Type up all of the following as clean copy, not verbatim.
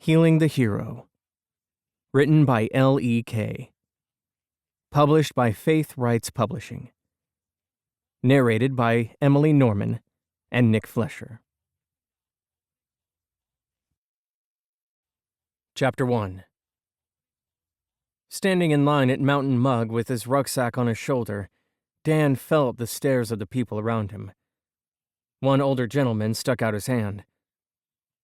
Healing the Hero. Written by Elle E. Published by Faith Rights Publishing. Narrated by Emily Norman and Nick Flesher. Chapter 1. Standing in line at Mountain Mug with his rucksack on his shoulder, Dan felt the stares of the people around him. One older gentleman stuck out his hand.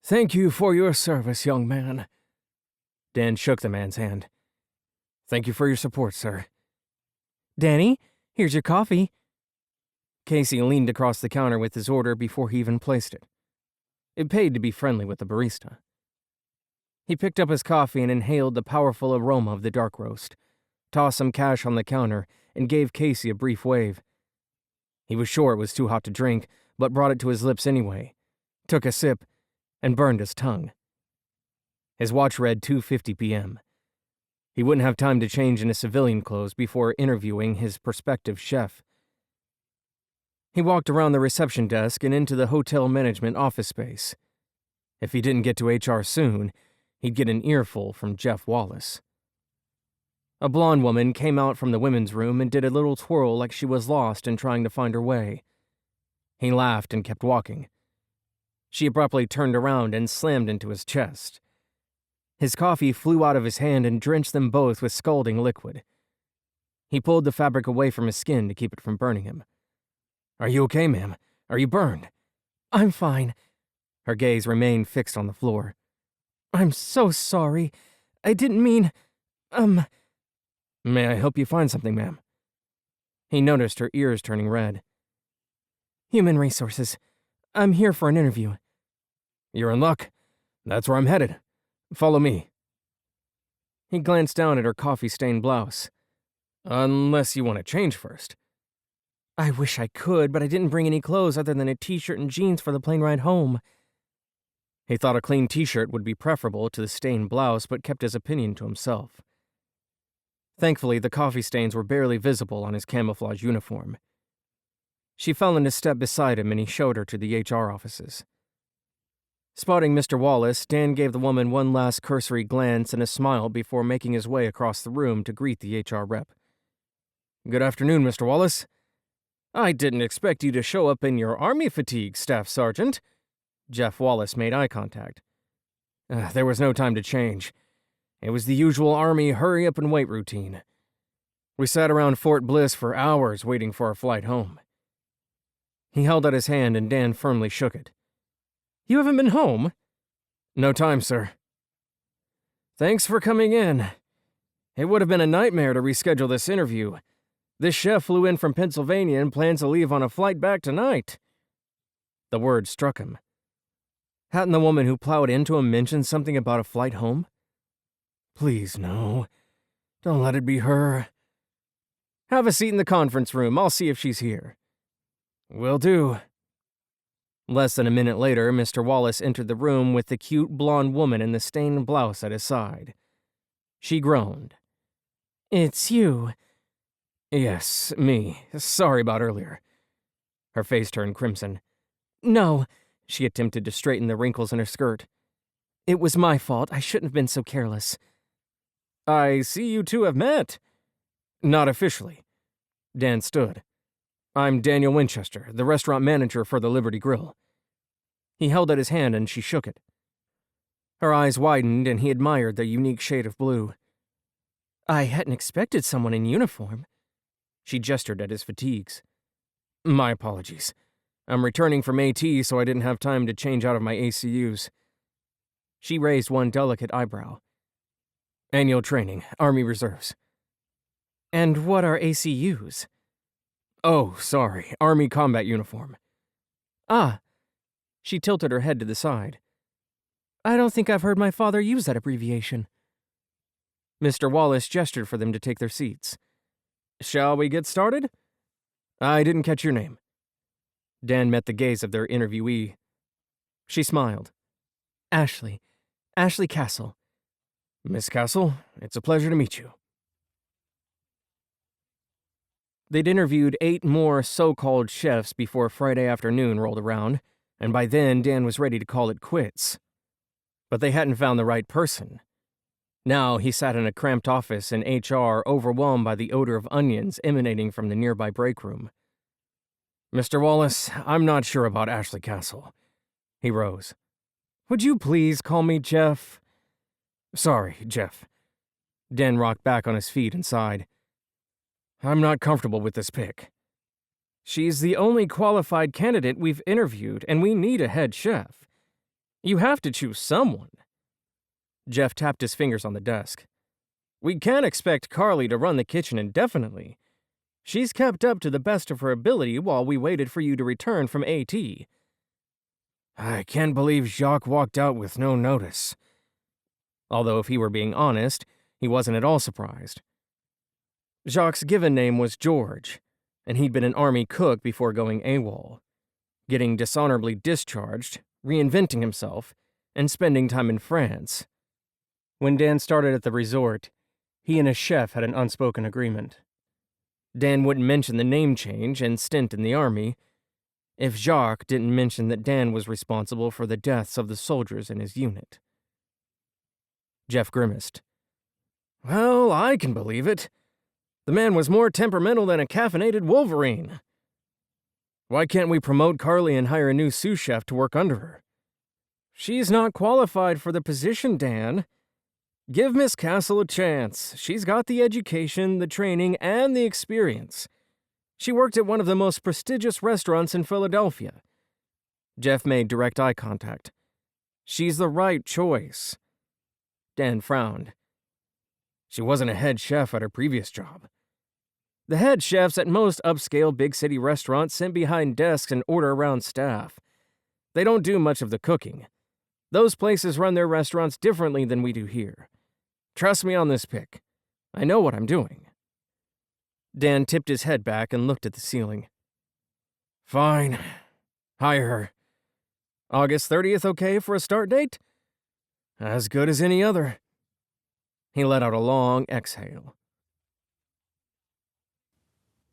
"Thank you for your service, young man." Dan shook the man's hand. "Thank you for your support, sir." "Danny, here's your coffee." Casey leaned across the counter with his order before he even placed it. It paid to be friendly with the barista. He picked up his coffee and inhaled the powerful aroma of the dark roast, tossed some cash on the counter, and gave Casey a brief wave. He was sure it was too hot to drink, but brought it to his lips anyway, took a sip, and burned his tongue. His watch read 2:50 p.m. He wouldn't have time to change into civilian clothes before interviewing his prospective chef. He walked around the reception desk and into the hotel management office space. If he didn't get to HR soon, he'd get an earful from Jeff Wallace. A blonde woman came out from the women's room and did a little twirl like she was lost and trying to find her way. He laughed and kept walking. She abruptly turned around and slammed into his chest. His coffee flew out of his hand and drenched them both with scalding liquid. He pulled the fabric away from his skin to keep it from burning him. "Are you okay, ma'am? Are you burned?" "I'm fine." Her gaze remained fixed on the floor. "I'm so sorry. I didn't mean, May I help you find something, ma'am?" He noticed her ears turning red. "Human Resources. I'm here for an interview." "You're in luck. That's where I'm headed. Follow me." He glanced down at her coffee-stained blouse. "Unless you want to change first." "I wish I could, but I didn't bring any clothes other than a t-shirt and jeans for the plane ride home." He thought a clean t-shirt would be preferable to the stained blouse, but kept his opinion to himself. Thankfully, the coffee stains were barely visible on his camouflage uniform. She fell into step beside him, and he showed her to the HR offices. Spotting Mr. Wallace, Dan gave the woman one last cursory glance and a smile before making his way across the room to greet the HR rep. "Good afternoon, Mr. Wallace. I didn't expect you to show up in your army fatigue, Staff Sergeant." Jeff Wallace made eye contact. There was no time to change. It was the usual Army hurry-up-and-wait routine. We sat around Fort Bliss for hours waiting for our flight home. He held out his hand and Dan firmly shook it. "You haven't been home?" "No time, sir." "Thanks for coming in. It would have been a nightmare to reschedule this interview. This chef flew in from Pennsylvania and plans to leave on a flight back tonight." The word struck him. Hadn't the woman who plowed into him mentioned something about a flight home? "Please, no. Don't let it be her." "Have a seat in the conference room. I'll see if she's here." "Will do." Less than a minute later, Mr. Wallace entered the room with the cute blonde woman in the stained blouse at his side. She groaned. "It's you." "Yes, me. Sorry about earlier." Her face turned crimson. "No." She attempted to straighten the wrinkles in her skirt. "It was my fault. I shouldn't have been so careless." "I see you two have met." "Not officially." Dan stood. "I'm Daniel Winchester, the restaurant manager for the Liberty Grille." He held out his hand and she shook it. Her eyes widened and he admired the unique shade of blue. "I hadn't expected someone in uniform." She gestured at his fatigues. "My apologies. I'm returning from AT, so I didn't have time to change out of my ACUs." She raised one delicate eyebrow. "Annual training, Army Reserves." "And what are ACUs?" "Oh, sorry, Army Combat Uniform." "Ah." She tilted her head to the side. "I don't think I've heard my father use that abbreviation." Mr. Wallace gestured for them to take their seats. "Shall we get started?" "I didn't catch your name." Dan met the gaze of their interviewee. She smiled. "Ashley. Ashley Castle." "Miss Castle, it's a pleasure to meet you." They'd interviewed 8 more so-called chefs before Friday afternoon rolled around, and by then Dan was ready to call it quits. But they hadn't found the right person. Now he sat in a cramped office in HR, overwhelmed by the odor of onions emanating from the nearby break room. "Mr. Wallace, I'm not sure about Ashley Castle." He rose. "Would you please call me Jeff?" "Sorry, Jeff." Dan rocked back on his feet and sighed. "I'm not comfortable with this pick. She's the only qualified candidate we've interviewed, and we need a head chef. You have to choose someone." Jeff tapped his fingers on the desk. "We can't expect Carly to run the kitchen indefinitely. She's kept up to the best of her ability while we waited for you to return from AT. I can't believe Jacques walked out with no notice." Although if he were being honest, he wasn't at all surprised. Jacques' given name was George, and he'd been an army cook before going AWOL, getting dishonorably discharged, reinventing himself, and spending time in France. When Dan started at the resort, he and his chef had an unspoken agreement. Dan wouldn't mention the name change and stint in the army if Jacques didn't mention that Dan was responsible for the deaths of the soldiers in his unit. Jeff grimaced. "Well, I can believe it. The man was more temperamental than a caffeinated Wolverine. Why can't we promote Carly and hire a new sous chef to work under her?" "She's not qualified for the position, Dan. Give Miss Castle a chance. She's got the education, the training, and the experience. She worked at one of the most prestigious restaurants in Philadelphia." Jeff made direct eye contact. "She's the right choice." Dan frowned. "She wasn't a head chef at her previous job. The head chefs at most upscale big city restaurants sit behind desks and order around staff. They don't do much of the cooking. Those places run their restaurants differently than we do here. Trust me on this pick. I know what I'm doing." Dan tipped his head back and looked at the ceiling. "Fine. Hire her. August 30th okay for a start date?" "As good as any other." He let out a long exhale.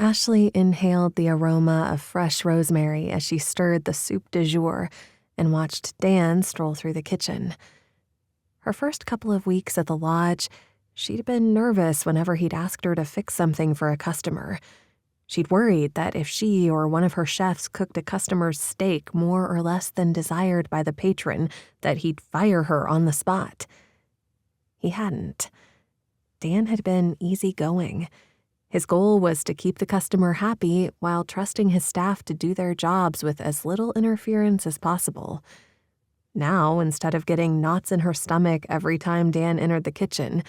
Ashley inhaled the aroma of fresh rosemary as she stirred the soup du jour and watched Dan stroll through the kitchen. Her first couple of weeks at the lodge, she'd been nervous whenever he'd asked her to fix something for a customer. She'd worried that if she or one of her chefs cooked a customer's steak more or less than desired by the patron, that he'd fire her on the spot. He hadn't. Dan had been easygoing. His goal was to keep the customer happy while trusting his staff to do their jobs with as little interference as possible. Now, instead of getting knots in her stomach every time Dan entered the kitchen,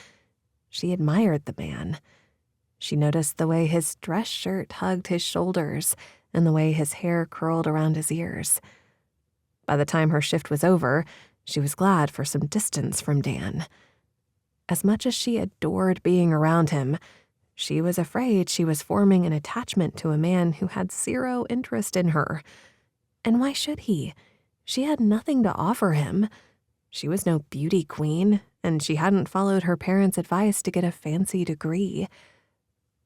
she admired the man. She noticed the way his dress shirt hugged his shoulders and the way his hair curled around his ears. By the time her shift was over, she was glad for some distance from Dan. As much as she adored being around him, she was afraid she was forming an attachment to a man who had zero interest in her. And why should he? She had nothing to offer him. She was no beauty queen, and she hadn't followed her parents' advice to get a fancy degree.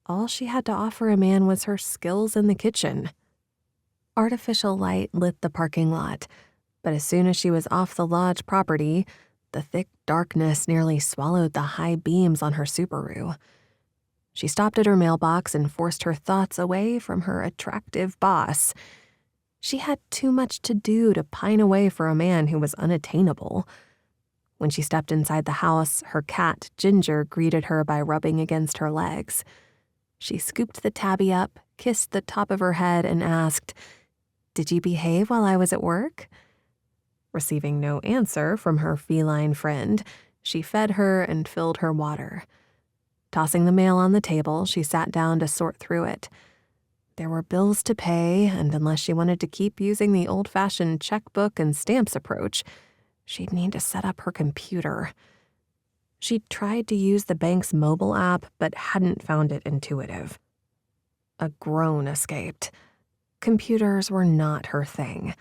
All she had to offer a man was her skills in the kitchen. Artificial light lit the parking lot, but as soon as she was off the lodge property, the thick darkness nearly swallowed the high beams on her Subaru. She stopped at her mailbox and forced her thoughts away from her attractive boss. She had too much to do to pine away for a man who was unattainable. When she stepped inside the house, her cat, Ginger, greeted her by rubbing against her legs. She scooped the tabby up, kissed the top of her head, and asked, "Did you behave while I was at work?" Receiving no answer from her feline friend, she fed her and filled her water. Tossing the mail on the table, she sat down to sort through it. There were bills to pay, and unless she wanted to keep using the old-fashioned checkbook and stamps approach, she'd need to set up her computer. She'd tried to use the bank's mobile app, but hadn't found it intuitive. A groan escaped. Computers were not her thing.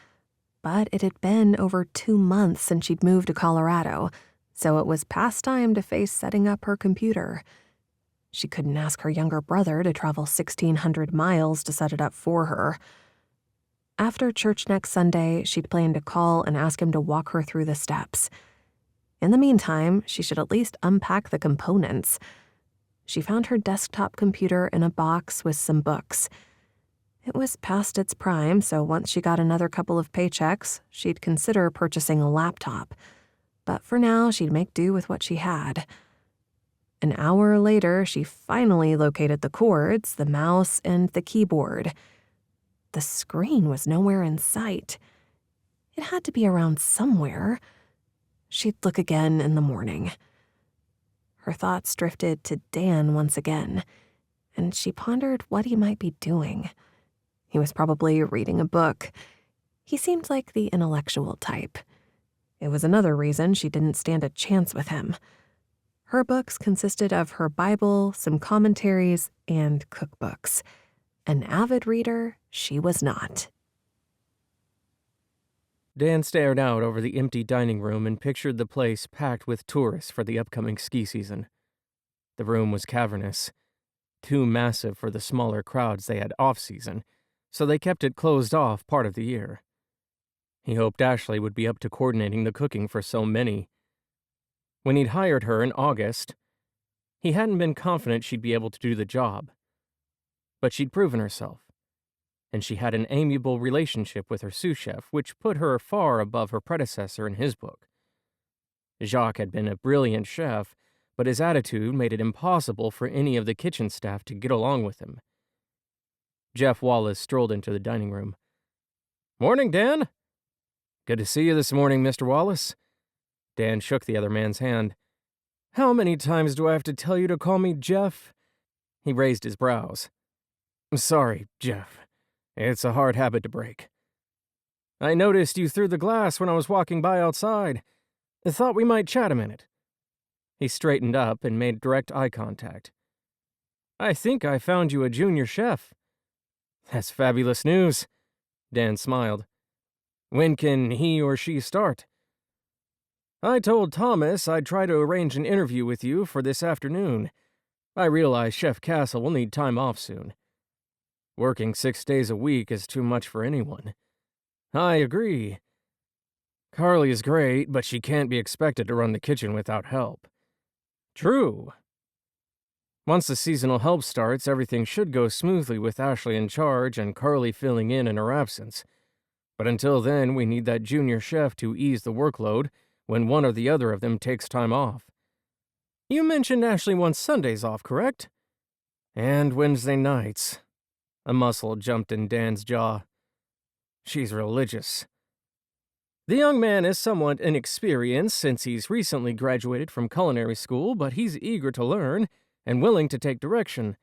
But it had been over 2 months since she'd moved to Colorado, so it was past time to face setting up her computer. She couldn't ask her younger brother to travel 1,600 miles to set it up for her. After church next Sunday, she'd planned to call and ask him to walk her through the steps. In the meantime, she should at least unpack the components. She found her desktop computer in a box with some books. It was past its prime, so once she got another couple of paychecks, she'd consider purchasing a laptop. But for now, she'd make do with what she had. An hour later, she finally located the cords, the mouse, and the keyboard. The screen was nowhere in sight. It had to be around somewhere. She'd look again in the morning. Her thoughts drifted to Dan once again, and she pondered what he might be doing. He was probably reading a book. He seemed like the intellectual type. It was another reason she didn't stand a chance with him. Her books consisted of her Bible, some commentaries, and cookbooks. An avid reader, she was not. Dan stared out over the empty dining room and pictured the place packed with tourists for the upcoming ski season. The room was cavernous, too massive for the smaller crowds they had off-season, so they kept it closed off part of the year. He hoped Ashley would be up to coordinating the cooking for so many. When he'd hired her in August, he hadn't been confident she'd be able to do the job. But she'd proven herself, and she had an amiable relationship with her sous chef, which put her far above her predecessor in his book. Jacques had been a brilliant chef, but his attitude made it impossible for any of the kitchen staff to get along with him. Jeff Wallace strolled into the dining room. "Morning, Dan." "Good to see you this morning, Mr. Wallace." Dan shook the other man's hand. "How many times do I have to tell you to call me Jeff?" He raised his brows. "I'm sorry, Jeff. It's a hard habit to break. I noticed you threw the glass when I was walking by outside. I thought we might chat a minute." He straightened up and made direct eye contact. "I think I found you a junior chef." "That's fabulous news," Dan smiled. "When can he or she start?" "I told Thomas I'd try to arrange an interview with you for this afternoon. I realize Chef Castle will need time off soon. Working 6 days a week is too much for anyone." "I agree. Carly is great, but she can't be expected to run the kitchen without help." "True. Once the seasonal help starts, everything should go smoothly with Ashley in charge and Carly filling in her absence. But until then, we need that junior chef to ease the workload when one or the other of them takes time off." "You mentioned Ashley wants Sundays off, correct?" "And Wednesday nights." A muscle jumped in Dan's jaw. "She's religious." "The young man is somewhat inexperienced since he's recently graduated from culinary school, but he's eager to learn and willing to take direction.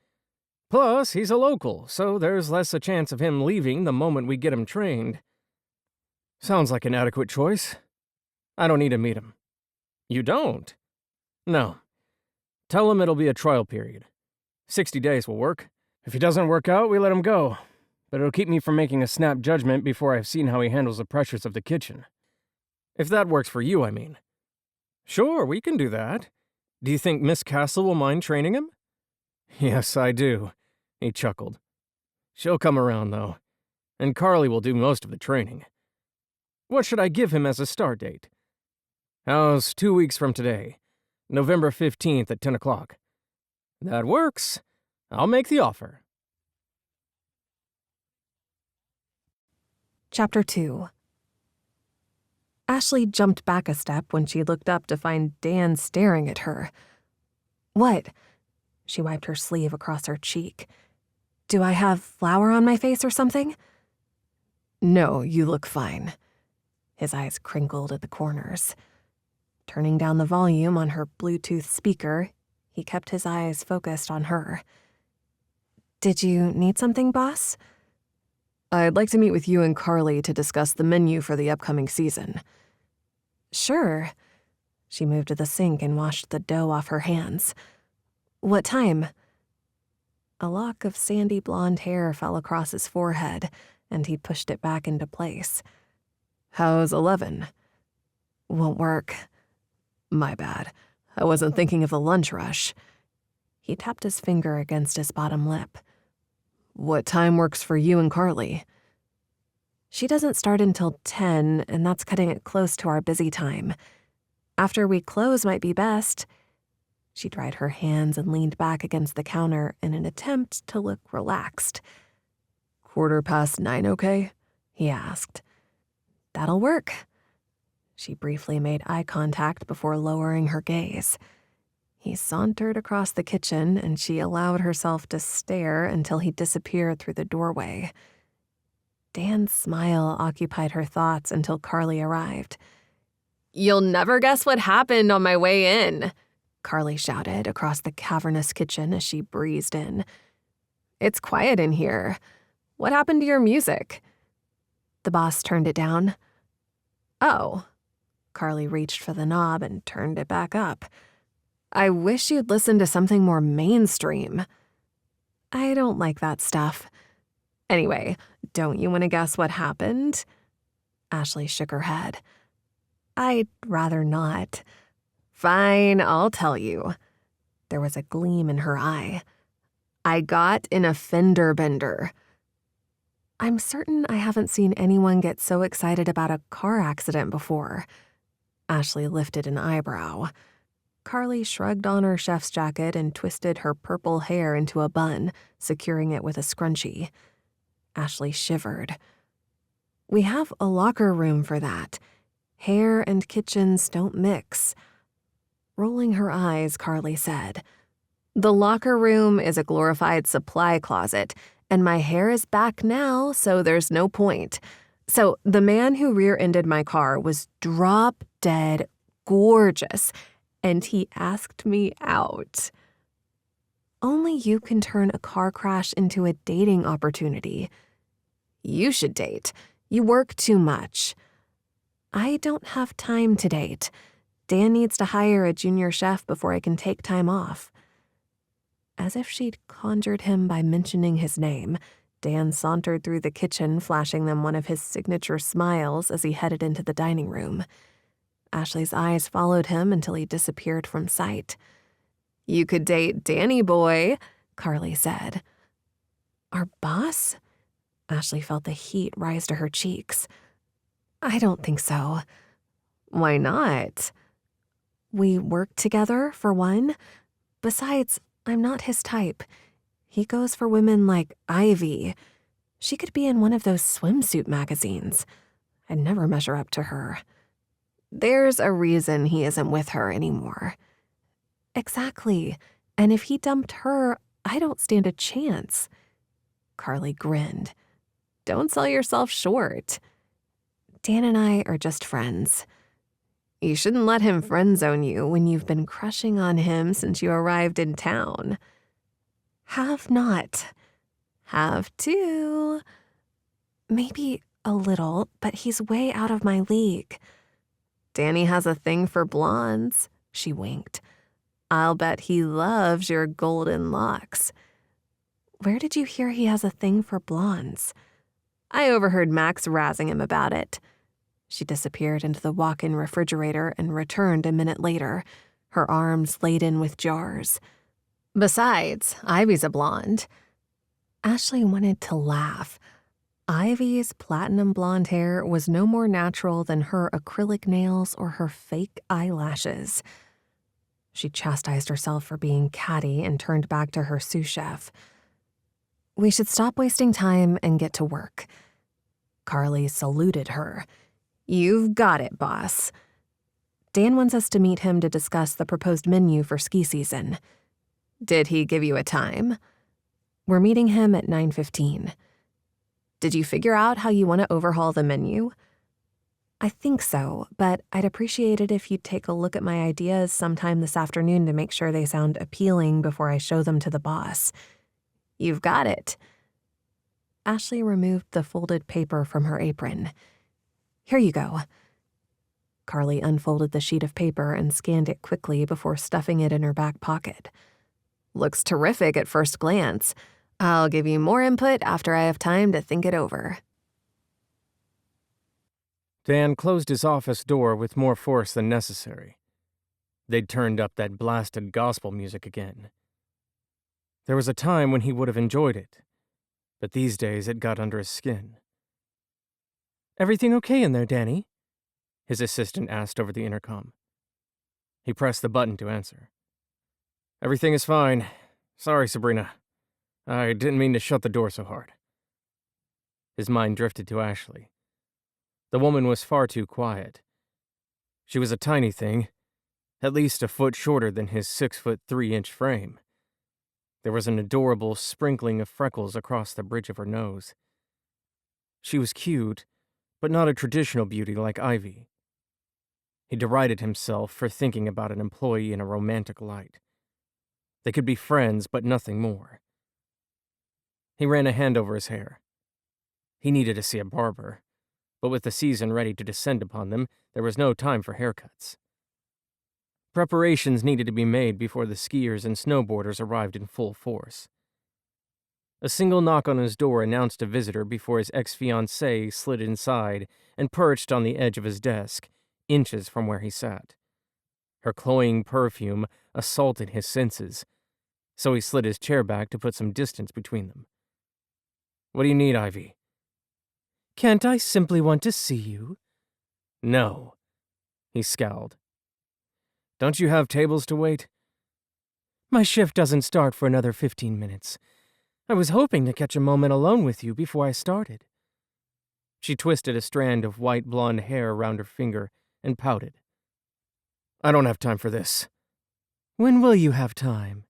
Plus, he's a local, so there's less a chance of him leaving the moment we get him trained." "Sounds like an adequate choice. I don't need to meet him." "You don't?" "No. Tell him it'll be a trial period. 60 days will work. If he doesn't work out, we let him go. But it'll keep me from making a snap judgment before I've seen how he handles the pressures of the kitchen." "If that works for you, I mean." "Sure, we can do that. Do you think Miss Castle will mind training him?" "Yes, I do," he chuckled. "She'll come around, though. And Carly will do most of the training." "What should I give him as a start date?" "How's 2 weeks from today? November 15th at 10 o'clock. "That works. I'll make the offer." Chapter 2. Ashley jumped back a step when she looked up to find Dan staring at her. "What?" She wiped her sleeve across her cheek. "Do I have flour on my face or something?" "No, you look fine." His eyes crinkled at the corners. Turning down the volume on her Bluetooth speaker, he kept his eyes focused on her. "Did you need something, boss?" "I'd like to meet with you and Carly to discuss the menu for the upcoming season." "Sure." She moved to the sink and washed the dough off her hands. "What time?" A lock of sandy blonde hair fell across his forehead, and he pushed it back into place. "How's 11? "Won't work." "My bad. I wasn't thinking of the lunch rush." He tapped his finger against his bottom lip. "What time works for you and Carly?" "She doesn't start until 10, and that's cutting it close to our busy time." After we close might be best. She dried her hands and leaned back against the counter in an attempt to look relaxed. 9:15, okay? He asked. That'll work. She briefly made eye contact before lowering her gaze. He sauntered across the kitchen, and she allowed herself to stare until he disappeared through the doorway. Dan's smile occupied her thoughts until Carly arrived. "You'll never guess what happened on my way in," Carly shouted across the cavernous kitchen as she breezed in. "It's quiet in here. What happened to your music?" The boss turned it down. "Oh." Carly reached for the knob and turned it back up. "I wish you'd listen to something more mainstream." "I don't like that stuff. Anyway, don't you want to guess what happened?" Ashley shook her head. "I'd rather not." "Fine, I'll tell you." There was a gleam in her eye. "I got in a fender bender." I'm certain I haven't seen anyone get so excited about a car accident before. Ashley lifted an eyebrow. Carly shrugged on her chef's jacket and twisted her purple hair into a bun, securing it with a scrunchie. Ashley shivered. "We have a locker room for that. Hair and kitchens don't mix." Rolling her eyes, Carly said, "The locker room is a glorified supply closet, and my hair is back now, so there's no point. So the man who rear-ended my car was drop-dead gorgeous, and he asked me out." Only you can turn a car crash into a dating opportunity. "You should date. You work too much." "I don't have time to date. Dan needs to hire a junior chef before I can take time off." As if she'd conjured him by mentioning his name, Dan sauntered through the kitchen, flashing them one of his signature smiles as he headed into the dining room. Ashley's eyes followed him until he disappeared from sight. "You could date Danny boy," Carly said. "Our boss?" Ashley felt the heat rise to her cheeks. "I don't think so." "Why not?" "We work together, for one. Besides, I'm not his type. He goes for women like Ivy. She could be in one of those swimsuit magazines. I'd never measure up to her." "There's a reason he isn't with her anymore." "Exactly. And if he dumped her, I don't stand a chance." Carly grinned. "Don't sell yourself short." "Dan and I are just friends." "You shouldn't let him friend-zone you when you've been crushing on him since you arrived in town." "Have not." "Have to." "Maybe a little, but he's way out of my league." "Danny has a thing for blondes," she winked. "I'll bet he loves your golden locks." "Where did you hear he has a thing for blondes?" "I overheard Max razzing him about it." She disappeared into the walk-in refrigerator and returned a minute later, her arms laden with jars. "Besides, Ivy's a blonde." Ashley wanted to laugh. Ivy's platinum blonde hair was no more natural than her acrylic nails or her fake eyelashes. She chastised herself for being catty and turned back to her sous chef. "We should stop wasting time and get to work." Carly saluted her. "You've got it, boss." "Dan wants us to meet him to discuss the proposed menu for ski season." "Did he give you a time?" "We're meeting him at 9:15. "Did you figure out how you want to overhaul the menu?" "I think so, but I'd appreciate it if you'd take a look at my ideas sometime this afternoon to make sure they sound appealing before I show them to the boss." "You've got it." Ashley removed the folded paper from her apron. "Here you go." Carly unfolded the sheet of paper and scanned it quickly before stuffing it in her back pocket. "Looks terrific at first glance. I'll give you more input after I have time to think it over." Dan closed his office door with more force than necessary. They'd turned up that blasted gospel music again. There was a time when he would have enjoyed it, but these days it got under his skin. "Everything okay in there, Danny?" his assistant asked over the intercom. He pressed the button to answer. Everything is fine. Sorry, Sabrina. I didn't mean to shut the door so hard. His mind drifted to Ashley. The woman was far too quiet. She was a tiny thing, at least a foot shorter than his 6'3" frame. There was an adorable sprinkling of freckles across the bridge of her nose. She was cute, but not a traditional beauty like Ivy. He derided himself for thinking about an employee in a romantic light. They could be friends, but nothing more. He ran a hand over his hair. He needed to see a barber, but with the season ready to descend upon them, there was no time for haircuts. Preparations needed to be made before the skiers and snowboarders arrived in full force. A single knock on his door announced a visitor before his ex-fiancée slid inside and perched on the edge of his desk, inches from where he sat. Her cloying perfume assaulted his senses, so he slid his chair back to put some distance between them. What do you need, Ivy? Can't I simply want to see you? No. He scowled. Don't you have tables to wait? My shift doesn't start for another 15 minutes. I was hoping to catch a moment alone with you before I started. She twisted a strand of white blonde hair around her finger and pouted. I don't have time for this. When will you have time?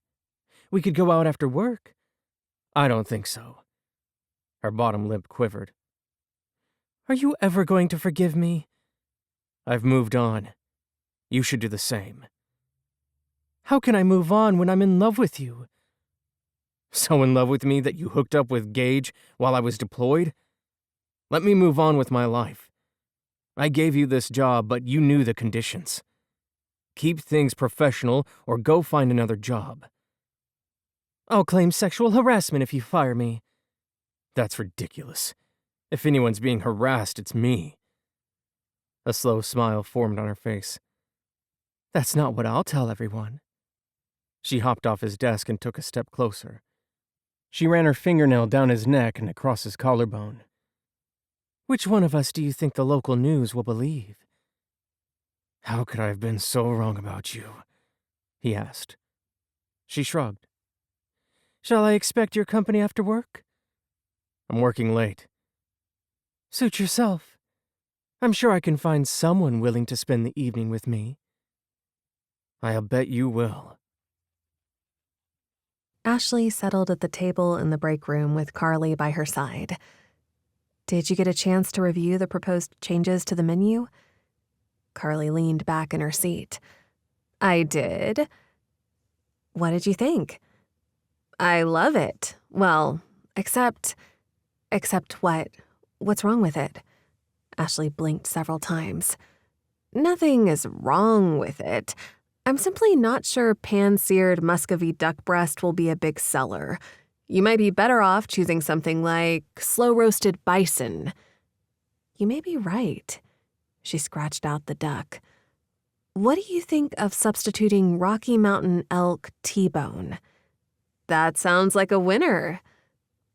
We could go out after work. I don't think so. Her bottom lip quivered. Are you ever going to forgive me? I've moved on. You should do the same. How can I move on when I'm in love with you? So in love with me that you hooked up with Gage while I was deployed? Let me move on with my life. I gave you this job, but you knew the conditions. Keep things professional or go find another job. I'll claim sexual harassment if you fire me. That's ridiculous. If anyone's being harassed, it's me. A slow smile formed on her face. That's not what I'll tell everyone. She hopped off his desk and took a step closer. She ran her fingernail down his neck and across his collarbone. Which one of us do you think the local news will believe? How could I have been so wrong about you? He asked. She shrugged. Shall I expect your company after work? I'm working late. Suit yourself. I'm sure I can find someone willing to spend the evening with me. I'll bet you will. Ashley settled at the table in the break room with Carly by her side. Did you get a chance to review the proposed changes to the menu? Carly leaned back in her seat. I did. What did you think? I love it. Well, except what? What's wrong with it? Ashley blinked several times. Nothing is wrong with it. I'm simply not sure pan-seared Muscovy duck breast will be a big seller. You might be better off choosing something like slow-roasted bison. You may be right. She scratched out the duck. What do you think of substituting Rocky Mountain elk T-bone? That sounds like a winner.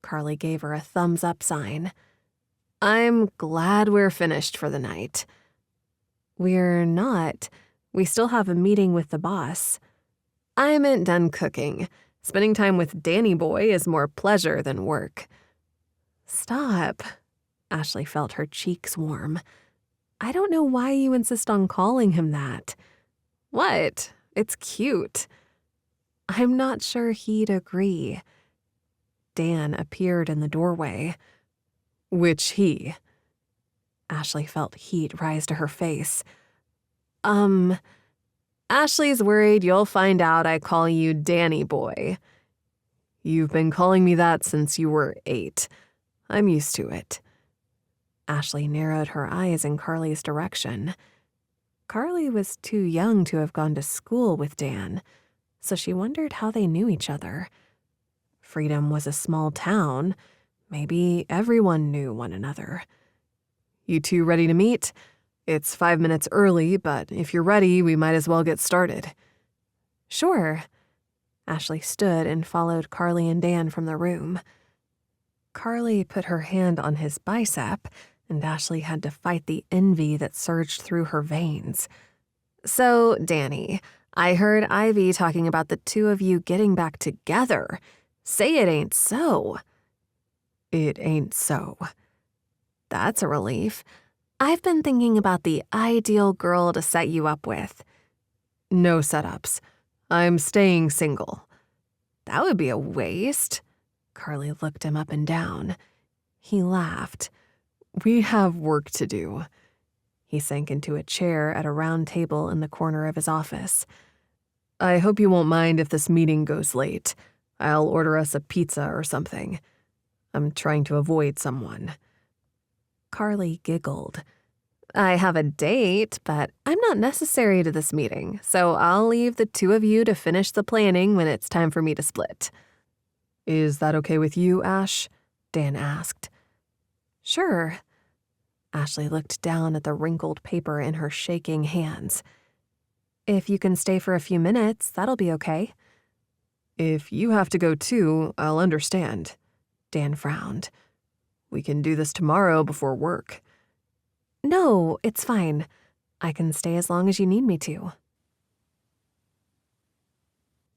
Carly gave her a thumbs-up sign. I'm glad we're finished for the night. We're not. We still have a meeting with the boss. I meant done cooking. Spending time with Danny Boy is more pleasure than work. Stop. Ashley felt her cheeks warm. I don't know why you insist on calling him that. What? It's cute. I'm not sure he'd agree. Dan appeared in the doorway. Which he? Ashley felt heat rise to her face. Ashley's worried you'll find out I call you Danny Boy. You've been calling me that since you were 8. I'm used to it. Ashley narrowed her eyes in Carly's direction. Carly was too young to have gone to school with Dan, so she wondered how they knew each other. Freedom was a small town. Maybe everyone knew one another. You two ready to meet? It's 5 minutes early, but if you're ready, we might as well get started. Sure. Ashley stood and followed Carly and Dan from the room. Carly put her hand on his bicep, and Ashley had to fight the envy that surged through her veins. So, Danny, I heard Ivy talking about the two of you getting back together. Say it ain't so. It ain't so. That's a relief. I've been thinking about the ideal girl to set you up with. No setups. I'm staying single. That would be a waste. Carly looked him up and down. He laughed. We have work to do. He sank into a chair at a round table in the corner of his office. I hope you won't mind if this meeting goes late. I'll order us a pizza or something. I'm trying to avoid someone. Carly giggled. I have a date, but I'm not necessary to this meeting, so I'll leave the two of you to finish the planning when it's time for me to split. Is that okay with you, Ash? Dan asked. Sure. Ashley looked down at the wrinkled paper in her shaking hands. If you can stay for a few minutes, that'll be okay. If you have to go too, I'll understand. Dan frowned. We can do this tomorrow before work. No, it's fine. I can stay as long as you need me to.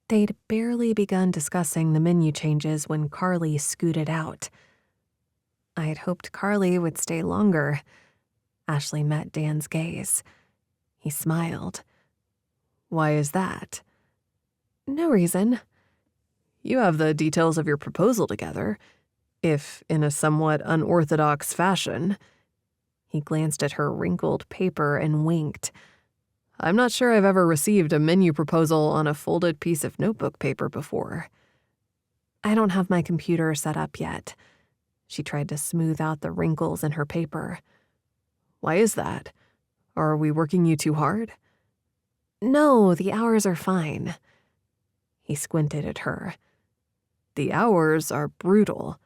They'd barely begun discussing the menu changes when Carly scooted out. I'd hoped Carly would stay longer. Ashley met Dan's gaze. He smiled. Why is that? No reason. You have the details of your proposal together, if in a somewhat unorthodox fashion. He glanced at her wrinkled paper and winked. I'm not sure I've ever received a menu proposal on a folded piece of notebook paper before. I don't have my computer set up yet. She tried to smooth out the wrinkles in her paper. Why is that? Are we working you too hard? No, the hours are fine. He squinted at her. The hours are brutal.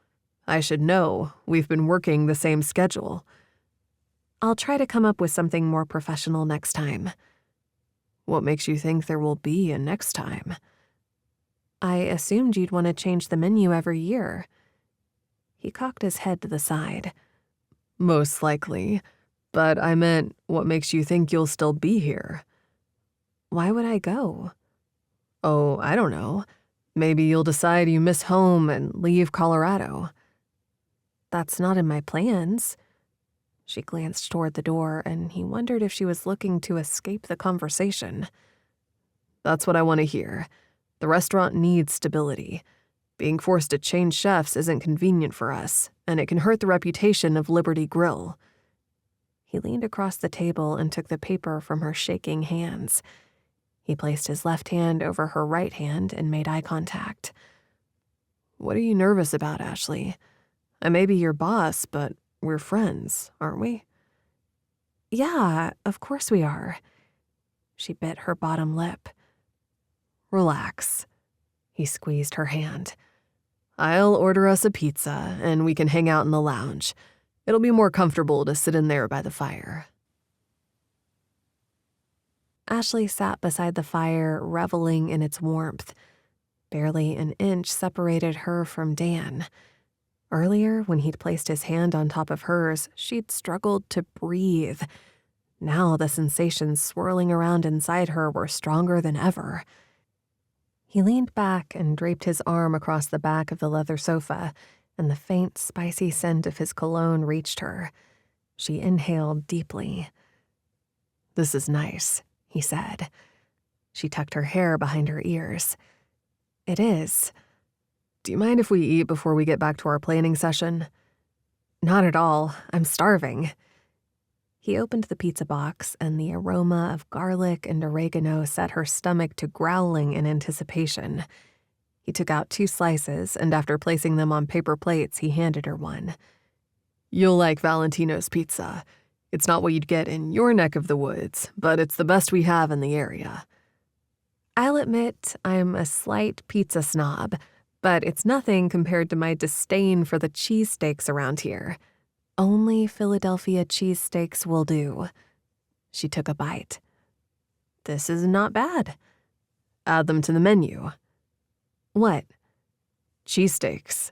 I should know. We've been working the same schedule. I'll try to come up with something more professional next time. What makes you think there will be a next time? I assumed you'd want to change the menu every year. He cocked his head to the side. Most likely, but I meant what makes you think you'll still be here? Why would I go? Oh, I don't know. Maybe you'll decide you miss home and leave Colorado. That's not in my plans. She glanced toward the door, and he wondered if she was looking to escape the conversation. That's what I want to hear. The restaurant needs stability. Being forced to change chefs isn't convenient for us, and it can hurt the reputation of Liberty Grille. He leaned across the table and took the paper from her shaking hands. He placed his left hand over her right hand and made eye contact. What are you nervous about, Ashley? I may be your boss, but we're friends, aren't we? Yeah, of course we are. She bit her bottom lip. Relax. He squeezed her hand. I'll order us a pizza, and we can hang out in the lounge. It'll be more comfortable to sit in there by the fire. Ashley sat beside the fire, reveling in its warmth. Barely an inch separated her from Dan. Earlier, when he'd placed his hand on top of hers, she'd struggled to breathe. Now the sensations swirling around inside her were stronger than ever. He leaned back and draped his arm across the back of the leather sofa, and the faint, spicy scent of his cologne reached her. She inhaled deeply. This is nice, he said. She tucked her hair behind her ears. It is. Do you mind if we eat before we get back to our planning session? Not at all. I'm starving. He opened the pizza box, and the aroma of garlic and oregano set her stomach to growling in anticipation. He took out 2 slices, and after placing them on paper plates, he handed her one. You'll like Valentino's pizza. It's not what you'd get in your neck of the woods, but it's the best we have in the area. I'll admit I'm a slight pizza snob, but it's nothing compared to my disdain for the cheesesteaks around here. Only Philadelphia cheesesteaks will do. She took a bite. This is not bad. Add them to the menu. What? Cheesesteaks.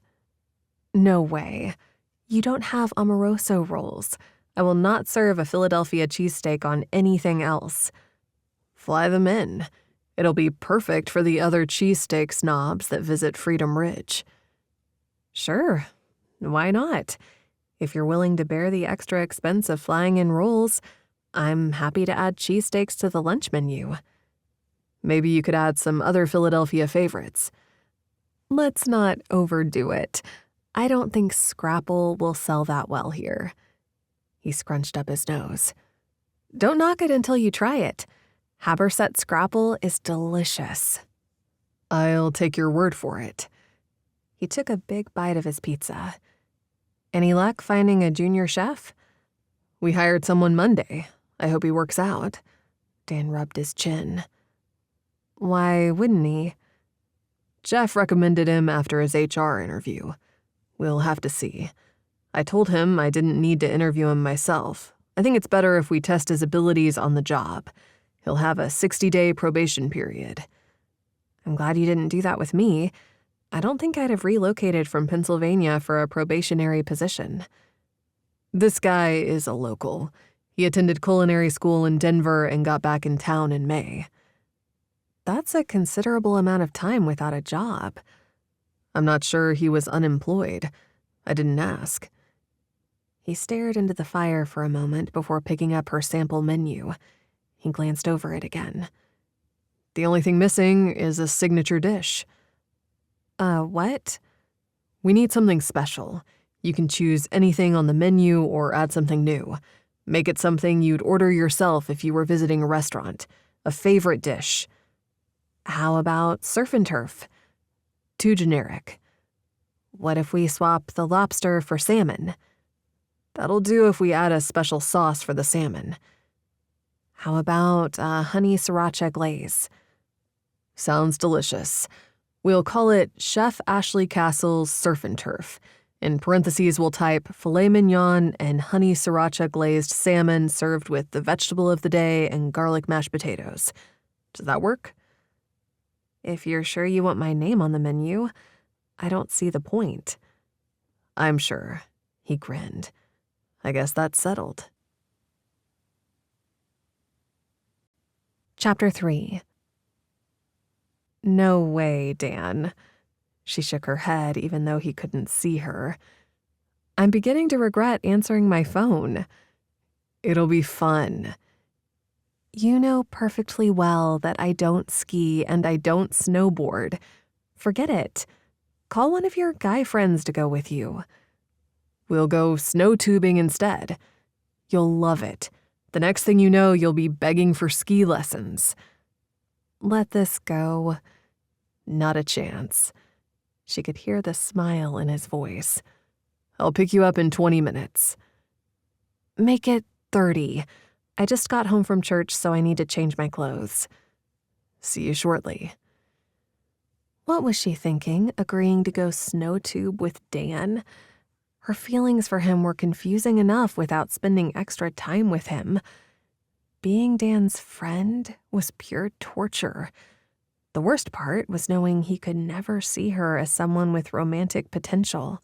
No way. You don't have Amoroso rolls. I will not serve a Philadelphia cheesesteak on anything else. Fly them in. It'll be perfect for the other cheesesteak snobs that visit Freedom Ridge. Sure, why not? If you're willing to bear the extra expense of flying in rolls, I'm happy to add cheesesteaks to the lunch menu. Maybe you could add some other Philadelphia favorites. Let's not overdo it. I don't think Scrapple will sell that well here. He scrunched up his nose. Don't knock it until you try it. Haberset Scrapple is delicious. I'll take your word for it. He took a big bite of his pizza. Any luck finding a junior chef? We hired someone Monday. I hope he works out. Dan rubbed his chin. Why wouldn't he? Jeff recommended him after his HR interview. We'll have to see. I told him I didn't need to interview him myself. I think it's better if we test his abilities on the job. He'll have a 60-day probation period. I'm glad you didn't do that with me. I don't think I'd have relocated from Pennsylvania for a probationary position. This guy is a local. He attended culinary school in Denver and got back in town in May. That's a considerable amount of time without a job. I'm not sure he was unemployed. I didn't ask. He stared into the fire for a moment before picking up her sample menu. He glanced over it again. The only thing missing is a signature dish. What? We need something special. You can choose anything on the menu or add something new. Make it something you'd order yourself if you were visiting a restaurant. A favorite dish. How about surf and turf? Too generic. What if we swap the lobster for salmon? That'll do if we add a special sauce for the salmon. How about honey sriracha glaze? Sounds delicious. We'll call it Chef Ashley Castle's Surf and Turf. In parentheses, we'll type filet mignon and honey sriracha glazed salmon served with the vegetable of the day and garlic mashed potatoes. Does that work? If you're sure you want my name on the menu, I don't see the point. I'm sure. He grinned. I guess that's settled. Chapter 3. No way, Dan. She shook her head even though he couldn't see her. I'm beginning to regret answering my phone. It'll be fun. You know perfectly well that I don't ski and I don't snowboard. Forget it. Call one of your guy friends to go with you. We'll go snow tubing instead. You'll love it. The next thing you know, you'll be begging for ski lessons. Let this go. Not a chance. She could hear the smile in his voice. I'll pick you up in 20 minutes. Make it 30. I just got home from church, so I need to change my clothes. See you shortly. What was she thinking, agreeing to go snow tube with Dan? Her feelings for him were confusing enough without spending extra time with him. Being Dan's friend was pure torture. The worst part was knowing he could never see her as someone with romantic potential.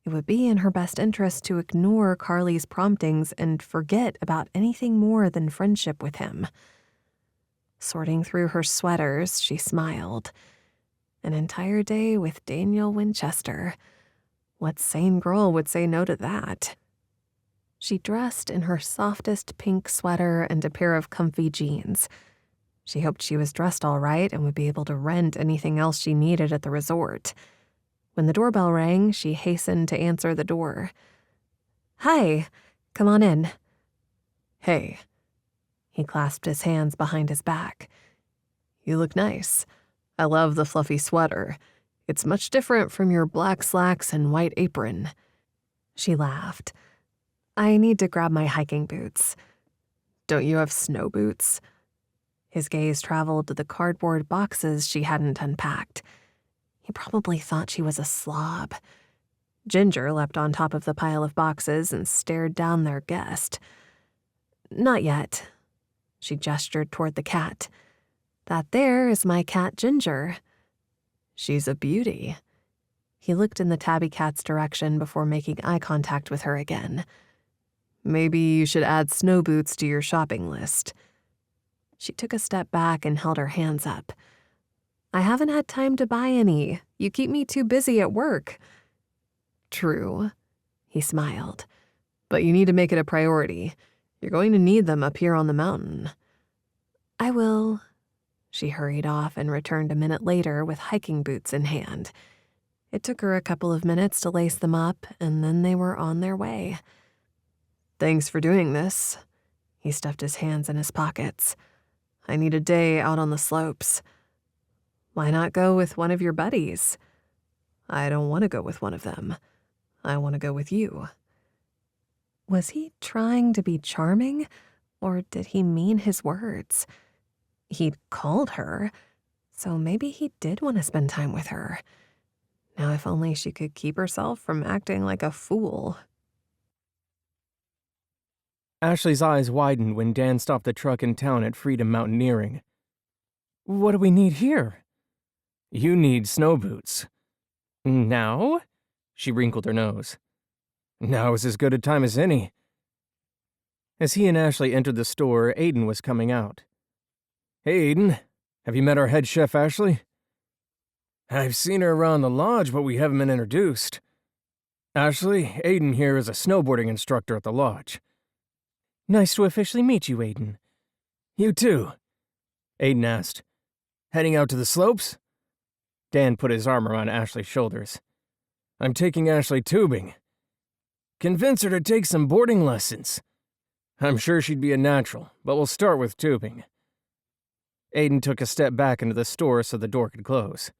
It would be in her best interest to ignore Carly's promptings and forget about anything more than friendship with him. Sorting through her sweaters, she smiled. An entire day with Daniel Winchester. What sane girl would say no to that? She dressed in her softest pink sweater and a pair of comfy jeans. She hoped she was dressed all right and would be able to rent anything else she needed at the resort. When the doorbell rang, she hastened to answer the door. Hi, come on in. Hey. He clasped his hands behind his back. You look nice. I love the fluffy sweater. It's much different from your black slacks and white apron. She laughed. I need to grab my hiking boots. Don't you have snow boots? His gaze traveled to the cardboard boxes she hadn't unpacked. He probably thought she was a slob. Ginger leapt on top of the pile of boxes and stared down their guest. Not yet. She gestured toward the cat. That there is my cat Ginger. She's a beauty. He looked in the tabby cat's direction before making eye contact with her again. Maybe you should add snow boots to your shopping list. She took a step back and held her hands up. I haven't had time to buy any. You keep me too busy at work. True, he smiled. But you need to make it a priority. You're going to need them up here on the mountain. I will. She hurried off and returned a minute later with hiking boots in hand. It took her a couple of minutes to lace them up, and then they were on their way. Thanks for doing this. He stuffed his hands in his pockets. I need a day out on the slopes. Why not go with one of your buddies? I don't want to go with one of them. I want to go with you. Was he trying to be charming, or did he mean his words? He'd called her, so maybe he did want to spend time with her. Now if only she could keep herself from acting like a fool. Ashley's eyes widened when Dan stopped the truck in town at Freedom Mountaineering. What do we need here? You need snow boots. Now? She wrinkled her nose. Now is as good a time as any. As he and Ashley entered the store, Aiden was coming out. Hey, Aiden, have you met our head chef, Ashley? I've seen her around the lodge, but we haven't been introduced. Ashley, Aiden here is a snowboarding instructor at the lodge. Nice to officially meet you, Aiden. You too, Aiden asked. Heading out to the slopes? Dan put his arm around Ashley's shoulders. I'm taking Ashley tubing. Convince her to take some boarding lessons. I'm sure she'd be a natural, but we'll start with tubing. Aiden took a step back into the store so the door could close.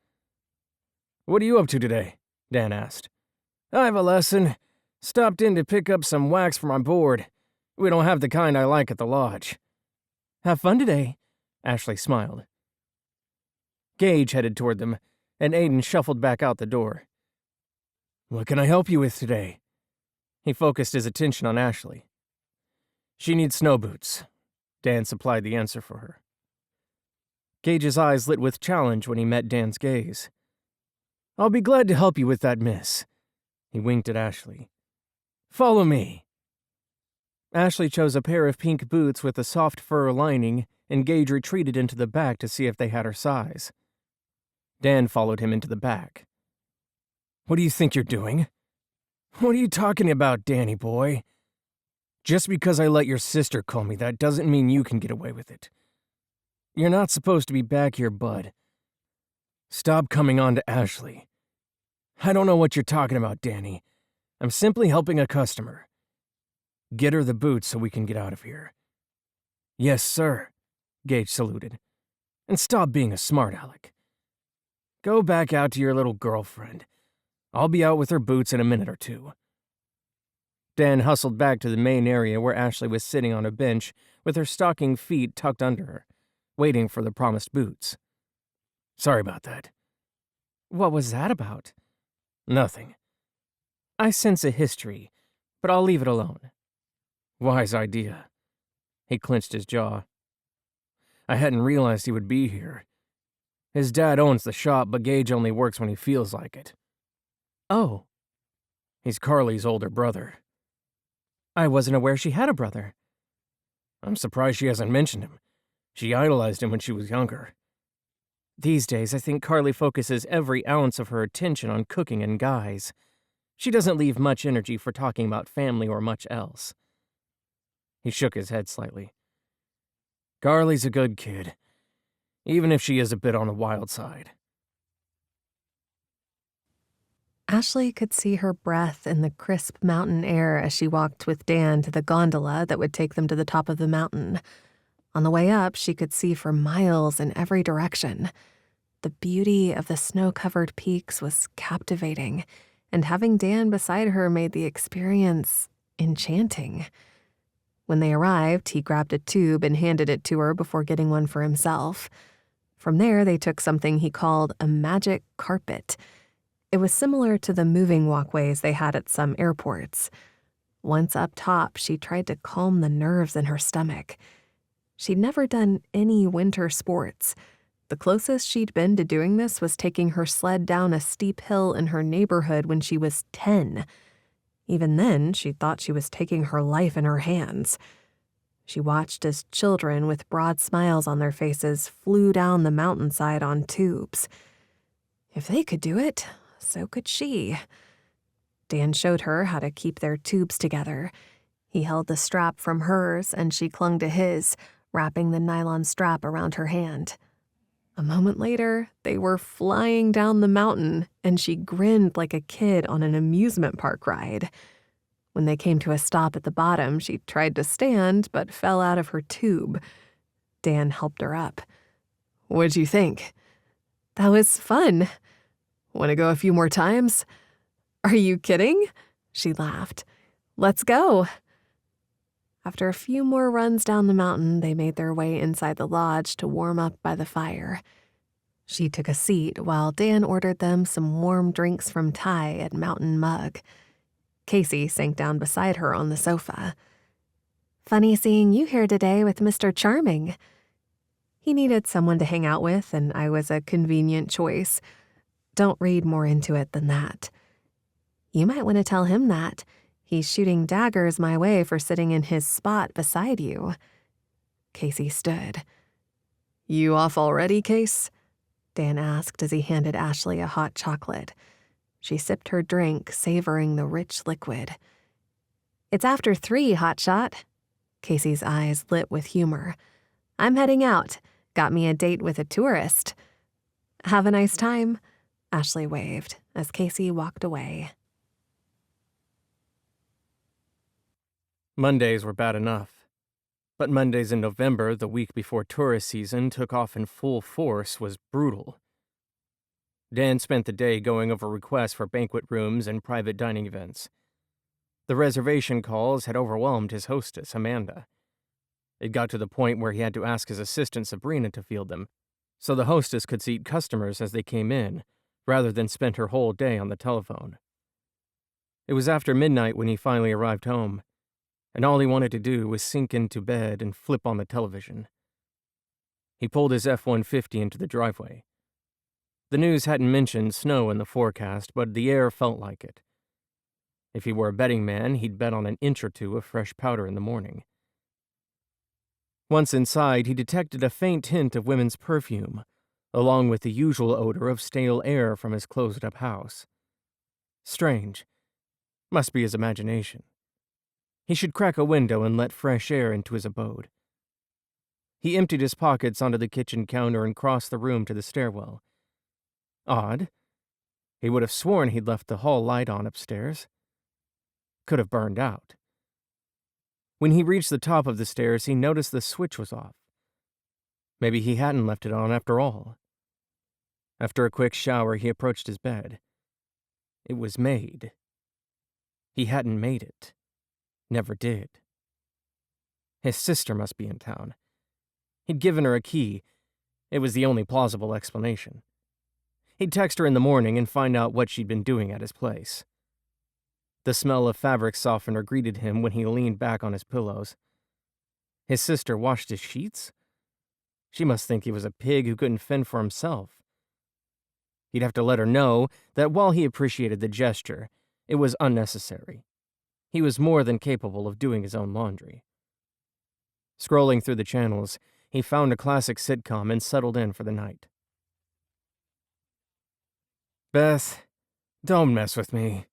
What are you up to today? Dan asked. I have a lesson. Stopped in to pick up some wax for my board. We don't have the kind I like at the lodge. Have fun today, Ashley smiled. Gage headed toward them, and Aiden shuffled back out the door. What can I help you with today? He focused his attention on Ashley. She needs snow boots. Dan supplied the answer for her. Gage's eyes lit with challenge when he met Dan's gaze. I'll be glad to help you with that, miss. He winked at Ashley. Follow me. Ashley chose a pair of pink boots with a soft fur lining, and Gage retreated into the back to see if they had her size. Dan followed him into the back. What do you think you're doing? What are you talking about, Danny boy? Just because I let your sister call me that doesn't mean you can get away with it. You're not supposed to be back here, bud. Stop coming on to Ashley. I don't know what you're talking about, Danny. I'm simply helping a customer. Get her the boots so we can get out of here. Yes, sir, Gage saluted. And stop being a smart aleck. Go back out to your little girlfriend. I'll be out with her boots in a minute or two. Dan hustled back to the main area where Ashley was sitting on a bench with her stocking feet tucked under her, waiting for the promised boots. Sorry about that. What was that about? Nothing. I sense a history, but I'll leave it alone. Wise idea. He clenched his jaw. I hadn't realized he would be here. His dad owns the shop, but Gage only works when he feels like it. Oh. He's Carly's older brother. I wasn't aware she had a brother. I'm surprised she hasn't mentioned him. She idolized him when she was younger. These days, I think Carly focuses every ounce of her attention on cooking and guys. She doesn't leave much energy for talking about family or much else. He shook his head slightly. Carly's a good kid, even if she is a bit on the wild side. Ashley could see her breath in the crisp mountain air as she walked with Dan to the gondola that would take them to the top of the mountain. On the way up, she could see for miles in every direction. The beauty of the snow-covered peaks was captivating, and having Dan beside her made the experience enchanting. When they arrived, he grabbed a tube and handed it to her before getting one for himself. From there, they took something he called a magic carpet. It was similar to the moving walkways they had at some airports. Once up top, she tried to calm the nerves in her stomach. She'd never done any winter sports. The closest she'd been to doing this was taking her sled down a steep hill in her neighborhood when she was 10. Even then, she thought she was taking her life in her hands. She watched as children with broad smiles on their faces flew down the mountainside on tubes. If they could do it, so could she. Dan showed her how to keep their tubes together. He held the strap from hers, and she clung to his, wrapping the nylon strap around her hand. A moment later, they were flying down the mountain, and she grinned like a kid on an amusement park ride. When they came to a stop at the bottom, she tried to stand but fell out of her tube. Dan helped her up. "What'd you think?" "That was fun. Want to go a few more times?" "Are you kidding?" She laughed. "Let's go." After a few more runs down the mountain, they made their way inside the lodge to warm up by the fire. She took a seat while Dan ordered them some warm drinks from Ty at Mountain Mug. Casey sank down beside her on the sofa. "Funny seeing you here today with Mr. Charming." He needed someone to hang out with, and I was a convenient choice. Don't read more into it than that. You might want to tell him that. He's shooting daggers my way for sitting in his spot beside you. Casey stood. "You off already, Case?" Dan asked as he handed Ashley a hot chocolate. She sipped her drink, savoring the rich liquid. "It's after 3, hotshot." Casey's eyes lit with humor. "I'm heading out. Got me a date with a tourist." "Have a nice time," Ashley waved as Casey walked away. Mondays were bad enough. But Mondays in November, the week before tourist season took off in full force, was brutal. Dan spent the day going over requests for banquet rooms and private dining events. The reservation calls had overwhelmed his hostess, Amanda. It got to the point where he had to ask his assistant, Sabrina, to field them, so the hostess could seat customers as they came in, rather than spend her whole day on the telephone. It was after midnight when he finally arrived home, and all he wanted to do was sink into bed and flip on the television. He pulled his F-150 into the driveway. The news hadn't mentioned snow in the forecast, but the air felt like it. If he were a betting man, he'd bet on an inch or two of fresh powder in the morning. Once inside, he detected a faint hint of women's perfume, along with the usual odor of stale air from his closed-up house. Strange. Must be his imagination. He should crack a window and let fresh air into his abode. He emptied his pockets onto the kitchen counter and crossed the room to the stairwell. Odd. He would have sworn he'd left the hall light on upstairs. Could have burned out. When he reached the top of the stairs, he noticed the switch was off. Maybe he hadn't left it on after all. After a quick shower, he approached his bed. It was made. He hadn't made it. Never did. His sister must be in town. He'd given her a key. It was the only plausible explanation. He'd text her in the morning and find out what she'd been doing at his place. The smell of fabric softener greeted him when he leaned back on his pillows. His sister washed his sheets? She must think he was a pig who couldn't fend for himself. He'd have to let her know that while he appreciated the gesture, it was unnecessary. He was more than capable of doing his own laundry. Scrolling through the channels, he found a classic sitcom and settled in for the night. "Beth, don't mess with me."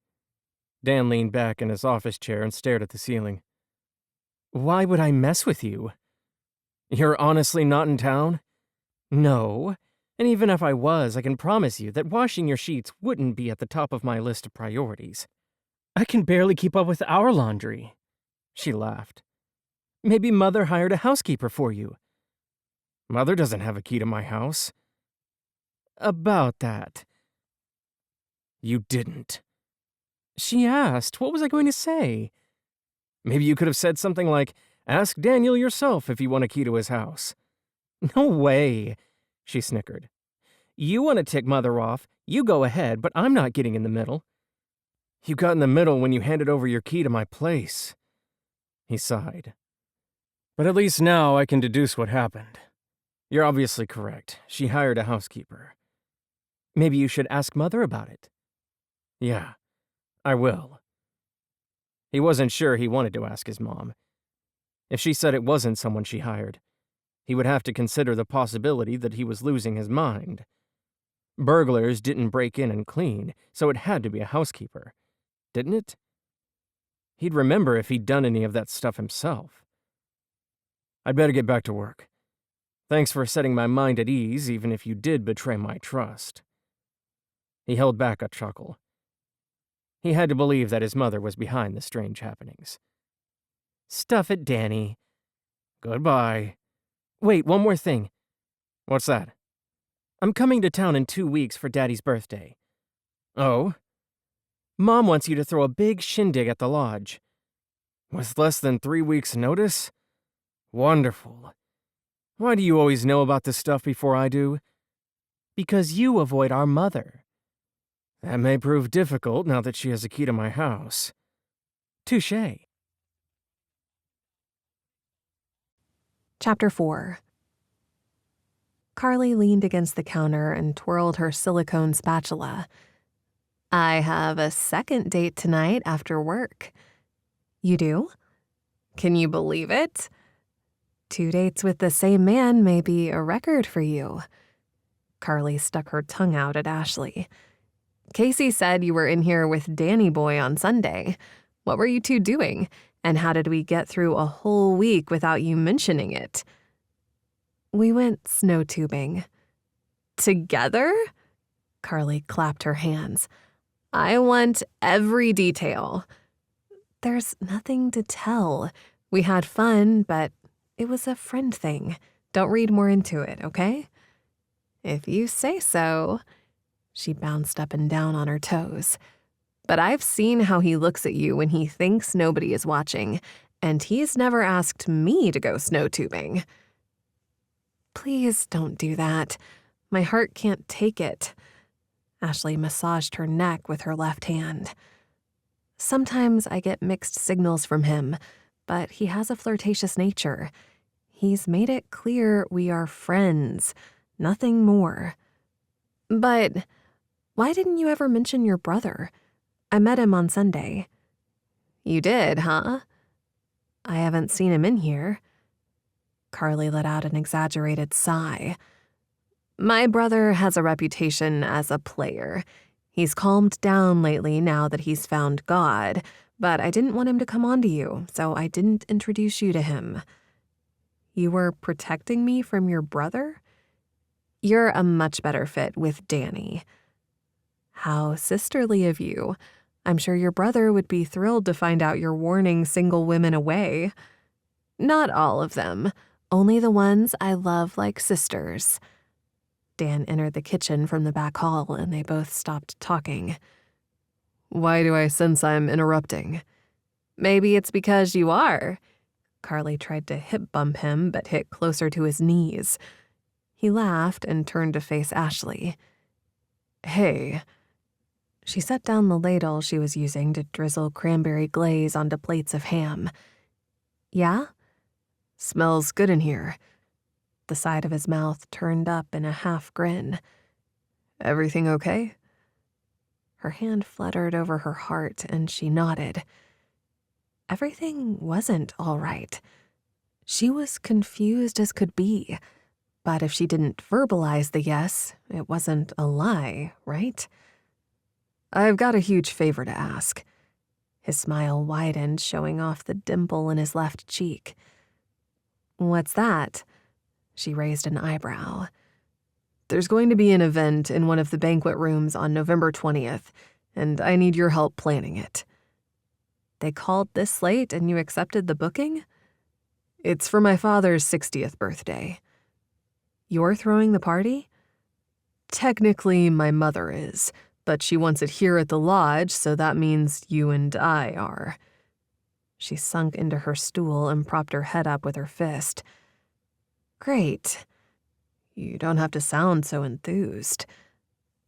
Dan leaned back in his office chair and stared at the ceiling. "Why would I mess with you? You're honestly not in town?" "No, and even if I was, I can promise you that washing your sheets wouldn't be at the top of my list of priorities. I can barely keep up with our laundry." She laughed. "Maybe Mother hired a housekeeper for you." "Mother doesn't have a key to my house." "About that." "You didn't." "She asked. What was I going to say?" "Maybe you could have said something like, 'Ask Daniel yourself if you want a key to his house.'" "No way," she snickered. "You want to tick Mother off, you go ahead, but I'm not getting in the middle." "You got in the middle when you handed over your key to my place." He sighed. "But at least now I can deduce what happened. You're obviously correct. She hired a housekeeper." "Maybe you should ask Mother about it." "Yeah, I will." He wasn't sure he wanted to ask his mom. If she said it wasn't someone she hired, he would have to consider the possibility that he was losing his mind. Burglars didn't break in and clean, so it had to be a housekeeper, didn't it? He'd remember if he'd done any of that stuff himself. I'd better get back to work. Thanks for setting my mind at ease, even if you did betray my trust. He held back a chuckle. He had to believe that his mother was behind the strange happenings. Stuff it, Danny. Goodbye. Wait, one more thing. What's that? I'm coming to town in 2 weeks for Daddy's birthday. Oh? Mom wants you to throw a big shindig at the lodge. With less than 3 weeks' notice? Wonderful. Why do you always know about this stuff before I do? Because you avoid our mother. That may prove difficult now that she has a key to my house. Touché. Chapter 4. Carly leaned against the counter and twirled her silicone spatula. I have a second date tonight after work. You do? Can you believe it? 2 dates with the same man may be a record for you. Carly stuck her tongue out at Ashley. Casey said you were in here with Danny Boy on Sunday. What were you two doing? And how did we get through a whole week without you mentioning it? We went snow tubing. Together? Carly clapped her hands. I want every detail. There's nothing to tell. We had fun, but it was a friend thing. Don't read more into it, okay? If you say so. She bounced up and down on her toes. But I've seen how he looks at you when he thinks nobody is watching, and he's never asked me to go snow tubing. Please don't do that. My heart can't take it. Ashley massaged her neck with her left hand. Sometimes I get mixed signals from him, but he has a flirtatious nature. He's made it clear we are friends, nothing more. But why didn't you ever mention your brother? I met him on Sunday. You did, huh? I haven't seen him in here. Carly let out an exaggerated sigh. My brother has a reputation as a player. He's calmed down lately now that he's found God, but I didn't want him to come on to you, so I didn't introduce you to him. You were protecting me from your brother? You're a much better fit with Danny. How sisterly of you. I'm sure your brother would be thrilled to find out you're warning single women away. Not all of them, only the ones I love like sisters. Dan entered the kitchen from the back hall, and they both stopped talking. Why do I sense I'm interrupting? Maybe it's because you are. Carly tried to hip bump him, but hit closer to his knees. He laughed and turned to face Ashley. Hey. She set down the ladle she was using to drizzle cranberry glaze onto plates of ham. Yeah? Smells good in here. The side of his mouth turned up in a half grin. Everything okay? Her hand fluttered over her heart, and she nodded. Everything wasn't all right. She was confused as could be, but if she didn't verbalize the yes, it wasn't a lie, right? I've got a huge favor to ask. His smile widened, showing off the dimple in his left cheek. What's that? She raised an eyebrow. There's going to be an event in one of the banquet rooms on November 20th, and I need your help planning it. They called this late and you accepted the booking? It's for my father's 60th birthday. You're throwing the party? Technically, my mother is, but she wants it here at the lodge, so that means you and I are. She sunk into her stool and propped her head up with her fist. Great. You don't have to sound so enthused.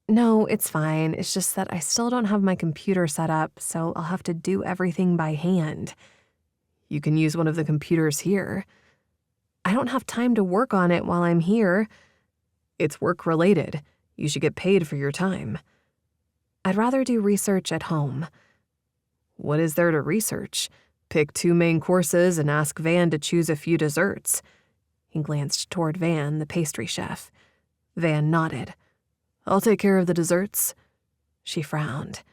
No, it's fine. It's just that I still don't have my computer set up, so I'll have to do everything by hand. You can use one of the computers here. I don't have time to work on it while I'm here. It's work-related. You should get paid for your time. I'd rather do research at home. What is there to research? Pick 2 main courses and ask Van to choose a few desserts. He glanced toward Van, the pastry chef. Van nodded. I'll take care of the desserts. She frowned.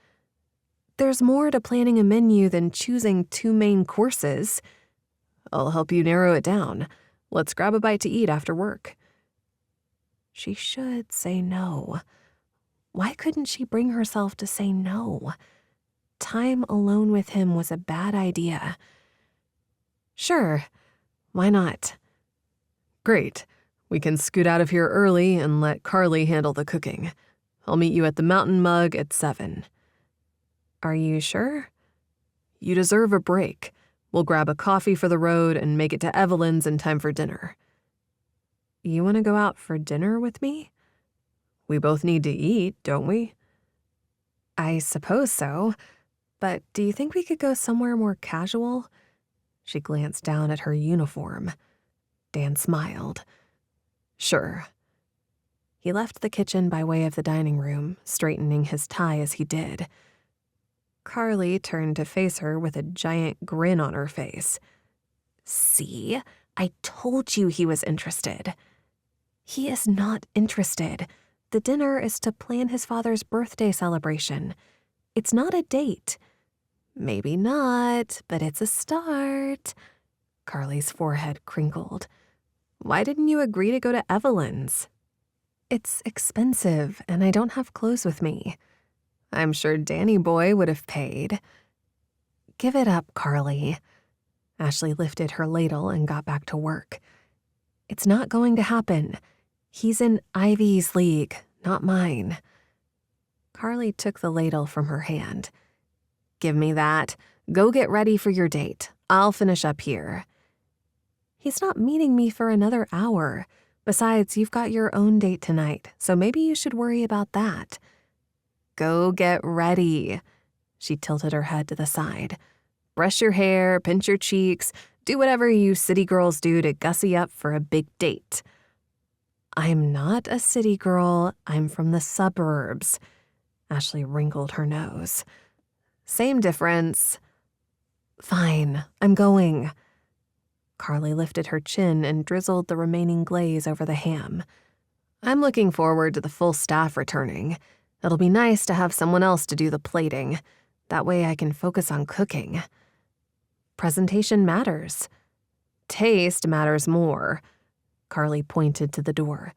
There's more to planning a menu than choosing 2 main courses. I'll help you narrow it down. Let's grab a bite to eat after work. She should say no. Why couldn't she bring herself to say no? Time alone with him was a bad idea. Sure, why not? Great. We can scoot out of here early and let Carly handle the cooking. I'll meet you at the Mountain Mug at 7. Are you sure? You deserve a break. We'll grab a coffee for the road and make it to Evelyn's in time for dinner. You want to go out for dinner with me? We both need to eat, don't we? I suppose so. But do you think we could go somewhere more casual? She glanced down at her uniform. Dan smiled. Sure. He left the kitchen by way of the dining room, straightening his tie as he did. Carly turned to face her with a giant grin on her face. See? I told you he was interested. He is not interested. The dinner is to plan his father's birthday celebration. It's not a date. Maybe not, but it's a start. Carly's forehead crinkled. Why didn't you agree to go to Evelyn's? It's expensive, and I don't have clothes with me. I'm sure Danny boy would have paid. Give it up, Carly. Ashley lifted her ladle and got back to work. It's not going to happen. He's in Ivy's league, not mine. Carly took the ladle from her hand. Give me that. Go get ready for your date. I'll finish up here. He's not meeting me for another hour. Besides, you've got your own date tonight, so maybe you should worry about that. Go get ready. She tilted her head to the side. Brush your hair, pinch your cheeks, do whatever you city girls do to gussy up for a big date. I'm not a city girl. I'm from the suburbs. Ashley wrinkled her nose. Same difference. Fine, I'm going. Carly lifted her chin and drizzled the remaining glaze over the ham. I'm looking forward to the full staff returning. It'll be nice to have someone else to do the plating. That way I can focus on cooking. Presentation matters. Taste matters more. Carly pointed to the door.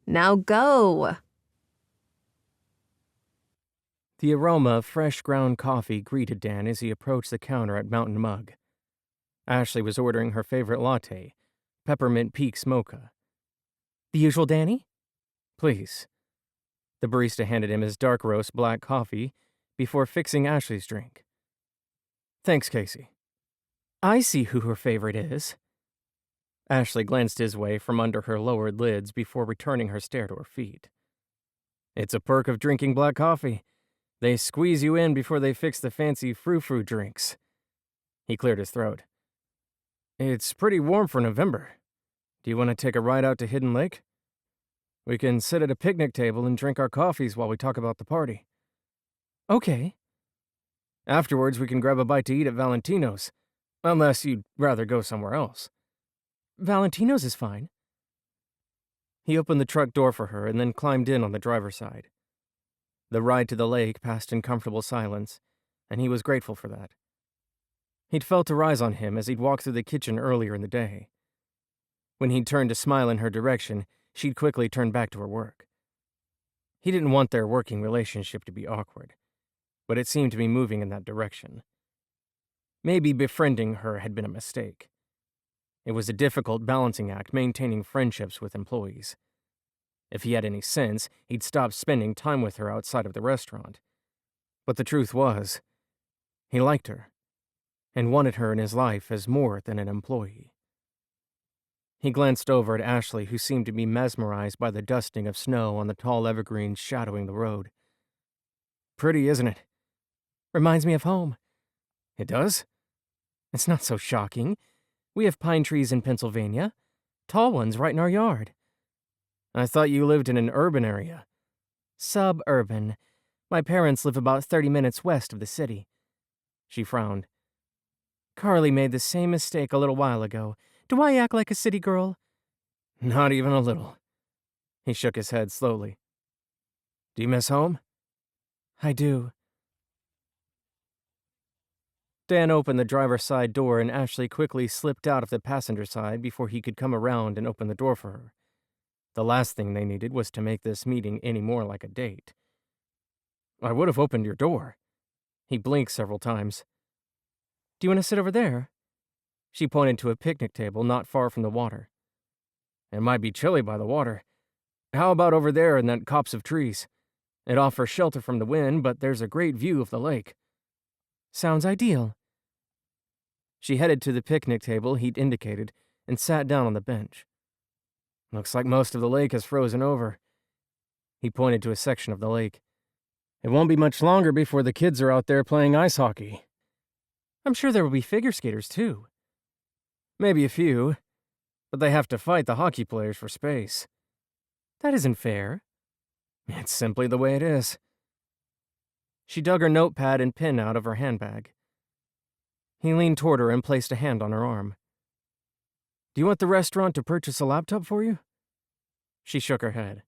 Now go! The aroma of fresh ground coffee greeted Dan as he approached the counter at Mountain Mug. Ashley was ordering her favorite latte, peppermint peaks mocha. The usual, Danny? Please. The barista handed him his dark roast black coffee before fixing Ashley's drink. Thanks, Casey. I see who her favorite is. Ashley glanced his way from under her lowered lids before returning her stare to her feet. It's a perk of drinking black coffee. They squeeze you in before they fix the fancy frou-frou drinks. He cleared his throat. It's pretty warm for November. Do you want to take a ride out to Hidden Lake? We can sit at a picnic table and drink our coffees while we talk about the party. Okay. Afterwards, we can grab a bite to eat at Valentino's, unless you'd rather go somewhere else. Valentino's is fine. He opened the truck door for her and then climbed in on the driver's side. The ride to the lake passed in comfortable silence, and he was grateful for that. He'd felt a rise on him as he'd walked through the kitchen earlier in the day. When he'd turned to smile in her direction, she'd quickly turned back to her work. He didn't want their working relationship to be awkward, but it seemed to be moving in that direction. Maybe befriending her had been a mistake. It was a difficult balancing act maintaining friendships with employees. If he had any sense, he'd stop spending time with her outside of the restaurant. But the truth was, he liked her, and wanted her in his life as more than an employee. He glanced over at Ashley, who seemed to be mesmerized by the dusting of snow on the tall evergreens shadowing the road. Pretty, isn't it? Reminds me of home. It does? It's not so shocking. We have pine trees in Pennsylvania, tall ones right in our yard. I thought you lived in an urban area. Suburban. My parents live about 30 minutes west of the city. She frowned. Carly made the same mistake a little while ago. Do I act like a city girl? Not even a little. He shook his head slowly. Do you miss home? I do. Dan opened the driver's side door and Ashley quickly slipped out of the passenger side before he could come around and open the door for her. The last thing they needed was to make this meeting any more like a date. I would have opened your door. He blinked several times. Do you want to sit over there? She pointed to a picnic table not far from the water. It might be chilly by the water. How about over there in that copse of trees? It offers shelter from the wind, but there's a great view of the lake. Sounds ideal. She headed to the picnic table he'd indicated and sat down on the bench. Looks like most of the lake has frozen over. He pointed to a section of the lake. It won't be much longer before the kids are out there playing ice hockey. I'm sure there will be figure skaters, too. Maybe a few, but they have to fight the hockey players for space. That isn't fair. It's simply the way it is. She dug her notepad and pen out of her handbag. He leaned toward her and placed a hand on her arm. Do you want the restaurant to purchase a laptop for you? She shook her head.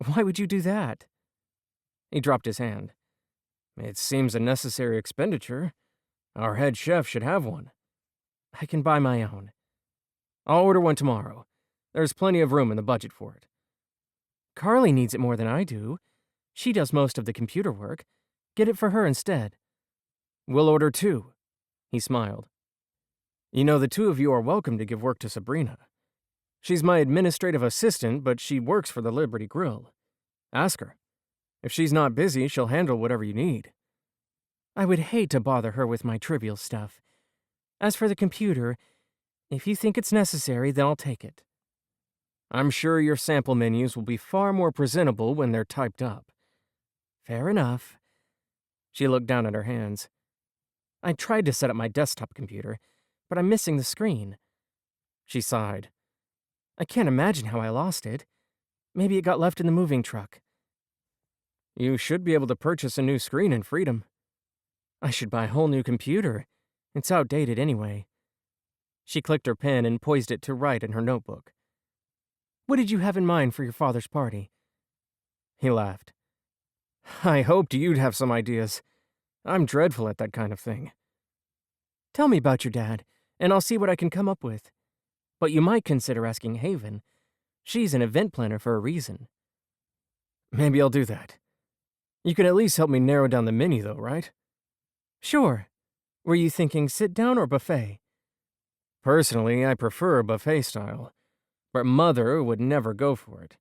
Why would you do that? He dropped his hand. It seems a necessary expenditure. Our head chef should have one. I can buy my own. I'll order one tomorrow. There's plenty of room in the budget for it. Carly needs it more than I do. She does most of the computer work. Get it for her instead. We'll order two. He smiled. You know, the two of you are welcome to give work to Sabrina. She's my administrative assistant, but she works for the Liberty Grille. Ask her. If she's not busy, she'll handle whatever you need. I would hate to bother her with my trivial stuff. As for the computer, if you think it's necessary, then I'll take it. I'm sure your sample menus will be far more presentable when they're typed up. Fair enough. She looked down at her hands. I tried to set up my desktop computer, but I'm missing the screen. She sighed. I can't imagine how I lost it. Maybe it got left in the moving truck. You should be able to purchase a new screen in Freedom. I should buy a whole new computer. It's outdated anyway. She clicked her pen and poised it to write in her notebook. What did you have in mind for your father's party? He laughed. I hoped you'd have some ideas. I'm dreadful at that kind of thing. Tell me about your dad, and I'll see what I can come up with. But you might consider asking Haven. She's an event planner for a reason. Maybe I'll do that. You can at least help me narrow down the menu, though, right? Sure. Were you thinking sit-down or buffet? Personally, I prefer a buffet style, but Mother would never go for it,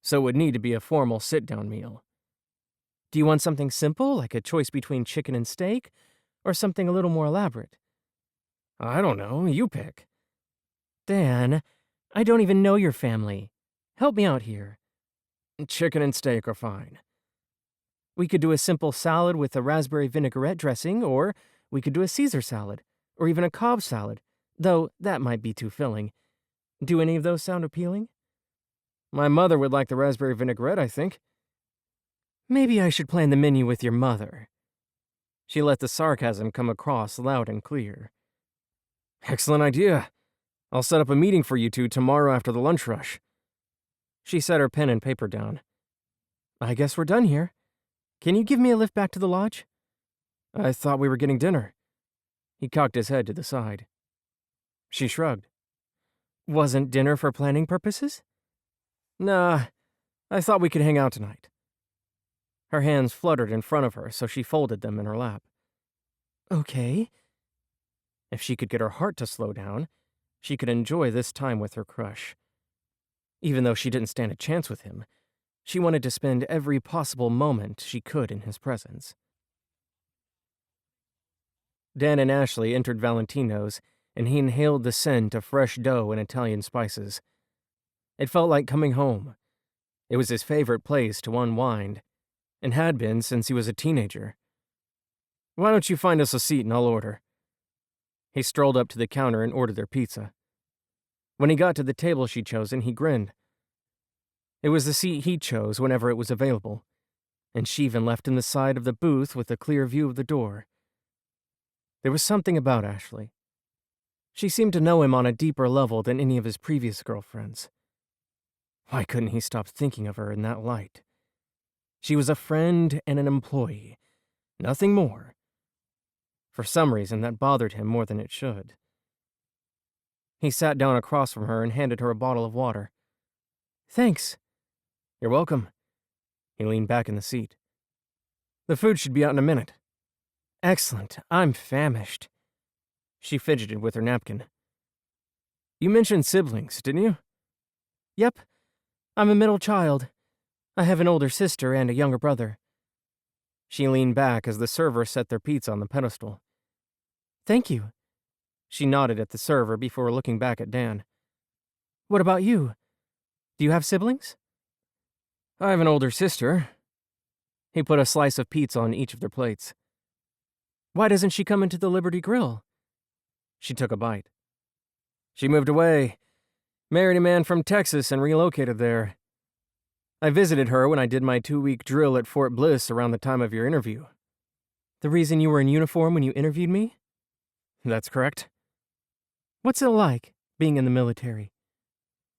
so it would need to be a formal sit-down meal. Do you want something simple, like a choice between chicken and steak, or something a little more elaborate? I don't know, you pick. Dan, I don't even know your family. Help me out here. Chicken and steak are fine. We could do a simple salad with a raspberry vinaigrette dressing, or we could do a Caesar salad, or even a Cobb salad, though that might be too filling. Do any of those sound appealing? My mother would like the raspberry vinaigrette, I think. Maybe I should plan the menu with your mother. She let the sarcasm come across loud and clear. Excellent idea. I'll set up a meeting for you two tomorrow after the lunch rush. She set her pen and paper down. I guess we're done here. Can you give me a lift back to the lodge? I thought we were getting dinner. He cocked his head to the side. She shrugged. Wasn't dinner for planning purposes? Nah, I thought we could hang out tonight. Her hands fluttered in front of her, so she folded them in her lap. Okay. If she could get her heart to slow down, she could enjoy this time with her crush. Even though she didn't stand a chance with him, she wanted to spend every possible moment she could in his presence. Dan and Ashley entered Valentino's, and he inhaled the scent of fresh dough and Italian spices. It felt like coming home. It was his favorite place to unwind, and had been since he was a teenager. Why don't you find us a seat and I'll order? He strolled up to the counter and ordered their pizza. When he got to the table she'd chosen, he grinned. It was the seat he chose whenever it was available, and she even left him the side of the booth with a clear view of the door. There was something about Ashley. She seemed to know him on a deeper level than any of his previous girlfriends. Why couldn't he stop thinking of her in that light? She was a friend and an employee, nothing more. For some reason, that bothered him more than it should. He sat down across from her and handed her a bottle of water. "Thanks." "You're welcome." He leaned back in the seat. "The food should be out in a minute." "Excellent. I'm famished." She fidgeted with her napkin. "You mentioned siblings, didn't you?" "Yep. I'm a middle child. I have an older sister and a younger brother." She leaned back as the server set their pizza on the pedestal. "Thank you." She nodded at the server before looking back at Dan. "What about you? Do you have siblings?" "I have an older sister." He put a slice of pizza on each of their plates. "Why doesn't she come into the Liberty Grille?" She took a bite. "She moved away, married a man from Texas and relocated there. I visited her when I did my 2-week drill at Fort Bliss around the time of your interview." "The reason you were in uniform when you interviewed me?" "That's correct." "What's it like, being in the military?"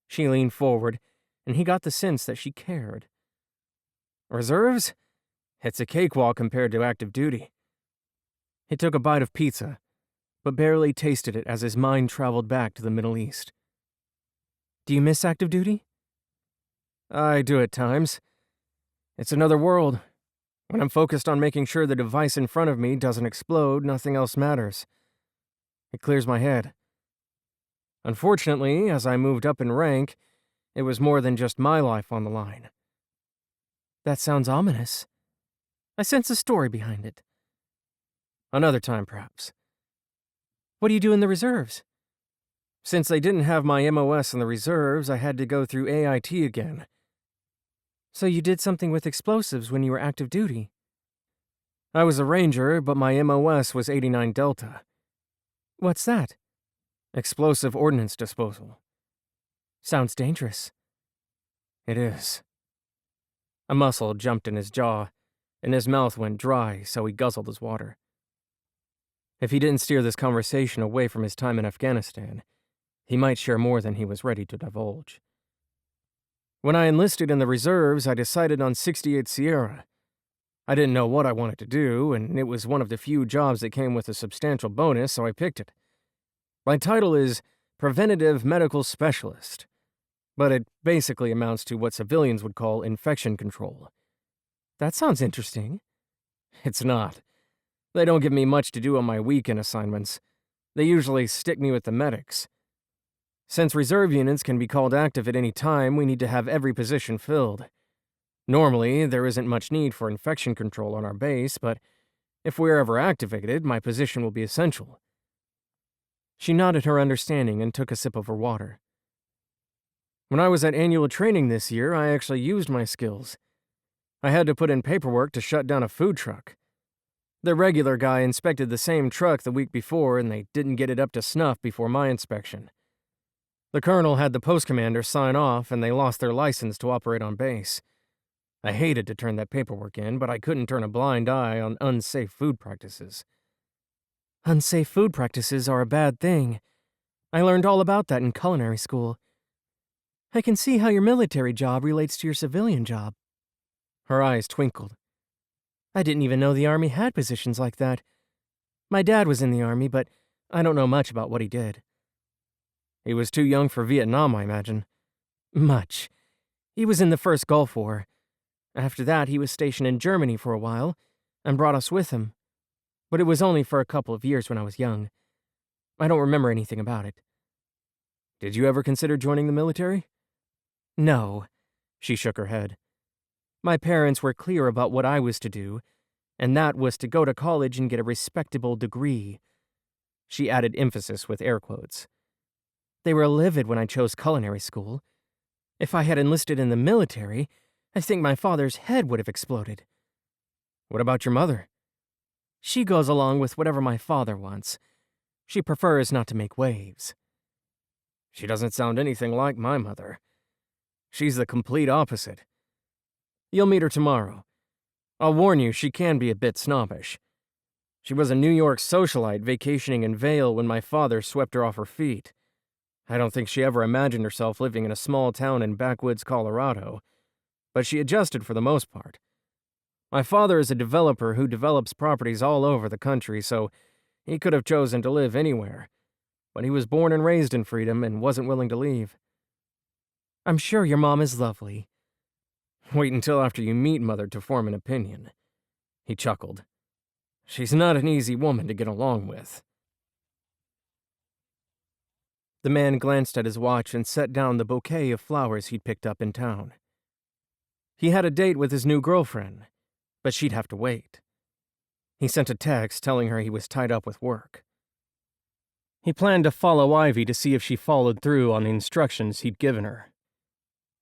She leaned forward, and he got the sense that she cared. "Reserves? It's a cakewalk compared to active duty." He took a bite of pizza, but barely tasted it as his mind traveled back to the Middle East. "Do you miss active duty?" "I do at times. It's another world. When I'm focused on making sure the device in front of me doesn't explode, nothing else matters. It clears my head. Unfortunately, as I moved up in rank, it was more than just my life on the line." "That sounds ominous. I sense a story behind it." "Another time, perhaps." "What do you do in the reserves?" "Since they didn't have my MOS in the reserves, I had to go through AIT again." "So you did something with explosives when you were active duty?" "I was a ranger, but my MOS was 89 Delta." "What's that?" "Explosive ordnance disposal." "Sounds dangerous." "It is." A muscle jumped in his jaw, and his mouth went dry, so he guzzled his water. If he didn't steer this conversation away from his time in Afghanistan, he might share more than he was ready to divulge. "When I enlisted in the reserves, I decided on 68 Sierra. I didn't know what I wanted to do, and it was one of the few jobs that came with a substantial bonus, so I picked it. My title is Preventative Medical Specialist, but it basically amounts to what civilians would call infection control." "That sounds interesting." "It's not. They don't give me much to do on my weekend assignments. They usually stick me with the medics. Since reserve units can be called active at any time, we need to have every position filled. Normally, there isn't much need for infection control on our base, but if we're ever activated, my position will be essential." She nodded her understanding and took a sip of her water. "When I was at annual training this year, I actually used my skills. I had to put in paperwork to shut down a food truck. The regular guy inspected the same truck the week before, and they didn't get it up to snuff before my inspection. The colonel had the post commander sign off, and they lost their license to operate on base. I hated to turn that paperwork in, but I couldn't turn a blind eye on unsafe food practices." "Unsafe food practices are a bad thing. I learned all about that in culinary school. I can see how your military job relates to your civilian job." Her eyes twinkled. "I didn't even know the Army had positions like that. My dad was in the Army, but I don't know much about what he did." "He was too young for Vietnam, I imagine." "Much. He was in the first Gulf War. After that, he was stationed in Germany for a while and brought us with him. But it was only for a couple of years when I was young. I don't remember anything about it." "Did you ever consider joining the military?" "No." She shook her head. "My parents were clear about what I was to do, and that was to go to college and get a respectable degree." She added emphasis with air quotes. "They were livid when I chose culinary school. If I had enlisted in the military, I think my father's head would have exploded." "What about your mother?" "She goes along with whatever my father wants. She prefers not to make waves." "She doesn't sound anything like my mother. She's the complete opposite. You'll meet her tomorrow. I'll warn you, she can be a bit snobbish. She was a New York socialite vacationing in Vail when my father swept her off her feet. I don't think she ever imagined herself living in a small town in backwoods Colorado, but she adjusted for the most part. My father is a developer who develops properties all over the country, so he could have chosen to live anywhere, but he was born and raised in freedom and wasn't willing to leave. I'm sure your mom is lovely. Wait until after you meet Mother to form an opinion. He chuckled. She's not an easy woman to get along with. The man glanced at his watch and set down the bouquet of flowers he'd picked up in town. He had a date with his new girlfriend, but she'd have to wait. He sent a text telling her he was tied up with work. He planned to follow Ivy to see if she followed through on the instructions he'd given her.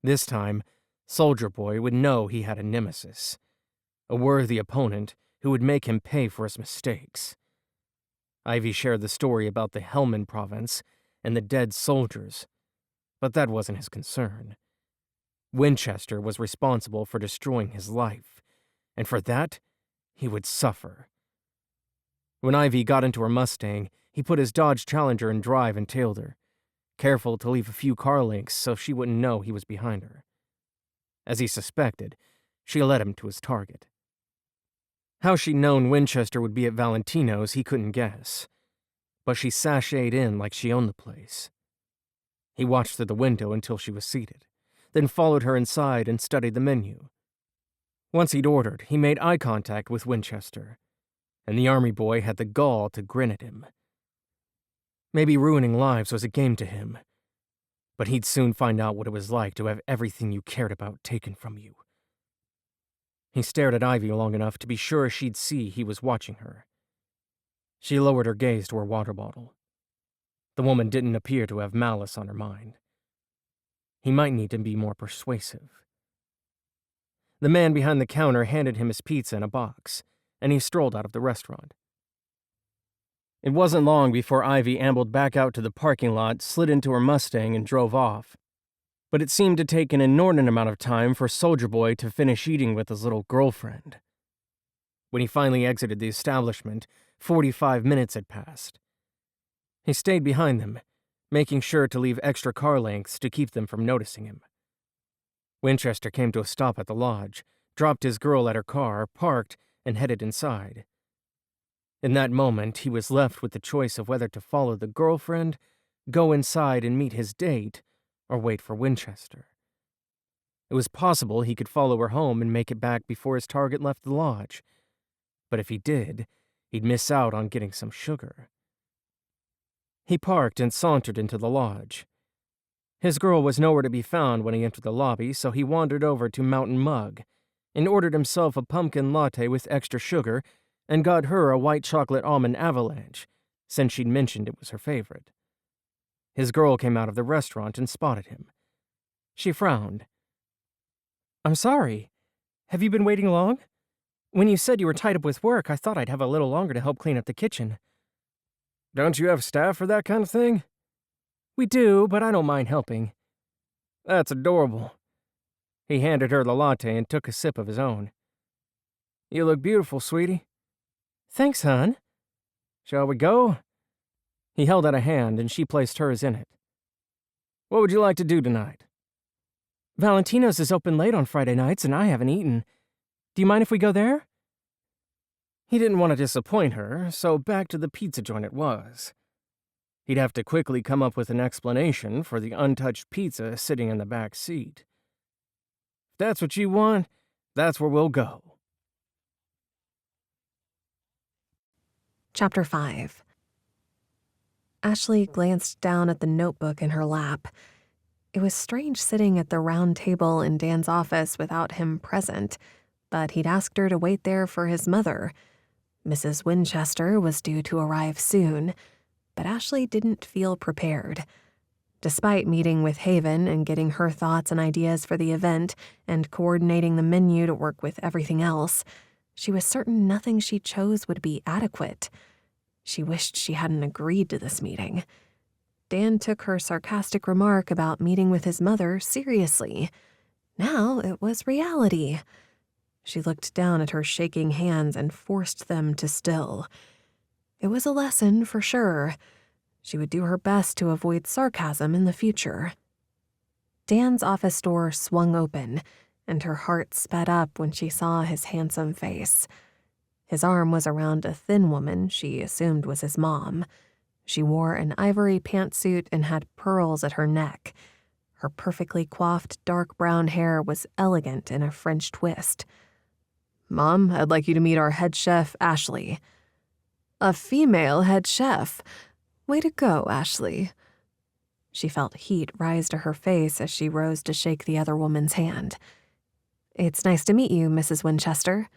This time, Soldier Boy would know he had a nemesis, a worthy opponent who would make him pay for his mistakes. Ivy shared the story about the Helmand province and the dead soldiers, but that wasn't his concern. Winchester was responsible for destroying his life, and for that, he would suffer. When Ivy got into her Mustang, he put his Dodge Challenger in drive and tailed her, careful to leave a few car links so she wouldn't know he was behind her. As he suspected, she led him to his target. How she'd known Winchester would be at Valentino's, he couldn't guess, but she sashayed in like she owned the place. He watched through the window until she was seated, then followed her inside and studied the menu. Once he'd ordered, he made eye contact with Winchester, and the army boy had the gall to grin at him. Maybe ruining lives was a game to him, but he'd soon find out what it was like to have everything you cared about taken from you. He stared at Ivy long enough to be sure she'd see he was watching her. She lowered her gaze to her water bottle. The woman didn't appear to have malice on her mind. He might need to be more persuasive. The man behind the counter handed him his pizza in a box, and he strolled out of the restaurant. It wasn't long before Ivy ambled back out to the parking lot, slid into her Mustang, and drove off. But it seemed to take an inordinate amount of time for Soldier Boy to finish eating with his little girlfriend. When he finally exited the establishment, 45 minutes had passed. He stayed behind them, making sure to leave extra car lengths to keep them from noticing him. Winchester came to a stop at the lodge, dropped his girl at her car, parked, and headed inside. In that moment, he was left with the choice of whether to follow the girlfriend, go inside and meet his date, or wait for Winchester. It was possible he could follow her home and make it back before his target left the lodge, but if he did, he'd miss out on getting some sugar. He parked and sauntered into the lodge. His girl was nowhere to be found when he entered the lobby, so he wandered over to Mountain Mug and ordered himself a pumpkin latte with extra sugar and got her a white chocolate almond avalanche, since she'd mentioned it was her favorite. His girl came out of the restaurant and spotted him. She frowned. I'm sorry. Have you been waiting long? When you said you were tied up with work, I thought I'd have a little longer to help clean up the kitchen. Don't you have staff for that kind of thing? We do, but I don't mind helping. That's adorable. He handed her the latte and took a sip of his own. You look beautiful, sweetie. Thanks, hon. Shall we go? He held out a hand and she placed hers in it. What would you like to do tonight? Valentino's is open late on Friday nights and I haven't eaten. Do you mind if we go there? He didn't want to disappoint her, so back to the pizza joint it was. He'd have to quickly come up with an explanation for the untouched pizza sitting in the back seat. If that's what you want, that's where we'll go. Chapter 5. Ashley glanced down at the notebook in her lap. It was strange sitting at the round table in Dan's office without him present, but he'd asked her to wait there for his mother. Mrs. Winchester was due to arrive soon, but Ashley didn't feel prepared. Despite meeting with Haven and getting her thoughts and ideas for the event and coordinating the menu to work with everything else, she was certain nothing she chose would be adequate. She wished she hadn't agreed to this meeting. Dan took her sarcastic remark about meeting with his mother seriously. Now it was reality. She looked down at her shaking hands and forced them to still. It was a lesson for sure. She would do her best to avoid sarcasm in the future. Dan's office door swung open, and her heart sped up when she saw his handsome face. His arm was around a thin woman she assumed was his mom. She wore an ivory pantsuit and had pearls at her neck. Her perfectly coiffed dark brown hair was elegant in a French twist. "Mom, I'd like you to meet our head chef, Ashley." A female head chef. Way to go, Ashley. She felt heat rise to her face as she rose to shake the other woman's hand. "It's nice to meet you, Mrs. Winchester."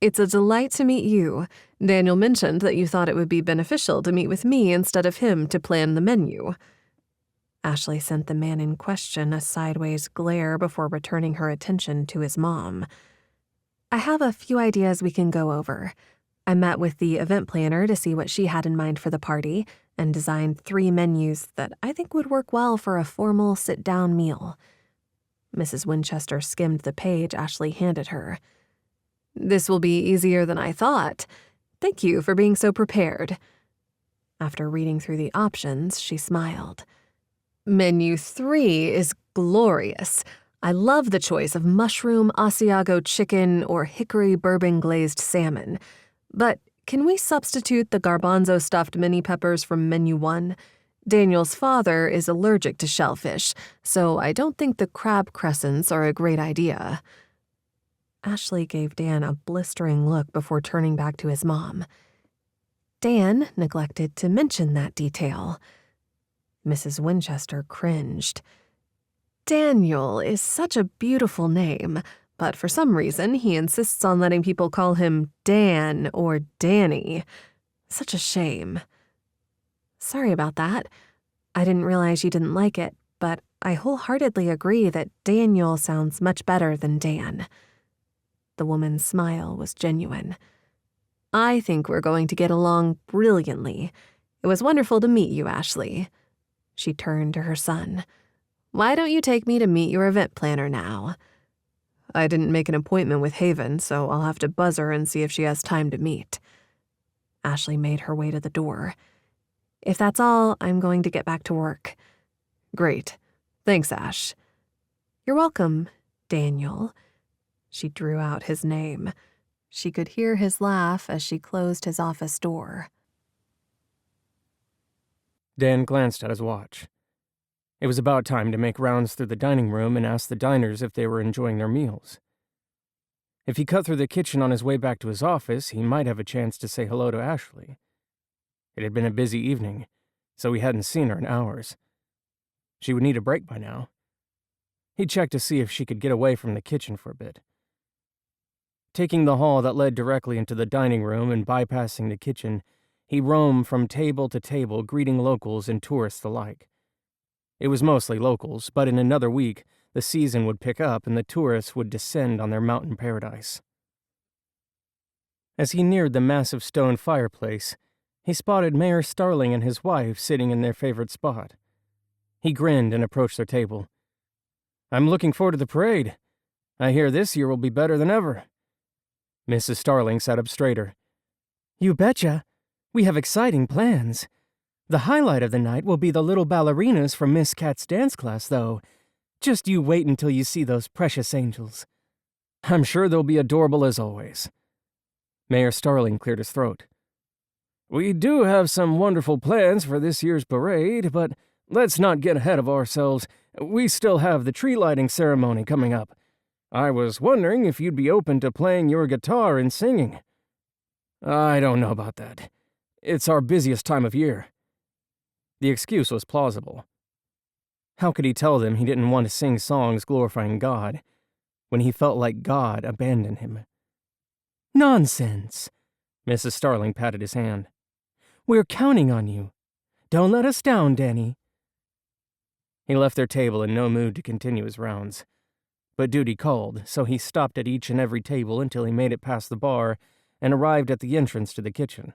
"It's a delight to meet you. Daniel mentioned that you thought it would be beneficial to meet with me instead of him to plan the menu." Ashley sent the man in question a sideways glare before returning her attention to his mom. "I have a few ideas we can go over. I met with the event planner to see what she had in mind for the party and designed 3 menus that I think would work well for a formal sit-down meal." Mrs. Winchester skimmed the page Ashley handed her. "This will be easier than I thought. Thank you for being so prepared." After reading through the options, she smiled. "Menu 3 is glorious. I love the choice of mushroom Asiago chicken or hickory bourbon glazed salmon. But can we substitute the garbanzo stuffed mini peppers from menu 1? Daniel's father is allergic to shellfish, so I don't think the crab crescents are a great idea." Ashley gave Dan a blistering look before turning back to his mom. Dan neglected to mention that detail. Mrs. Winchester cringed. "Daniel is such a beautiful name, but for some reason he insists on letting people call him Dan or Danny. Such a shame." "Sorry about that. I didn't realize you didn't like it, but I wholeheartedly agree that Daniel sounds much better than Dan." The woman's smile was genuine. "I think we're going to get along brilliantly. It was wonderful to meet you, Ashley." She turned to her son. "Why don't you take me to meet your event planner now?" "I didn't make an appointment with Haven, so I'll have to buzz her and see if she has time to meet." Ashley made her way to the door. "If that's all, I'm going to get back to work." "Great. Thanks, Ash." "You're welcome, Daniel." She drew out his name. She could hear his laugh as she closed his office door. Dan glanced at his watch. It was about time to make rounds through the dining room and ask the diners if they were enjoying their meals. If he cut through the kitchen on his way back to his office, he might have a chance to say hello to Ashley. It had been a busy evening, so he hadn't seen her in hours. She would need a break by now. He checked to see if she could get away from the kitchen for a bit. Taking the hall that led directly into the dining room and bypassing the kitchen, he roamed from table to table, greeting locals and tourists alike. It was mostly locals, but in another week, the season would pick up and the tourists would descend on their mountain paradise. As he neared the massive stone fireplace, he spotted Mayor Starling and his wife sitting in their favorite spot. He grinned and approached their table. "I'm looking forward to the parade. I hear this year will be better than ever." Mrs. Starling sat up straighter. "You betcha. We have exciting plans. The highlight of the night will be the little ballerinas from Miss Cat's dance class, though. Just you wait until you see those precious angels. I'm sure they'll be adorable as always." Mayor Starling cleared his throat. "We do have some wonderful plans for this year's parade, but let's not get ahead of ourselves. We still have the tree lighting ceremony coming up. I was wondering if you'd be open to playing your guitar and singing." "I don't know about that. It's our busiest time of year." The excuse was plausible. How could he tell them he didn't want to sing songs glorifying God when he felt like God abandoned him? "Nonsense!" Mrs. Starling patted his hand. "We're counting on you. Don't let us down, Danny." He left their table in no mood to continue his rounds. But duty called, so he stopped at each and every table until he made it past the bar and arrived at the entrance to the kitchen.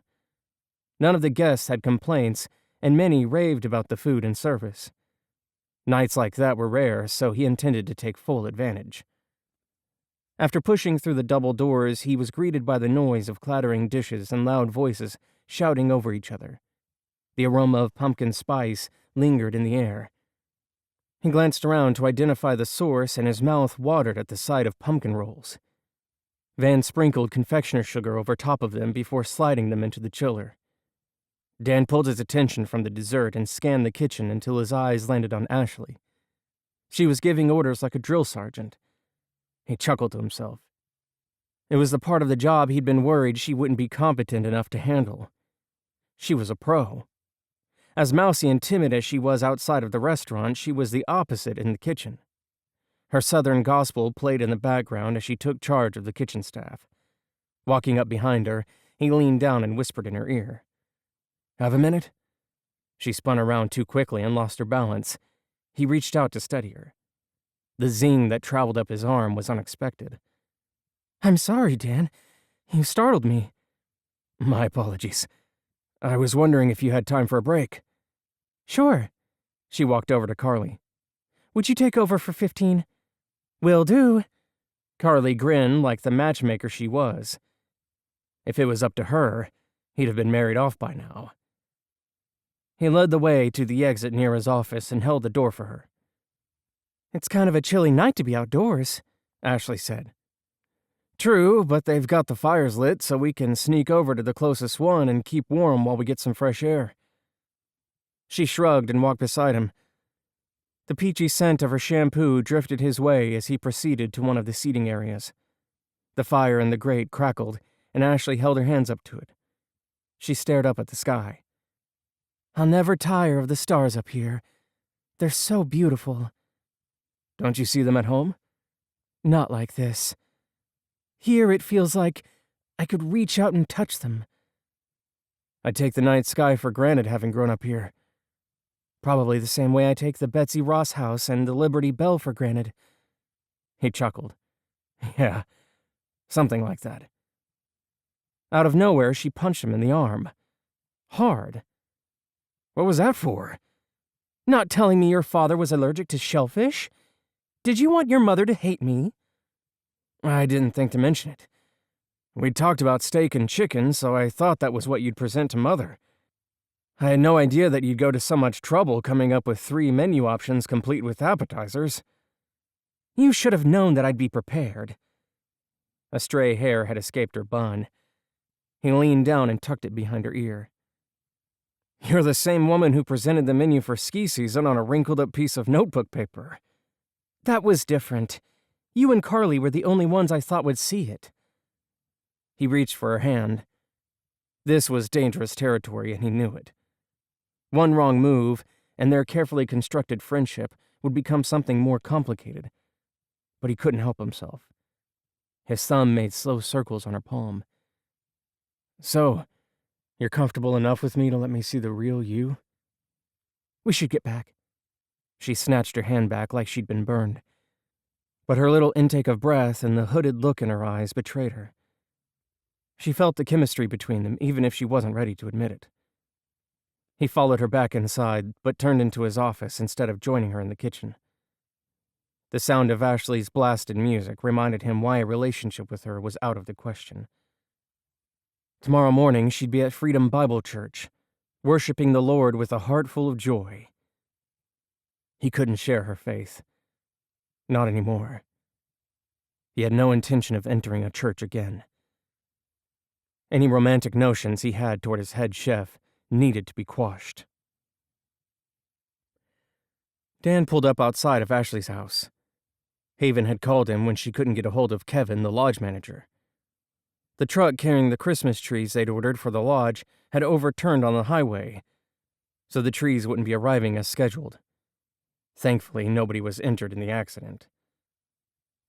None of the guests had complaints, and many raved about the food and service. Nights like that were rare, so he intended to take full advantage. After pushing through the double doors, he was greeted by the noise of clattering dishes and loud voices shouting over each other. The aroma of pumpkin spice lingered in the air. He glanced around to identify the source, and his mouth watered at the sight of pumpkin rolls. Van sprinkled confectioner sugar over top of them before sliding them into the chiller. Dan pulled his attention from the dessert and scanned the kitchen until his eyes landed on Ashley. She was giving orders like a drill sergeant. He chuckled to himself. It was the part of the job he'd been worried she wouldn't be competent enough to handle. She was a pro. As mousy and timid as she was outside of the restaurant, she was the opposite in the kitchen. Her Southern gospel played in the background as she took charge of the kitchen staff. Walking up behind her, he leaned down and whispered in her ear. "Have a minute?" She spun around too quickly and lost her balance. He reached out to steady her. The zing that traveled up his arm was unexpected. "I'm sorry, Dan. You startled me." "My apologies. I was wondering if you had time for a break." "Sure." She walked over to Carly. "Would you take over for 15? "Will do." Carly grinned like the matchmaker she was. If it was up to her, he'd have been married off by now. He led the way to the exit near his office and held the door for her. "It's kind of a chilly night to be outdoors," Ashley said. "True, but they've got the fires lit so we can sneak over to the closest one and keep warm while we get some fresh air." She shrugged and walked beside him. The peachy scent of her shampoo drifted his way as he proceeded to one of the seating areas. The fire in the grate crackled, and Ashley held her hands up to it. She stared up at the sky. "I'll never tire of the stars up here. They're so beautiful." "Don't you see them at home?" "Not like this. Here it feels like I could reach out and touch them." "I take the night sky for granted having grown up here. Probably the same way I take the Betsy Ross house and the Liberty Bell for granted." He chuckled. "Yeah, something like that." Out of nowhere, she punched him in the arm. Hard. "What was that for?" "Not telling me your father was allergic to shellfish? Did you want your mother to hate me?" "I didn't think to mention it. We'd talked about steak and chicken, so I thought that was what you'd present to Mother. I had no idea that you'd go to so much trouble coming up with 3 menu options complete with appetizers." "You should have known that I'd be prepared." A stray hair had escaped her bun. He leaned down and tucked it behind her ear. "You're the same woman who presented the menu for ski season on a wrinkled-up piece of notebook paper." "That was different. You and Carly were the only ones I thought would see it." He reached for her hand. This was dangerous territory, and he knew it. One wrong move, and their carefully constructed friendship would become something more complicated. But he couldn't help himself. His thumb made slow circles on her palm. "So, you're comfortable enough with me to let me see the real you?" "We should get back." She snatched her hand back like she'd been burned. But her little intake of breath and the hooded look in her eyes betrayed her. She felt the chemistry between them, even if she wasn't ready to admit it. He followed her back inside, but turned into his office instead of joining her in the kitchen. The sound of Ashley's blasted music reminded him why a relationship with her was out of the question. Tomorrow morning, she'd be at Freedom Bible Church, worshiping the Lord with a heart full of joy. He couldn't share her faith. Not anymore. He had no intention of entering a church again. Any romantic notions he had toward his head chef needed to be quashed. Dan pulled up outside of Ashley's house. Haven had called him when she couldn't get a hold of Kevin, the lodge manager. The truck carrying the Christmas trees they'd ordered for the lodge had overturned on the highway, so the trees wouldn't be arriving as scheduled. Thankfully, nobody was injured in the accident.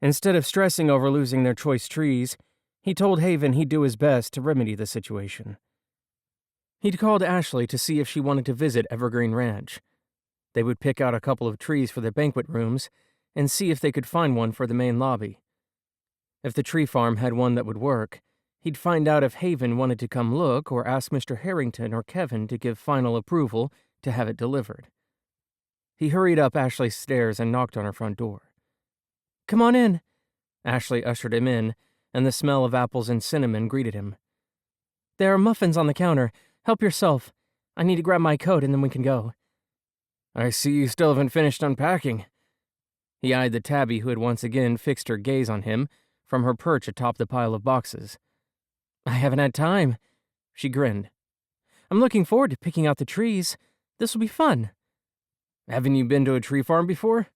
Instead of stressing over losing their choice trees, he told Haven he'd do his best to remedy the situation. He'd called Ashley to see if she wanted to visit Evergreen Ranch. They would pick out a couple of trees for the banquet rooms and see if they could find one for the main lobby. If the tree farm had one that would work, he'd find out if Haven wanted to come look or ask Mr. Harrington or Kevin to give final approval to have it delivered. He hurried up Ashley's stairs and knocked on her front door. "Come on in." Ashley ushered him in, and the smell of apples and cinnamon greeted him. "There are muffins on the counter. Help yourself. I need to grab my coat and then we can go. I see you still haven't finished unpacking. He eyed the tabby who had once again fixed her gaze on him from her perch atop the pile of boxes. I haven't had time, she grinned. I'm looking forward to picking out the trees. This will be fun. Haven't you been to a tree farm before?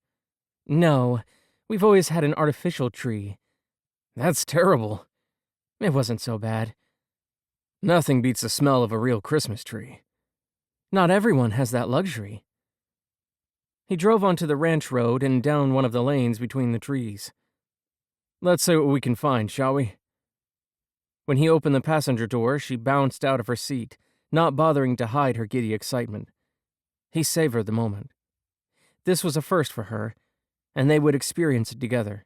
No, we've always had an artificial tree. That's terrible. It wasn't so bad. Nothing beats the smell of a real Christmas tree. Not everyone has that luxury. He drove onto the ranch road and down one of the lanes between the trees. Let's see what we can find, shall we? When he opened the passenger door, she bounced out of her seat, not bothering to hide her giddy excitement. He savored the moment. This was a first for her, and they would experience it together.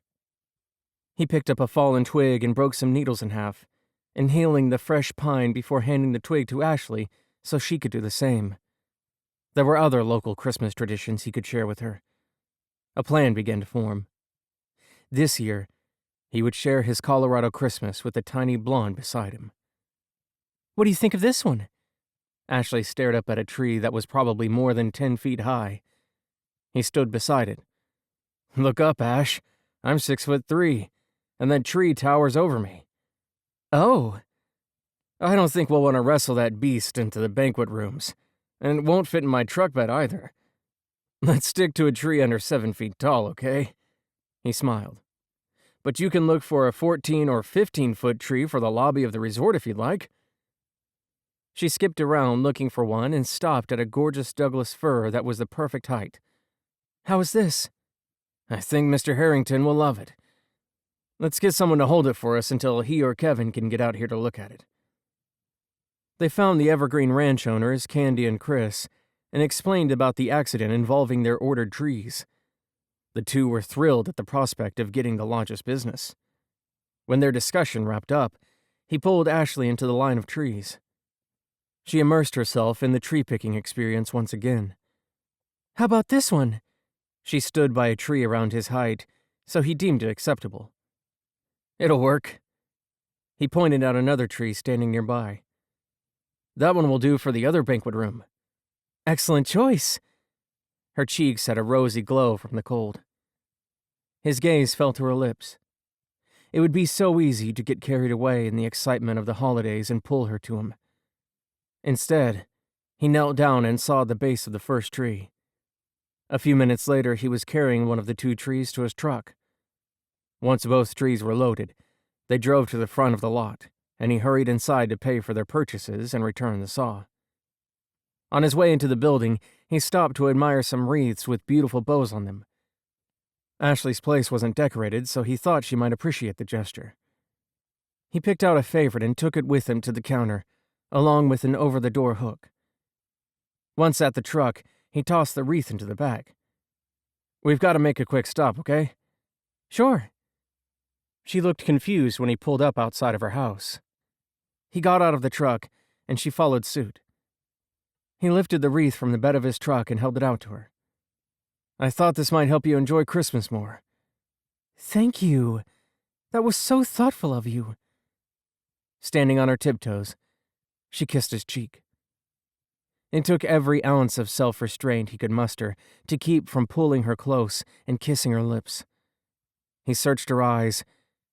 He picked up a fallen twig and broke some needles in half, inhaling the fresh pine before handing the twig to Ashley so she could do the same. There were other local Christmas traditions he could share with her. A plan began to form. This year, he would share his Colorado Christmas with the tiny blonde beside him. What do you think of this one? Ashley stared up at a tree that was probably more than 10 feet high. He stood beside it. Look up, Ash. I'm 6'3", and that tree towers over me. Oh. I don't think we'll want to wrestle that beast into the banquet rooms, and it won't fit in my truck bed either. Let's stick to a tree under 7 feet tall, okay? He smiled. But you can look for a 14 or 15-foot tree for the lobby of the resort if you'd like. She skipped around looking for one and stopped at a gorgeous Douglas fir that was the perfect height. How is this? I think Mr. Harrington will love it. Let's get someone to hold it for us until he or Kevin can get out here to look at it. They found the Evergreen Ranch owners, Candy and Chris, and explained about the accident involving their ordered trees. The two were thrilled at the prospect of getting the lodge's business. When their discussion wrapped up, he pulled Ashley into the line of trees. She immersed herself in the tree-picking experience once again. How about this one? She stood by a tree around his height, so he deemed it acceptable. It'll work. He pointed out another tree standing nearby. That one will do for the other banquet room. Excellent choice. Her cheeks had a rosy glow from the cold. His gaze fell to her lips. It would be so easy to get carried away in the excitement of the holidays and pull her to him. Instead, he knelt down and sawed the base of the first tree. A few minutes later, he was carrying one of the two trees to his truck. Once both trees were loaded, they drove to the front of the lot, and he hurried inside to pay for their purchases and return the saw. On his way into the building, he stopped to admire some wreaths with beautiful bows on them. Ashley's place wasn't decorated, so he thought she might appreciate the gesture. He picked out a favorite and took it with him to the counter, along with an over-the-door hook. Once at the truck, he tossed the wreath into the bag. We've got to make a quick stop, okay? Sure. She looked confused when he pulled up outside of her house. He got out of the truck, and she followed suit. He lifted the wreath from the bed of his truck and held it out to her. I thought this might help you enjoy Christmas more. Thank you. That was so thoughtful of you. Standing on her tiptoes, she kissed his cheek. It took every ounce of self-restraint he could muster to keep from pulling her close and kissing her lips. He searched her eyes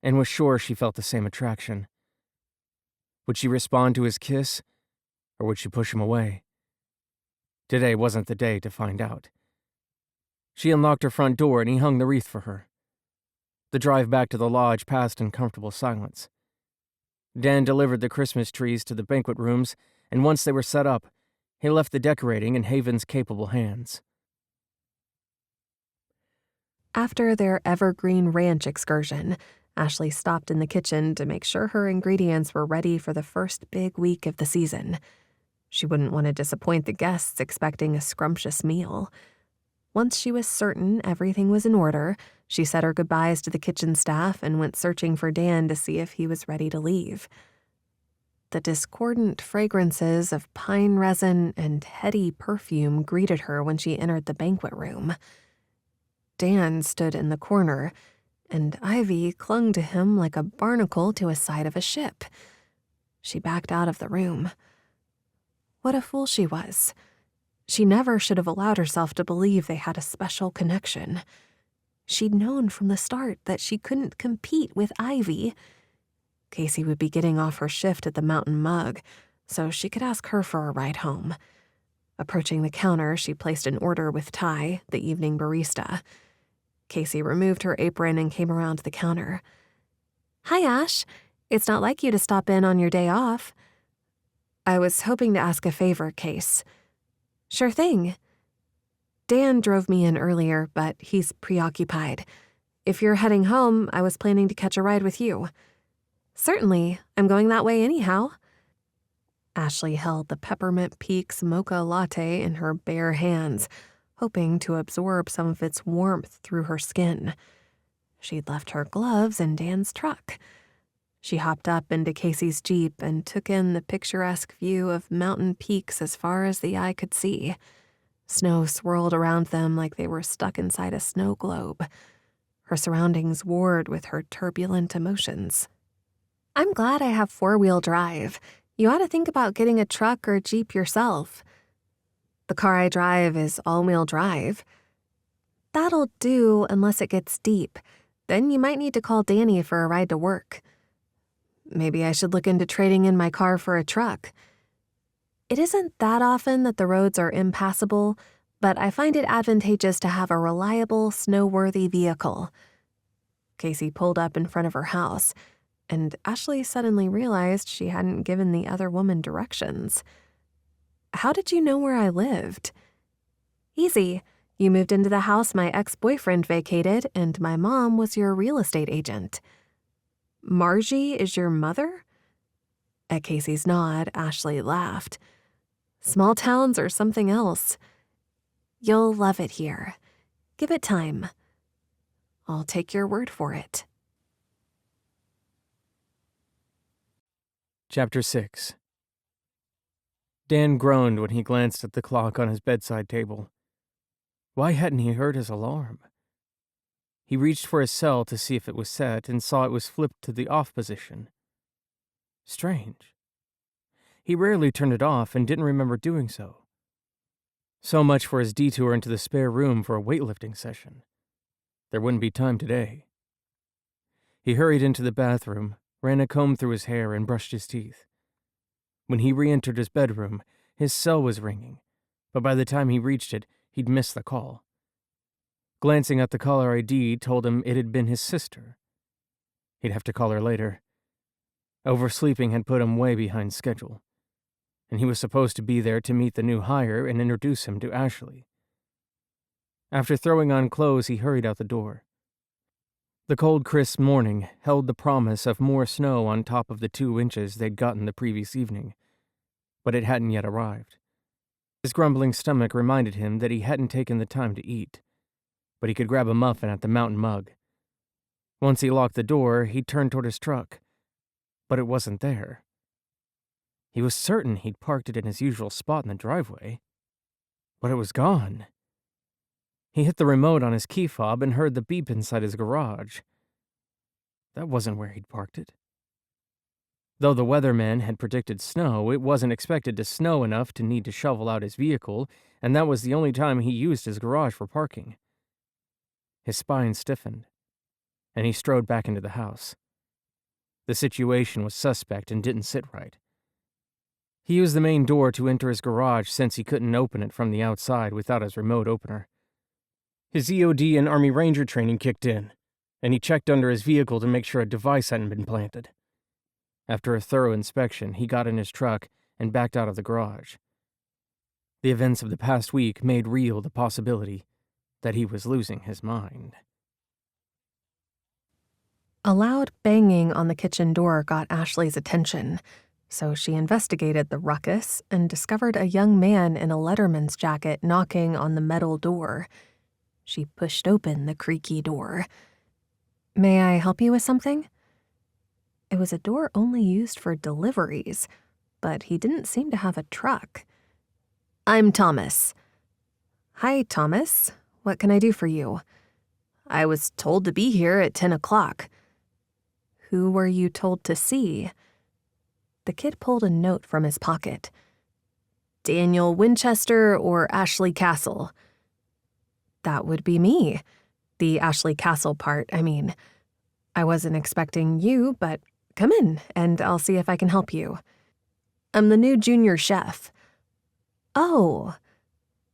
and was sure she felt the same attraction. Would she respond to his kiss, or would she push him away? Today wasn't the day to find out. She unlocked her front door and he hung the wreath for her. The drive back to the lodge passed in comfortable silence. Dan delivered the Christmas trees to the banquet rooms, and once they were set up, he left the decorating in Haven's capable hands. After their Evergreen Ranch excursion, Ashley stopped in the kitchen to make sure her ingredients were ready for the first big week of the season. She wouldn't want to disappoint the guests expecting a scrumptious meal. Once she was certain everything was in order, she said her goodbyes to the kitchen staff and went searching for Dan to see if he was ready to leave. The discordant fragrances of pine resin and heady perfume greeted her when she entered the banquet room. Dan stood in the corner, and Ivy clung to him like a barnacle to a side of a ship. She backed out of the room. What a fool she was. She never should have allowed herself to believe they had a special connection. She'd known from the start that she couldn't compete with Ivy. Casey would be getting off her shift at the Mountain Mug, so she could ask her for a ride home. Approaching the counter, she placed an order with Ty, the evening barista. Casey removed her apron and came around the counter. "Hi, Ash. It's not like you to stop in on your day off." "I was hoping to ask a favor, Case." "Sure thing." "Dan drove me in earlier, but he's preoccupied. If you're heading home, I was planning to catch a ride with you." "Certainly. I'm going that way anyhow." Ashley held the Peppermint Peaks mocha latte in her bare hands, hoping to absorb some of its warmth through her skin. She'd left her gloves in Dan's truck. She hopped up into Casey's Jeep and took in the picturesque view of mountain peaks as far as the eye could see. Snow swirled around them like they were stuck inside a snow globe. Her surroundings warred with her turbulent emotions. "I'm glad I have four-wheel drive. You ought to think about getting a truck or Jeep yourself." "The car I drive is all-wheel drive." "That'll do unless it gets deep. Then you might need to call Danny for a ride to work." "Maybe I should look into trading in my car for a truck." "It isn't that often that the roads are impassable, but I find it advantageous to have a reliable, snow-worthy vehicle." Casey pulled up in front of her house, and Ashley suddenly realized she hadn't given the other woman directions. "How did you know where I lived?" "Easy. You moved into the house my ex-boyfriend vacated, and my mom was your real estate agent." "Margie is your mother?" At Casey's nod, Ashley laughed. "Small towns are something else. You'll love it here. Give it time. I'll take your word for it." Chapter 6. Dan groaned when he glanced at the clock on his bedside table. Why hadn't he heard his alarm? He reached for his cell to see if it was set and saw it was flipped to the off position. Strange. He rarely turned it off and didn't remember doing so. So much for his detour into the spare room for a weightlifting session. There wouldn't be time today. He hurried into the bathroom, ran a comb through his hair, and brushed his teeth. When he re-entered his bedroom, his cell was ringing, but by the time he reached it, he'd missed the call. Glancing at the caller ID told him it had been his sister. He'd have to call her later. Oversleeping had put him way behind schedule, and he was supposed to be there to meet the new hire and introduce him to Ashley. After throwing on clothes, he hurried out the door. The cold, crisp morning held the promise of more snow on top of the 2 inches they'd gotten the previous evening, but it hadn't yet arrived. His grumbling stomach reminded him that he hadn't taken the time to eat, but he could grab a muffin at the Mountain Mug. Once he locked the door, he turned toward his truck, but it wasn't there. He was certain he'd parked it in his usual spot in the driveway, but it was gone. He hit the remote on his key fob and heard the beep inside his garage. That wasn't where he'd parked it. Though the weatherman had predicted snow, it wasn't expected to snow enough to need to shovel out his vehicle, and that was the only time he used his garage for parking. His spine stiffened, and he strode back into the house. The situation was suspect and didn't sit right. He used the main door to enter his garage since he couldn't open it from the outside without his remote opener. His EOD and Army Ranger training kicked in, and he checked under his vehicle to make sure a device hadn't been planted. After a thorough inspection, he got in his truck and backed out of the garage. The events of the past week made real the possibility that he was losing his mind. A loud banging on the kitchen door got Ashley's attention, so she investigated the ruckus and discovered a young man in a letterman's jacket knocking on the metal door. She pushed open the creaky door. "May I help you with something?" It was a door only used for deliveries, but he didn't seem to have a truck. "I'm Thomas." "Hi, Thomas. What can I do for you?" "I was told to be here at 10 o'clock. "Who were you told to see?" The kid pulled a note from his pocket. Daniel Winchester or Ashley Castle? That would be me. The Ashley Castle part, I mean. I wasn't expecting you, but come in, and I'll see if I can help you. I'm the new junior chef. Oh.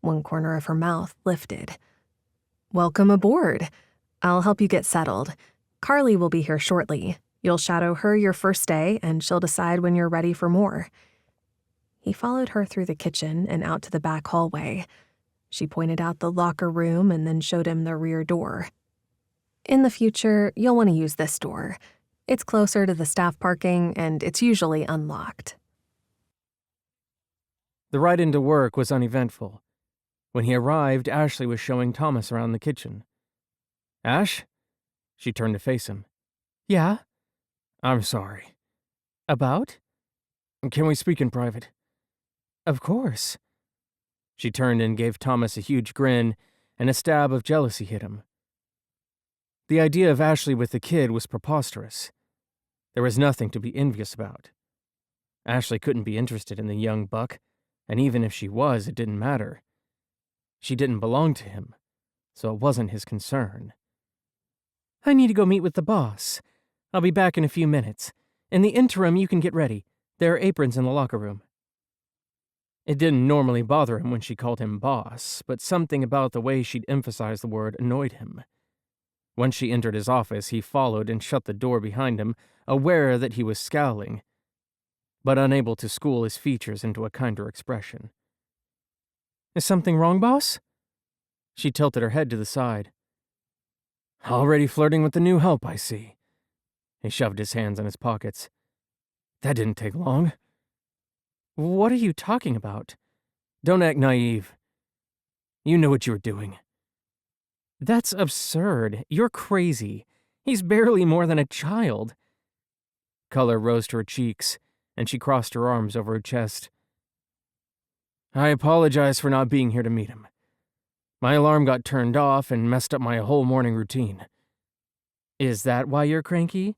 One corner of her mouth lifted. Welcome aboard. I'll help you get settled. Carly will be here shortly. You'll shadow her your first day, and she'll decide when you're ready for more. He followed her through the kitchen and out to the back hallway. She pointed out the locker room and then showed him the rear door. In the future, you'll want to use this door. It's closer to the staff parking, and it's usually unlocked. The ride into work was uneventful. When he arrived, Ashley was showing Thomas around the kitchen. Ash? She turned to face him. Yeah? I'm sorry. About? Can we speak in private? Of course. She turned and gave Thomas a huge grin, and a stab of jealousy hit him. The idea of Ashley with the kid was preposterous. There was nothing to be envious about. Ashley couldn't be interested in the young buck, and even if she was, it didn't matter. She didn't belong to him, so it wasn't his concern. I need to go meet with the boss. I'll be back in a few minutes. In the interim, you can get ready. There are aprons in the locker room. It didn't normally bother him when she called him boss, but something about the way she'd emphasized the word annoyed him. Once she entered his office, he followed and shut the door behind him, aware that he was scowling, but unable to school his features into a kinder expression. Is something wrong, boss? She tilted her head to the side. Already flirting with the new help, I see. He shoved his hands in his pockets. That didn't take long. What are you talking about? Don't act naive. You knew what you were doing. That's absurd. You're crazy. He's barely more than a child. Color rose to her cheeks, and she crossed her arms over her chest. I apologize for not being here to meet him. My alarm got turned off and messed up my whole morning routine. Is that why you're cranky?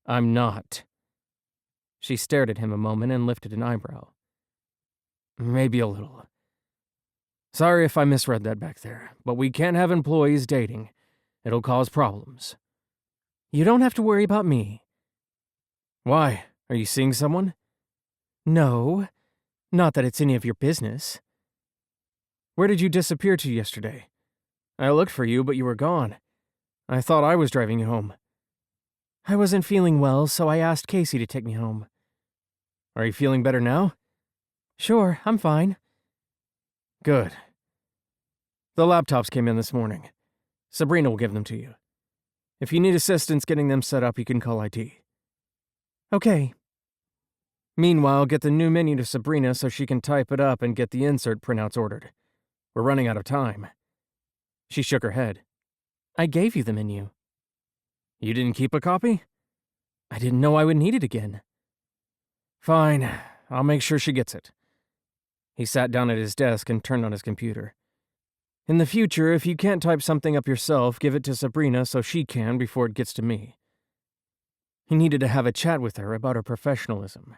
I'm not. She stared at him a moment and lifted an eyebrow. Maybe a little. Sorry if I misread that back there, but we can't have employees dating. It'll cause problems. You don't have to worry about me. Why? Are you seeing someone? No. Not that it's any of your business. Where did you disappear to yesterday? I looked for you, but you were gone. I thought I was driving you home. I wasn't feeling well, so I asked Casey to take me home. Are you feeling better now? Sure, I'm fine. Good. The laptops came in this morning. Sabrina will give them to you. If you need assistance getting them set up, you can call IT. Okay. Meanwhile, get the new menu to Sabrina so she can type it up and get the insert printouts ordered. We're running out of time. She shook her head. I gave you the menu. You didn't keep a copy? I didn't know I would need it again. Fine, I'll make sure she gets it. He sat down at his desk and turned on his computer. In the future, if you can't type something up yourself, give it to Sabrina so she can before it gets to me. He needed to have a chat with her about her professionalism.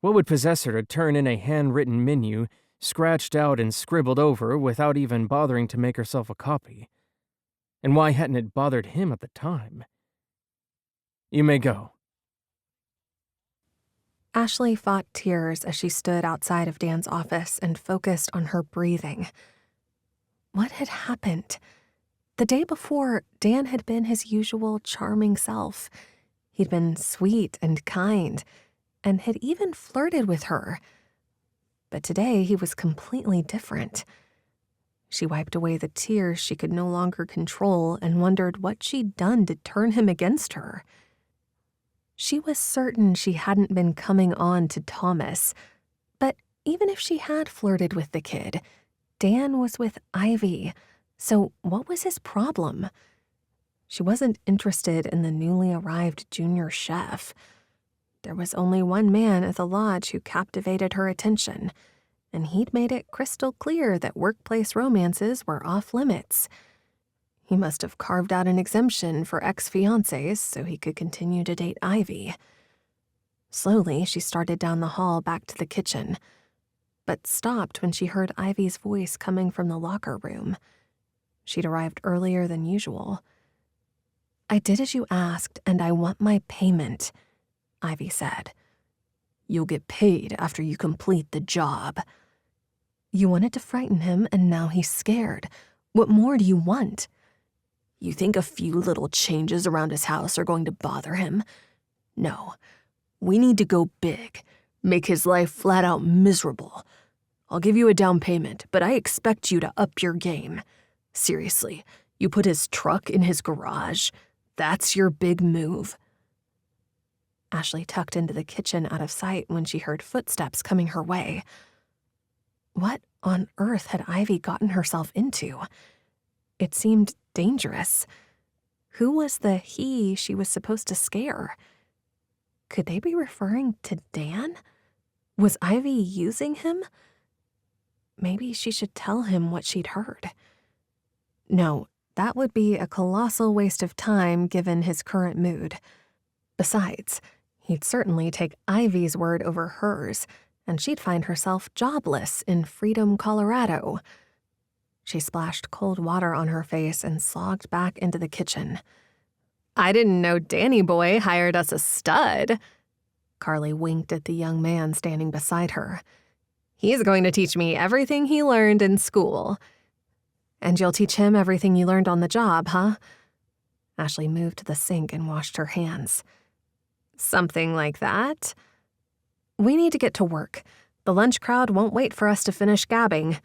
What would possess her to turn in a handwritten menu, scratched out and scribbled over without even bothering to make herself a copy? And why hadn't it bothered him at the time? You may go. Ashley fought tears as she stood outside of Dan's office and focused on her breathing. What had happened? The day before, Dan had been his usual charming self. He'd been sweet and kind, and had even flirted with her. But today he was completely different. She wiped away the tears she could no longer control and wondered what she'd done to turn him against her. She was certain she hadn't been coming on to Thomas, but even if she had flirted with the kid, Dan was with Ivy, so what was his problem? She wasn't interested in the newly arrived junior chef. There was only one man at the lodge who captivated her attention, and he'd made it crystal clear that workplace romances were off limits. He must have carved out an exemption for ex-fiancés so he could continue to date Ivy. Slowly, she started down the hall back to the kitchen. but stopped when she heard Ivy's voice coming from the locker room. She'd arrived earlier than usual. "I did as you asked, and I want my payment," Ivy said. "You'll get paid after you complete the job." "You wanted to frighten him, and now he's scared. What more do you want?" "You think a few little changes around his house are going to bother him? No. We need to go big, make his life flat out miserable. I'll give you a down payment, but I expect you to up your game. Seriously, you put his truck in his garage? That's your big move." Ashley tucked into the kitchen out of sight when she heard footsteps coming her way. What on earth had Ivy gotten herself into? It seemed dangerous. Who was the he she was supposed to scare? Could they be referring to Dan? Was Ivy using him? Maybe she should tell him what she'd heard. No, that would be a colossal waste of time given his current mood. Besides, he'd certainly take Ivy's word over hers, and she'd find herself jobless in Freedom, Colorado. She splashed cold water on her face and slogged back into the kitchen. "I didn't know Danny Boy hired us a stud." Carly winked at the young man standing beside her. "He's going to teach me everything he learned in school." "And you'll teach him everything you learned on the job, huh?" Ashley moved to the sink and washed her hands. "Something like that." "We need to get to work. The lunch crowd won't wait for us to finish gabbing."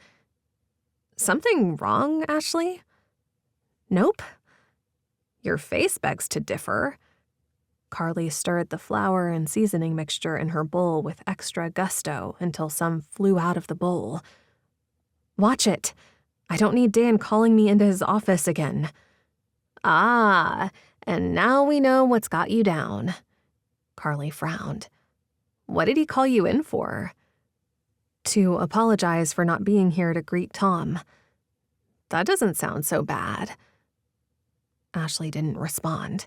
"Something wrong, Ashley?" "Nope." "Your face begs to differ." Carly stirred the flour and seasoning mixture in her bowl with extra gusto until some flew out of the bowl. "Watch it. I don't need Dan calling me into his office again." "Ah, and now we know what's got you down." Carly frowned. "What did he call you in for?" "To apologize for not being here to greet Tom." "That doesn't sound so bad." Ashley didn't respond.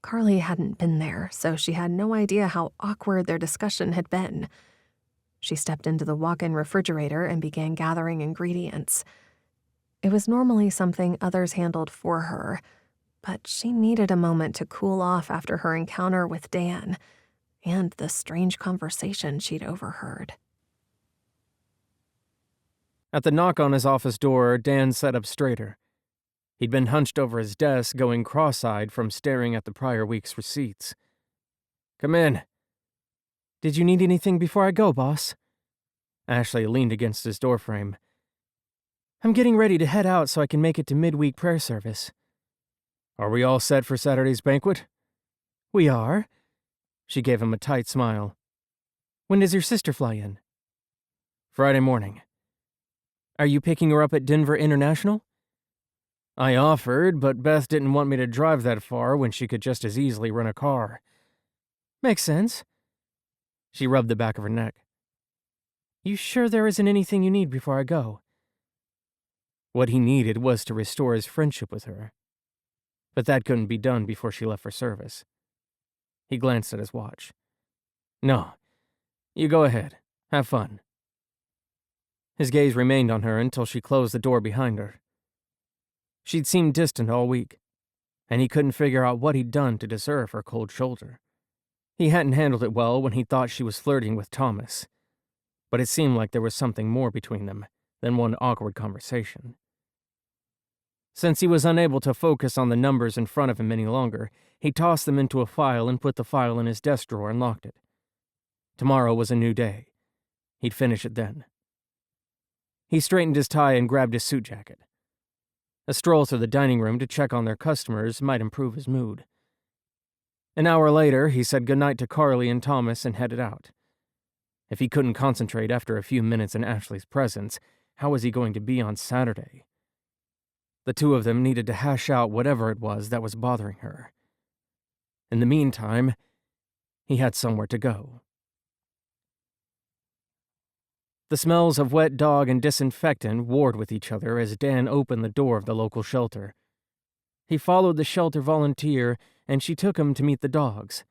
Carly hadn't been there, so she had no idea how awkward their discussion had been. She stepped into the walk-in refrigerator and began gathering ingredients. It was normally something others handled for her, but she needed a moment to cool off after her encounter with Dan and the strange conversation she'd overheard. At the knock on his office door, Dan sat up straighter. He'd been hunched over his desk, going cross-eyed from staring at the prior week's receipts. "Come in." "Did you need anything before I go, boss?" Ashley leaned against his doorframe. "I'm getting ready to head out so I can make it to midweek prayer service." "Are we all set for Saturday's banquet?" "We are." She gave him a tight smile. "When does your sister fly in?" "Friday morning." "Are you picking her up at Denver International?" "I offered, but Beth didn't want me to drive that far when she could just as easily rent a car." "Makes sense." She rubbed the back of her neck. "You sure there isn't anything you need before I go?" What he needed was to restore his friendship with her. But that couldn't be done before she left for service. He glanced at his watch. "No. You go ahead. Have fun." His gaze remained on her until she closed the door behind her. She'd seemed distant all week, and he couldn't figure out what he'd done to deserve her cold shoulder. He hadn't handled it well when he thought she was flirting with Thomas, but it seemed like there was something more between them than one awkward conversation. Since he was unable to focus on the numbers in front of him any longer, he tossed them into a file and put the file in his desk drawer and locked it. Tomorrow was a new day. He'd finish it then. He straightened his tie and grabbed his suit jacket. A stroll through the dining room to check on their customers might improve his mood. An hour later, he said goodnight to Carly and Thomas and headed out. If he couldn't concentrate after a few minutes in Ashley's presence, how was he going to be on Saturday? The two of them needed to hash out whatever it was that was bothering her. In the meantime, he had somewhere to go. The smells of wet dog and disinfectant warred with each other as Dan opened the door of the local shelter. He followed the shelter volunteer, and she took him to meet the dogs.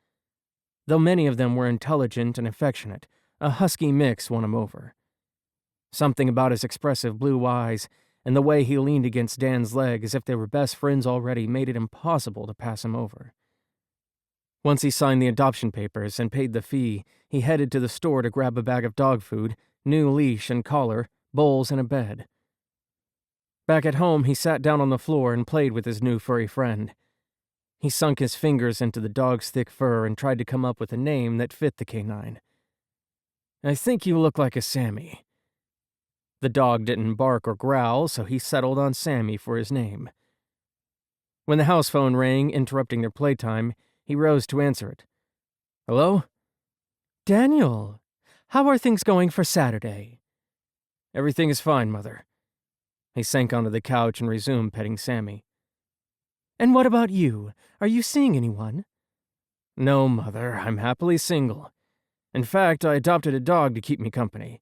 Though many of them were intelligent and affectionate, a husky mix won him over. Something about his expressive blue eyes and the way he leaned against Dan's leg as if they were best friends already made it impossible to pass him over. Once he signed the adoption papers and paid the fee, he headed to the store to grab a bag of dog food, new leash and collar, bowls, and a bed. Back at home, he sat down on the floor and played with his new furry friend. He sunk his fingers into the dog's thick fur and tried to come up with a name that fit the canine. "I think you look like a Sammy." The dog didn't bark or growl, so he settled on Sammy for his name. When the house phone rang, interrupting their playtime, he rose to answer it. "Hello?" "Daniel, how are things going for Saturday?" "Everything is fine, Mother." He sank onto the couch and resumed petting Sammy. "And what about you? Are you seeing anyone?" "No, Mother, I'm happily single. In fact, I adopted a dog to keep me company."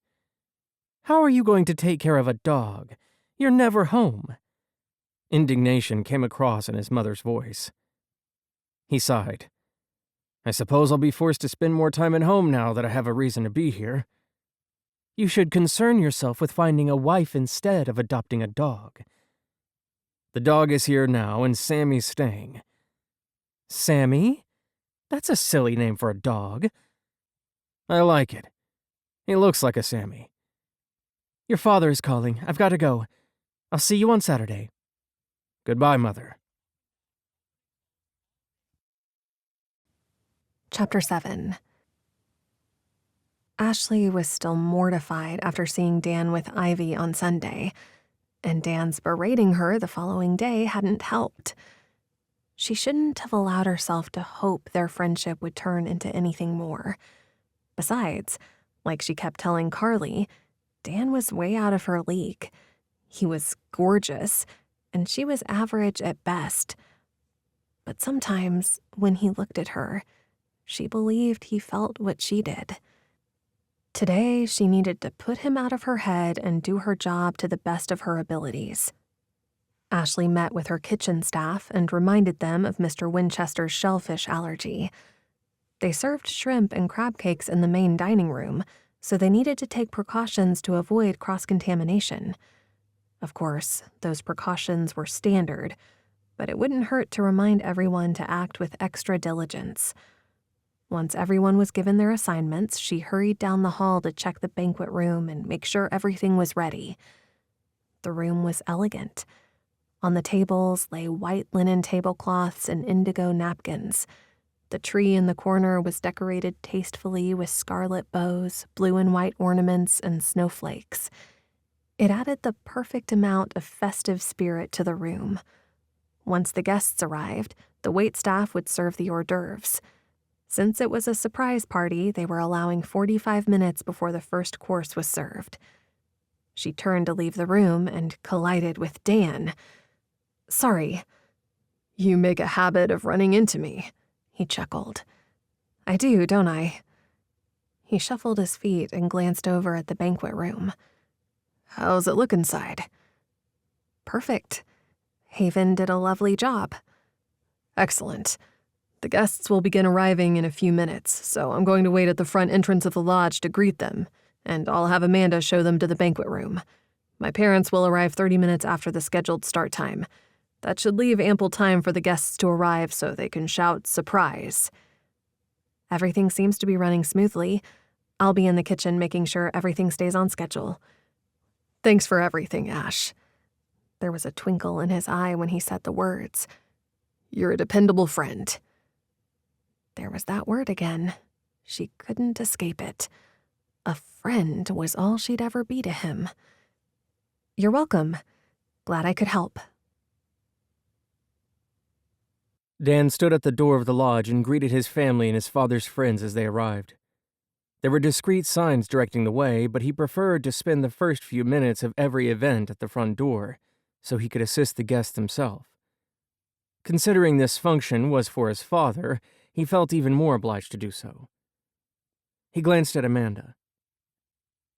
"How are you going to take care of a dog? You're never home." Indignation came across in his mother's voice. He sighed. "I suppose I'll be forced to spend more time at home now that I have a reason to be here." "You should concern yourself with finding a wife instead of adopting a dog." "The dog is here now, and Sammy's staying." "Sammy? That's a silly name for a dog." "I like it. He looks like a Sammy." "Your father is calling. I've got to go. I'll see you on Saturday." "Goodbye, Mother." Chapter 7. Ashley was still mortified after seeing Dan with Ivy on Sunday, and Dan's berating her the following day hadn't helped. She shouldn't have allowed herself to hope their friendship would turn into anything more. Besides, like she kept telling Carly, Dan was way out of her league. He was gorgeous, and she was average at best. But sometimes, when he looked at her, she believed he felt what she did. Today, she needed to put him out of her head and do her job to the best of her abilities. Ashley met with her kitchen staff and reminded them of Mr. Winchester's shellfish allergy. They served shrimp and crab cakes in the main dining room, so they needed to take precautions to avoid cross-contamination. Of course, those precautions were standard, but it wouldn't hurt to remind everyone to act with extra diligence. Once everyone was given their assignments, she hurried down the hall to check the banquet room and make sure everything was ready. The room was elegant. On the tables lay white linen tablecloths and indigo napkins. The tree in the corner was decorated tastefully with scarlet bows, blue and white ornaments, and snowflakes. It added the perfect amount of festive spirit to the room. Once the guests arrived, the waitstaff would serve the hors d'oeuvres. Since it was a surprise party, they were allowing 45 minutes before the first course was served. She turned to leave the room and collided with Dan. "Sorry." "You make a habit of running into me," he chuckled. "I do, don't I?" He shuffled his feet and glanced over at the banquet room. "How's it look inside?" "Perfect. Haven did a lovely job." "Excellent. The guests will begin arriving in a few minutes, so I'm going to wait at the front entrance of the lodge to greet them, and I'll have Amanda show them to the banquet room. My parents will arrive 30 minutes after the scheduled start time. That should leave ample time for the guests to arrive so they can shout, 'Surprise!'" "Everything seems to be running smoothly. I'll be in the kitchen making sure everything stays on schedule." "Thanks for everything, Ash." There was a twinkle in his eye when he said the words. "You're a dependable friend." There was that word again. She couldn't escape it. A friend was all she'd ever be to him. "You're welcome. Glad I could help." Dan stood at the door of the lodge and greeted his family and his father's friends as they arrived. There were discreet signs directing the way, but he preferred to spend the first few minutes of every event at the front door, so he could assist the guests himself. Considering this function was for his father, he felt even more obliged to do so. He glanced at Amanda.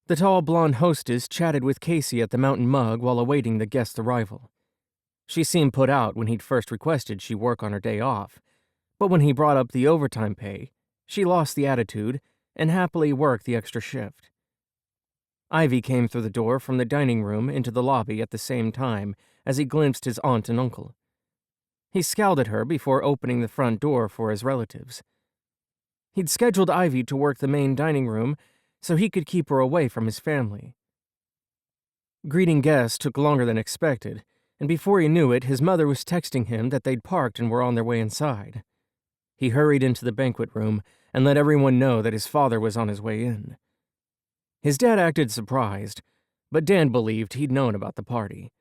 The tall blonde hostess chatted with Casey at the Mountain Mug while awaiting the guest's arrival. She seemed put out when he'd first requested she work on her day off, but when he brought up the overtime pay, she lost the attitude and happily worked the extra shift. Ivy came through the door from the dining room into the lobby at the same time as he glimpsed his aunt and uncle. He scowled at her before opening the front door for his relatives. He'd scheduled Ivy to work the main dining room so he could keep her away from his family. Greeting guests took longer than expected, and before he knew it, his mother was texting him that they'd parked and were on their way inside. He hurried into the banquet room and let everyone know that his father was on his way in. His dad acted surprised, but Dan believed he'd known about the party.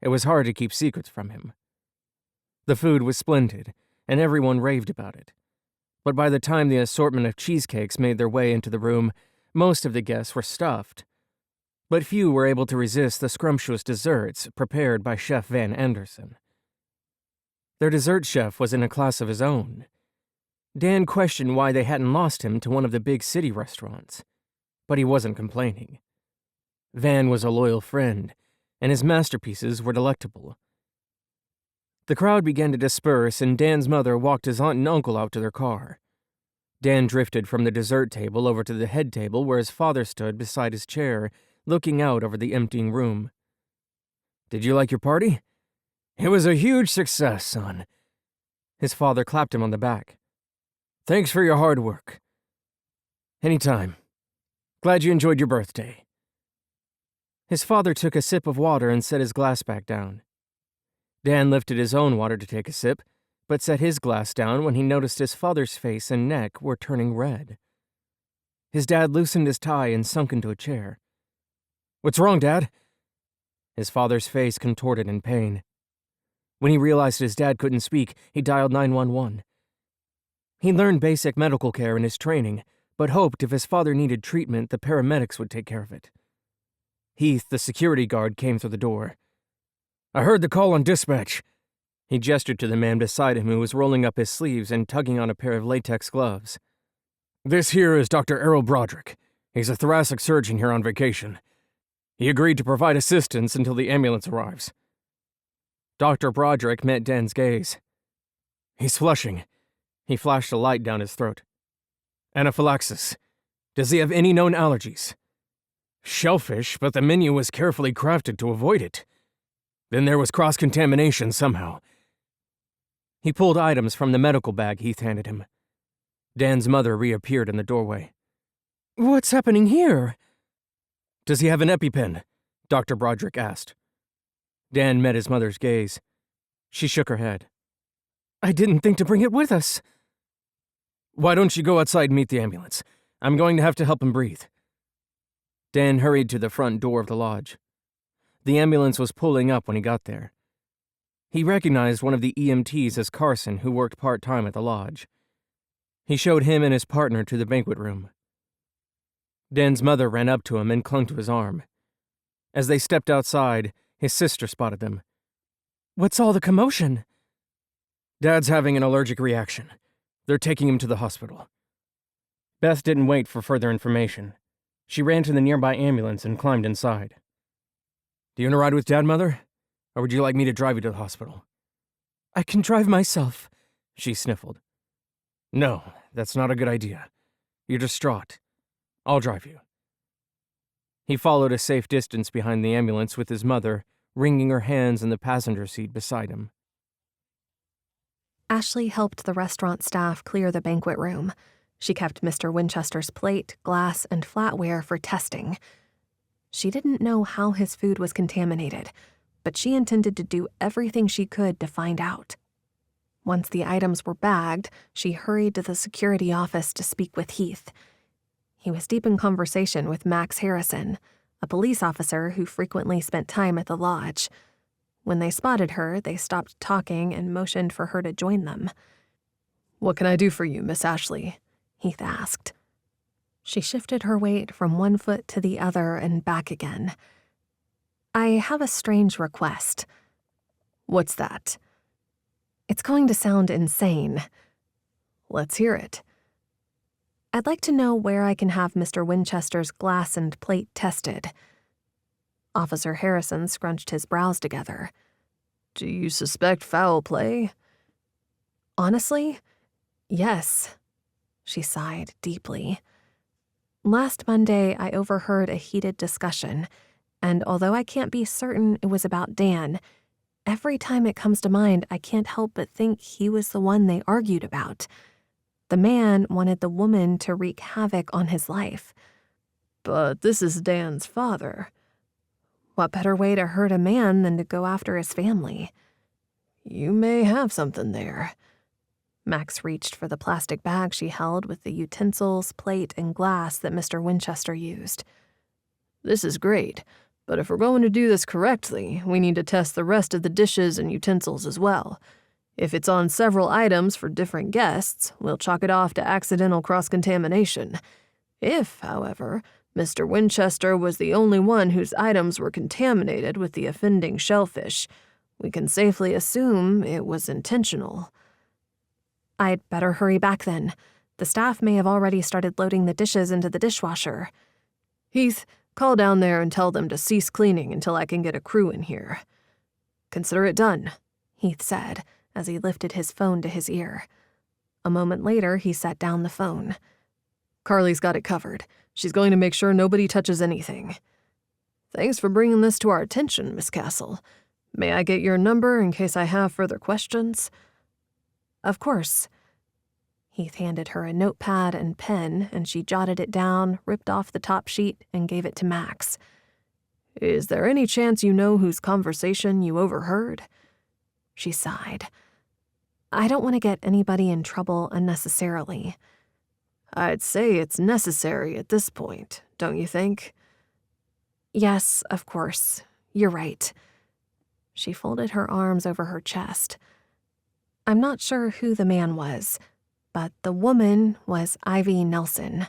It was hard to keep secrets from him. The food was splendid, and everyone raved about it. But by the time the assortment of cheesecakes made their way into the room, most of the guests were stuffed. But few were able to resist the scrumptious desserts prepared by Chef Van Anderson. Their dessert chef was in a class of his own. Dan questioned why they hadn't lost him to one of the big city restaurants, but he wasn't complaining. Van was a loyal friend, and his masterpieces were delectable. The crowd began to disperse, and Dan's mother walked his aunt and uncle out to their car. Dan drifted from the dessert table over to the head table where his father stood beside his chair, looking out over the emptying room. "Did you like your party?" "It was a huge success, son." His father clapped him on the back. "Thanks for your hard work." "Anytime. Glad you enjoyed your birthday." His father took a sip of water and set his glass back down. Dan lifted his own water to take a sip, but set his glass down when he noticed his father's face and neck were turning red. His dad loosened his tie and sunk into a chair. "What's wrong, Dad?" His father's face contorted in pain. When he realized his dad couldn't speak, he dialed 911. He learned basic medical care in his training, but hoped if his father needed treatment, the paramedics would take care of it. Heath, the security guard, came through the door. "I heard the call on dispatch." He gestured to the man beside him who was rolling up his sleeves and tugging on a pair of latex gloves. "This here is Dr. Errol Broderick. He's a thoracic surgeon here on vacation. He agreed to provide assistance until the ambulance arrives." Dr. Broderick met Dan's gaze. "He's flushing." He flashed a light down his throat. "Anaphylaxis. Does he have any known allergies?" "Shellfish, but the menu was carefully crafted to avoid it. Then there was cross-contamination somehow." He pulled items from the medical bag Heath handed him. Dan's mother reappeared in the doorway. "What's happening here?" "Does he have an EpiPen?" Dr. Broderick asked. Dan met his mother's gaze. She shook her head. "I didn't think to bring it with us." "Why don't you go outside and meet the ambulance? I'm going to have to help him breathe." Dan hurried to the front door of the lodge. The ambulance was pulling up when he got there. He recognized one of the EMTs as Carson, who worked part-time at the lodge. He showed him and his partner to the banquet room. Dan's mother ran up to him and clung to his arm. As they stepped outside, his sister spotted them. "What's all the commotion?" "Dad's having an allergic reaction. They're taking him to the hospital." Beth didn't wait for further information. She ran to the nearby ambulance and climbed inside. "Do you want to ride with Dad, Mother? Or would you like me to drive you to the hospital?" "I can drive myself," she sniffled. "No, that's not a good idea. You're distraught. I'll drive you." He followed a safe distance behind the ambulance with his mother, wringing her hands in the passenger seat beside him. Ashley helped the restaurant staff clear the banquet room. She kept Mr. Winchester's plate, glass, and flatware for testing. She didn't know how his food was contaminated, but she intended to do everything she could to find out. Once the items were bagged, she hurried to the security office to speak with Heath. He was deep in conversation with Max Harrison, a police officer who frequently spent time at the lodge. When they spotted her, they stopped talking and motioned for her to join them. "What can I do for you, Miss Ashley?" Heath asked. She shifted her weight from one foot to the other and back again. "I have a strange request." "What's that?" "It's going to sound insane." "Let's hear it." "I'd like to know where I can have Mr. Winchester's glass and plate tested." Officer Harrison scrunched his brows together. "Do you suspect foul play?" "Honestly, yes." She sighed deeply. Last Monday, I overheard a heated discussion, and although I can't be certain it was about Dan, every time it comes to mind, I can't help but think he was the one they argued about. The man wanted the woman to wreak havoc on his life. But this is Dan's father. What better way to hurt a man than to go after his family? You may have something there. Max reached for the plastic bag she held with the utensils, plate, and glass that Mr. Winchester used. This is great, but if we're going to do this correctly, we need to test the rest of the dishes and utensils as well. If it's on several items for different guests, we'll chalk it off to accidental cross-contamination. If, however, Mr. Winchester was the only one whose items were contaminated with the offending shellfish, we can safely assume it was intentional. I'd better hurry back then. The staff may have already started loading the dishes into the dishwasher. Heath, call down there and tell them to cease cleaning until I can get a crew in here. Consider it done, Heath said as he lifted his phone to his ear. A moment later, he set down the phone. Carly's got it covered. She's going to make sure nobody touches anything. Thanks for bringing this to our attention, Miss Castle. May I get your number in case I have further questions? Of course. Heath handed her a notepad and pen, and she jotted it down, ripped off the top sheet, and gave it to Max. Is there any chance you know whose conversation you overheard? She sighed. I don't want to get anybody in trouble unnecessarily. I'd say it's necessary at this point, don't you think? Yes, of course. You're right. She folded her arms over her chest. I'm not sure who the man was, but the woman was Ivy Nelson.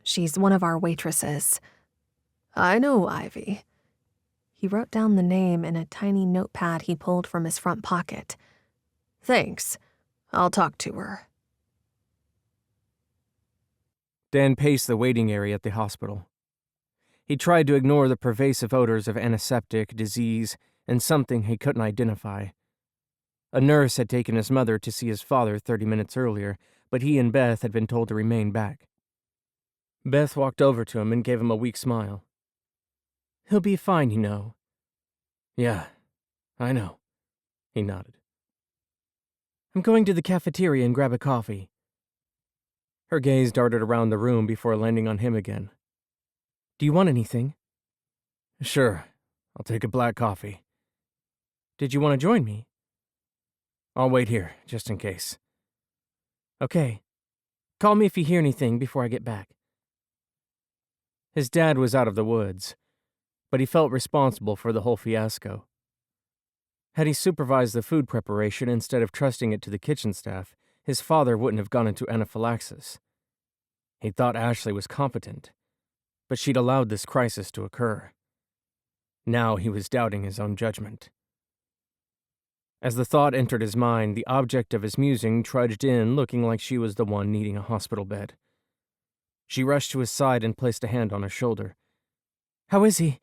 She's one of our waitresses. I know Ivy. He wrote down the name in a tiny notepad he pulled from his front pocket. Thanks. I'll talk to her. Dan paced the waiting area at the hospital. He tried to ignore the pervasive odors of antiseptic, disease, and something he couldn't identify. A nurse had taken his mother to see his father 30 minutes earlier, but he and Beth had been told to remain back. Beth walked over to him and gave him a weak smile. He'll be fine, you know. Yeah, I know. He nodded. I'm going to the cafeteria and grab a coffee. Her gaze darted around the room before landing on him again. Do you want anything? Sure, I'll take a black coffee. Did you want to join me? I'll wait here, just in case. Okay. Call me if you hear anything before I get back. His dad was out of the woods, but he felt responsible for the whole fiasco. Had he supervised the food preparation instead of trusting it to the kitchen staff, his father wouldn't have gone into anaphylaxis. He thought Ashley was competent, but she'd allowed this crisis to occur. Now he was doubting his own judgment. As the thought entered his mind, the object of his musing trudged in, looking like she was the one needing a hospital bed. She rushed to his side and placed a hand on his shoulder. How is he?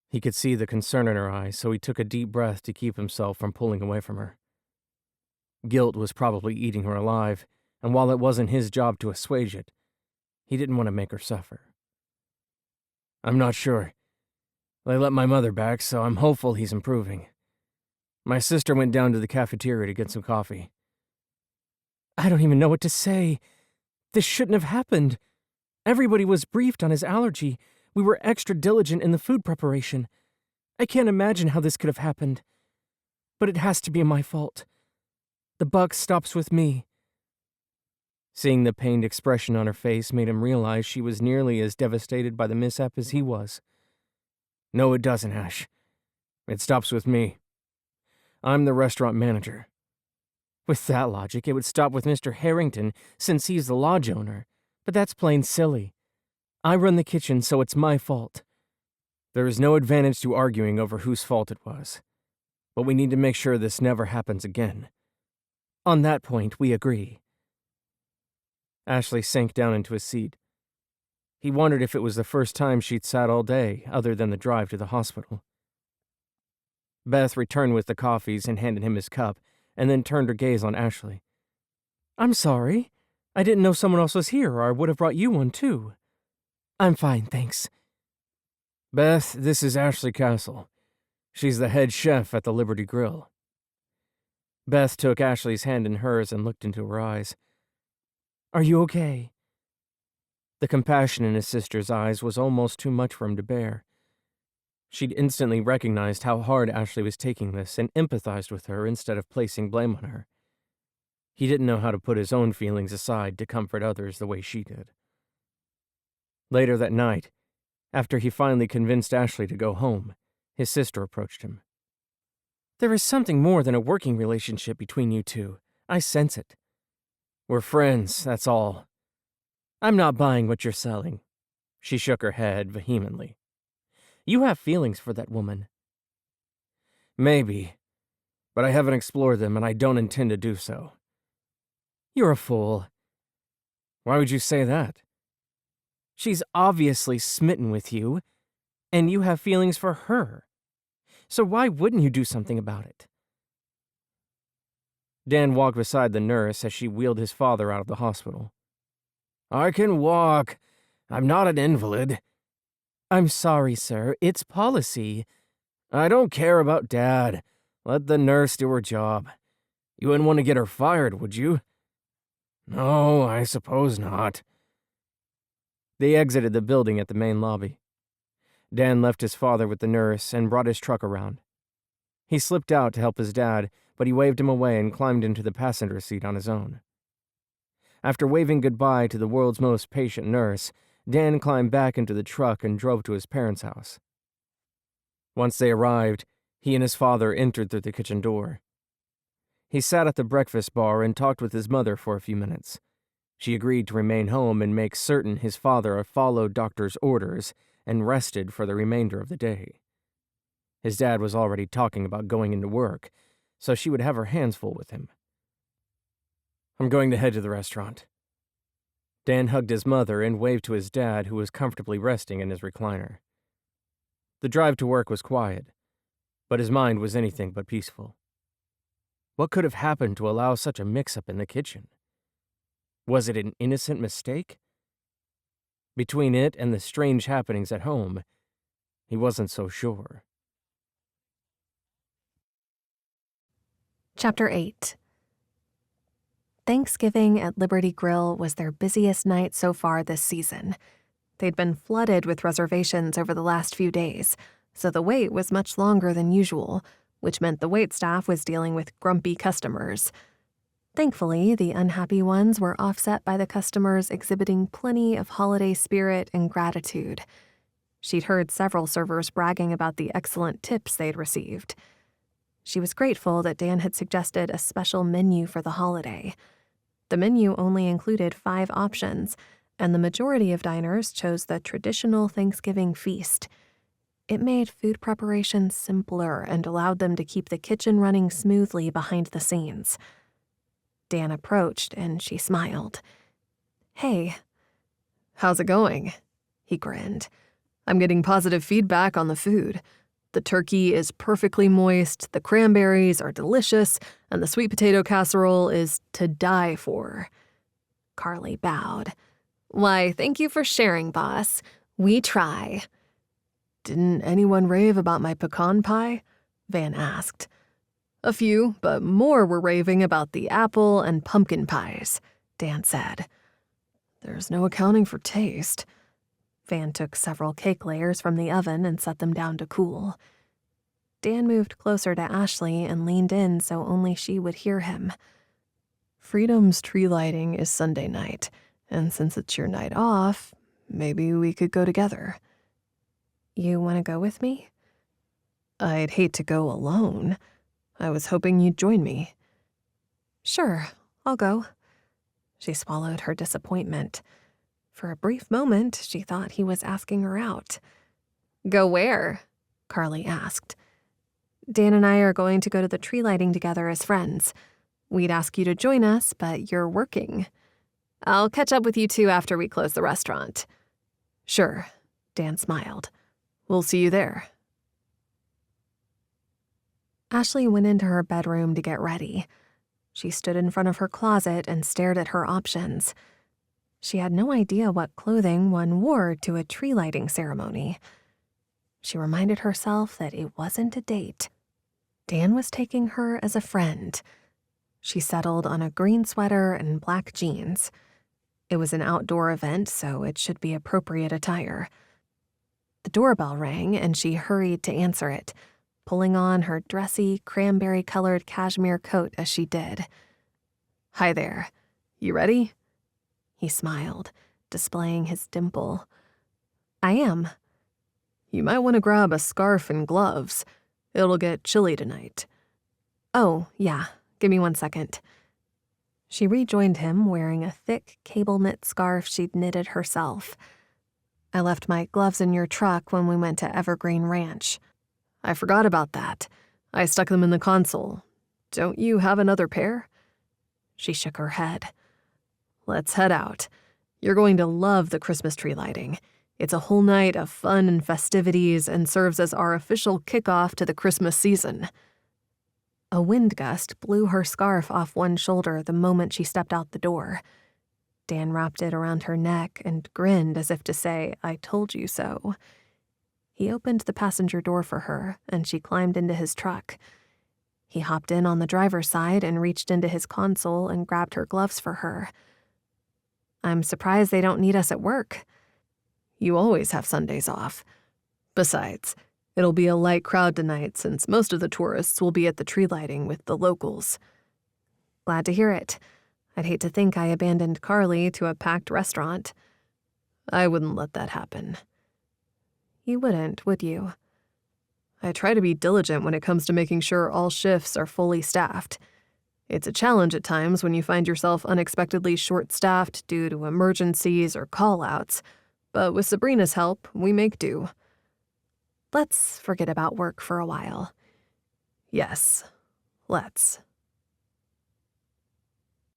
He could see the concern in her eyes, so he took a deep breath to keep himself from pulling away from her. Guilt was probably eating her alive, and while it wasn't his job to assuage it, he didn't want to make her suffer. I'm not sure. They let my mother back, so I'm hopeful he's improving. My sister went down to the cafeteria to get some coffee. I don't even know what to say. This shouldn't have happened. Everybody was briefed on his allergy. We were extra diligent in the food preparation. I can't imagine how this could have happened. But it has to be my fault. The buck stops with me. Seeing the pained expression on her face made him realize she was nearly as devastated by the mishap as he was. No, it doesn't, Ash. It stops with me. I'm the restaurant manager. With that logic, it would stop with Mr. Harrington, since he's the lodge owner. But that's plain silly. I run the kitchen, so it's my fault. There is no advantage to arguing over whose fault it was. But we need to make sure this never happens again. On that point, we agree. Ashley sank down into his seat. He wondered if it was the first time she'd sat all day, other than the drive to the hospital. Beth returned with the coffees and handed him his cup, and then turned her gaze on Ashley. I'm sorry. I didn't know someone else was here, or I would have brought you one, too. I'm fine, thanks. Beth, this is Ashley Castle. She's the head chef at the Liberty Grille. Beth took Ashley's hand in hers and looked into her eyes. Are you okay? The compassion in his sister's eyes was almost too much for him to bear. She'd instantly recognized how hard Ashley was taking this and empathized with her instead of placing blame on her. He didn't know how to put his own feelings aside to comfort others the way she did. Later that night, after he finally convinced Ashley to go home, his sister approached him. There is something more than a working relationship between you two. I sense it. We're friends, that's all. I'm not buying what you're selling. She shook her head vehemently. You have feelings for that woman. Maybe, but I haven't explored them and I don't intend to do so. You're a fool. Why would you say that? She's obviously smitten with you, and you have feelings for her. So why wouldn't you do something about it? Dan walked beside the nurse as she wheeled his father out of the hospital. I can walk. I'm not an invalid. I'm sorry, sir. It's policy. I don't care about Dad. Let the nurse do her job. You wouldn't want to get her fired, would you? No, I suppose not. They exited the building at the main lobby. Dan left his father with the nurse and brought his truck around. He slipped out to help his dad, but he waved him away and climbed into the passenger seat on his own. After waving goodbye to the world's most patient nurse, Dan climbed back into the truck and drove to his parents' house. Once they arrived, he and his father entered through the kitchen door. He sat at the breakfast bar and talked with his mother for a few minutes. She agreed to remain home and make certain his father followed doctor's orders and rested for the remainder of the day. His dad was already talking about going into work, so she would have her hands full with him. I'm going to head to the restaurant. Dan hugged his mother and waved to his dad, who was comfortably resting in his recliner. The drive to work was quiet, but his mind was anything but peaceful. What could have happened to allow such a mix-up in the kitchen? Was it an innocent mistake? Between it and the strange happenings at home, he wasn't so sure. Chapter 8. Thanksgiving at Liberty Grille was their busiest night so far this season. They'd been flooded with reservations over the last few days, so the wait was much longer than usual, which meant the waitstaff was dealing with grumpy customers. Thankfully, the unhappy ones were offset by the customers exhibiting plenty of holiday spirit and gratitude. She'd heard several servers bragging about the excellent tips they'd received. She was grateful that Dan had suggested a special menu for the holiday. The menu only included 5 options, and the majority of diners chose the traditional Thanksgiving feast. It made food preparation simpler and allowed them to keep the kitchen running smoothly behind the scenes. Dan approached, and she smiled. Hey. How's it going? He grinned. I'm getting positive feedback on the food. The turkey is perfectly moist, the cranberries are delicious, and the sweet potato casserole is to die for. Carly bowed. Why, thank you for sharing, boss. We try. Didn't anyone rave about my pecan pie? Van asked. A few, but more were raving about the apple and pumpkin pies, Dan said. There's no accounting for taste. Van took several cake layers from the oven and set them down to cool. Dan moved closer to Ashley and leaned in so only she would hear him. Freedom's tree lighting is Sunday night, and since it's your night off, maybe we could go together. You want to go with me? I'd hate to go alone. I was hoping you'd join me. Sure, I'll go. She swallowed her disappointment. For a brief moment, she thought he was asking her out. Go where? Carly asked. Dan and I are going to go to the tree lighting together as friends. We'd ask you to join us, but you're working. I'll catch up with you two after we close the restaurant. Sure, Dan smiled. We'll see you there. Ashley went into her bedroom to get ready. She stood in front of her closet and stared at her options. She had no idea what clothing one wore to a tree lighting ceremony. She reminded herself that it wasn't a date. Dan was taking her as a friend. She settled on a green sweater and black jeans. It was an outdoor event, so it should be appropriate attire. The doorbell rang, and she hurried to answer it, pulling on her dressy, cranberry-colored cashmere coat as she did. "Hi there. You ready?" He smiled, displaying his dimple. "I am." "You might want to grab a scarf and gloves. It'll get chilly tonight." "Oh, yeah. Give me 1 second." She rejoined him wearing a thick cable-knit scarf she'd knitted herself. "I left my gloves in your truck when we went to Evergreen Ranch." "I forgot about that. I stuck them in the console. Don't you have another pair?" She shook her head. "Let's head out. You're going to love the Christmas tree lighting. It's a whole night of fun and festivities and serves as our official kickoff to the Christmas season." A wind gust blew her scarf off one shoulder the moment she stepped out the door. Dan wrapped it around her neck and grinned as if to say, "I told you so." He opened the passenger door for her, and she climbed into his truck. He hopped in on the driver's side and reached into his console and grabbed her gloves for her. "I'm surprised they don't need us at work." "You always have Sundays off. Besides, it'll be a light crowd tonight since most of the tourists will be at the tree lighting with the locals." "Glad to hear it. I'd hate to think I abandoned Carly to a packed restaurant." "I wouldn't let that happen." "You wouldn't, would you?" "I try to be diligent when it comes to making sure all shifts are fully staffed. It's a challenge at times when you find yourself unexpectedly short-staffed due to emergencies or call-outs, but with Sabrina's help, we make do." "Let's forget about work for a while." "Yes, let's."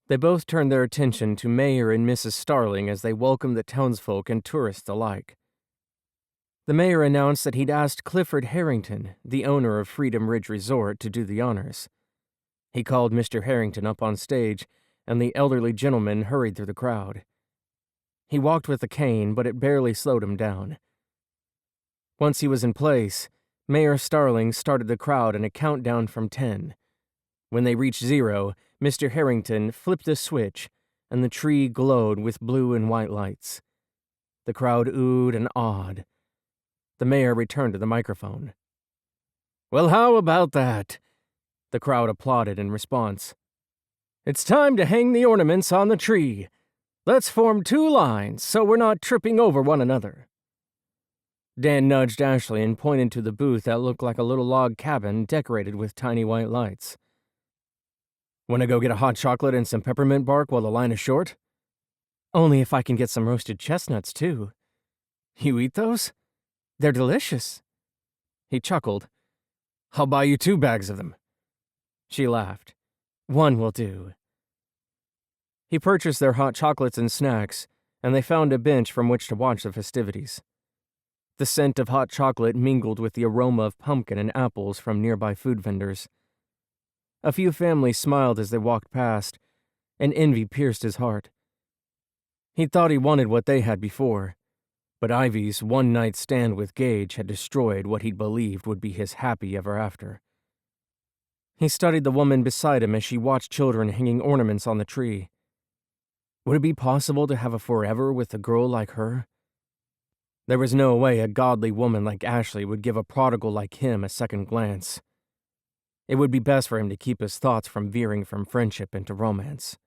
They both turned their attention to Mayor and Mrs. Starling as they welcomed the townsfolk and tourists alike. The mayor announced that he'd asked Clifford Harrington, the owner of Freedom Ridge Resort, to do the honors. He called Mr. Harrington up on stage, and the elderly gentleman hurried through the crowd. He walked with a cane, but it barely slowed him down. Once he was in place, Mayor Starling started the crowd in a countdown from 10. When they reached 0, Mr. Harrington flipped the switch, and the tree glowed with blue and white lights. The crowd oohed and awed. The mayor returned to the microphone. "Well, how about that?" The crowd applauded in response. "It's time to hang the ornaments on the tree. Let's form 2 lines so we're not tripping over one another." Dan nudged Ashley and pointed to the booth that looked like a little log cabin decorated with tiny white lights. "Want to go get a hot chocolate and some peppermint bark while the line is short?" "Only if I can get some roasted chestnuts, too." "You eat those? They're delicious." He chuckled. "I'll buy you 2 bags of them." She laughed. "One will do." He purchased their hot chocolates and snacks, and they found a bench from which to watch the festivities. The scent of hot chocolate mingled with the aroma of pumpkin and apples from nearby food vendors. A few families smiled as they walked past, and envy pierced his heart. He thought he wanted what they had before, but Ivy's one-night stand with Gage had destroyed what he'd believed would be his happy ever after. He studied the woman beside him as she watched children hanging ornaments on the tree. Would it be possible to have a forever with a girl like her? There was no way a godly woman like Ashley would give a prodigal like him a second glance. It would be best for him to keep his thoughts from veering from friendship into romance.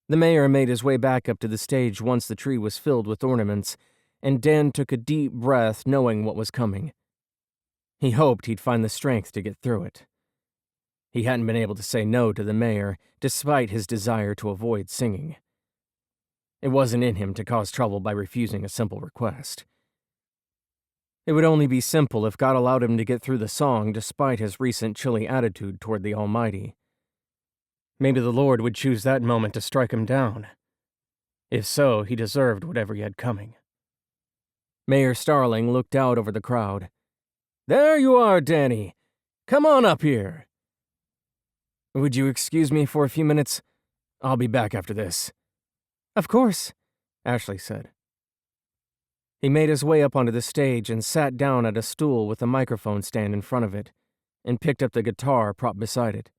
The mayor made his way back up to the stage once the tree was filled with ornaments, and Dan took a deep breath knowing what was coming. He hoped he'd find the strength to get through it. He hadn't been able to say no to the mayor, despite his desire to avoid singing. It wasn't in him to cause trouble by refusing a simple request. It would only be simple if God allowed him to get through the song despite his recent chilly attitude toward the Almighty. Maybe the Lord would choose that moment to strike him down. If so, he deserved whatever he had coming. Mayor Starling looked out over the crowd. "There you are, Danny. Come on up here." "Would you excuse me for a few minutes? I'll be back after this." Of course, Ashley said. He made his way up onto the stage and sat down at a stool with a microphone stand in front of it, and picked up the guitar propped beside it.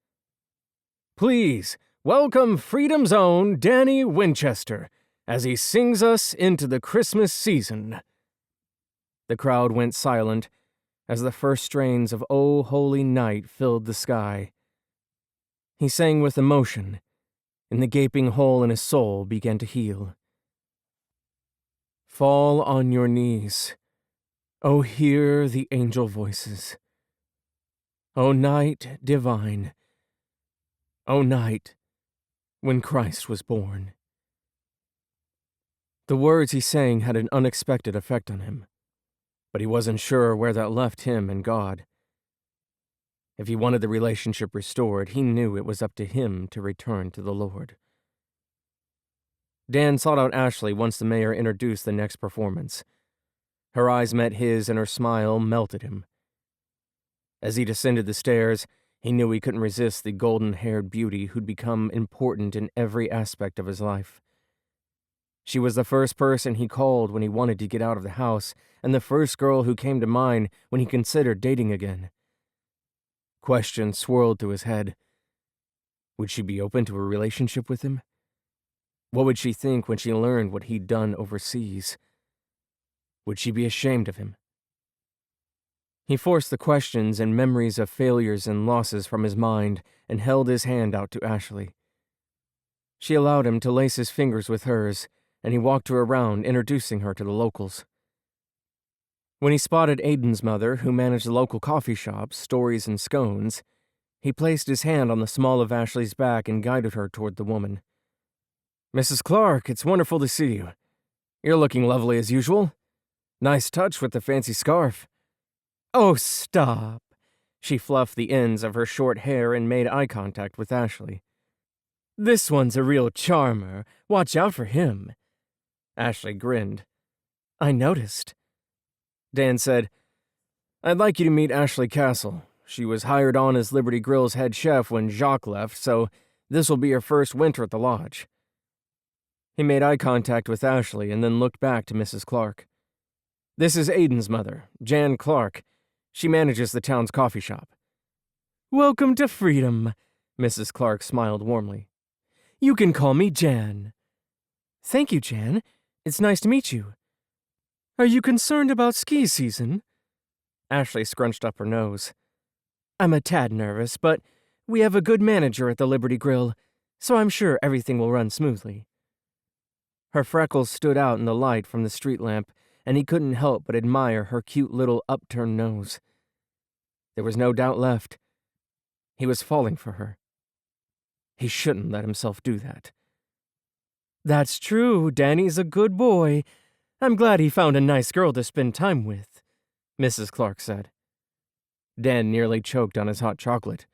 Please, welcome Freedom's own Danny Winchester, as he sings us into the Christmas season. The crowd went silent as the first strains of O Holy Night filled the sky. He sang with emotion, and the gaping hole in his soul began to heal. Fall on your knees. Oh, hear the angel voices. O night divine. O night when Christ was born. The words he sang had an unexpected effect on him, but he wasn't sure where that left him and God. If he wanted the relationship restored, he knew it was up to him to return to the Lord. Dan sought out Ashley once the mayor introduced the next performance. Her eyes met his and her smile melted him. As he descended the stairs, he knew he couldn't resist the golden-haired beauty who'd become important in every aspect of his life. She was the first person he called when he wanted to get out of the house, and the first girl who came to mind when he considered dating again. Questions swirled through his head. Would she be open to a relationship with him? What would she think when she learned what he'd done overseas? Would she be ashamed of him? He forced the questions and memories of failures and losses from his mind and held his hand out to Ashley. She allowed him to lace his fingers with hers, and he walked her around, introducing her to the locals. When he spotted Aiden's mother, who managed the local coffee shop, Stories and Scones, he placed his hand on the small of Ashley's back and guided her toward the woman. Mrs. Clark, it's wonderful to see you. You're looking lovely as usual. Nice touch with the fancy scarf. Oh, stop. She fluffed the ends of her short hair and made eye contact with Ashley. This one's a real charmer. Watch out for him. Ashley grinned. I noticed. Dan said, I'd like you to meet Ashley Castle. She was hired on as Liberty Grille's head chef when Jacques left, so this will be her first winter at the lodge. He made eye contact with Ashley and then looked back to Mrs. Clark. This is Aiden's mother, Jan Clark. She manages the town's coffee shop. Welcome to freedom, Mrs. Clark smiled warmly. You can call me Jan. Thank you, Jan. It's nice to meet you. Are you concerned about ski season? Ashley scrunched up her nose. I'm a tad nervous, but we have a good manager at the Liberty Grille, so I'm sure everything will run smoothly. Her freckles stood out in the light from the street lamp, and he couldn't help but admire her cute little upturned nose. There was no doubt left. He was falling for her. He shouldn't let himself do that. That's true, Danny's a good boy. I'm glad he found a nice girl to spend time with, Mrs. Clark said. Dan nearly choked on his hot chocolate.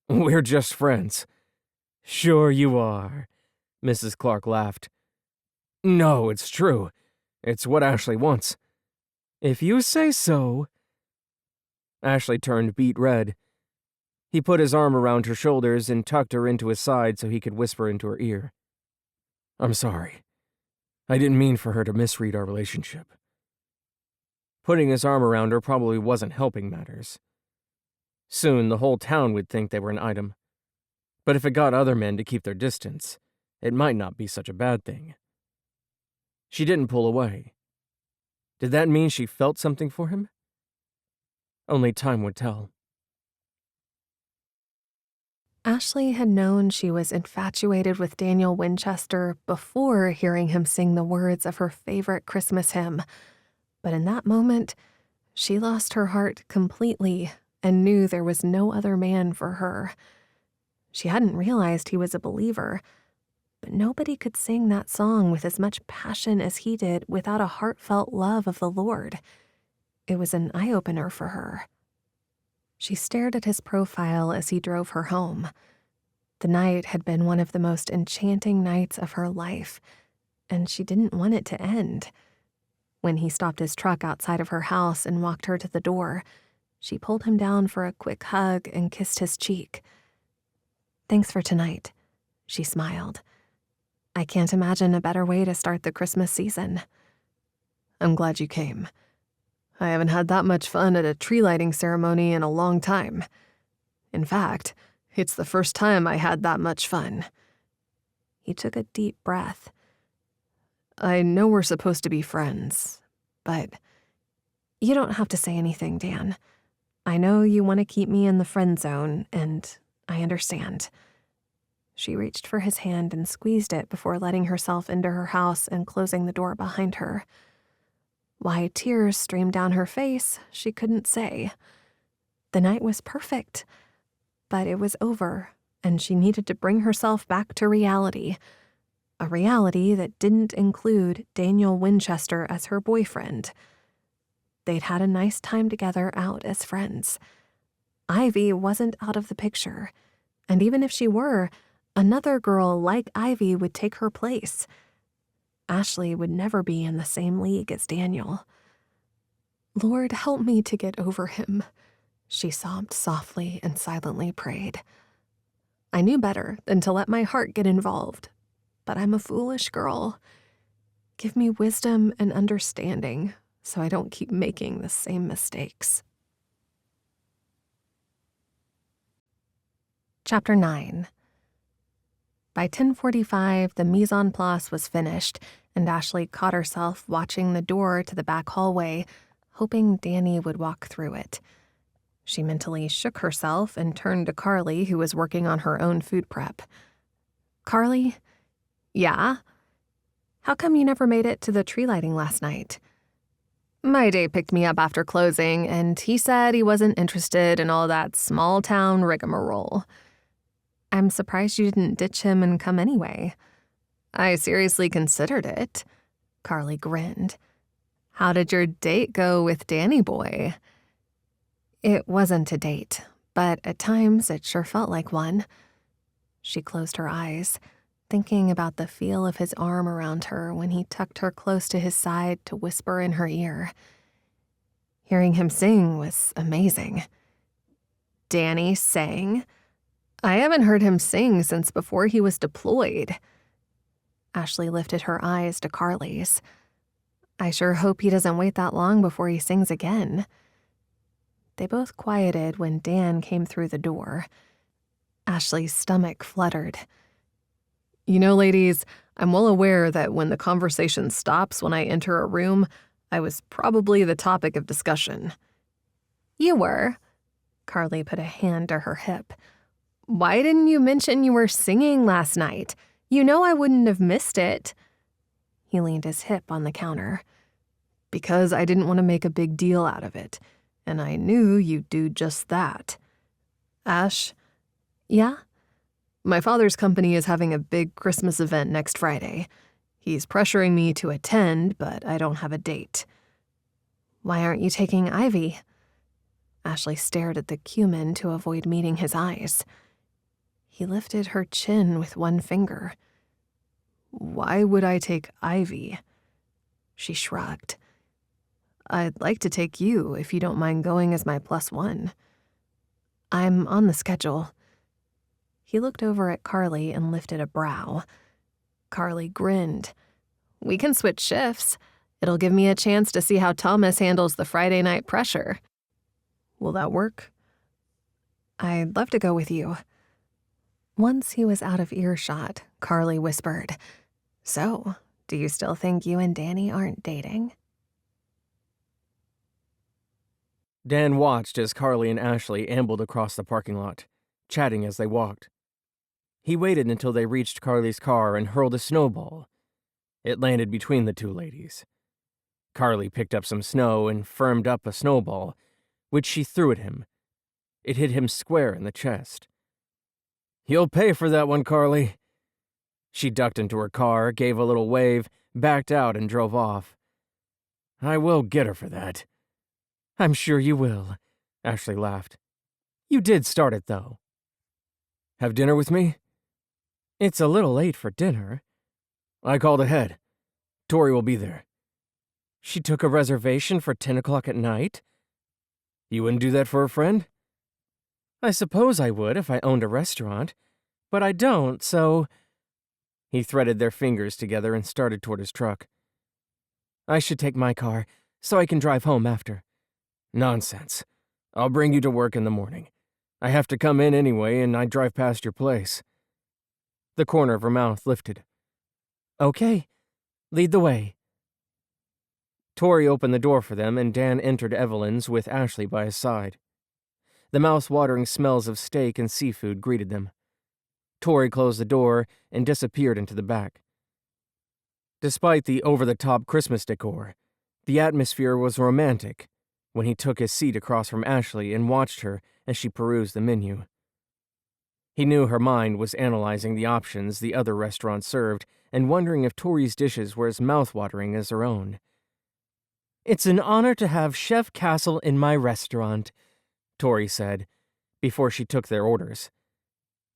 We're just friends. Sure you are, Mrs. Clark laughed. No, it's true. It's what Ashley wants. If you say so. Ashley turned beet red. He put his arm around her shoulders and tucked her into his side so he could whisper into her ear. I'm sorry. I didn't mean for her to misread our relationship. Putting his arm around her probably wasn't helping matters. Soon the whole town would think they were an item. But if it got other men to keep their distance, it might not be such a bad thing. She didn't pull away. Did that mean she felt something for him? Only time would tell. Ashley had known she was infatuated with Daniel Winchester before hearing him sing the words of her favorite Christmas hymn. But in that moment, she lost her heart completely and knew there was no other man for her. She hadn't realized he was a believer, but nobody could sing that song with as much passion as he did without a heartfelt love of the Lord. It was an eye-opener for her. She stared at his profile as he drove her home. The night had been one of the most enchanting nights of her life, and she didn't want it to end. When he stopped his truck outside of her house and walked her to the door, she pulled him down for a quick hug and kissed his cheek. Thanks for tonight, she smiled. I can't imagine a better way to start the Christmas season. I'm glad you came. I haven't had that much fun at a tree lighting ceremony in a long time. In fact, it's the first time I had that much fun. He took a deep breath. I know we're supposed to be friends, but you don't have to say anything, Dan. I know you want to keep me in the friend zone, and I understand. She reached for his hand and squeezed it before letting herself into her house and closing the door behind her. Why tears streamed down her face, she couldn't say. The night was perfect, but it was over, and she needed to bring herself back to reality. A reality that didn't include Daniel Winchester as her boyfriend. They'd had a nice time together out as friends. Ivy wasn't out of the picture, and even if she were, another girl like Ivy would take her place. Ashley would never be in the same league as Daniel. Lord, help me to get over him, she sobbed softly and silently prayed. I knew better than to let my heart get involved, but I'm a foolish girl. Give me wisdom and understanding so I don't keep making the same mistakes. Chapter 9. By 10:45, the mise en place was finished, and Ashley caught herself watching the door to the back hallway, hoping Danny would walk through it. She mentally shook herself and turned to Carly, who was working on her own food prep. Carly? Yeah? How come you never made it to the tree lighting last night? My day picked me up after closing, and he said he wasn't interested in all that small-town rigmarole. I'm surprised you didn't ditch him and come anyway. I seriously considered it. Carly grinned. How did your date go with Danny boy? It wasn't a date, but at times it sure felt like one. She closed her eyes, thinking about the feel of his arm around her when he tucked her close to his side to whisper in her ear. Hearing him sing was amazing. Danny sang? I haven't heard him sing since before he was deployed. Ashley lifted her eyes to Carly's. I sure hope he doesn't wait that long before he sings again. They both quieted when Dan came through the door. Ashley's stomach fluttered. You know, ladies, I'm well aware that when the conversation stops when I enter a room, I was probably the topic of discussion. You were. Carly put a hand to her hip. Why didn't you mention you were singing last night? You know I wouldn't have missed it. He leaned his hip on the counter. Because I didn't want to make a big deal out of it, and I knew you'd do just that. Ash? Yeah? My father's company is having a big Christmas event next Friday. He's pressuring me to attend, but I don't have a date. Why aren't you taking Ivy? Ashley stared at the cumin to avoid meeting his eyes. He lifted her chin with one finger. Why would I take Ivy? She shrugged. I'd like to take you if you don't mind going as my +1. I'm on the schedule. He looked over at Carly and lifted a brow. Carly grinned. We can switch shifts. It'll give me a chance to see how Thomas handles the Friday night pressure. Will that work? I'd love to go with you. Once he was out of earshot, Carly whispered, So, do you still think you and Danny aren't dating? Dan watched as Carly and Ashley ambled across the parking lot, chatting as they walked. He waited until they reached Carly's car and hurled a snowball. It landed between the two ladies. Carly picked up some snow and firmed up a snowball, which she threw at him. It hit him square in the chest. You'll pay for that one, Carly. She ducked into her car, gave a little wave, backed out, and drove off. I will get her for that. I'm sure you will, Ashley laughed. You did start it, though. Have dinner with me? It's a little late for dinner. I called ahead. Tori will be there. She took a reservation for 10 o'clock at night? You wouldn't do that for a friend? I suppose I would if I owned a restaurant, but I don't, so... He threaded their fingers together and started toward his truck. I should take my car, so I can drive home after. Nonsense. I'll bring you to work in the morning. I have to come in anyway, and I drive past your place. The corner of her mouth lifted. Okay, lead the way. Tori opened the door for them, and Dan entered Evelyn's with Ashley by his side. The mouth-watering smells of steak and seafood greeted them. Tori closed the door and disappeared into the back. Despite the over-the-top Christmas decor, the atmosphere was romantic when he took his seat across from Ashley and watched her as she perused the menu. He knew her mind was analyzing the options the other restaurants served and wondering if Tori's dishes were as mouth-watering as her own. It's an honor to have Chef Castle in my restaurant, Tori said, before she took their orders.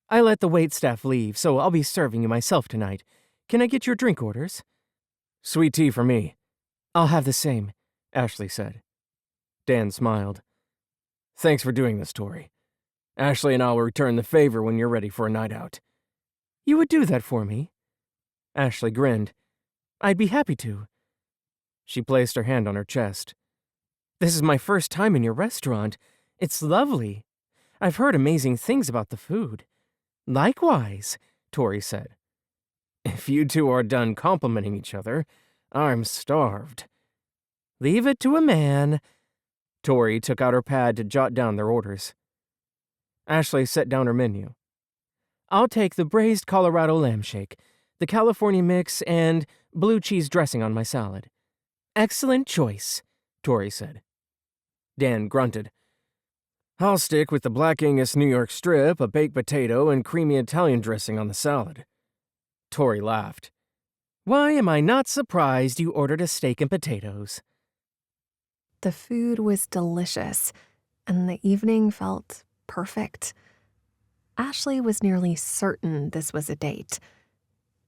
I let the waitstaff leave, so I'll be serving you myself tonight. Can I get your drink orders? Sweet tea for me. I'll have the same, Ashley said. Dan smiled. Thanks for doing this, Tori. Ashley and I will return the favor when you're ready for a night out. You would do that for me? Ashley grinned. I'd be happy to. She placed her hand on her chest. This is my first time in your restaurant. It's lovely. I've heard amazing things about the food. Likewise, Tori said. If you two are done complimenting each other, I'm starved. Leave it to a man. Tori took out her pad to jot down their orders. Ashley set down her menu. I'll take the braised Colorado lamb shake, the California mix, and blue cheese dressing on my salad. Excellent choice, Tori said. Dan grunted. I'll stick with the Black Angus New York strip, a baked potato, and creamy Italian dressing on the salad. Tori laughed. Why am I not surprised you ordered a steak and potatoes? The food was delicious, and the evening felt perfect. Ashley was nearly certain this was a date.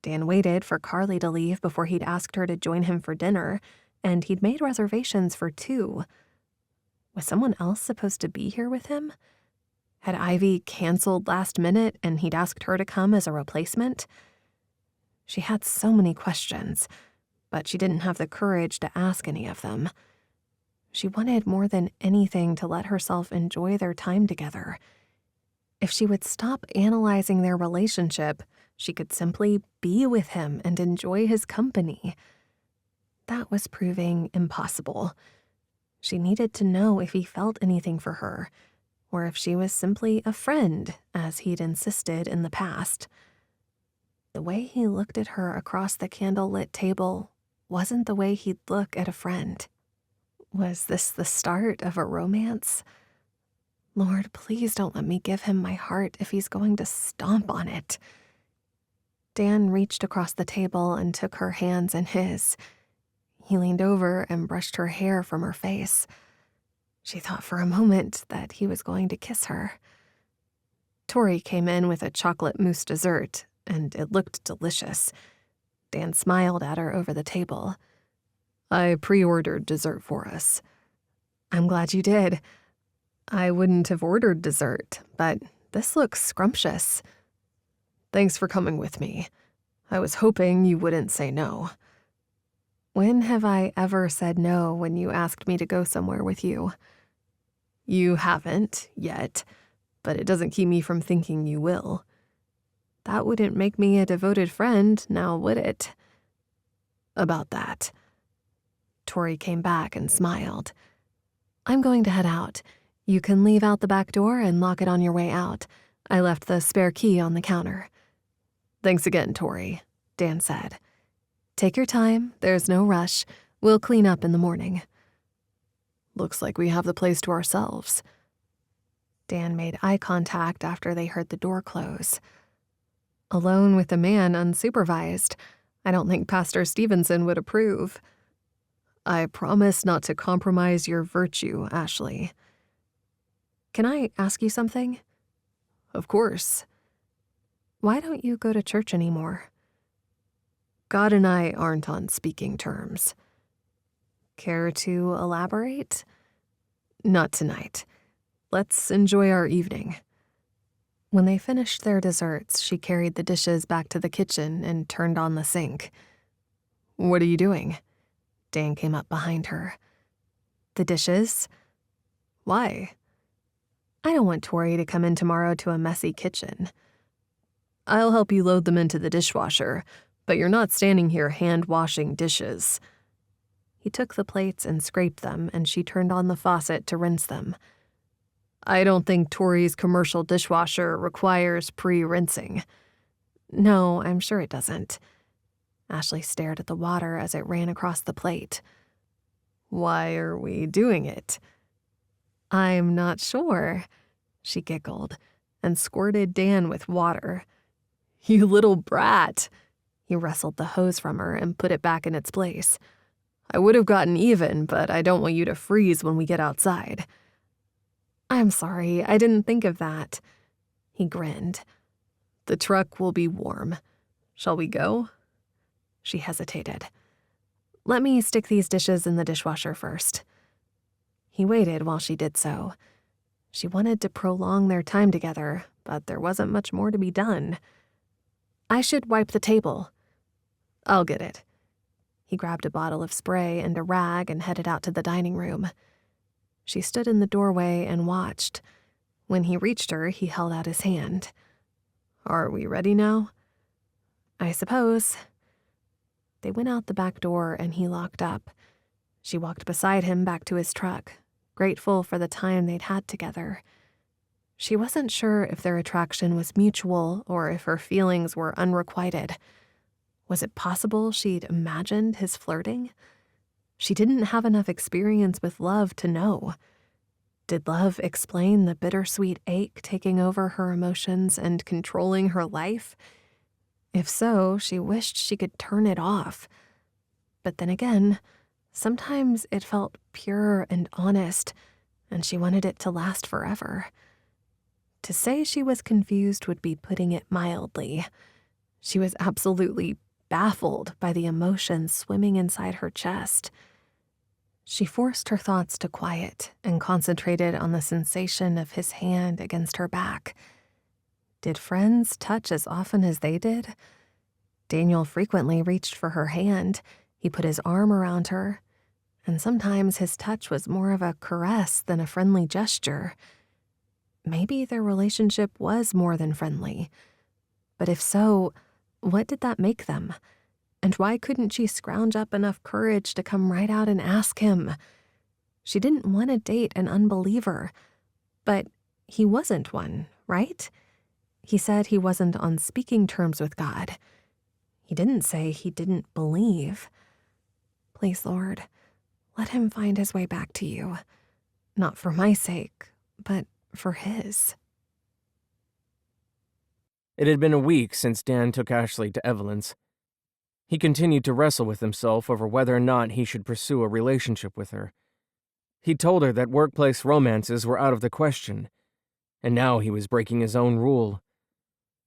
Dan waited for Carly to leave before he'd asked her to join him for dinner, and he'd made reservations for 2. Was someone else supposed to be here with him? Had Ivy canceled last minute and he'd asked her to come as a replacement? She had so many questions, but she didn't have the courage to ask any of them. She wanted more than anything to let herself enjoy their time together. If she would stop analyzing their relationship, she could simply be with him and enjoy his company. That was proving impossible. She needed to know if he felt anything for her, or if she was simply a friend, as he'd insisted in the past. The way he looked at her across the candlelit table wasn't the way he'd look at a friend. Was this the start of a romance? Lord, please don't let me give him my heart if he's going to stomp on it. Dan reached across the table and took her hands in his. He leaned over and brushed her hair from her face. She thought for a moment that he was going to kiss her. Tori came in with a chocolate mousse dessert, and it looked delicious. Dan smiled at her over the table. I pre-ordered dessert for us. I'm glad you did. I wouldn't have ordered dessert, but this looks scrumptious. Thanks for coming with me. I was hoping you wouldn't say no. When have I ever said no when you asked me to go somewhere with you? You haven't, yet, but it doesn't keep me from thinking you will. That wouldn't make me a devoted friend, now would it? About that. Tori came back and smiled. I'm going to head out. You can leave out the back door and lock it on your way out. I left the spare key on the counter. Thanks again, Tori, Dan said. Take your time, there's no rush. We'll clean up in the morning. Looks like we have the place to ourselves. Dan made eye contact after they heard the door close. Alone with a man unsupervised. I don't think Pastor Stevenson would approve. I promise not to compromise your virtue, Ashley. Can I ask you something? Of course. Why don't you go to church anymore? God and I aren't on speaking terms. Care to elaborate? Not tonight. Let's enjoy our evening. When they finished their desserts, she carried the dishes back to the kitchen and turned on the sink. "What are you doing?" Dan came up behind her. "The dishes? "Why?" I don't want Tori to come in tomorrow to a messy kitchen." "I'll help you load them into the dishwasher, but you're not standing here hand-washing dishes." He took the plates and scraped them, and she turned on the faucet to rinse them. "I don't think Tori's commercial dishwasher requires pre-rinsing." "No, I'm sure it doesn't." Ashley stared at the water as it ran across the plate. "Why are we doing it?" "I'm not sure," she giggled and squirted Dan with water. "You little brat." He wrestled the hose from her and put it back in its place. "I would have gotten even, but I don't want you to freeze when we get outside." "I'm sorry, I didn't think of that." He grinned. "The truck will be warm. Shall we go?" She hesitated. "Let me stick these dishes in the dishwasher first." He waited while she did so. She wanted to prolong their time together, but there wasn't much more to be done. "I should wipe the table." "I'll get it." He grabbed a bottle of spray and a rag and headed out to the dining room. She stood in the doorway and watched. When he reached her, he held out his hand. "Are we ready now?" "I suppose." They went out the back door and he locked up. She walked beside him back to his truck, grateful for the time they'd had together. She wasn't sure if their attraction was mutual or if her feelings were unrequited. Was it possible she'd imagined his flirting? She didn't have enough experience with love to know. Did love explain the bittersweet ache taking over her emotions and controlling her life? If so, she wished she could turn it off. But then again, sometimes it felt pure and honest, and she wanted it to last forever. To say she was confused would be putting it mildly. She was absolutely baffled by the emotions swimming inside her chest. She forced her thoughts to quiet and concentrated on the sensation of his hand against her back. Did friends touch as often as they did? Daniel frequently reached for her hand. He put his arm around her, and sometimes his touch was more of a caress than a friendly gesture. Maybe their relationship was more than friendly. But if so, what did that make them? And why couldn't she scrounge up enough courage to come right out and ask him? She didn't want to date an unbeliever, but he wasn't one, right? He said he wasn't on speaking terms with God. He didn't say he didn't believe. Please, Lord, let him find his way back to you. Not for my sake, but for his. It had been a week since Dan took Ashley to Evelyn's. He continued to wrestle with himself over whether or not he should pursue a relationship with her. He told her that workplace romances were out of the question, and now he was breaking his own rule.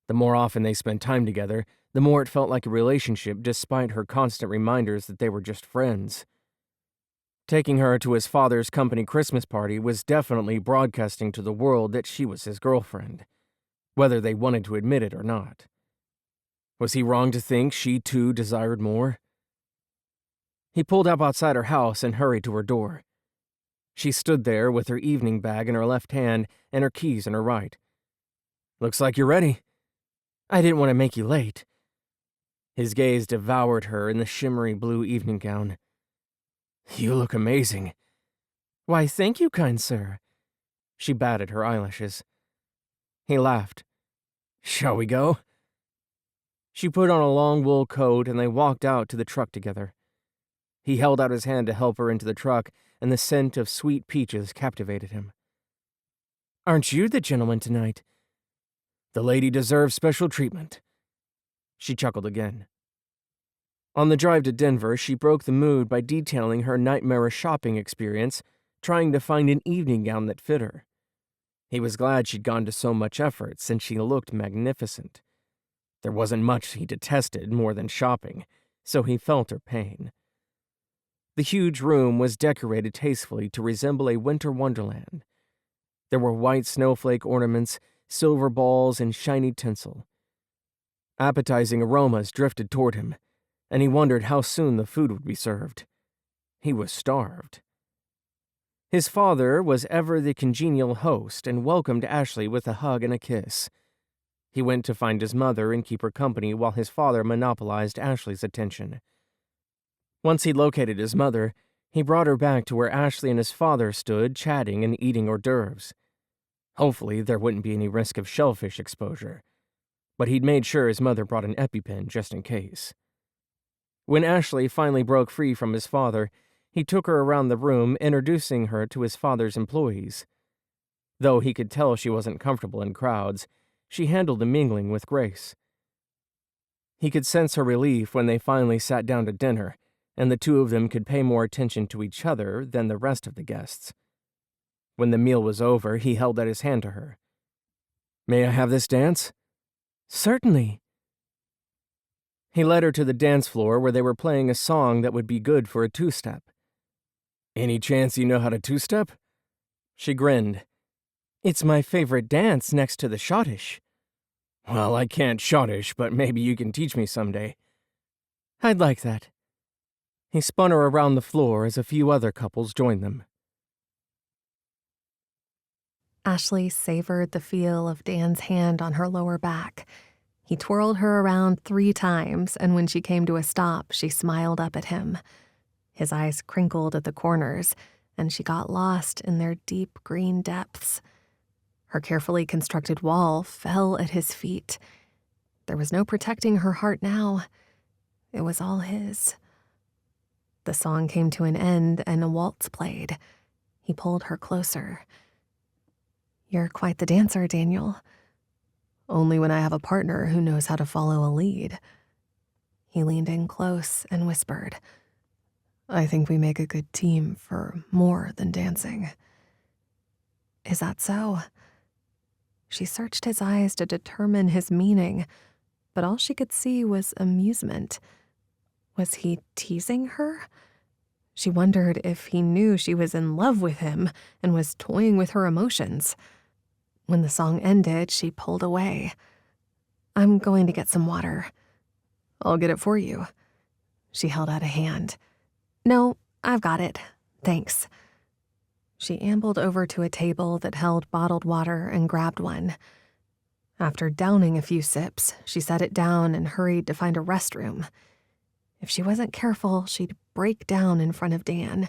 The more often they spent time together, the more it felt like a relationship despite her constant reminders that they were just friends. Taking her to his father's company Christmas party was definitely broadcasting to the world that she was his girlfriend, whether they wanted to admit it or not. Was he wrong to think she too desired more? He pulled up outside her house and hurried to her door. She stood there with her evening bag in her left hand and her keys in her right. "Looks like you're ready. I didn't want to make you late." His gaze devoured her in the shimmery blue evening gown. "You look amazing." "Why, thank you, kind sir." She batted her eyelashes. He laughed. "Shall we go?" She put on a long wool coat and they walked out to the truck together. He held out his hand to help her into the truck, and the scent of sweet peaches captivated him. "Aren't you the gentleman tonight?" "The lady deserves special treatment." She chuckled again. On the drive to Denver, she broke the mood by detailing her nightmarish shopping experience, trying to find an evening gown that fit her. He was glad she'd gone to so much effort since she looked magnificent. There wasn't much he detested more than shopping, so he felt her pain. The huge room was decorated tastefully to resemble a winter wonderland. There were white snowflake ornaments, silver balls, and shiny tinsel. Appetizing aromas drifted toward him, and he wondered how soon the food would be served. He was starved. His father was ever the congenial host and welcomed Ashley with a hug and a kiss. He went to find his mother and keep her company while his father monopolized Ashley's attention. Once he located his mother, he brought her back to where Ashley and his father stood chatting and eating hors d'oeuvres. Hopefully, there wouldn't be any risk of shellfish exposure, but he'd made sure his mother brought an EpiPen just in case. When Ashley finally broke free from his father, he took her around the room, introducing her to his father's employees. Though he could tell she wasn't comfortable in crowds, she handled the mingling with grace. He could sense her relief when they finally sat down to dinner, and the two of them could pay more attention to each other than the rest of the guests. When the meal was over, he held out his hand to her. "May I have this dance?" "Certainly." He led her to the dance floor where they were playing a song that would be good for a two-step. "Any chance you know how to two-step?" She grinned. "It's my favorite dance next to the schottisch." "Well, I can't schottisch, but maybe you can teach me someday." "I'd like that." He spun her around the floor as a few other couples joined them. Ashley savored the feel of Dan's hand on her lower back. He twirled her around 3 times, and when she came to a stop, she smiled up at him. His eyes crinkled at the corners, and she got lost in their deep green depths. Her carefully constructed wall fell at his feet. There was no protecting her heart now. It was all his. The song came to an end, and a waltz played. He pulled her closer. "You're quite the dancer, Daniel." "Only when I have a partner who knows how to follow a lead." He leaned in close and whispered, "I think we make a good team for more than dancing." "Is that so?" She searched his eyes to determine his meaning, but all she could see was amusement. Was he teasing her? She wondered if he knew she was in love with him and was toying with her emotions. When the song ended, she pulled away. "I'm going to get some water." "I'll get it for you." She held out a hand. "No, I've got it. Thanks." She ambled over to a table that held bottled water and grabbed one. After downing a few sips, she set it down and hurried to find a restroom. If she wasn't careful, she'd break down in front of Dan,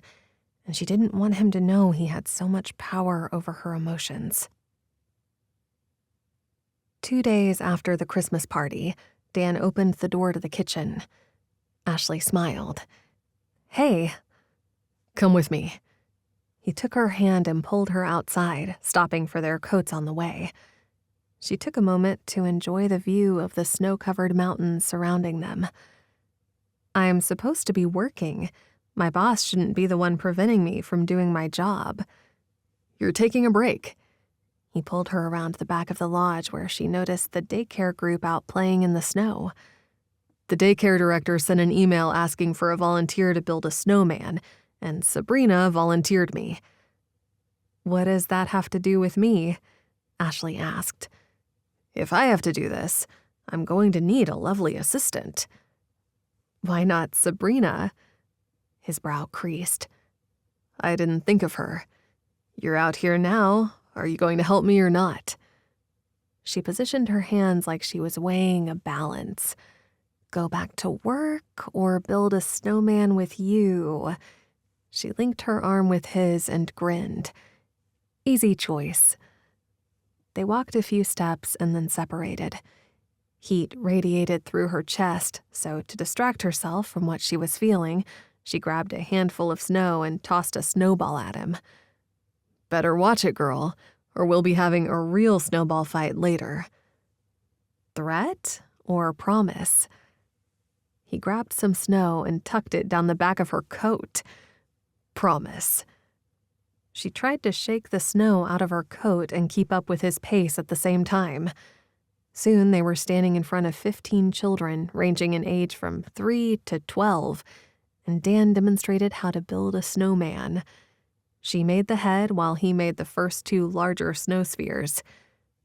and she didn't want him to know he had so much power over her emotions. 2 days after the Christmas party, Dan opened the door to the kitchen. Ashley smiled. "Hey." "Come with me." He took her hand and pulled her outside, stopping for their coats on the way. She took a moment to enjoy the view of the snow-covered mountains surrounding them. "I'm supposed to be working. My boss shouldn't be the one preventing me from doing my job." "You're taking a break." He pulled her around the back of the lodge where she noticed the daycare group out playing in the snow. "The daycare director sent an email asking for a volunteer to build a snowman, and Sabrina volunteered me." "What does that have to do with me?" Ashley asked. "If I have to do this, I'm going to need a lovely assistant." "Why not Sabrina?" His brow creased. "I didn't think of her. You're out here now. Are you going to help me or not?" She positioned her hands like she was weighing a balance. "Go back to work or build a snowman with you?" She linked her arm with his and grinned. "Easy choice." They walked a few steps and then separated. Heat radiated through her chest, so to distract herself from what she was feeling, she grabbed a handful of snow and tossed a snowball at him. "Better watch it, girl, or we'll be having a real snowball fight later." Threat or promise? He grabbed some snow and tucked it down the back of her coat. "Promise." She tried to shake the snow out of her coat and keep up with his pace at the same time. Soon they were standing in front of 15 children, ranging in age from 3 to 12, and Dan demonstrated how to build a snowman. She made the head while he made the first 2 larger snow spheres.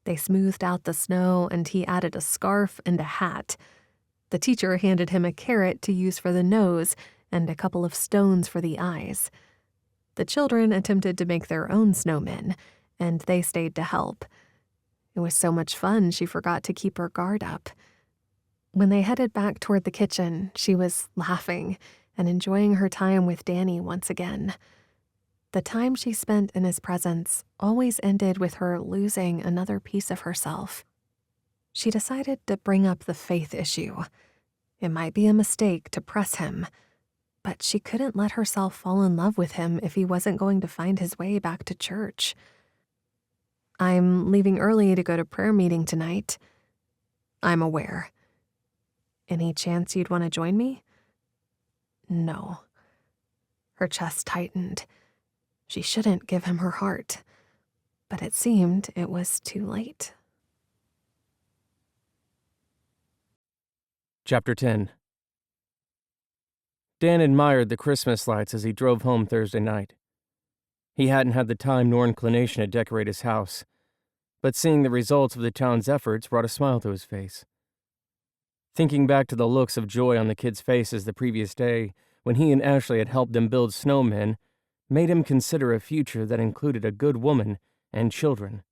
They smoothed out the snow, and he added a scarf and a hat. The teacher handed him a carrot to use for the nose and a couple of stones for the eyes. The children attempted to make their own snowmen, and they stayed to help. It was so much fun she forgot to keep her guard up. When they headed back toward the kitchen, she was laughing and enjoying her time with Danny once again. The time she spent in his presence always ended with her losing another piece of herself. She decided to bring up the faith issue. It might be a mistake to press him, but she couldn't let herself fall in love with him if he wasn't going to find his way back to church. "I'm leaving early to go to prayer meeting tonight." "I'm aware." "Any chance you'd want to join me?" "No." Her chest tightened. She shouldn't give him her heart, but it seemed it was too late. Chapter 10. Dan admired the Christmas lights as he drove home Thursday night. He hadn't had the time nor inclination to decorate his house, but seeing the results of the town's efforts brought a smile to his face. Thinking back to the looks of joy on the kids' faces the previous day when he and Ashley had helped them build snowmen made him consider a future that included a good woman and children.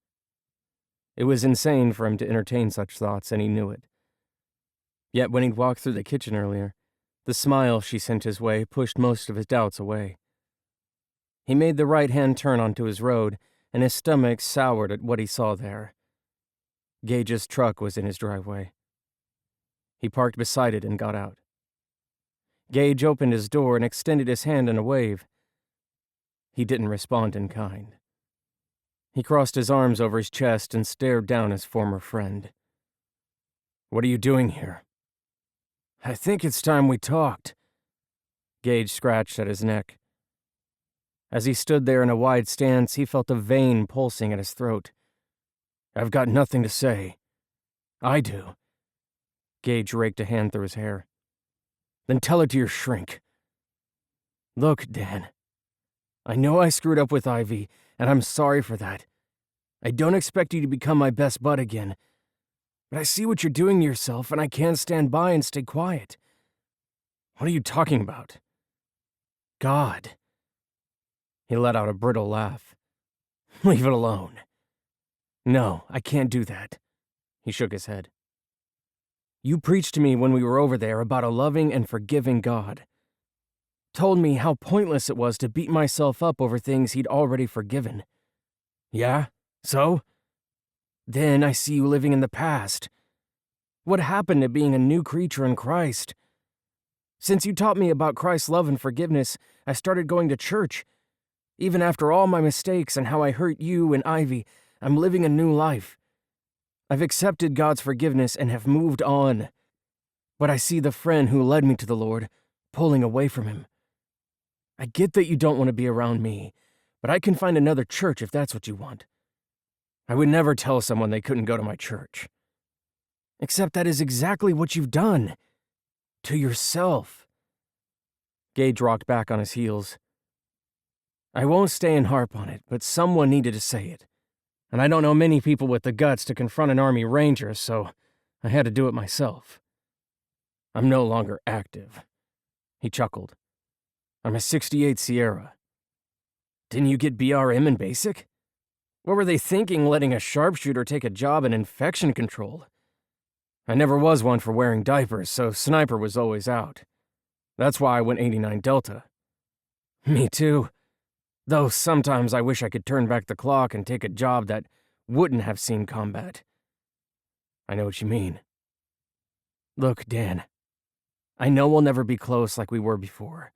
It was insane for him to entertain such thoughts, and he knew it. Yet when he'd walked through the kitchen earlier, the smile she sent his way pushed most of his doubts away. He made the right-hand turn onto his road, and his stomach soured at what he saw there. Gage's truck was in his driveway. He parked beside it and got out. Gage opened his door and extended his hand in a wave. He didn't respond in kind. He crossed his arms over his chest and stared down his former friend. "What are you doing here?" "I think it's time we talked." Gage scratched at his neck. As he stood there in a wide stance, he felt a vein pulsing at his throat. "I've got nothing to say." "I do." Gage raked a hand through his hair. "Then tell it to your shrink." "Look, Dan. I know I screwed up with Ivy, and I'm sorry for that. I don't expect you to become my best bud again. But I see what you're doing to yourself, and I can't stand by and stay quiet." "What are you talking about?" "God." He let out a brittle laugh. "Leave it alone." "No, I can't do that." He shook his head. "You preached to me when we were over there about a loving and forgiving God. Told me how pointless it was to beat myself up over things he'd already forgiven. Yeah? So? Then I see you living in the past. What happened to being a new creature in Christ? Since you taught me about Christ's love and forgiveness, I started going to church. Even after all my mistakes and how I hurt you and Ivy, I'm living a new life. I've accepted God's forgiveness and have moved on. But I see the friend who led me to the Lord pulling away from him. I get that you don't want to be around me, but I can find another church if that's what you want. I would never tell someone they couldn't go to my church. Except that is exactly what you've done. To yourself." Gage rocked back on his heels. "I won't stay and harp on it, but someone needed to say it. And I don't know many people with the guts to confront an army ranger, so I had to do it myself. I'm no longer active." He chuckled. "I'm a 68 Sierra. Didn't you get BRM in basic? What were they thinking letting a sharpshooter take a job in infection control? I never was one for wearing diapers, so sniper was always out. That's why I went 89 Delta. Me too. Though sometimes I wish I could turn back the clock and take a job that wouldn't have seen combat." "I know what you mean." "Look, Dan. I know we'll never be close like we were before.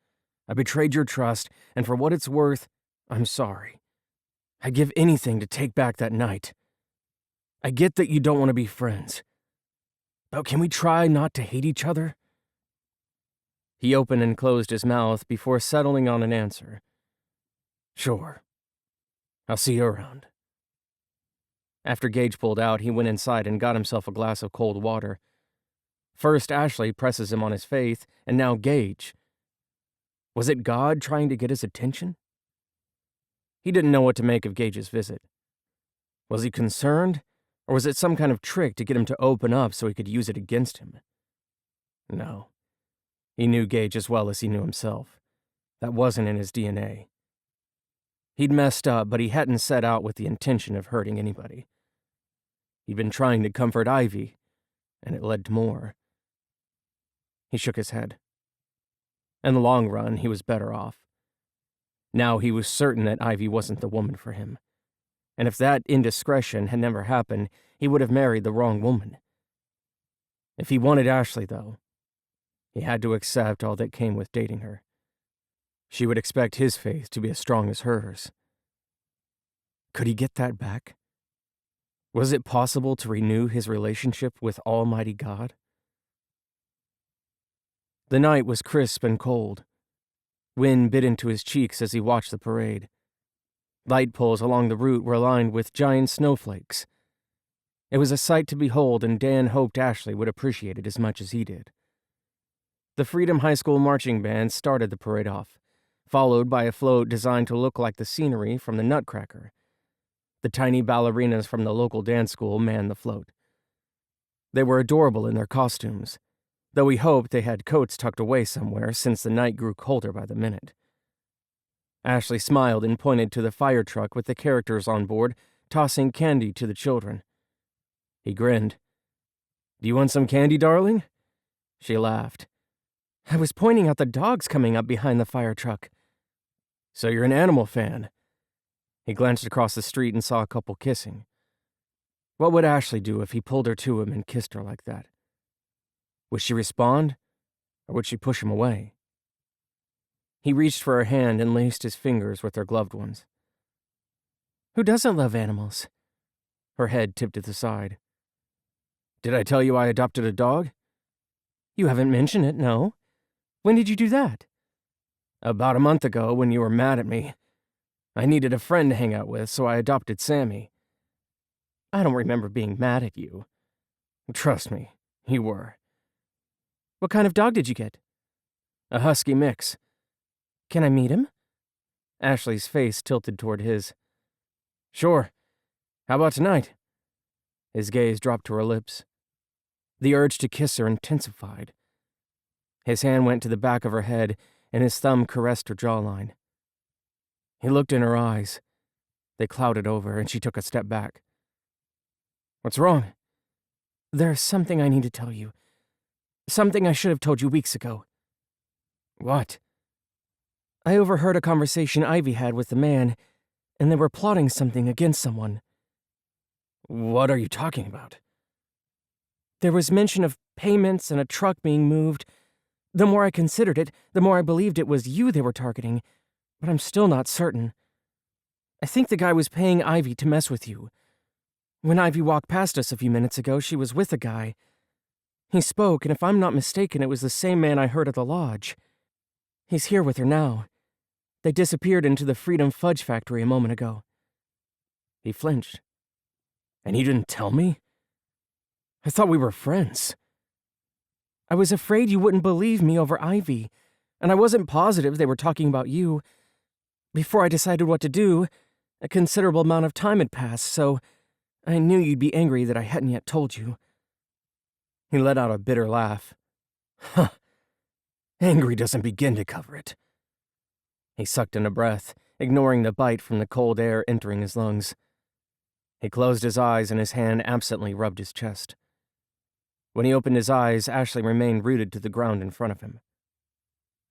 I betrayed your trust, and for what it's worth, I'm sorry. I'd give anything to take back that night. I get that you don't want to be friends. But can we try not to hate each other?" He opened and closed his mouth before settling on an answer. "Sure. I'll see you around." After Gage pulled out, he went inside and got himself a glass of cold water. First, Ashley presses him on his faith, and now Gage. Was it God trying to get his attention? He didn't know what to make of Gage's visit. Was he concerned, Or was it some kind of trick to get him to open up so he could use it against him? No. He knew Gage as well as he knew himself. That wasn't in his DNA. He'd messed up, but he hadn't set out with the intention of hurting anybody. He'd been trying to comfort Ivy, and it led to more. He shook his head. In the long run, he was better off. Now he was certain that Ivy wasn't the woman for him. And if that indiscretion had never happened, he would have married the wrong woman. If he wanted Ashley, though, he had to accept all that came with dating her. She would expect his faith to be as strong as hers. Could he get that back? Was it possible to renew his relationship with Almighty God? The night was crisp and cold. Wind bit into his cheeks as he watched the parade. Light poles along the route were lined with giant snowflakes. It was a sight to behold, and Dan hoped Ashley would appreciate it as much as he did. The Freedom High School marching band started the parade off, followed by a float designed to look like the scenery from the Nutcracker. The tiny ballerinas from the local dance school manned the float. They were adorable in their costumes, though he hoped they had coats tucked away somewhere since the night grew colder by the minute. Ashley smiled and pointed to the fire truck with the characters on board, tossing candy to the children. He grinned. "Do you want some candy, darling?" She laughed. "I was pointing out the dogs coming up behind the fire truck." "So you're an animal fan?" He glanced across the street and saw a couple kissing. What would Ashley do if he pulled her to him and kissed her like that? Would she respond, or would she push him away? He reached for her hand and laced his fingers with her gloved ones. "Who doesn't love animals?" Her head tipped to the side. "Did I tell you I adopted a dog?" "You haven't mentioned it, no. When did you do that?" "About a month ago, when you were mad at me. I needed a friend to hang out with, so I adopted Sammy." "I don't remember being mad at you." "Trust me, you were." "What kind of dog did you get?" "A husky mix." "Can I meet him?" Ashley's face tilted toward his. "Sure. How about tonight?" His gaze dropped to her lips. The urge to kiss her intensified. His hand went to the back of her head, and his thumb caressed her jawline. He looked in her eyes. They clouded over, and she took a step back. "What's wrong?" "There's something I need to tell you. Something I should have told you weeks ago." "What?" "I overheard a conversation Ivy had with the man, and they were plotting something against someone." "What are you talking about?" "There was mention of payments and a truck being moved. The more I considered it, the more I believed it was you they were targeting, but I'm still not certain. I think the guy was paying Ivy to mess with you. When Ivy walked past us a few minutes ago, she was with a guy. He spoke, and if I'm not mistaken, it was the same man I heard at the lodge. He's here with her now. They disappeared into the Freedom Fudge Factory a moment ago." He flinched. "And you didn't tell me? I thought we were friends." "I was afraid you wouldn't believe me over Ivy, and I wasn't positive they were talking about you. Before I decided what to do, a considerable amount of time had passed, so I knew you'd be angry that I hadn't yet told you." He let out a bitter laugh. "Huh. Angry doesn't begin to cover it." He sucked in a breath, ignoring the bite from the cold air entering his lungs. He closed his eyes and his hand absently rubbed his chest. When he opened his eyes, Ashley remained rooted to the ground in front of him.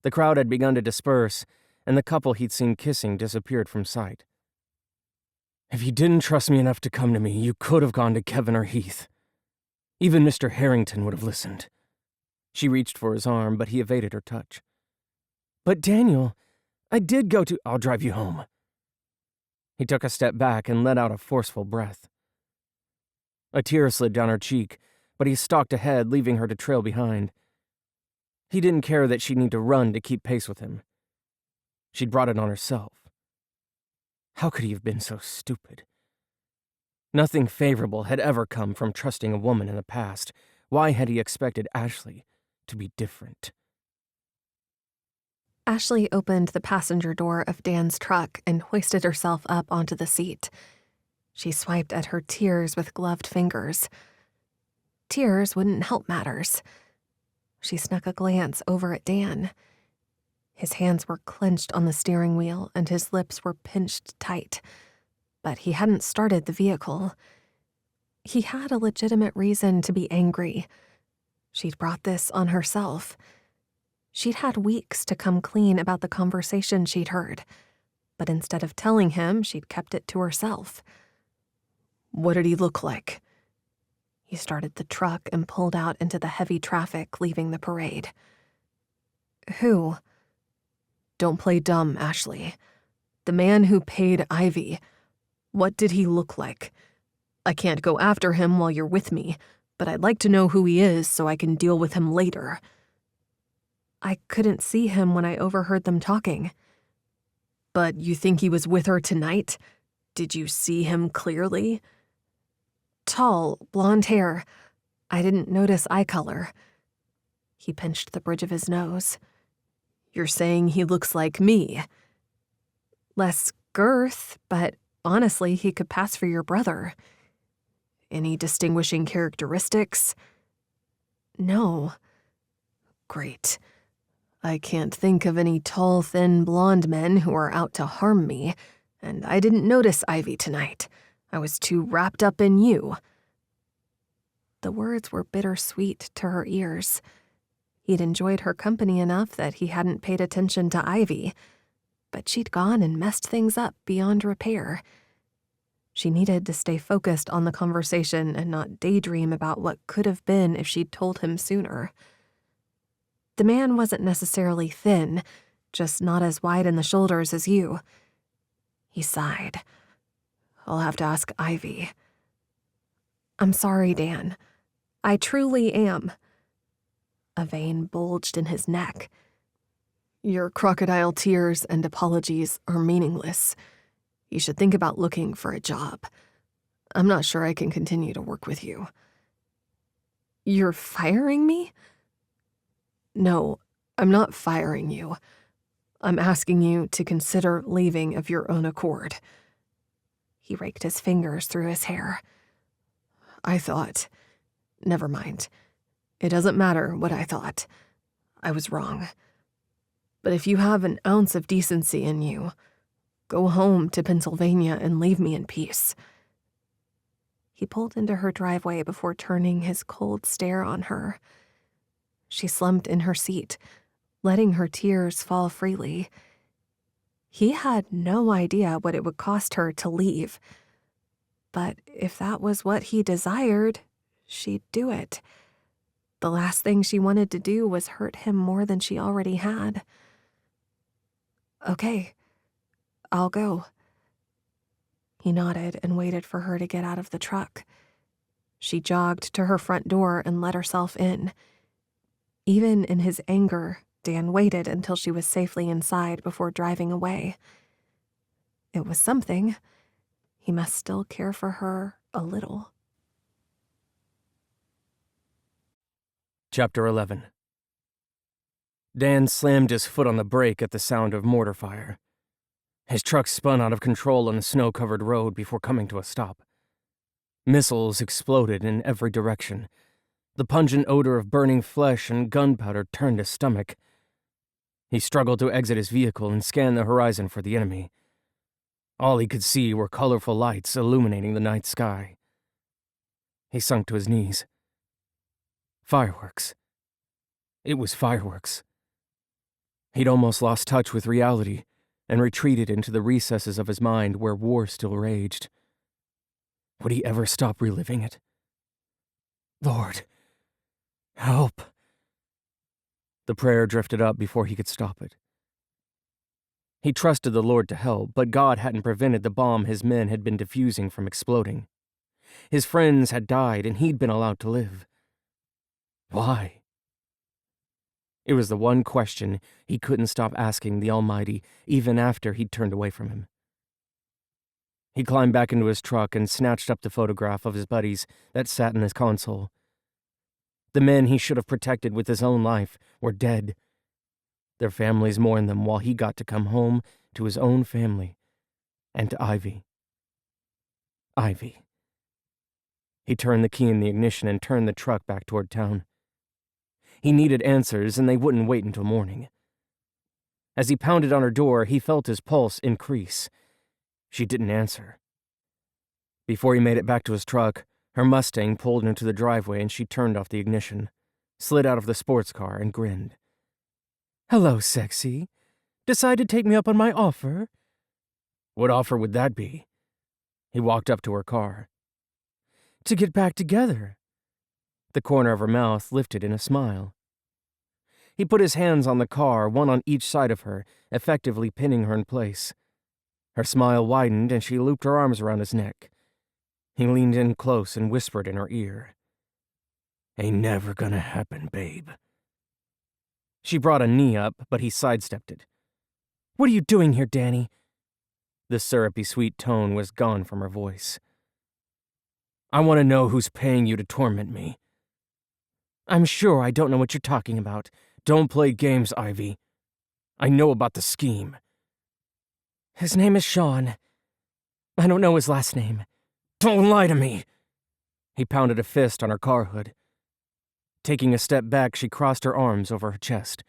The crowd had begun to disperse, and the couple he'd seen kissing disappeared from sight. "If you didn't trust me enough to come to me, you could have gone to Kevin or Heath. Even Mr. Harrington would have listened." She reached for his arm, but he evaded her touch. "But Daniel, I did go to—" "I'll drive you home." He took a step back and let out a forceful breath. A tear slid down her cheek, but he stalked ahead, leaving her to trail behind. He didn't care that she'd need to run to keep pace with him. She'd brought it on herself. How could he have been so stupid? Nothing favorable had ever come from trusting a woman in the past. Why had he expected Ashley to be different? Ashley opened the passenger door of Dan's truck and hoisted herself up onto the seat. She swiped at her tears with gloved fingers. Tears wouldn't help matters. She snuck a glance over at Dan. His hands were clenched on the steering wheel and his lips were pinched tight. But he hadn't started the vehicle. He had a legitimate reason to be angry. She'd brought this on herself. She'd had weeks to come clean about the conversation she'd heard. But instead of telling him, she'd kept it to herself. What did he look like? He started the truck and pulled out into the heavy traffic, leaving the parade. Who? Don't play dumb, Ashley. The man who paid Ivy. What did he look like? I can't go after him while you're with me, but I'd like to know who he is so I can deal with him later. I couldn't see him when I overheard them talking. But you think he was with her tonight? Did you see him clearly? Tall, blonde hair. I didn't notice eye color. He pinched the bridge of his nose. You're saying he looks like me? Less girth, but honestly, he could pass for your brother. Any distinguishing characteristics? No. Great. I can't think of any tall, thin, blonde men who are out to harm me, and I didn't notice Ivy tonight. I was too wrapped up in you. The words were bittersweet to her ears. He'd enjoyed her company enough that he hadn't paid attention to Ivy, but she'd gone and messed things up beyond repair. She needed to stay focused on the conversation and not daydream about what could have been if she'd told him sooner. The man wasn't necessarily thin, just not as wide in the shoulders as you. He sighed. I'll have to ask Ivy. I'm sorry, Dan. I truly am. A vein bulged in his neck. Your crocodile tears and apologies are meaningless. You should think about looking for a job. I'm not sure I can continue to work with you. You're firing me? No, I'm not firing you. I'm asking you to consider leaving of your own accord. He raked his fingers through his hair. I thought. Never mind. It doesn't matter what I thought. I was wrong. But if you have an ounce of decency in you, go home to Pennsylvania and leave me in peace. He pulled into her driveway before turning his cold stare on her. She slumped in her seat, letting her tears fall freely. He had no idea what it would cost her to leave. But if that was what he desired, she'd do it. The last thing she wanted to do was hurt him more than she already had. Okay, I'll go. He nodded and waited for her to get out of the truck. She jogged to her front door and let herself in. Even in his anger, Dan waited until she was safely inside before driving away. It was something. He must still care for her a little. Chapter 11. Dan slammed his foot on the brake at the sound of mortar fire. His truck spun out of control on the snow-covered road before coming to a stop. Missiles exploded in every direction. The pungent odor of burning flesh and gunpowder turned his stomach. He struggled to exit his vehicle and scan the horizon for the enemy. All he could see were colorful lights illuminating the night sky. He sunk to his knees. Fireworks. It was fireworks. He'd almost lost touch with reality and retreated into the recesses of his mind where war still raged. Would he ever stop reliving it? Lord, help. The prayer drifted up before he could stop it. He trusted the Lord to help, but God hadn't prevented the bomb his men had been defusing from exploding. His friends had died and he'd been allowed to live. Why? It was the one question he couldn't stop asking the Almighty even after he'd turned away from him. He climbed back into his truck and snatched up the photograph of his buddies that sat in his console. The men he should have protected with his own life were dead. Their families mourned them while he got to come home to his own family and to Ivy. Ivy. He turned the key in the ignition and turned the truck back toward town. He needed answers, and they wouldn't wait until morning. As he pounded on her door, he felt his pulse increase. She didn't answer. Before he made it back to his truck, her Mustang pulled into the driveway and she turned off the ignition, slid out of the sports car, and grinned. "Hello, sexy. Decide to take me up on my offer?" "What offer would that be?" He walked up to her car. "To get back together." The corner of her mouth lifted in a smile. He put his hands on the car, one on each side of her, effectively pinning her in place. Her smile widened and she looped her arms around his neck. He leaned in close and whispered in her ear. "Ain't never gonna happen, babe." She brought a knee up, but he sidestepped it. "What are you doing here, Danny?" The syrupy sweet tone was gone from her voice. "I want to know who's paying you to torment me." "I'm sure I don't know what you're talking about." "Don't play games, Ivy. I know about the scheme." "His name is Sean. I don't know his last name." "Don't lie to me!" He pounded a fist on her car hood. Taking a step back, she crossed her arms over her chest.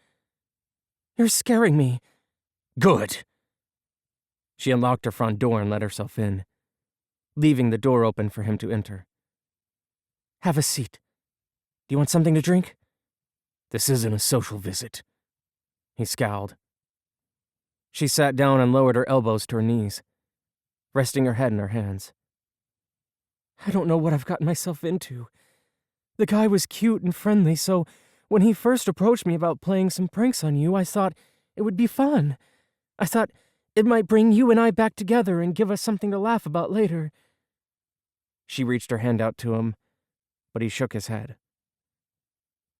"You're scaring me." "Good." She unlocked her front door and let herself in, leaving the door open for him to enter. "Have a seat. Do you want something to drink?" "This isn't a social visit." He scowled. She sat down and lowered her elbows to her knees, resting her head in her hands. "I don't know what I've gotten myself into. The guy was cute and friendly, so when he first approached me about playing some pranks on you, I thought it would be fun. I thought it might bring you and I back together and give us something to laugh about later." She reached her hand out to him, but he shook his head.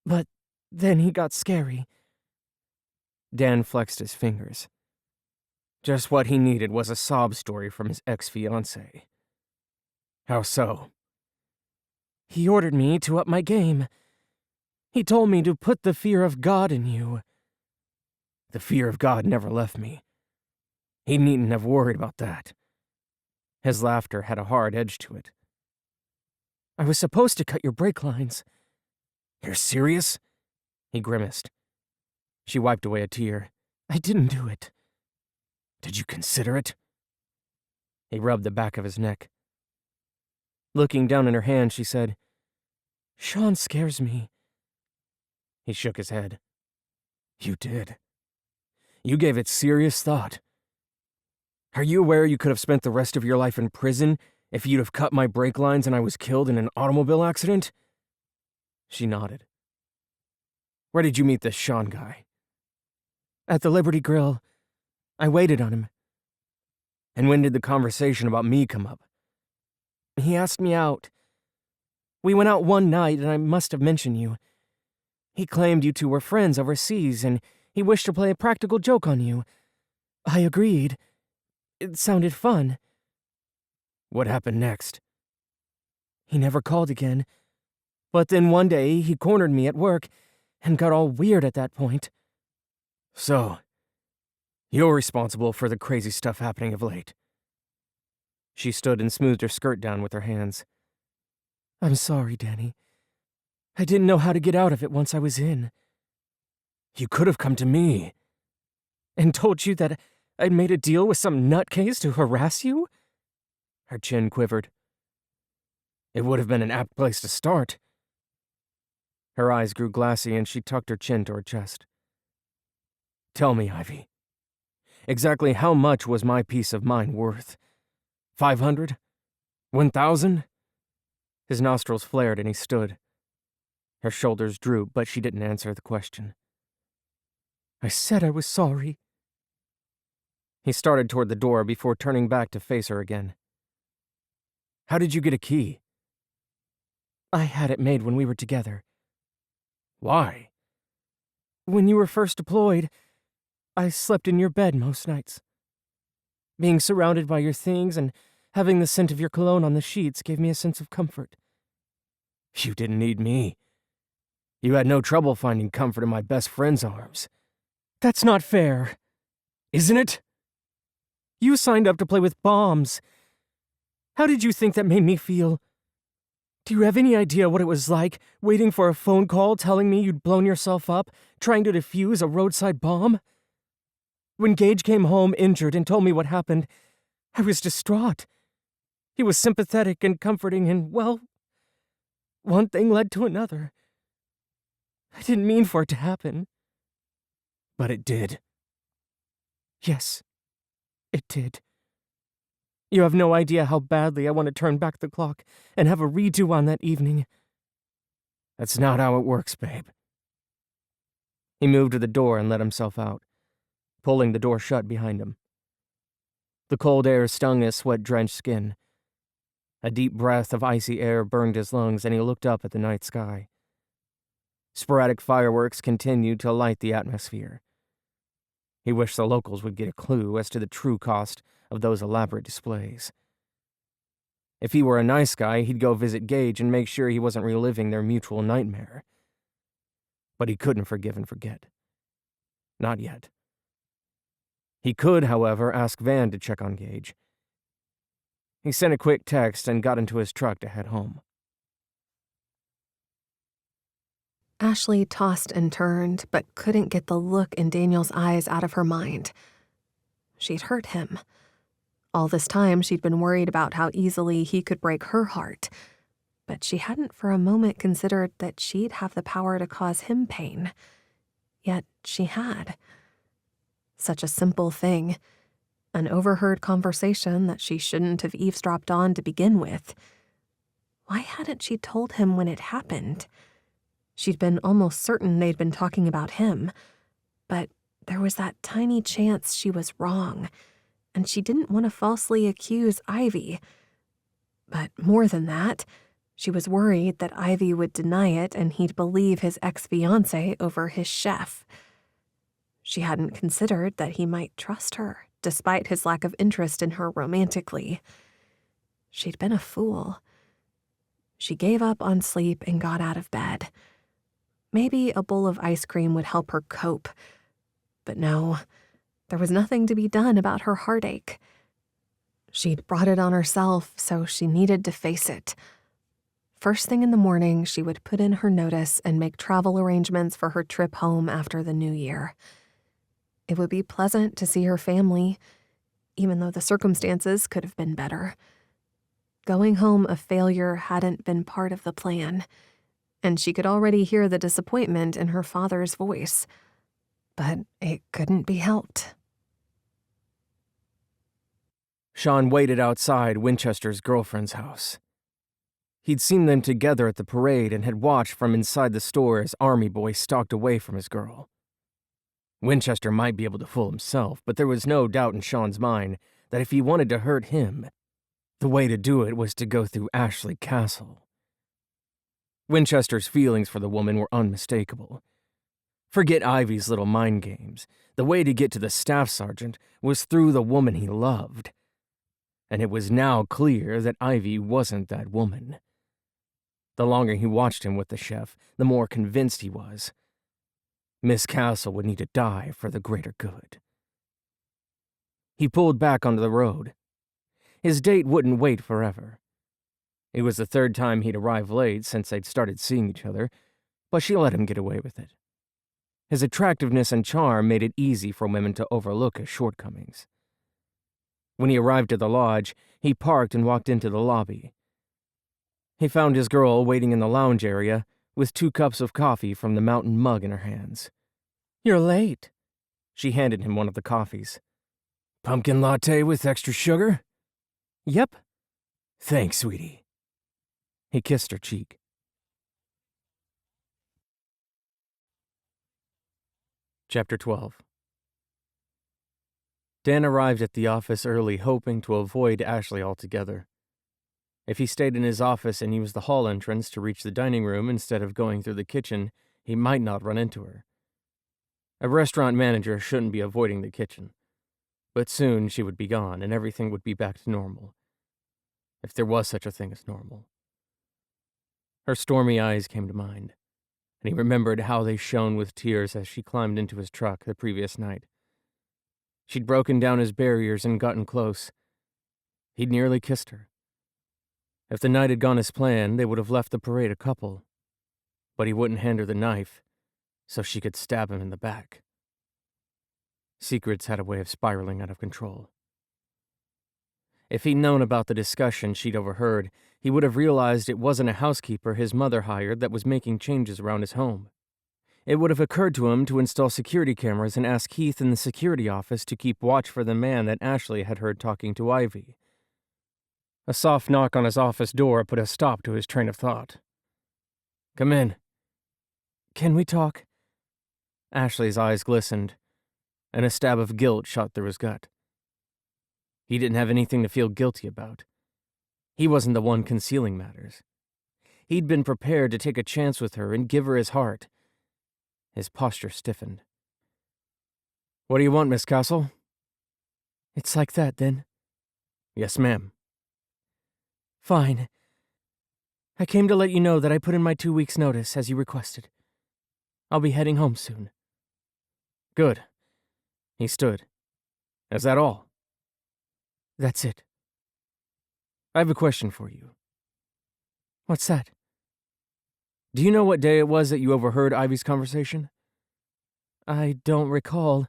"But then he got scary." Dan flexed his fingers. Just what he needed was a sob story from his ex-fiancée. "How so?" "He ordered me to up my game. He told me to put the fear of God in you." "The fear of God never left me. He needn't have worried about that." His laughter had a hard edge to it. "I was supposed to cut your brake lines." "You're serious?" He grimaced. She wiped away a tear. "I didn't do it." "Did you consider it?" He rubbed the back of his neck. Looking down in her hand, she said, "Sean scares me." He shook his head. "You did. You gave it serious thought. Are you aware you could have spent the rest of your life in prison if you'd have cut my brake lines and I was killed in an automobile accident?" She nodded. "Where did you meet this Sean guy?" "At the Liberty Grille. I waited on him." "And when did the conversation about me come up?" "He asked me out. We went out one night and I must have mentioned you. He claimed you two were friends overseas and he wished to play a practical joke on you. I agreed. It sounded fun." "What happened next?" "He never called again. But then one day he cornered me at work and got all weird at that point." "So, you're responsible for the crazy stuff happening of late." She stood and smoothed her skirt down with her hands. "I'm sorry, Danny. I didn't know how to get out of it once I was in." "You could have come to me." "And told you that I'd made a deal with some nutcase to harass you?" Her chin quivered. "It would have been an apt place to start." Her eyes grew glassy and she tucked her chin to her chest. "Tell me, Ivy. Exactly how much was my peace of mind worth? 500? 1,000? His nostrils flared and he stood. Her shoulders drooped, but she didn't answer the question. "I said I was sorry." He started toward the door before turning back to face her again. "How did you get a key?" "I had it made when we were together." "Why?" "When you were first deployed, I slept in your bed most nights. Being surrounded by your things and having the scent of your cologne on the sheets gave me a sense of comfort." "You didn't need me. You had no trouble finding comfort in my best friend's arms." "That's not fair." "Isn't it?" "You signed up to play with bombs. How did you think that made me feel? Do you have any idea what it was like, waiting for a phone call telling me you'd blown yourself up, trying to defuse a roadside bomb? When Gage came home injured and told me what happened, I was distraught. He was sympathetic and comforting, and, well, one thing led to another. I didn't mean for it to happen. But it did. Yes, it did. You have no idea how badly I want to turn back the clock and have a redo on that evening. That's not how it works, babe. He moved to the door and let himself out, pulling the door shut behind him. The cold air stung his sweat-drenched skin. A deep breath of icy air burned his lungs, and he looked up at the night sky. Sporadic fireworks continued to light the atmosphere. He wished the locals would get a clue as to the true cost of those elaborate displays. If he were a nice guy, he'd go visit Gage and make sure he wasn't reliving their mutual nightmare. But he couldn't forgive and forget. Not yet. He could, however, ask Van to check on Gage. He sent a quick text and got into his truck to head home. Ashley tossed and turned, but couldn't get the look in Daniel's eyes out of her mind. She'd hurt him. All this time, she'd been worried about how easily he could break her heart, but she hadn't for a moment considered that she'd have the power to cause him pain. Yet she had. Such a simple thing. An overheard conversation that she shouldn't have eavesdropped on to begin with. Why hadn't she told him when it happened? She'd been almost certain they'd been talking about him, but there was that tiny chance she was wrong, and she didn't want to falsely accuse Ivy. But more than that, she was worried that Ivy would deny it and he'd believe his ex-fiancé over his chef. She hadn't considered that he might trust her, despite his lack of interest in her romantically. She'd been a fool. She gave up on sleep and got out of bed. Maybe a bowl of ice cream would help her cope. But no, there was nothing to be done about her heartache. She'd brought it on herself, so she needed to face it. First thing in the morning, she would put in her notice and make travel arrangements for her trip home after the new year. It would be pleasant to see her family, even though the circumstances could have been better. Going home a failure hadn't been part of the plan, and she could already hear the disappointment in her father's voice. But it couldn't be helped. Sean waited outside Winchester's girlfriend's house. He'd seen them together at the parade and had watched from inside the store as Army Boy stalked away from his girl. Winchester might be able to fool himself, but there was no doubt in Sean's mind that if he wanted to hurt him, the way to do it was to go through Ashley Castle. Winchester's feelings for the woman were unmistakable. Forget Ivy's little mind games. The way to get to the staff sergeant was through the woman he loved. And it was now clear that Ivy wasn't that woman. The longer he watched him with the chef, the more convinced he was. Miss Castle would need to die for the greater good. He pulled back onto the road. His date wouldn't wait forever. It was the third time he'd arrived late since they'd started seeing each other, but she let him get away with it. His attractiveness and charm made it easy for women to overlook his shortcomings. When he arrived at the lodge, he parked and walked into the lobby. He found his girl waiting in the lounge area with 2 cups of coffee from the mountain mug in her hands. "You're late." She handed him one of the coffees. "Pumpkin latte with extra sugar?" "Yep." "Thanks, sweetie." He kissed her cheek. Chapter 12. Dan arrived at the office early, hoping to avoid Ashley altogether. If he stayed in his office and used the hall entrance to reach the dining room instead of going through the kitchen, he might not run into her. A restaurant manager shouldn't be avoiding the kitchen. But soon she would be gone and everything would be back to normal. If there was such a thing as normal. Her stormy eyes came to mind, and he remembered how they shone with tears as she climbed into his truck the previous night. She'd broken down his barriers and gotten close. He'd nearly kissed her, If the night had gone as planned, they would have left the parade a couple. But he wouldn't hand her the knife, so she could stab him in the back. Secrets had a way of spiraling out of control. If he'd known about the discussion she'd overheard, he would have realized it wasn't a housekeeper his mother hired that was making changes around his home. It would have occurred to him to install security cameras and ask Heath in the security office to keep watch for the man that Ashley had heard talking to Ivy. A soft knock on his office door put a stop to his train of thought. "Come in." "Can we talk?" Ashley's eyes glistened, and a stab of guilt shot through his gut. He didn't have anything to feel guilty about. He wasn't the one concealing matters. He'd been prepared to take a chance with her and give her his heart. His posture stiffened. "What do you want, Miss Castle?" "It's like that, then?" "Yes, ma'am." "Fine. I came to let you know that I put in my 2 weeks' notice, as you requested. I'll be heading home soon." "Good." He stood. "Is that all?" "That's it." "I have a question for you." "What's that?" "Do you know what day it was that you overheard Ivy's conversation?" "I don't recall,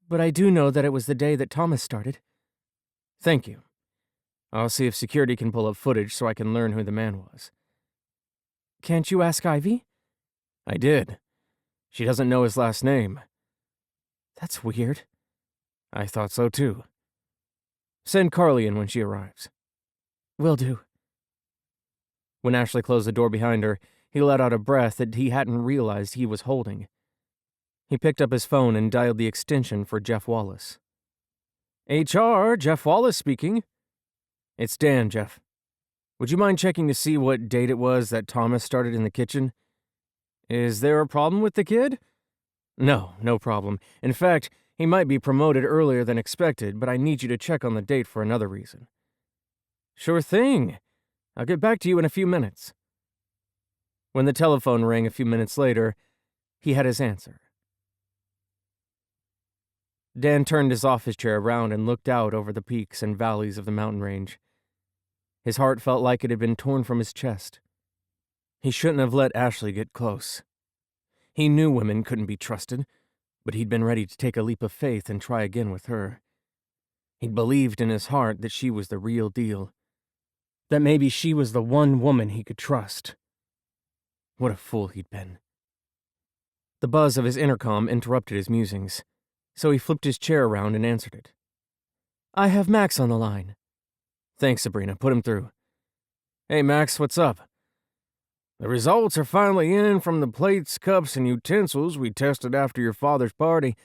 but I do know that it was the day that Thomas started." "Thank you. I'll see if security can pull up footage so I can learn who the man was." "Can't you ask Ivy?" "I did. She doesn't know his last name." "That's weird." "I thought so too. Send Carly in when she arrives." "Will do." When Ashley closed the door behind her, he let out a breath that he hadn't realized he was holding. He picked up his phone and dialed the extension for Jeff Wallace. "HR, Jeff Wallace speaking." "It's Dan, Jeff. Would you mind checking to see what date it was that Thomas started in the kitchen?" "Is there a problem with the kid?" "No, no problem. In fact, he might be promoted earlier than expected, but I need you to check on the date for another reason." "Sure thing. I'll get back to you in a few minutes." When the telephone rang a few minutes later, he had his answer. Dan turned his office chair around and looked out over the peaks and valleys of the mountain range. His heart felt like it had been torn from his chest. He shouldn't have let Ashley get close. He knew women couldn't be trusted, but he'd been ready to take a leap of faith and try again with her. He'd believed in his heart that she was the real deal, that maybe she was the one woman he could trust. What a fool he'd been. The buzz of his intercom interrupted his musings, so he flipped his chair around and answered it. "I have Max on the line." "Thanks, Sabrina. Put him through." "Hey, Max, what's up?" "The results are finally in from the plates, cups, and utensils we tested after your father's party.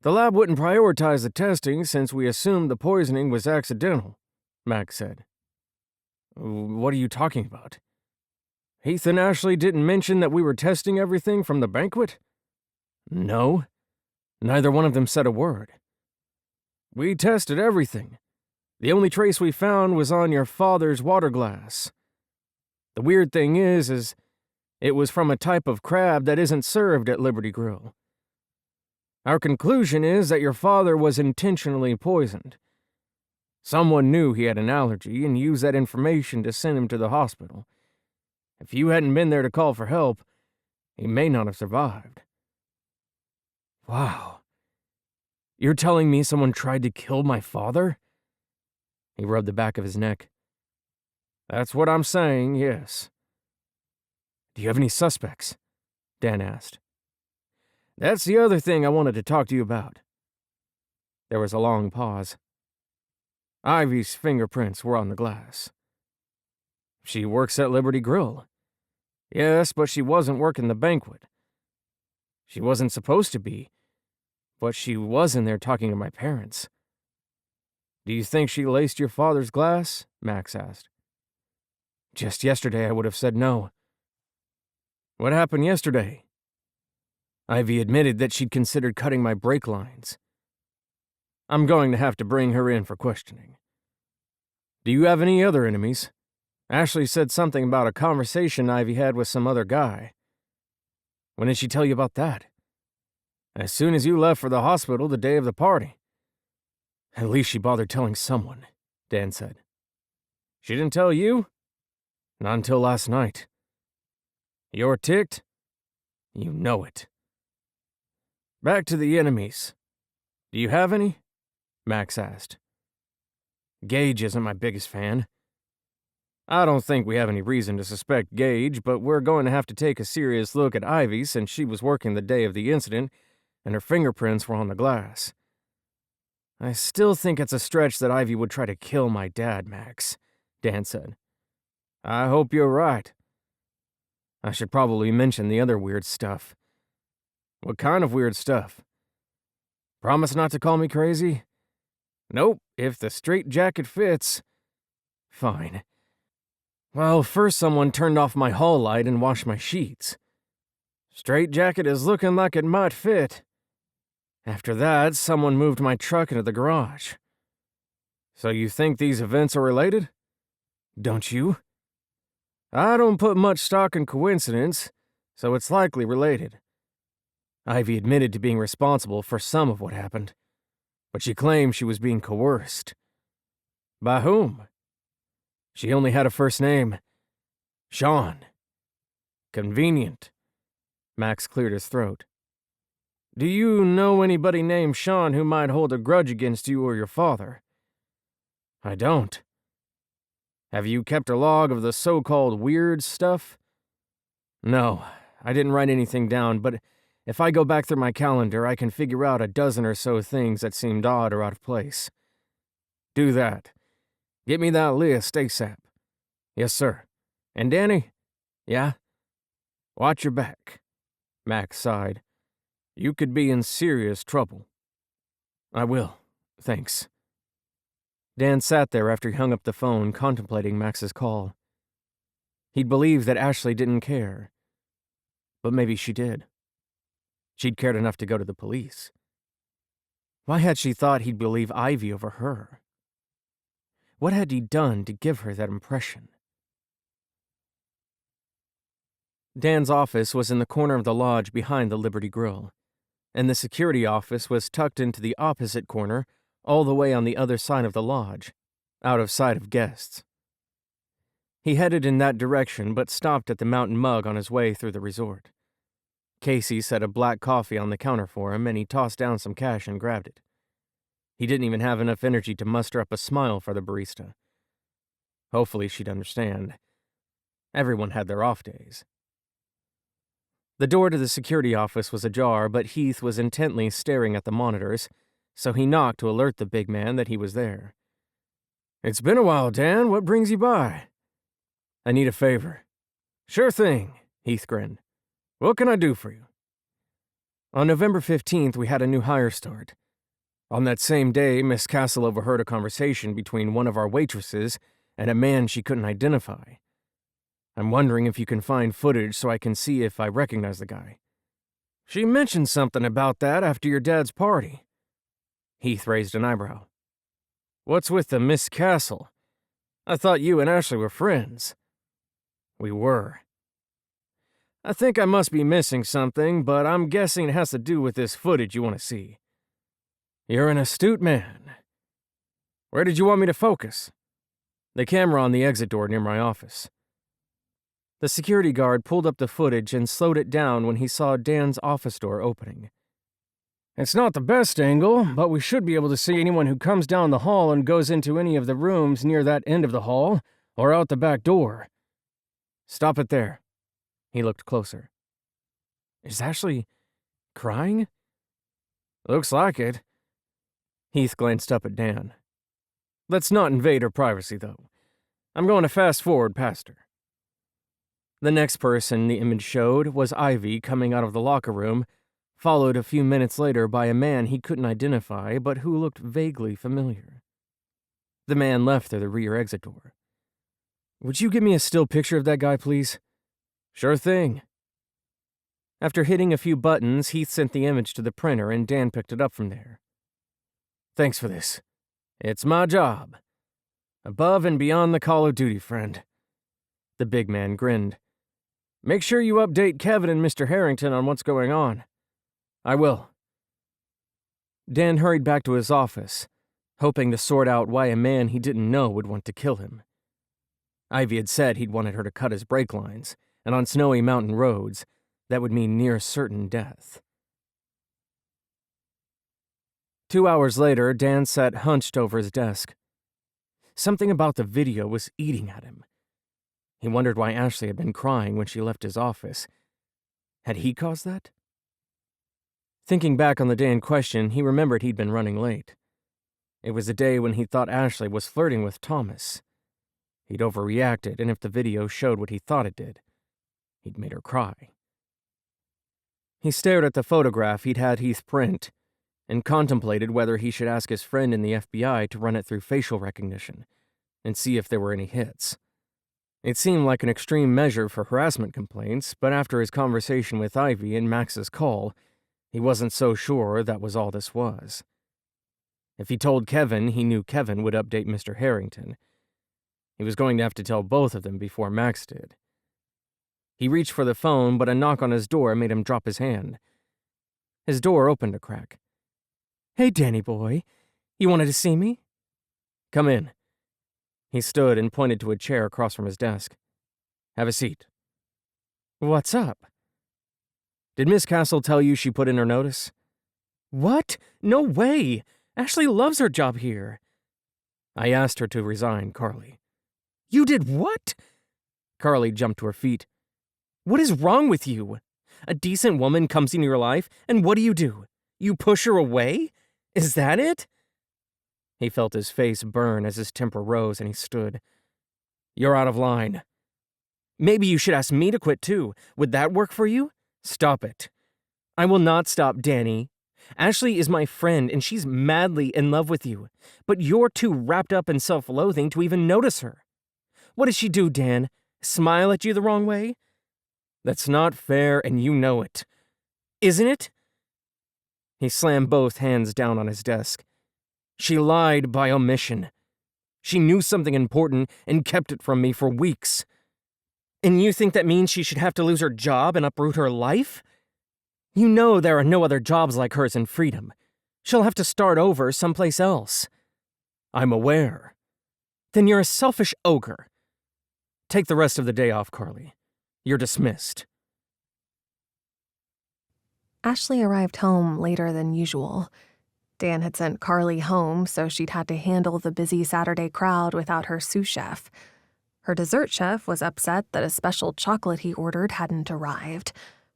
The lab wouldn't prioritize the testing since we assumed the poisoning was accidental," Max said. "What are you talking about?" "Heath and Ashley didn't mention that we were testing everything from the banquet?" "No. Neither one of them said a word." "We tested everything. The only trace we found was on your father's water glass. The weird thing is it was from a type of crab that isn't served at Liberty Grille. Our conclusion is that your father was intentionally poisoned. Someone knew he had an allergy and used that information to send him to the hospital. If you hadn't been there to call for help, he may not have survived." "Wow. You're telling me someone tried to kill my father?" He rubbed the back of his neck. "That's what I'm saying, yes." "Do you have any suspects?" Dan asked. "That's the other thing I wanted to talk to you about." There was a long pause. "Ivy's fingerprints were on the glass." "She works at Liberty Grille." "Yes, but she wasn't working the banquet. She wasn't supposed to be, but she was in there talking to my parents." "Do you think she laced your father's glass?" Max asked. "Just yesterday I would have said no." "What happened yesterday?" "Ivy admitted that she'd considered cutting my brake lines. I'm going to have to bring her in for questioning." "Do you have any other enemies? Ashley said something about a conversation Ivy had with some other guy." "When did she tell you about that?" "As soon as you left for the hospital the day of the party." "At least she bothered telling someone," Dan said. "She didn't tell you?" Not until last night. You're ticked? You know it. Back to the enemies. Do you have any? Max asked. Gage isn't my biggest fan. I don't think we have any reason to suspect Gage, but we're going to have to take a serious look at Ivy since she was working the day of the incident and her fingerprints were on the glass. I still think it's a stretch that Ivy would try to kill my dad, Max, Dan said. I hope you're right. I should probably mention the other weird stuff. What kind of weird stuff? Promise not to call me crazy? Nope, if the straitjacket fits. Fine. Well, first someone turned off my hall light and washed my sheets. Straitjacket is looking like it might fit. After that, someone moved my truck into the garage. So you think these events are related? Don't you? I don't put much stock in coincidence, so it's likely related. Ivy admitted to being responsible for some of what happened, but she claimed she was being coerced. By whom? She only had a first name. Sean. Convenient. Max cleared his throat. Do you know anybody named Sean who might hold a grudge against you or your father? I don't. Have you kept a log of the so-called weird stuff? No, I didn't write anything down, but if I go back through my calendar, I can figure out a dozen or so things that seemed odd or out of place. Do that. Get me that list ASAP. Yes, sir. And Danny? Yeah? Watch your back. Max sighed. You could be in serious trouble. I will. Thanks. Dan sat there after he hung up the phone, contemplating Max's call. He'd believed that Ashley didn't care. But maybe she did. She'd cared enough to go to the police. Why had she thought he'd believe Ivy over her? What had he done to give her that impression? Dan's office was in the corner of the lodge behind the Liberty Grille, and the security office was tucked into the opposite corner, all the way on the other side of the lodge, out of sight of guests. He headed in that direction, but stopped at the Mountain Mug on his way through the resort. Casey set a black coffee on the counter for him, and he tossed down some cash and grabbed it. He didn't even have enough energy to muster up a smile for the barista. Hopefully she'd understand. Everyone had their off days. The door to the security office was ajar, but Heath was intently staring at the monitors, so he knocked to alert the big man that he was there. It's been a while, Dan. What brings you by? I need a favor. Sure thing, Heath grinned. What can I do for you? On November 15th, we had a new hire start. On that same day, Miss Castle overheard a conversation between one of our waitresses and a man she couldn't identify. I'm wondering if you can find footage so I can see if I recognize the guy. She mentioned something about that after your dad's party. Heath raised an eyebrow. What's with the Miss Castle? I thought you and Ashley were friends. We were. I think I must be missing something, but I'm guessing it has to do with this footage you want to see. You're an astute man. Where did you want me to focus? The camera on the exit door near my office. The security guard pulled up the footage and slowed it down when he saw Dan's office door opening. It's not the best angle, but we should be able to see anyone who comes down the hall and goes into any of the rooms near that end of the hall, or out the back door. Stop it there. He looked closer. Is Ashley crying? Looks like it. Heath glanced up at Dan. Let's not invade her privacy, though. I'm going to fast forward past her. The next person the image showed was Ivy coming out of the locker room, followed a few minutes later by a man he couldn't identify but who looked vaguely familiar. The man left through the rear exit door. Would you give me a still picture of that guy, please? Sure thing. After hitting a few buttons, Heath sent the image to the printer and Dan picked it up from there. Thanks for this. It's my job. Above and beyond the call of duty, friend. The big man grinned. Make sure you update Kevin and Mr. Harrington on what's going on. I will. Dan hurried back to his office, hoping to sort out why a man he didn't know would want to kill him. Ivy had said he'd wanted her to cut his brake lines, and on snowy mountain roads, that would mean near certain death. 2 hours later, Dan sat hunched over his desk. Something about the video was eating at him. He wondered why Ashley had been crying when she left his office. Had he caused that? Thinking back on the day in question, he remembered he'd been running late. It was the day when he thought Ashley was flirting with Thomas. He'd overreacted, and if the video showed what he thought it did, he'd made her cry. He stared at the photograph he'd had Heath print and contemplated whether he should ask his friend in the FBI to run it through facial recognition and see if there were any hits. It seemed like an extreme measure for harassment complaints, but after his conversation with Ivy and Max's call, he wasn't so sure that was all this was. If he told Kevin, he knew Kevin would update Mr. Harrington. He was going to have to tell both of them before Max did. He reached for the phone, but a knock on his door made him drop his hand. His door opened a crack. "Hey, Danny boy, you wanted to see me?" "Come in." He stood and pointed to a chair across from his desk. "Have a seat." "What's up?" "Did Miss Castle tell you she put in her notice?" "What? No way! Ashley loves her job here." "I asked her to resign, Carly." "You did what?" Carly jumped to her feet. "What is wrong with you? A decent woman comes into your life, and what do? You push her away? Is that it?" He felt his face burn as his temper rose, and he stood. "You're out of line." "Maybe you should ask me to quit too. Would that work for you?" "Stop it." "I will not stop, Danny. Ashley is my friend, and she's madly in love with you. But you're too wrapped up in self-loathing to even notice her. What does she do, Dan? Smile at you the wrong way?" "That's not fair, and you know it." "Isn't it?" He slammed both hands down on his desk. "She lied by omission. She knew something important and kept it from me for weeks. And you think that means she should have to lose her job and uproot her life? You know there are no other jobs like hers in Freedom. She'll have to start over someplace else." "I'm aware." "Then you're a selfish ogre. Take the rest of the day off, Carly. You're dismissed." Ashley arrived home later than usual. Dan had sent Carly home, so she'd had to handle the busy Saturday crowd without her sous chef. Her dessert chef was upset that a special chocolate he ordered hadn't arrived.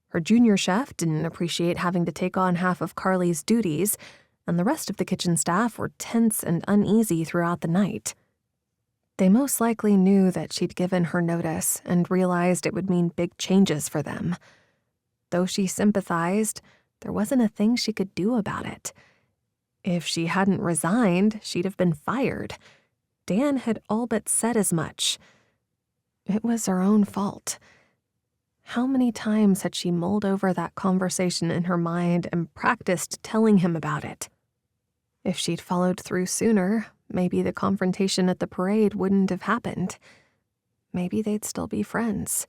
Her junior chef didn't appreciate having to take on half of Carly's duties, and the rest of the kitchen staff were tense and uneasy throughout the night. They most likely knew that she'd given her notice and realized it would mean big changes for them. Though she sympathized, there wasn't a thing she could do about it. If she hadn't resigned, she'd have been fired. Dan had all but said as much. It was her own fault. How many times had she mulled over that conversation in her mind and practiced telling him about it? If she'd followed through sooner, maybe the confrontation at the parade wouldn't have happened. Maybe they'd still be friends.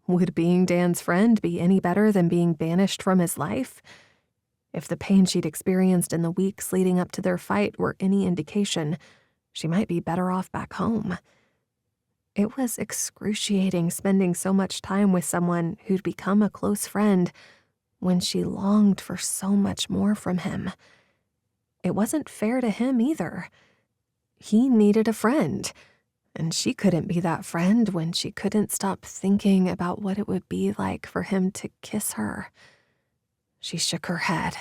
Would being Dan's friend be any better than being banished from his life? If the pain she'd experienced in the weeks leading up to their fight were any indication, she might be better off back home. It was excruciating spending so much time with someone who'd become a close friend when she longed for so much more from him. It wasn't fair to him either. He needed a friend, and she couldn't be that friend when she couldn't stop thinking about what it would be like for him to kiss her. She shook her head.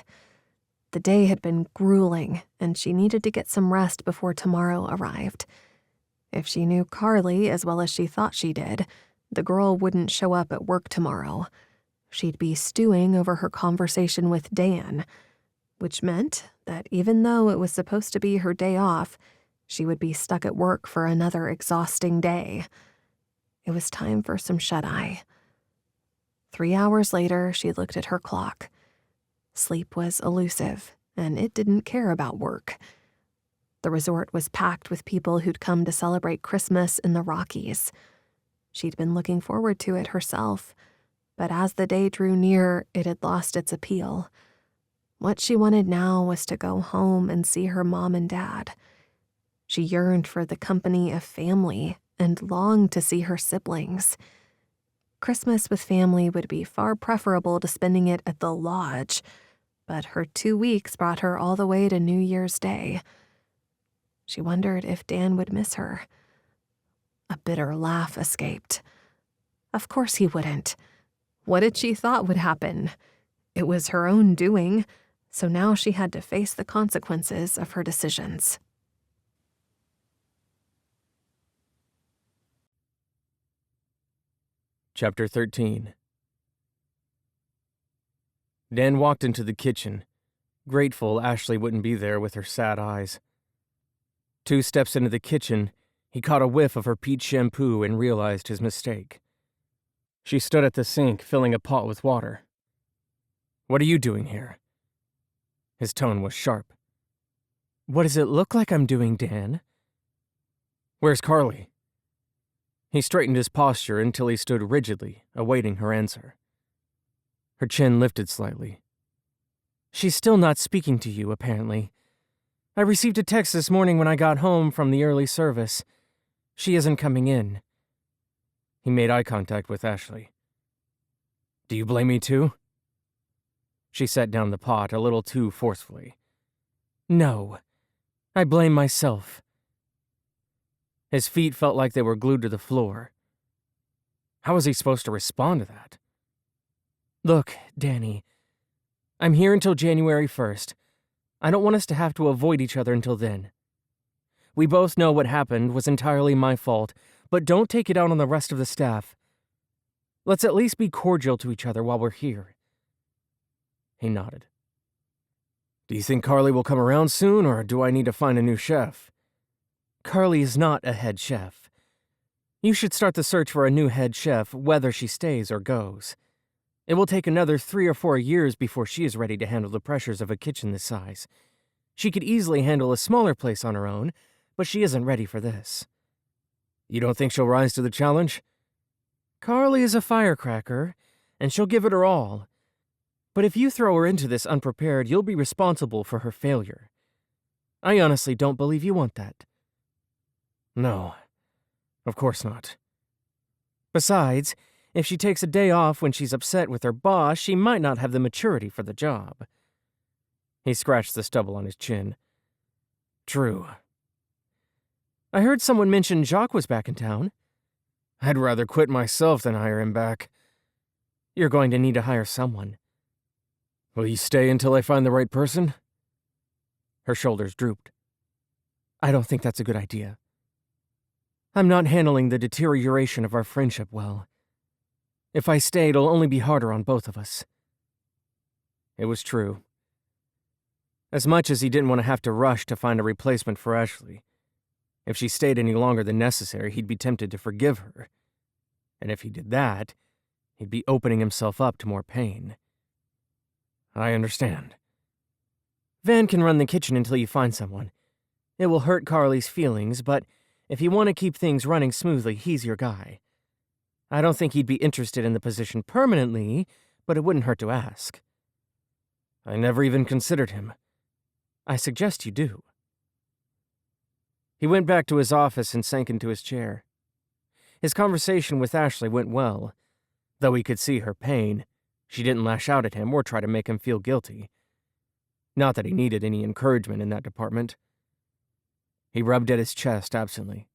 The day had been grueling, and she needed to get some rest before tomorrow arrived. If she knew Carly as well as she thought she did, the girl wouldn't show up at work tomorrow. She'd be stewing over her conversation with Dan, which meant that even though it was supposed to be her day off, she would be stuck at work for another exhausting day. It was time for some shut-eye. 3 hours later, she looked at her clock. Sleep was elusive, and it didn't care about work. The resort was packed with people who'd come to celebrate Christmas in the Rockies. She'd been looking forward to it herself, but as the day drew near, it had lost its appeal. What she wanted now was to go home and see her mom and dad. She yearned for the company of family and longed to see her siblings. Christmas with family would be far preferable to spending it at the lodge, but her 2 weeks brought her all the way to New Year's Day. She wondered if Dan would miss her. A bitter laugh escaped. Of course he wouldn't. What had she thought would happen? It was her own doing, so now she had to face the consequences of her decisions. Chapter 13. Dan walked into the kitchen, grateful Ashley wouldn't be there with her sad eyes. 2 steps into the kitchen, he caught a whiff of her peach shampoo and realized his mistake. She stood at the sink, filling a pot with water. "What are you doing here?" His tone was sharp. "What does it look like I'm doing, Dan?" "Where's Carly?" He straightened his posture until he stood rigidly, awaiting her answer. Her chin lifted slightly. "She's still not speaking to you, apparently. I received a text this morning when I got home from the early service. She isn't coming in." He made eye contact with Ashley. "Do you blame me too?" She set down the pot a little too forcefully. "No, I blame myself." His feet felt like they were glued to the floor. How was he supposed to respond to that? "Look, Danny, I'm here until January 1st. I don't want us to have to avoid each other until then. We both know what happened was entirely my fault, but don't take it out on the rest of the staff. Let's at least be cordial to each other while we're here." He nodded. "Do you think Carly will come around soon, or do I need to find a new chef?" "Carly is not a head chef. You should start the search for a new head chef, whether she stays or goes. It will take another 3 or 4 years before she is ready to handle the pressures of a kitchen this size. She could easily handle a smaller place on her own, but she isn't ready for this." "You don't think she'll rise to the challenge?" "Carly is a firecracker, and she'll give it her all. But if you throw her into this unprepared, you'll be responsible for her failure. I honestly don't believe you want that." "No, of course not." "Besides, if she takes a day off when she's upset with her boss, she might not have the maturity for the job." He scratched the stubble on his chin. "True." "I heard someone mention Jacques was back in town." "I'd rather quit myself than hire him back." "You're going to need to hire someone." "Will you stay until I find the right person?" Her shoulders drooped. "I don't think that's a good idea. I'm not handling the deterioration of our friendship well. If I stay, it'll only be harder on both of us." It was true. As much as he didn't want to have to rush to find a replacement for Ashley, if she stayed any longer than necessary, he'd be tempted to forgive her. And if he did that, he'd be opening himself up to more pain. "I understand." "Van can run the kitchen until you find someone. It will hurt Carly's feelings, but if you want to keep things running smoothly, he's your guy. I don't think he'd be interested in the position permanently, but it wouldn't hurt to ask." "I never even considered him." "I suggest you do." He went back to his office and sank into his chair. His conversation with Ashley went well. Though he could see her pain, she didn't lash out at him or try to make him feel guilty. Not that he needed any encouragement in that department. He rubbed at his chest absently.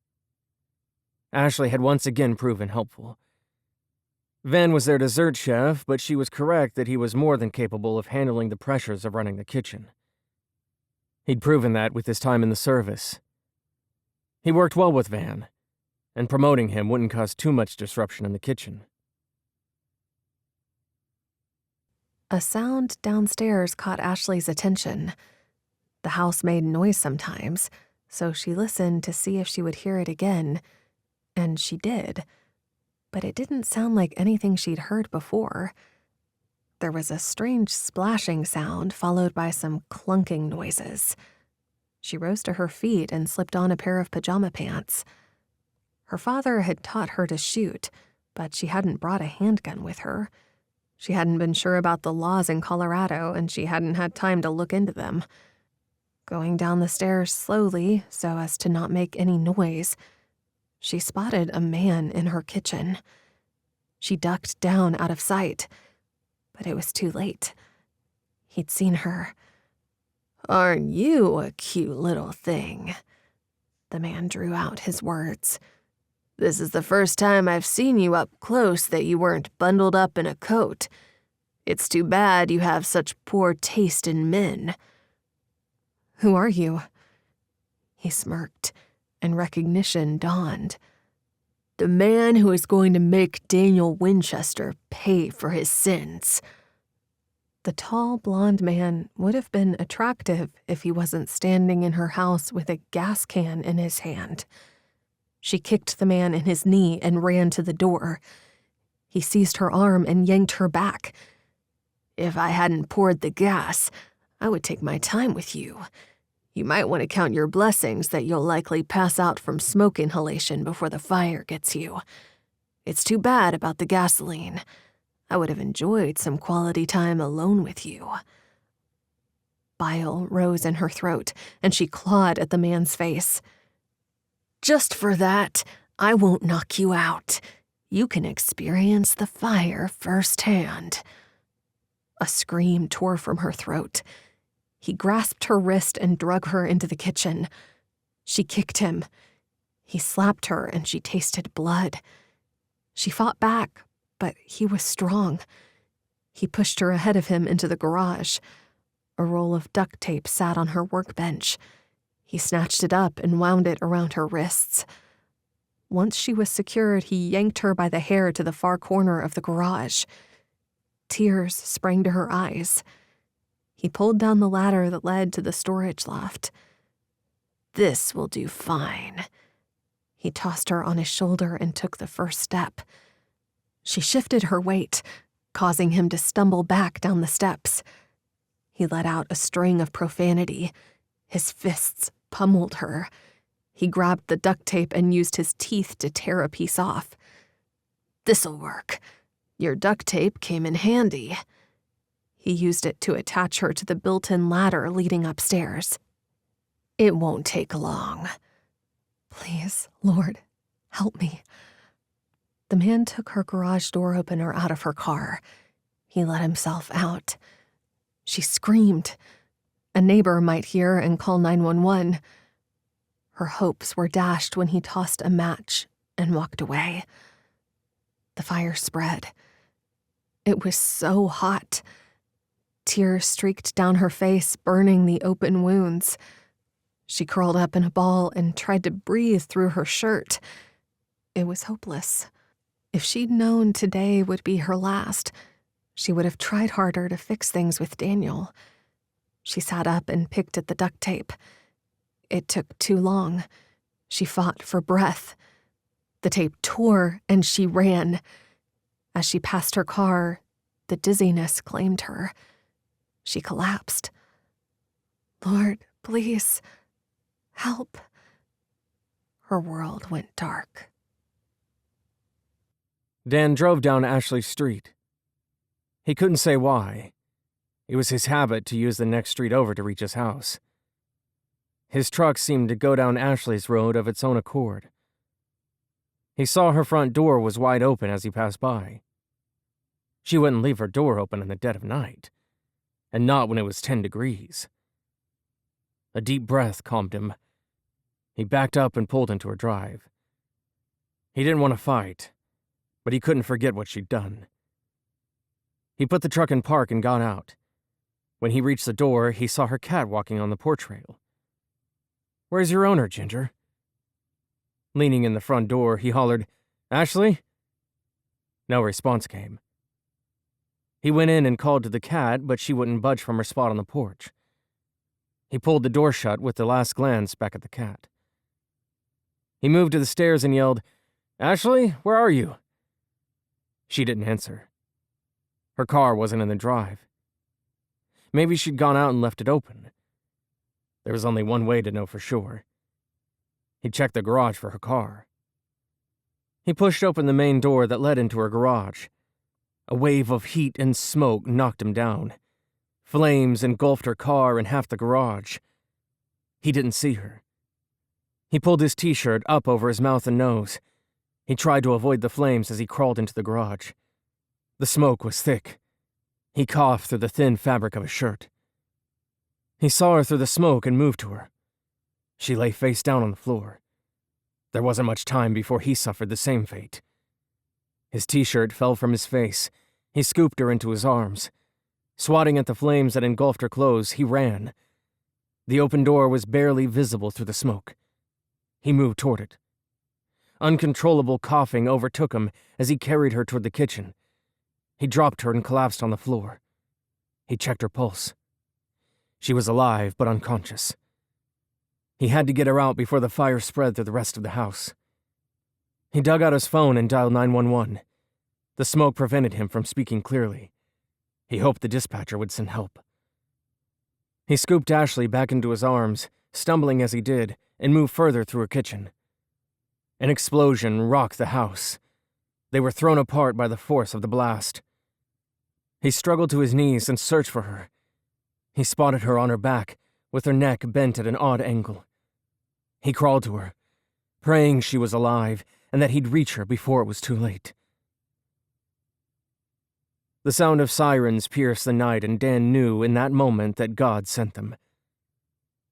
Ashley had once again proven helpful. Van was their dessert chef, but she was correct that he was more than capable of handling the pressures of running the kitchen. He'd proven that with his time in the service. He worked well with Van, and promoting him wouldn't cause too much disruption in the kitchen. A sound downstairs caught Ashley's attention. The house made noise sometimes, so she listened to see if she would hear it again, and she did. But it didn't sound like anything she'd heard before. There was a strange splashing sound followed by some clunking noises. She rose to her feet and slipped on a pair of pajama pants. Her father had taught her to shoot, but she hadn't brought a handgun with her. She hadn't been sure about the laws in Colorado, and she hadn't had time to look into them. Going down the stairs slowly, so as to not make any noise, she spotted a man in her kitchen. She ducked down out of sight, but it was too late. He'd seen her. "Aren't you a cute little thing?" The man drew out his words. "This is the first time I've seen you up close that you weren't bundled up in a coat. It's too bad you have such poor taste in men." "Who are you?" He smirked, and recognition dawned. "The man who is going to make Daniel Winchester pay for his sins." The tall, blonde man would have been attractive if he wasn't standing in her house with a gas can in his hand. She kicked the man in his knee and ran to the door. He seized her arm and yanked her back. "If I hadn't poured the gas, I would take my time with you. You might want to count your blessings that you'll likely pass out from smoke inhalation before the fire gets you. It's too bad about the gasoline. I would have enjoyed some quality time alone with you." Bile rose in her throat, and she clawed at the man's face. "Just for that, I won't knock you out. You can experience the fire firsthand." A scream tore from her throat. He grasped her wrist and drug her into the kitchen. She kicked him. He slapped her, and she tasted blood. She fought back, but he was strong. He pushed her ahead of him into the garage. A roll of duct tape sat on her workbench. He snatched it up and wound it around her wrists. Once she was secured, he yanked her by the hair to the far corner of the garage. Tears sprang to her eyes. He pulled down the ladder that led to the storage loft. "This will do fine." He tossed her on his shoulder and took the first step. She shifted her weight, causing him to stumble back down the steps. He let out a string of profanity. His fists pummeled her. He grabbed the duct tape and used his teeth to tear a piece off. "This'll work. Your duct tape came in handy." He used it to attach her to the built-in ladder leading upstairs. "It won't take long." "Please, Lord, help me." The man took her garage door opener out of her car. He let himself out. She screamed. A neighbor might hear and call 911. Her hopes were dashed when he tossed a match and walked away. The fire spread. It was so hot. Tears streaked down her face, burning the open wounds. She curled up in a ball and tried to breathe through her shirt. It was hopeless. If she'd known today would be her last, she would have tried harder to fix things with Daniel. She sat up and picked at the duct tape. It took too long. She fought for breath. The tape tore and she ran. As she passed her car, the dizziness claimed her. She collapsed. "Lord, please, help." Her world went dark. Dan drove down Ashley Street. He couldn't say why. It was his habit to use the next street over to reach his house. His truck seemed to go down Ashley's road of its own accord. He saw her front door was wide open as he passed by. She wouldn't leave her door open in the dead of night, and not when it was 10 degrees. A deep breath calmed him. He backed up and pulled into her drive. He didn't want to fight, but he couldn't forget what she'd done. He put the truck in park and got out. When he reached the door, he saw her cat walking on the porch rail. "Where's your owner, Ginger?" Leaning in the front door, he hollered, "Ashley?" No response came. He went in and called to the cat, but she wouldn't budge from her spot on the porch. He pulled the door shut with the last glance back at the cat. He moved to the stairs and yelled, "Ashley, where are you?" She didn't answer. Her car wasn't in the drive. Maybe she'd gone out and left it open. There was only one way to know for sure. He checked the garage for her car. He pushed open the main door that led into her garage. A wave of heat and smoke knocked him down. Flames engulfed her car and half the garage. He didn't see her. He pulled his t-shirt up over his mouth and nose. He tried to avoid the flames as he crawled into the garage. The smoke was thick. He coughed through the thin fabric of his shirt. He saw her through the smoke and moved to her. She lay face down on the floor. There wasn't much time before he suffered the same fate. His t-shirt fell from his face. He scooped her into his arms. Swatting at the flames that engulfed her clothes, he ran. The open door was barely visible through the smoke. He moved toward it. Uncontrollable coughing overtook him as he carried her toward the kitchen. He dropped her and collapsed on the floor. He checked her pulse. She was alive but unconscious. He had to get her out before the fire spread through the rest of the house. He dug out his phone and dialed 911. The smoke prevented him from speaking clearly. He hoped the dispatcher would send help. He scooped Ashley back into his arms, stumbling as he did, and moved further through her kitchen. An explosion rocked the house. They were thrown apart by the force of the blast. He struggled to his knees and searched for her. He spotted her on her back, with her neck bent at an odd angle. He crawled to her, praying she was alive and that he'd reach her before it was too late. The sound of sirens pierced the night, and Dan knew in that moment that God sent them.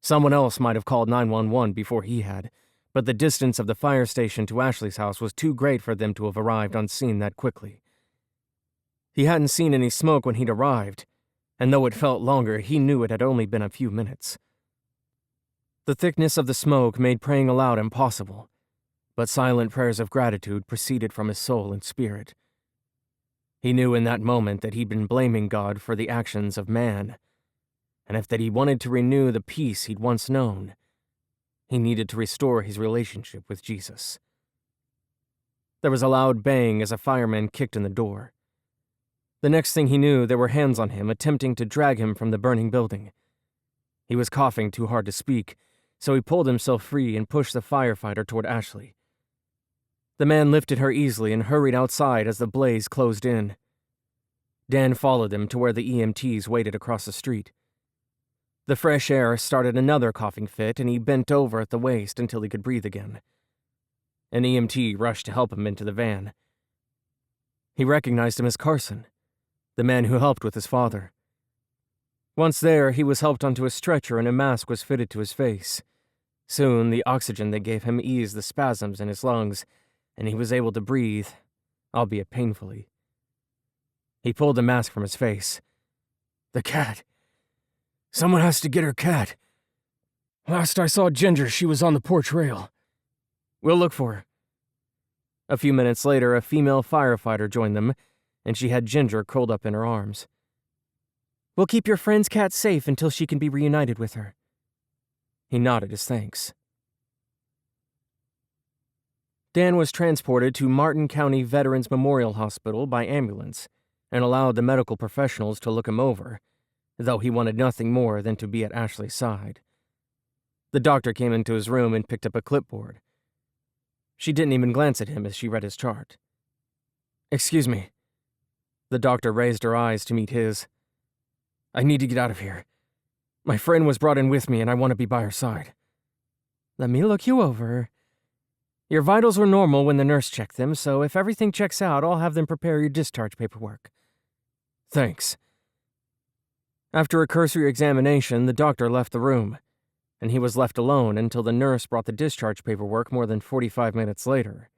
Someone else might have called 911 before he had, but the distance of the fire station to Ashley's house was too great for them to have arrived on scene that quickly. He hadn't seen any smoke when he'd arrived, and though it felt longer, he knew it had only been a few minutes. The thickness of the smoke made praying aloud impossible, but silent prayers of gratitude proceeded from his soul and spirit. He knew in that moment that he'd been blaming God for the actions of man, and if that he wanted to renew the peace he'd once known, he needed to restore his relationship with Jesus. There was a loud bang as a fireman kicked in the door. The next thing he knew, there were hands on him attempting to drag him from the burning building. He was coughing too hard to speak, so he pulled himself free and pushed the firefighter toward Ashley. The man lifted her easily and hurried outside as the blaze closed in. Dan followed them to where the EMTs waited across the street. The fresh air started another coughing fit, and he bent over at the waist until he could breathe again. An EMT rushed to help him into the van. He recognized him as Carson, the man who helped with his father. Once there, he was helped onto a stretcher and a mask was fitted to his face. Soon, the oxygen they gave him eased the spasms in his lungs, and he was able to breathe, albeit painfully. He pulled the mask from his face. The cat. Someone has to get her cat. Last I saw Ginger, she was on the porch rail. We'll look for her. A few minutes later, a female firefighter joined them, and she had Ginger curled up in her arms. We'll keep your friend's cat safe until she can be reunited with her. He nodded his thanks. Dan was transported to Martin County Veterans Memorial Hospital by ambulance and allowed the medical professionals to look him over, though he wanted nothing more than to be at Ashley's side. The doctor came into his room and picked up a clipboard. She didn't even glance at him as she read his chart. Excuse me. The doctor raised her eyes to meet his. I need to get out of here. My friend was brought in with me and I want to be by her side. Let me look you over. Your vitals were normal when the nurse checked them, so if everything checks out, I'll have them prepare your discharge paperwork. Thanks. After a cursory examination, the doctor left the room, and he was left alone until the nurse brought the discharge paperwork more than 45 minutes later.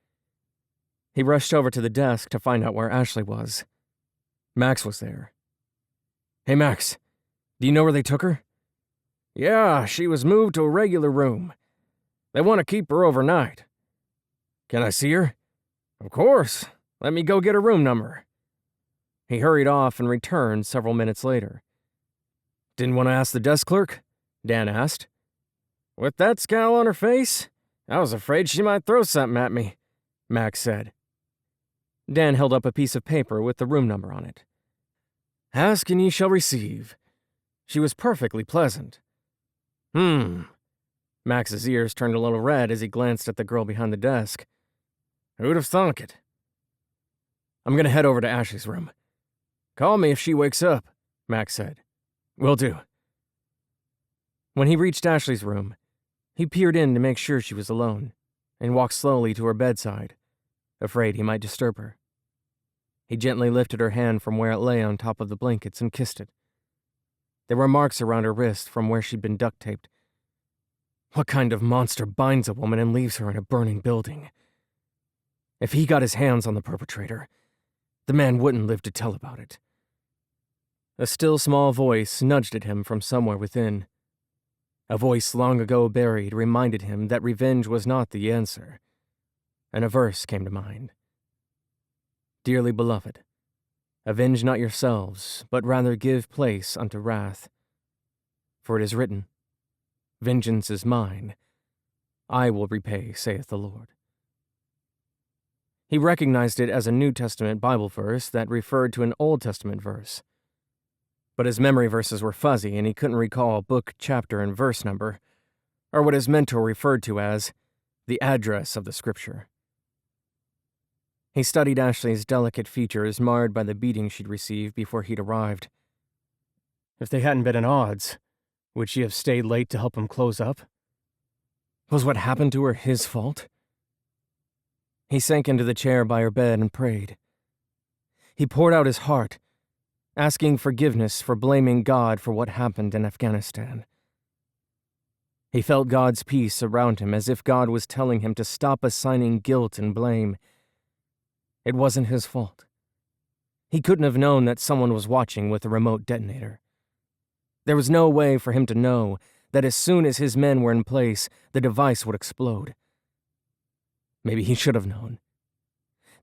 He rushed over to the desk to find out where Ashley was. Max was there. Hey, Max, do you know where they took her? Yeah, she was moved to a regular room. They want to keep her overnight. Can I see her? Of course. Let me go get her room number. He hurried off and returned several minutes later. Didn't want to ask the desk clerk? Dan asked. With that scowl on her face, I was afraid she might throw something at me, Max said. Dan held up a piece of paper with the room number on it. Ask and ye shall receive. She was perfectly pleasant. Max's ears turned a little red as he glanced at the girl behind the desk. Who'd have thunk it? I'm going to head over to Ashley's room. Call me if she wakes up, Max said. Will do. When he reached Ashley's room, He peered in to make sure she was alone, and walked slowly to her bedside, afraid he might disturb her. He gently lifted her hand from where it lay on top of the blankets and kissed it. There were marks around her wrist from where she'd been duct-taped. What kind of monster binds a woman and leaves her in a burning building? If he got his hands on the perpetrator, the man wouldn't live to tell about it. A still small voice nudged at him from somewhere within. A voice long ago buried reminded him that revenge was not the answer, and a verse came to mind. Dearly beloved, avenge not yourselves, but rather give place unto wrath. For it is written, vengeance is mine, I will repay, saith the Lord. He recognized it as a New Testament Bible verse that referred to an Old Testament verse. But his memory verses were fuzzy and he couldn't recall book, chapter, and verse number, or what his mentor referred to as the address of the scripture. He studied Ashley's delicate features marred by the beating she'd received before he'd arrived. If they hadn't been at odds, would she have stayed late to help him close up? Was what happened to her his fault? He sank into the chair by her bed and prayed. He poured out his heart, asking forgiveness for blaming God for what happened in Afghanistan. He felt God's peace around him as if God was telling him to stop assigning guilt and blame. It wasn't his fault. He couldn't have known that someone was watching with a remote detonator. There was no way for him to know that as soon as his men were in place, the device would explode. Maybe he should have known.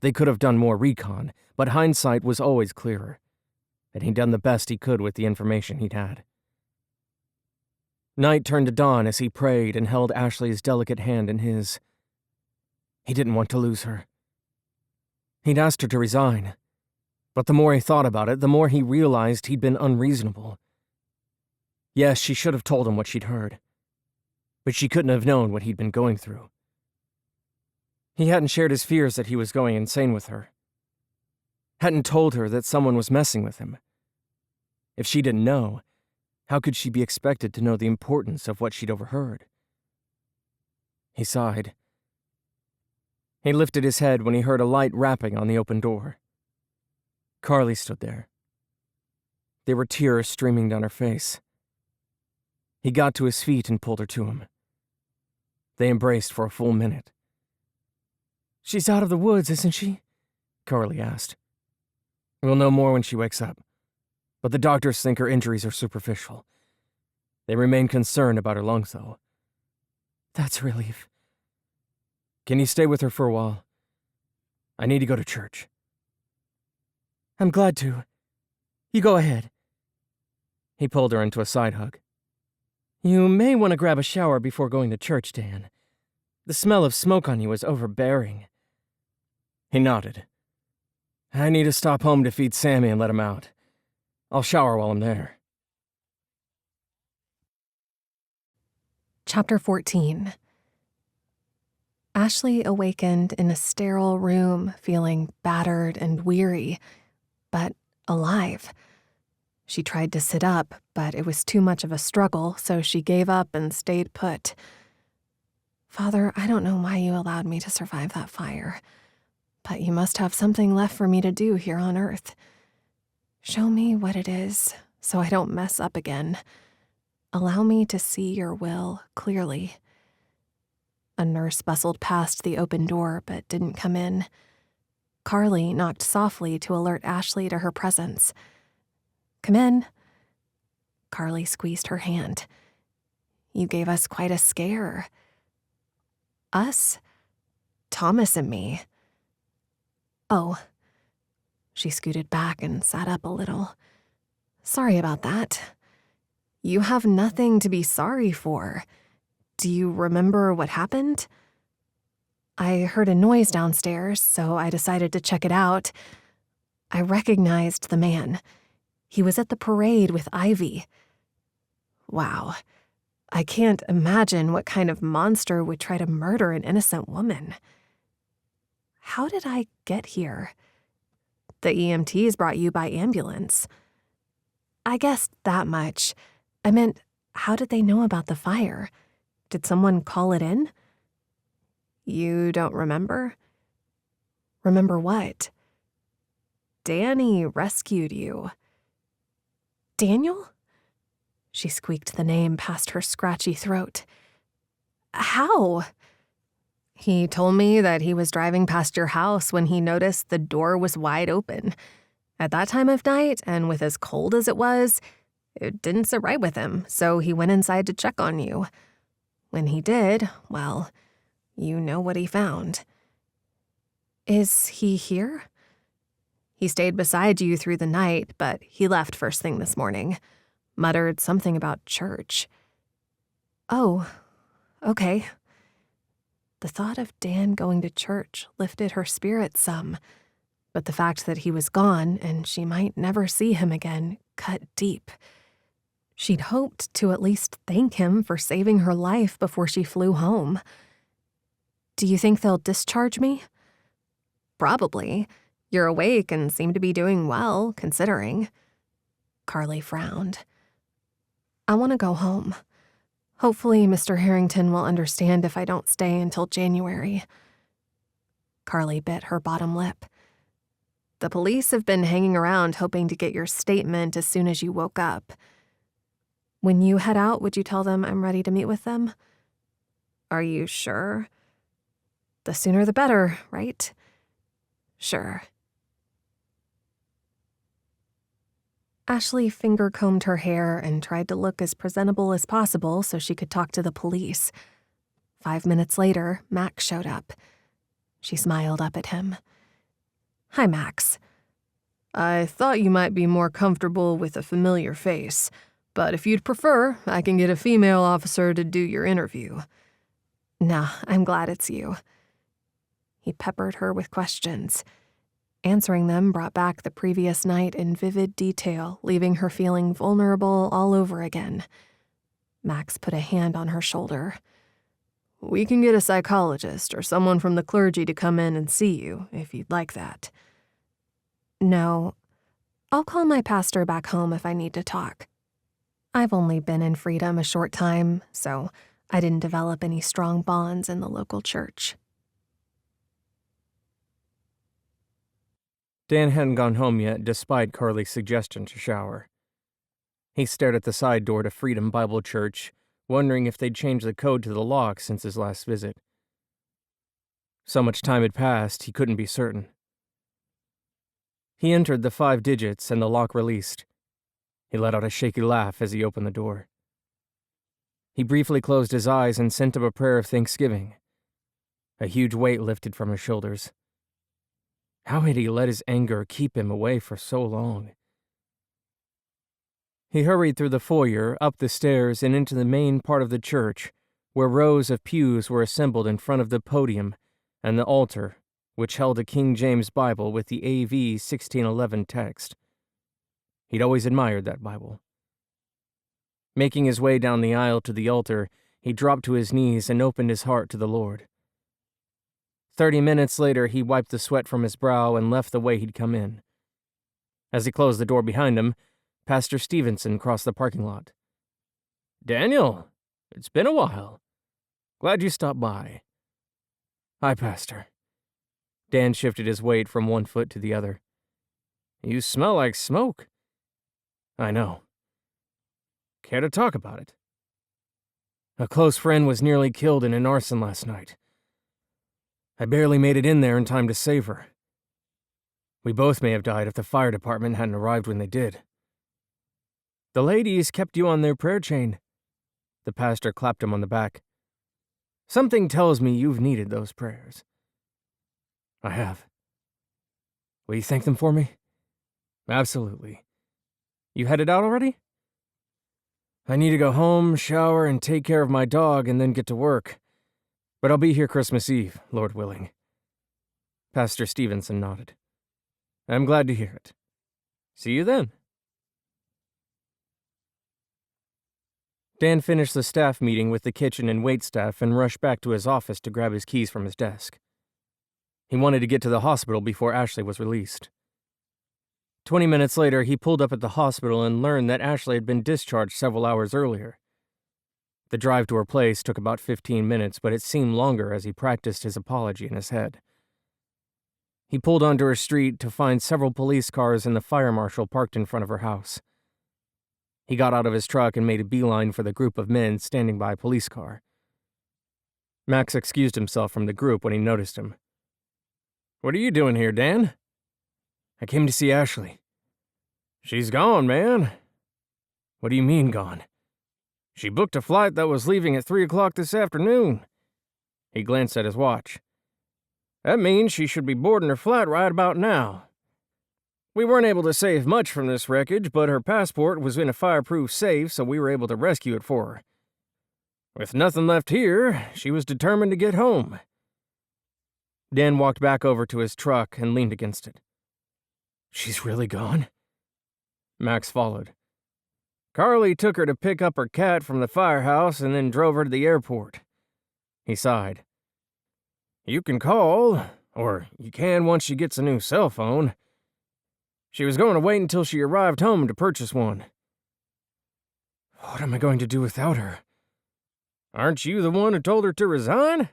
They could have done more recon, but hindsight was always clearer, and he'd done the best he could with the information he'd had. Night turned to dawn as he prayed and held Ashley's delicate hand in his. He didn't want to lose her. He'd asked her to resign, but the more he thought about it, the more he realized he'd been unreasonable. Yes, she should have told him what she'd heard, but she couldn't have known what he'd been going through. He hadn't shared his fears that he was going insane with her. Hadn't told her that someone was messing with him. If she didn't know, how could she be expected to know the importance of what she'd overheard? He sighed. He lifted his head when he heard a light rapping on the open door. Carly stood there. There were tears streaming down her face. He got to his feet and pulled her to him. They embraced for a full minute. "She's out of the woods, isn't she?" Carly asked. "We'll know more when she wakes up, but the doctors think her injuries are superficial. They remain concerned about her lungs, though." "That's a relief." "Can you stay with her for a while? I need to go to church." "I'm glad to. You go ahead." He pulled her into a side hug. "You may want to grab a shower before going to church, Dan. The smell of smoke on you is overbearing." He nodded. "I need to stop home to feed Sammy and let him out. I'll shower while I'm there." Chapter 14. Ashley awakened in a sterile room, feeling battered and weary, but alive. She tried to sit up, but it was too much of a struggle, so she gave up and stayed put. "Father, I don't know why you allowed me to survive that fire, but you must have something left for me to do here on Earth. Show me what it is, so I don't mess up again. Allow me to see your will clearly." A nurse bustled past the open door, but didn't come in. Carly knocked softly to alert Ashley to her presence. "Come in." Carly squeezed her hand. "You gave us quite a scare." "Us?" "Thomas and me." "Oh." She scooted back and sat up a little. "Sorry about that." "You have nothing to be sorry for. Do you remember what happened?" "I heard a noise downstairs, so I decided to check it out. I recognized the man. He was at the parade with Ivy." "Wow. I can't imagine what kind of monster would try to murder an innocent woman." "How did I get here?" "The EMTs brought you by ambulance." "I guessed that much. I meant, how did they know about the fire? Did someone call it in? You don't remember? Remember what? Danny rescued you. Daniel? She squeaked the name past her scratchy throat. How? He told me that he was driving past your house when he noticed the door was wide open. At that time of night, and with as cold as it was, it didn't sit right with him, so he went inside to check on you. When he did, well, you know what he found. Is he here? He stayed beside you through the night, but he left first thing this morning. Muttered something about church. Oh, okay. The thought of Dan going to church lifted her spirits some, but the fact that he was gone and she might never see him again cut deep. She'd hoped to at least thank him for saving her life before she flew home. Do you think they'll discharge me? Probably. You're awake and seem to be doing well, considering. Carly frowned. I want to go home. Hopefully Mr. Harrington will understand if I don't stay until January. Carly bit her bottom lip. The police have been hanging around hoping to get your statement as soon as you woke up. When you head out, would you tell them I'm ready to meet with them? Are you sure? The sooner the better, right? Sure. Ashley finger-combed her hair and tried to look as presentable as possible so she could talk to the police. 5 minutes later, Max showed up. She smiled up at him. Hi, Max. I thought you might be more comfortable with a familiar face, but if you'd prefer, I can get a female officer to do your interview. Nah, I'm glad it's you. He peppered her with questions. Answering them brought back the previous night in vivid detail, leaving her feeling vulnerable all over again. Max put a hand on her shoulder. We can get a psychologist or someone from the clergy to come in and see you, if you'd like that. No, I'll call my pastor back home if I need to talk. I've only been in freedom a short time, so I didn't develop any strong bonds in the local church. Dan hadn't gone home yet, despite Carly's suggestion to shower. He stared at the side door to Freedom Bible Church, wondering if they'd changed the code to the lock since his last visit. So much time had passed, he couldn't be certain. He entered the 5 digits and the lock released. He let out a shaky laugh as he opened the door. He briefly closed his eyes and sent up a prayer of thanksgiving. A huge weight lifted from his shoulders. How had he let his anger keep him away for so long? He hurried through the foyer, up the stairs, and into the main part of the church, where rows of pews were assembled in front of the podium and the altar, which held a King James Bible with the AV 1611 text. He'd always admired that Bible. Making his way down the aisle to the altar, he dropped to his knees and opened his heart to the Lord. 30 minutes later, he wiped the sweat from his brow and left the way he'd come in. As he closed the door behind him, Pastor Stevenson crossed the parking lot. Daniel, it's been a while. Glad you stopped by. Hi, Pastor. Dan shifted his weight from one foot to the other. You smell like smoke. I know. Care to talk about it? A close friend was nearly killed in an arson last night. I barely made it in there in time to save her. We both may have died if the fire department hadn't arrived when they did. The ladies kept you on their prayer chain. The pastor clapped him on the back. Something tells me you've needed those prayers. I have. Will you thank them for me? Absolutely. You headed out already? I need to go home, shower, and take care of my dog and then get to work. But I'll be here Christmas Eve, Lord willing. Pastor Stevenson nodded. I'm glad to hear it. See you then. Dan finished the staff meeting with the kitchen and waitstaff and rushed back to his office to grab his keys from his desk. He wanted to get to the hospital before Ashley was released. 20 minutes later, he pulled up at the hospital and learned that Ashley had been discharged several hours earlier. The drive to her place took about 15 minutes, but it seemed longer as he practiced his apology in his head. He pulled onto her street to find several police cars and the fire marshal parked in front of her house. He got out of his truck and made a beeline for the group of men standing by a police car. Max excused himself from the group when he noticed him. "What are you doing here, Dan?" "I came to see Ashley." "She's gone, man." "What do you mean, gone?" "She booked a flight that was leaving at 3 o'clock this afternoon." He glanced at his watch. "That means she should be boarding her flight right about now. We weren't able to save much from this wreckage, but her passport was in a fireproof safe, so we were able to rescue it for her. With nothing left here, she was determined to get home." Dan walked back over to his truck and leaned against it. "She's really gone?" Max followed. "Carly took her to pick up her cat from the firehouse and then drove her to the airport." He sighed. "You can call, or you can once she gets a new cell phone. She was going to wait until she arrived home to purchase one." "What am I going to do without her?" "Aren't you the one who told her to resign?"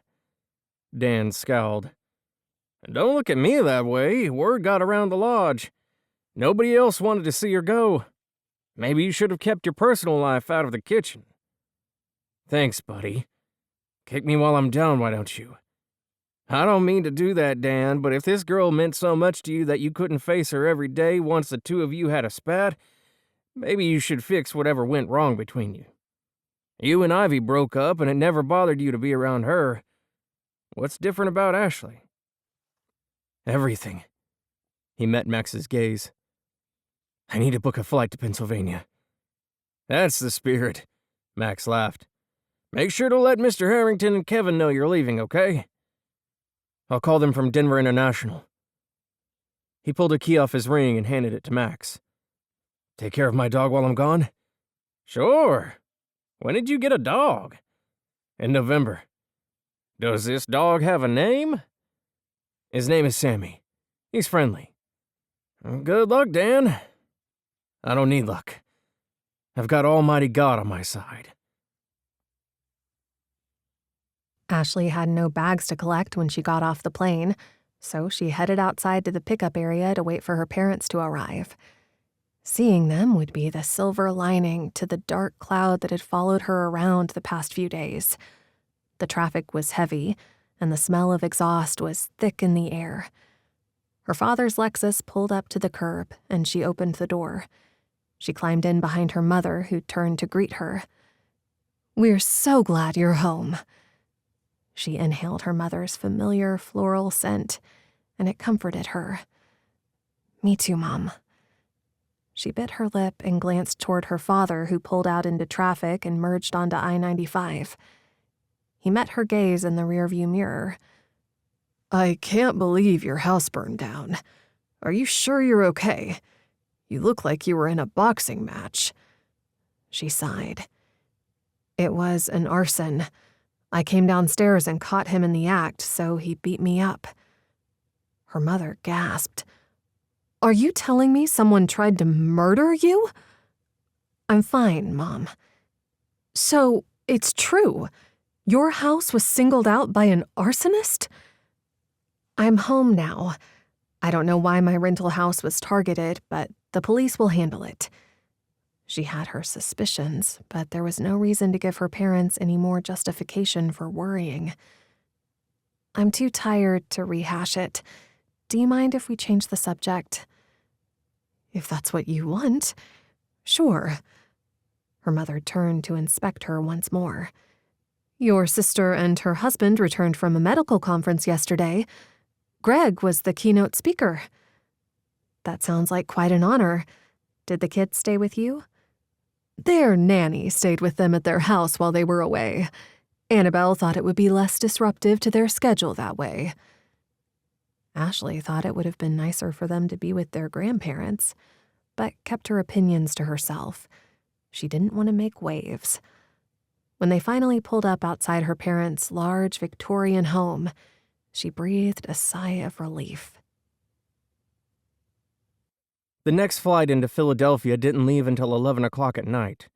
Dan scowled. "Don't look at me that way. Word got around the lodge. Nobody else wanted to see her go. Maybe you should have kept your personal life out of the kitchen." "Thanks, buddy. Kick me while I'm down, why don't you?" "I don't mean to do that, Dan, but if this girl meant so much to you that you couldn't face her every day once the two of you had a spat, maybe you should fix whatever went wrong between you. You and Ivy broke up, and it never bothered you to be around her. What's different about Ashley?" "Everything." He met Max's gaze. "I need to book a flight to Pennsylvania." "That's the spirit," Max laughed. "Make sure to let Mr. Harrington and Kevin know you're leaving, okay?" "I'll call them from Denver International." He pulled a key off his ring and handed it to Max. "Take care of my dog while I'm gone?" "Sure. When did you get a dog?" "In November." "Does this dog have a name?" "His name is Sammy. He's friendly." "Good luck, Dan." "I don't need luck. I've got Almighty God on my side." Ashley had no bags to collect when she got off the plane, so she headed outside to the pickup area to wait for her parents to arrive. Seeing them would be the silver lining to the dark cloud that had followed her around the past few days. The traffic was heavy, and the smell of exhaust was thick in the air. Her father's Lexus pulled up to the curb, and she opened the door. She climbed in behind her mother, who turned to greet her. "We're so glad you're home." She inhaled her mother's familiar floral scent, and it comforted her. "Me too, Mom." She bit her lip and glanced toward her father, who pulled out into traffic and merged onto I-95. He met her gaze in the rearview mirror. "I can't believe your house burned down. Are you sure you're okay? You look like you were in a boxing match." She sighed. "It was an arson. I came downstairs and caught him in the act, so he beat me up." Her mother gasped. "Are you telling me someone tried to murder you?" "I'm fine, Mom." "So, it's true. Your house was singled out by an arsonist?" "I'm home now. I don't know why my rental house was targeted, but the police will handle it." She had her suspicions, but there was no reason to give her parents any more justification for worrying. "I'm too tired to rehash it. Do you mind if we change the subject?" "If that's what you want, sure." Her mother turned to inspect her once more. "Your sister and her husband returned from a medical conference yesterday. Greg was the keynote speaker." "That sounds like quite an honor. Did the kids stay with you?" "Their nanny stayed with them at their house while they were away. Annabelle thought it would be less disruptive to their schedule that way." Ashley thought it would have been nicer for them to be with their grandparents, but kept her opinions to herself. She didn't want to make waves. When they finally pulled up outside her parents' large Victorian home, she breathed a sigh of relief. The next flight into Philadelphia didn't leave until 11 o'clock at night.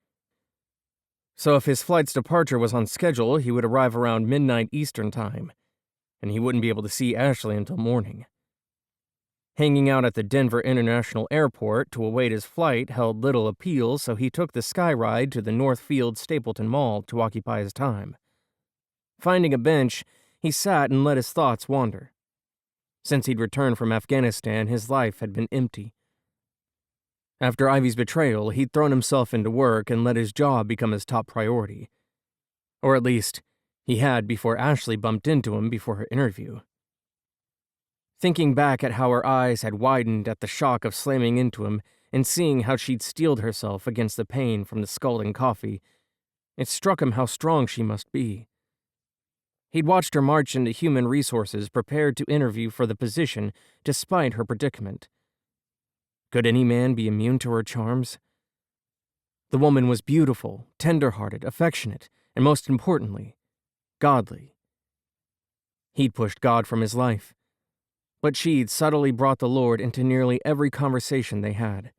So if his flight's departure was on schedule, he would arrive around midnight Eastern Time, and he wouldn't be able to see Ashley until morning. Hanging out at the Denver International Airport to await his flight held little appeal, so he took the sky ride to the Northfield Stapleton Mall to occupy his time. Finding a bench, he sat and let his thoughts wander. Since he'd returned from Afghanistan, his life had been empty. After Ivy's betrayal, he'd thrown himself into work and let his job become his top priority. Or at least, he had before Ashley bumped into him before her interview. Thinking back at how her eyes had widened at the shock of slamming into him and seeing how she'd steeled herself against the pain from the scalding coffee, it struck him how strong she must be. He'd watched her march into human resources prepared to interview for the position despite her predicament. Could any man be immune to her charms? The woman was beautiful, tender-hearted, affectionate, and most importantly, godly. He'd pushed God from his life, but she'd subtly brought the Lord into nearly every conversation they had.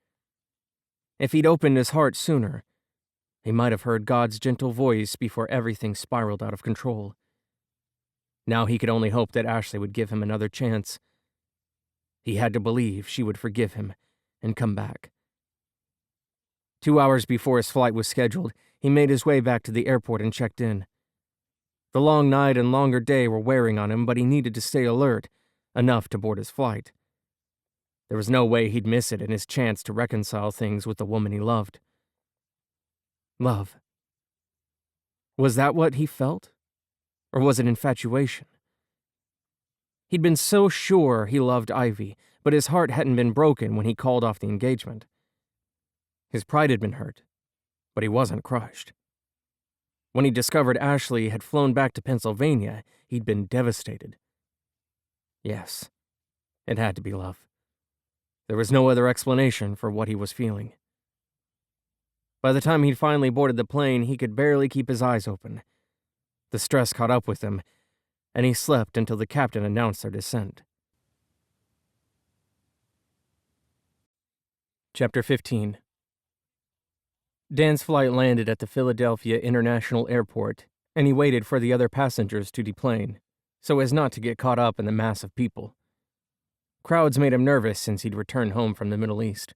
If he'd opened his heart sooner, he might have heard God's gentle voice before everything spiraled out of control. Now he could only hope that Ashley would give him another chance. He had to believe she would forgive him and come back. 2 hours before his flight was scheduled, he made his way back to the airport and checked in. The long night and longer day were wearing on him, but he needed to stay alert, enough to board his flight. There was no way he'd miss it in his chance to reconcile things with the woman he loved. Love. Was that what he felt? Or was it infatuation? He'd been so sure he loved Ivy, but his heart hadn't been broken when he called off the engagement. His pride had been hurt, but he wasn't crushed. When he discovered Ashley had flown back to Pennsylvania, he'd been devastated. Yes, it had to be love. There was no other explanation for what he was feeling. By the time he'd finally boarded the plane, he could barely keep his eyes open. The stress caught up with him, and he slept until the captain announced their descent. Chapter 15. Dan's flight landed at the Philadelphia International Airport, and he waited for the other passengers to deplane, so as not to get caught up in the mass of people. Crowds made him nervous since he'd returned home from the Middle East.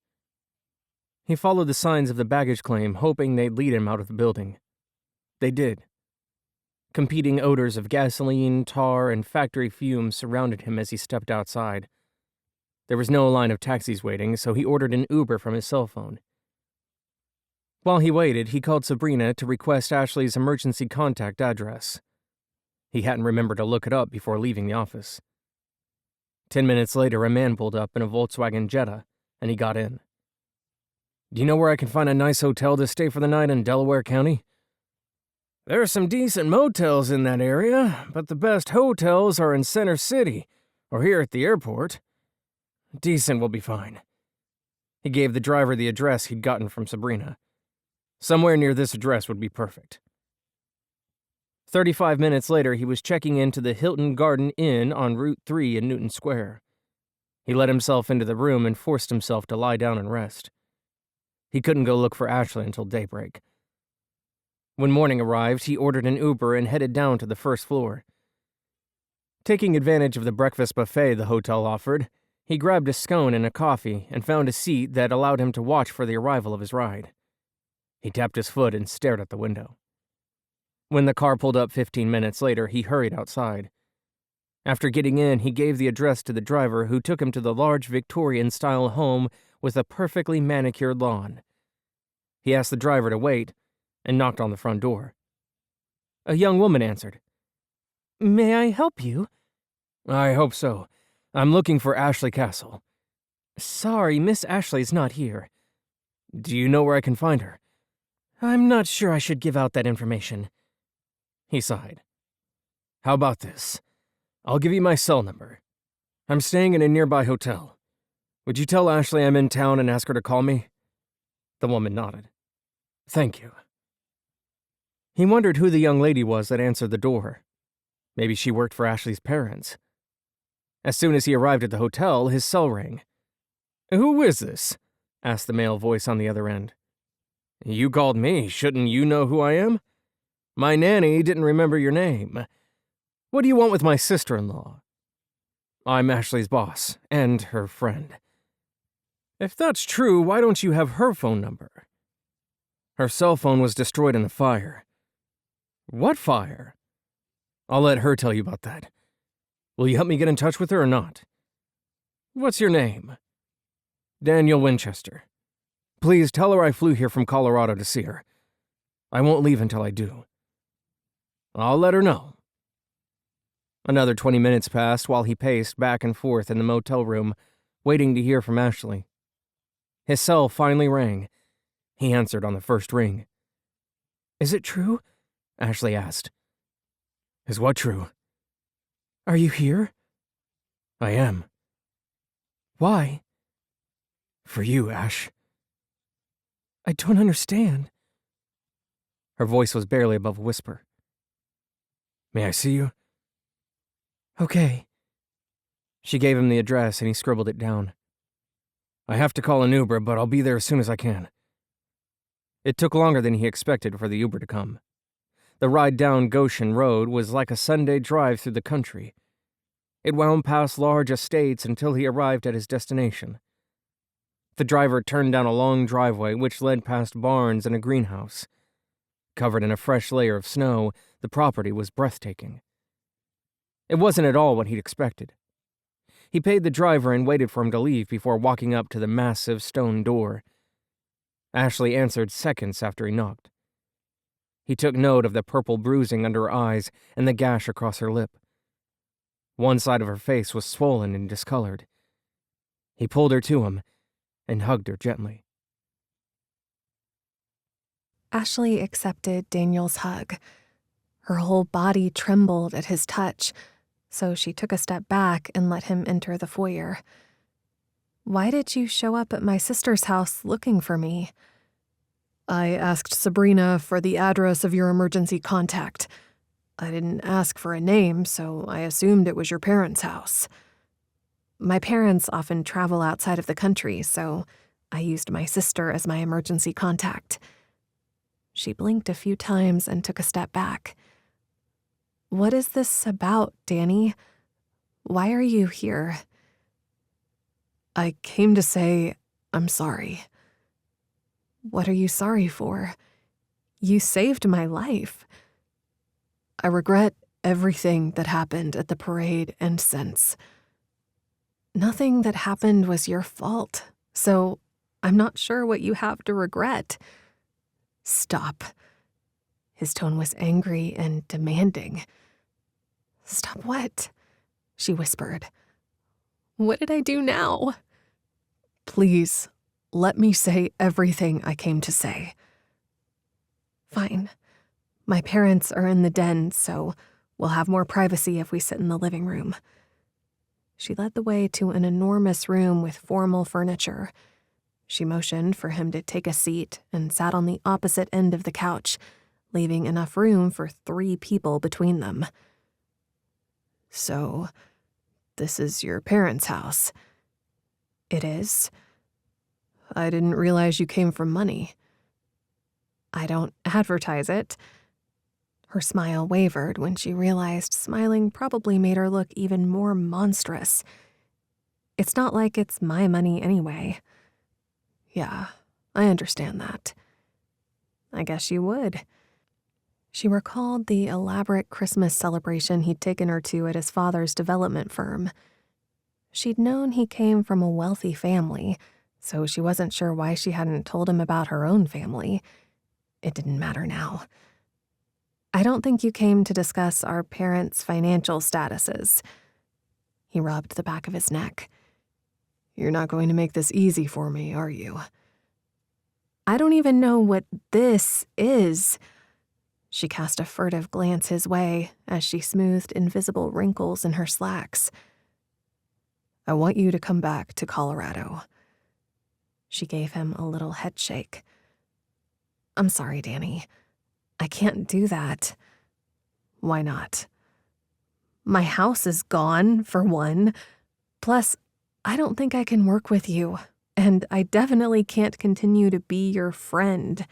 He followed the signs of the baggage claim, hoping they'd lead him out of the building. They did. Competing odors of gasoline, tar, and factory fumes surrounded him as he stepped outside. There was no line of taxis waiting, so he ordered an Uber from his cell phone. While he waited, he called Sabrina to request Ashley's emergency contact address. He hadn't remembered to look it up before leaving the office. 10 minutes later, a man pulled up in a Volkswagen Jetta, and he got in. "Do you know where I can find a nice hotel to stay for the night in Delaware County?" "There are some decent motels in that area, but the best hotels are in Center City, or here at the airport. Decent will be fine." He gave the driver the address he'd gotten from Sabrina. Somewhere near this address would be perfect. 35 minutes later, he was checking into the Hilton Garden Inn on Route 3 in Newton Square. He let himself into the room and forced himself to lie down and rest. He couldn't go look for Ashley until daybreak. When morning arrived, he ordered an Uber and headed down to the first floor. Taking advantage of the breakfast buffet the hotel offered, he grabbed a scone and a coffee and found a seat that allowed him to watch for the arrival of his ride. He tapped his foot and stared at the window. When the car pulled up 15 minutes later, he hurried outside. After getting in, he gave the address to the driver, who took him to the large Victorian-style home with a perfectly manicured lawn. He asked the driver to wait and knocked on the front door. A young woman answered. "May I help you?" "I hope so. I'm looking for Ashley Castle." "Sorry, Miss Ashley's not here." "Do you know where I can find her?" "I'm not sure I should give out that information." He sighed. "How about this? I'll give you my cell number. I'm staying in a nearby hotel. Would you tell Ashley I'm in town and ask her to call me?" The woman nodded. "Thank you." He wondered who the young lady was that answered the door. Maybe she worked for Ashley's parents. As soon as he arrived at the hotel, his cell rang. "Who is this?" asked the male voice on the other end. You called me. Shouldn't you know who I am? My nanny didn't remember your name. What do you want with my sister-in-law? I'm Ashley's boss, and her friend. If that's true, why don't you have her phone number? Her cell phone was destroyed in a fire. What fire? I'll let her tell you about that. Will you help me get in touch with her or not? What's your name? Daniel Winchester. Please tell her I flew here from Colorado to see her. I won't leave until I do. I'll let her know. Another 20 minutes passed while he paced back and forth in the motel room, waiting to hear from Ashley. His cell finally rang. He answered on the first ring. Is it true? Ashley asked. Is what true? Are you here? I am. Why? For you, Ash. I don't understand. Her voice was barely above a whisper. May I see you? Okay. She gave him the address and he scribbled it down. I have to call an Uber, but I'll be there as soon as I can. It took longer than he expected for the Uber to come. The ride down Goshen Road was like a Sunday drive through the country. It wound past large estates until he arrived at his destination. The driver turned down a long driveway which led past barns and a greenhouse. Covered in a fresh layer of snow, the property was breathtaking. It wasn't at all what he'd expected. He paid the driver and waited for him to leave before walking up to the massive stone door. Ashley answered seconds after he knocked. He took note of the purple bruising under her eyes and the gash across her lip. One side of her face was swollen and discolored. He pulled her to him and hugged her gently. Ashley accepted Daniel's hug. Her whole body trembled at his touch, so she took a step back and let him enter the foyer. Why did you show up at my sister's house looking for me? I asked Sabrina for the address of your emergency contact. I didn't ask for a name, so I assumed it was your parents' house. My parents often travel outside of the country, so I used my sister as my emergency contact. She blinked a few times and took a step back. What is this about, Danny? Why are you here? I came to say I'm sorry. What are you sorry for? You saved my life. I regret everything that happened at the parade and since. Nothing that happened was your fault, so I'm not sure what you have to regret. Stop. His tone was angry and demanding. Stop what? She whispered. What did I do now? Please, let me say everything I came to say. Fine. My parents are in the den, so we'll have more privacy if we sit in the living room. She led the way to an enormous room with formal furniture. She motioned for him to take a seat and sat on the opposite end of the couch, leaving enough room for 3 people between them. So, this is your parents' house? It is. I didn't realize you came from money. I don't advertise it. Her smile wavered when she realized smiling probably made her look even more monstrous. It's not like it's my money anyway. Yeah, I understand that. I guess you would. She recalled the elaborate Christmas celebration he'd taken her to at his father's development firm. She'd known he came from a wealthy family, so she wasn't sure why she hadn't told him about her own family. It didn't matter now. I don't think you came to discuss our parents' financial statuses. He rubbed the back of his neck. You're not going to make this easy for me, are you? I don't even know what this is. She cast a furtive glance his way as she smoothed invisible wrinkles in her slacks. I want you to come back to Colorado. She gave him a little head shake. I'm sorry, Danny. I can't do that. Why not? My house is gone, for one. Plus, I don't think I can work with you, and I definitely can't continue to be your friend.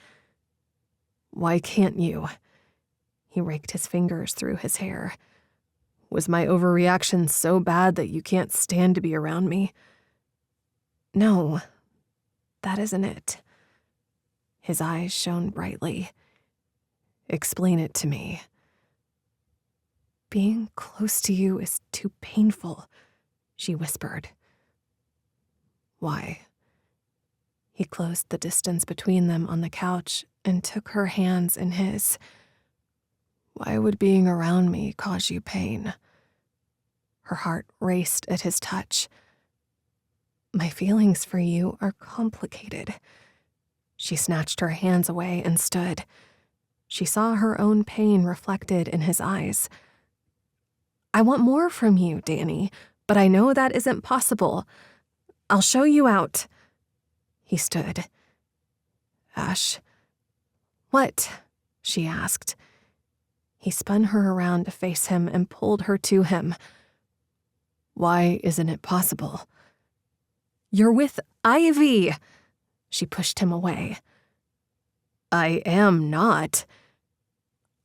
Why can't you? He raked his fingers through his hair. Was my overreaction so bad that you can't stand to be around me? No, that isn't it. His eyes shone brightly. Explain it to me. Being close to you is too painful, she whispered. Why? He closed the distance between them on the couch and took her hands in his. Why would being around me cause you pain? Her heart raced at his touch. My feelings for you are complicated. She snatched her hands away and stood. She saw her own pain reflected in his eyes. I want more from you, Danny, but I know that isn't possible. I'll show you out. He stood. Ash. What? She asked. He spun her around to face him and pulled her to him. Why isn't it possible? You're with Ivy. She pushed him away. I am not.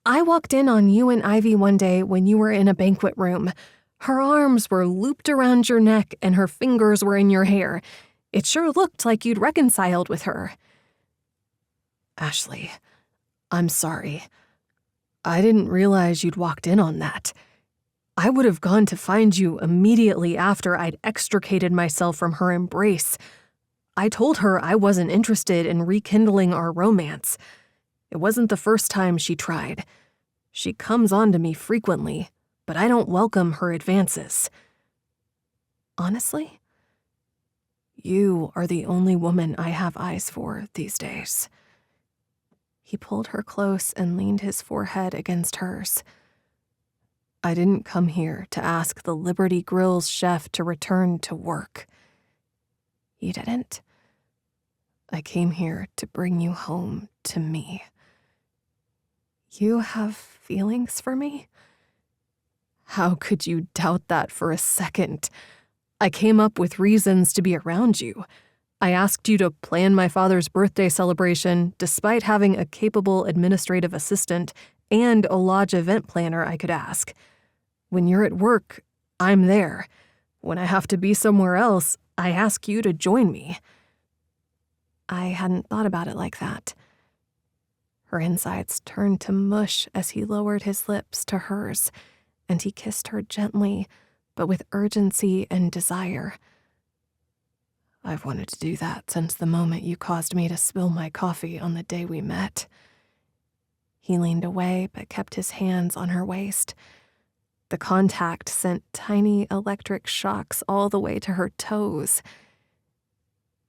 I walked in on you and Ivy one day when you were in a banquet room. Her arms were looped around your neck and her fingers were in your hair. It sure looked like you'd reconciled with her. Ashley, I'm sorry. I didn't realize you'd walked in on that. I would have gone to find you immediately after I'd extricated myself from her embrace. I told her I wasn't interested in rekindling our romance. It wasn't the first time she tried. She comes on to me frequently, but I don't welcome her advances. Honestly, you are the only woman I have eyes for these days. He pulled her close and leaned his forehead against hers. I didn't come here to ask the Liberty Grille's chef to return to work. You didn't? I came here to bring you home to me. You have feelings for me? How could you doubt that for a second? I came up with reasons to be around you. I asked you to plan my father's birthday celebration despite having a capable administrative assistant and a lodge event planner I could ask. When you're at work, I'm there. When I have to be somewhere else, I ask you to join me. I hadn't thought about it like that. Her insides turned to mush as he lowered his lips to hers, and he kissed her gently, but with urgency and desire. I've wanted to do that since the moment you caused me to spill my coffee on the day we met. He leaned away but kept his hands on her waist. The contact sent tiny electric shocks all the way to her toes.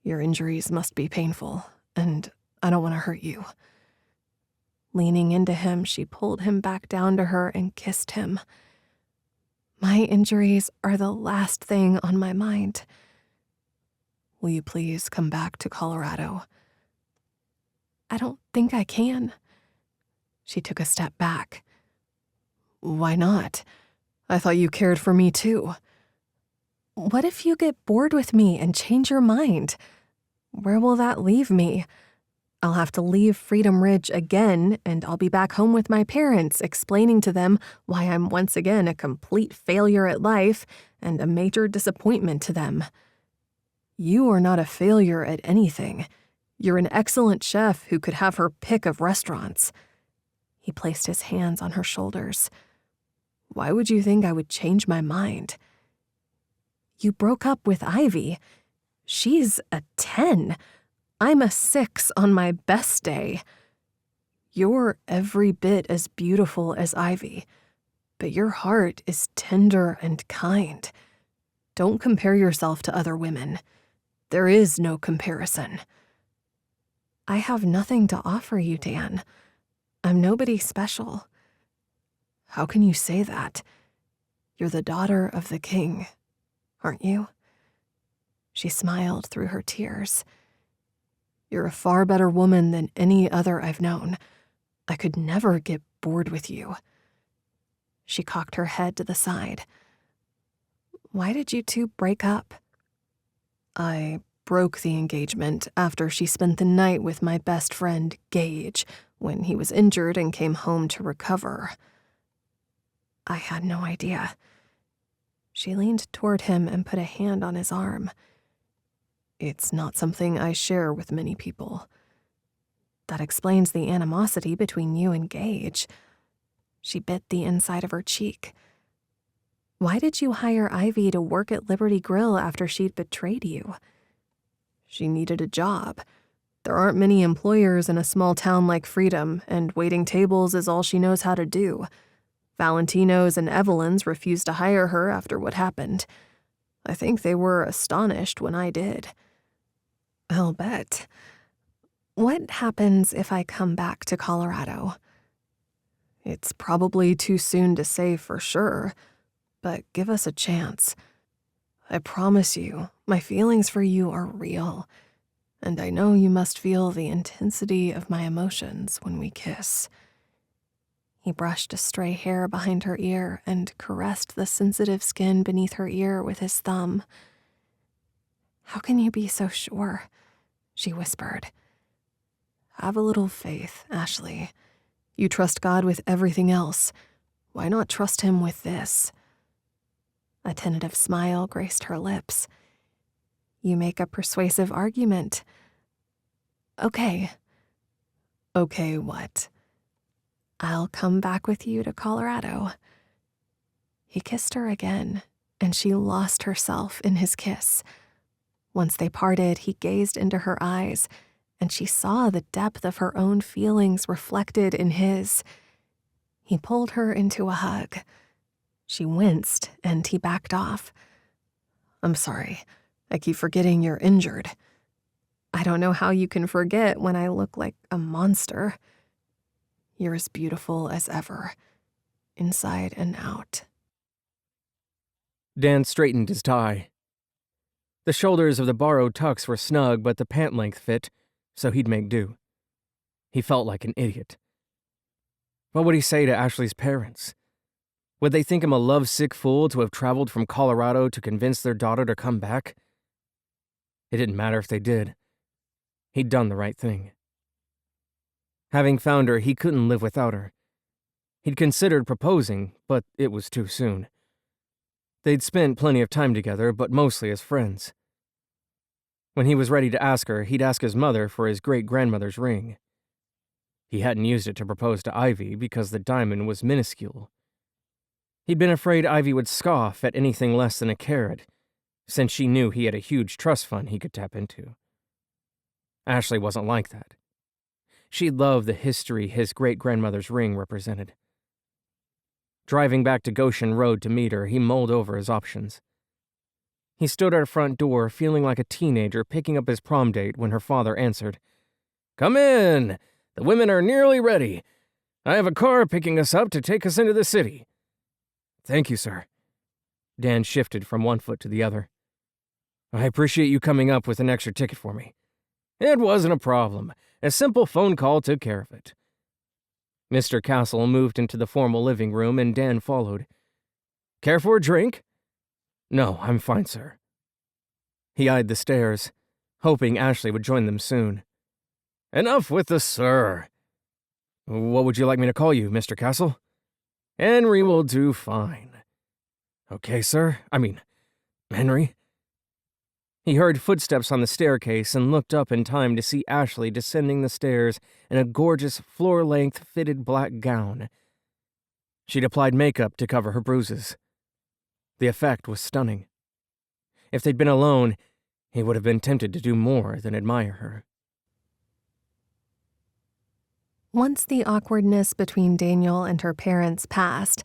Your injuries must be painful, and I don't want to hurt you. Leaning into him, she pulled him back down to her and kissed him. My injuries are the last thing on my mind. Will you please come back to Colorado? I don't think I can. She took a step back. Why not? I thought you cared for me too. What if you get bored with me and change your mind? Where will that leave me? I'll have to leave Freedom Ridge again, and I'll be back home with my parents, explaining to them why I'm once again a complete failure at life and a major disappointment to them. You are not a failure at anything. You're an excellent chef who could have her pick of restaurants. He placed his hands on her shoulders. Why would you think I would change my mind? You broke up with Ivy. She's a 10. I'm a 6 on my best day. You're every bit as beautiful as Ivy, but your heart is tender and kind. Don't compare yourself to other women. There is no comparison. I have nothing to offer you, Dan. I'm nobody special. How can you say that? You're the daughter of the king, aren't you? She smiled through her tears. You're a far better woman than any other I've known. I could never get bored with you. She cocked her head to the side. Why did you two break up? I broke the engagement after she spent the night with my best friend, Gage, when he was injured and came home to recover. I had no idea. She leaned toward him and put a hand on his arm. It's not something I share with many people. That explains the animosity between you and Gage. She bit the inside of her cheek. Why did you hire Ivy to work at Liberty Grille after she'd betrayed you? She needed a job. There aren't many employers in a small town like Freedom, and waiting tables is all she knows how to do. Valentino's and Evelyn's refused to hire her after what happened. I think they were astonished when I did. I'll bet. What happens if I come back to Colorado? It's probably too soon to say for sure, but give us a chance. I promise you, my feelings for you are real, and I know you must feel the intensity of my emotions when we kiss. He brushed a stray hair behind her ear and caressed the sensitive skin beneath her ear with his thumb. How can you be so sure? She whispered. Have a little faith, Ashley. You trust God with everything else. Why not trust him with this? A tentative smile graced her lips. You make a persuasive argument. Okay. Okay, what? I'll come back with you to Colorado. He kissed her again, and she lost herself in his kiss. Once they parted, he gazed into her eyes, and she saw the depth of her own feelings reflected in his. He pulled her into a hug. She winced, and he backed off. I'm sorry. I keep forgetting you're injured. I don't know how you can forget when I look like a monster. You're as beautiful as ever, inside and out. Dan straightened his tie. The shoulders of the borrowed tux were snug, but the pant length fit, so he'd make do. He felt like an idiot. What would he say to Ashley's parents? Would they think him a lovesick fool to have traveled from Colorado to convince their daughter to come back? It didn't matter if they did. He'd done the right thing. Having found her, he couldn't live without her. He'd considered proposing, but it was too soon. They'd spent plenty of time together, but mostly as friends. When he was ready to ask her, he'd ask his mother for his great-grandmother's ring. He hadn't used it to propose to Ivy because the diamond was minuscule. He'd been afraid Ivy would scoff at anything less than a carat, since she knew he had a huge trust fund he could tap into. Ashley wasn't like that. She loved the history his great-grandmother's ring represented. Driving back to Goshen Road to meet her, he mulled over his options. He stood at her front door, feeling like a teenager picking up his prom date when her father answered. "Come in! The women are nearly ready. I have a car picking us up to take us into the city." "Thank you, sir." Dan shifted from one foot to the other. "I appreciate you coming up with an extra ticket for me." "It wasn't a problem. A simple phone call took care of it." Mr. Castle moved into the formal living room, and Dan followed. "Care for a drink?" "No, I'm fine, sir." He eyed the stairs, hoping Ashley would join them soon. "Enough with the sir." "What would you like me to call you, Mr. Castle?" "Henry will do fine." "Okay, sir. Henry." He heard footsteps on the staircase and looked up in time to see Ashley descending the stairs in a gorgeous floor-length fitted black gown. She'd applied makeup to cover her bruises. The effect was stunning. If they'd been alone, he would have been tempted to do more than admire her. Once the awkwardness between Daniel and her parents passed,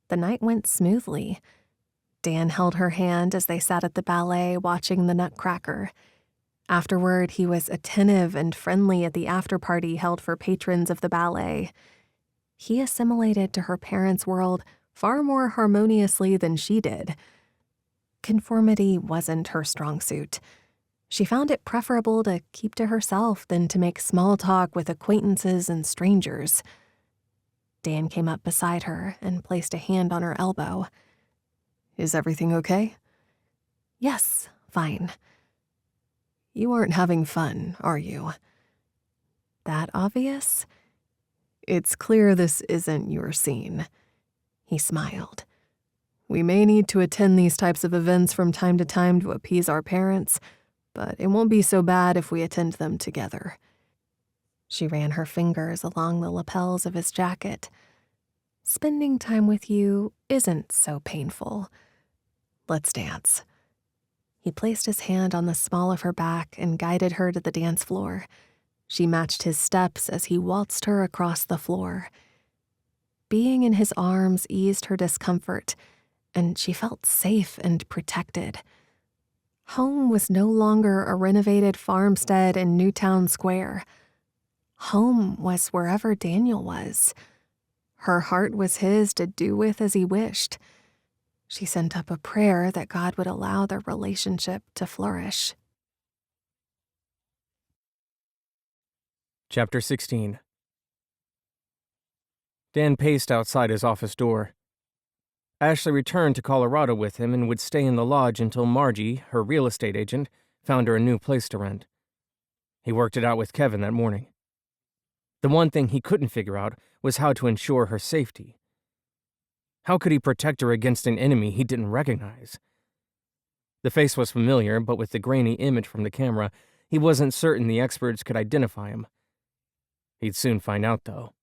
the night went smoothly. Dan held her hand as they sat at the ballet watching the Nutcracker. Afterward, he was attentive and friendly at the after-party held for patrons of the ballet. He assimilated to her parents' world far more harmoniously than she did. Conformity wasn't her strong suit. She found it preferable to keep to herself than to make small talk with acquaintances and strangers. Dan came up beside her and placed a hand on her elbow. Is everything okay? Yes, fine. You aren't having fun, are you? That obvious? It's clear this isn't your scene. He smiled. We may need to attend these types of events from time to time to appease our parents, but it won't be so bad if we attend them together. She ran her fingers along the lapels of his jacket. Spending time with you isn't so painful. Let's dance. He placed his hand on the small of her back and guided her to the dance floor. She matched his steps as he waltzed her across the floor. Being in his arms eased her discomfort, and she felt safe and protected. Home was no longer a renovated farmstead in Newtown Square. Home was wherever Daniel was. Her heart was his to do with as he wished. She sent up a prayer that God would allow their relationship to flourish. Chapter 16. Dan paced outside his office door. Ashley returned to Colorado with him and would stay in the lodge until Margie, her real estate agent, found her a new place to rent. He worked it out with Kevin that morning. The one thing he couldn't figure out was how to ensure her safety. How could he protect her against an enemy he didn't recognize? The face was familiar, but with the grainy image from the camera, he wasn't certain the experts could identify him. He'd soon find out, though.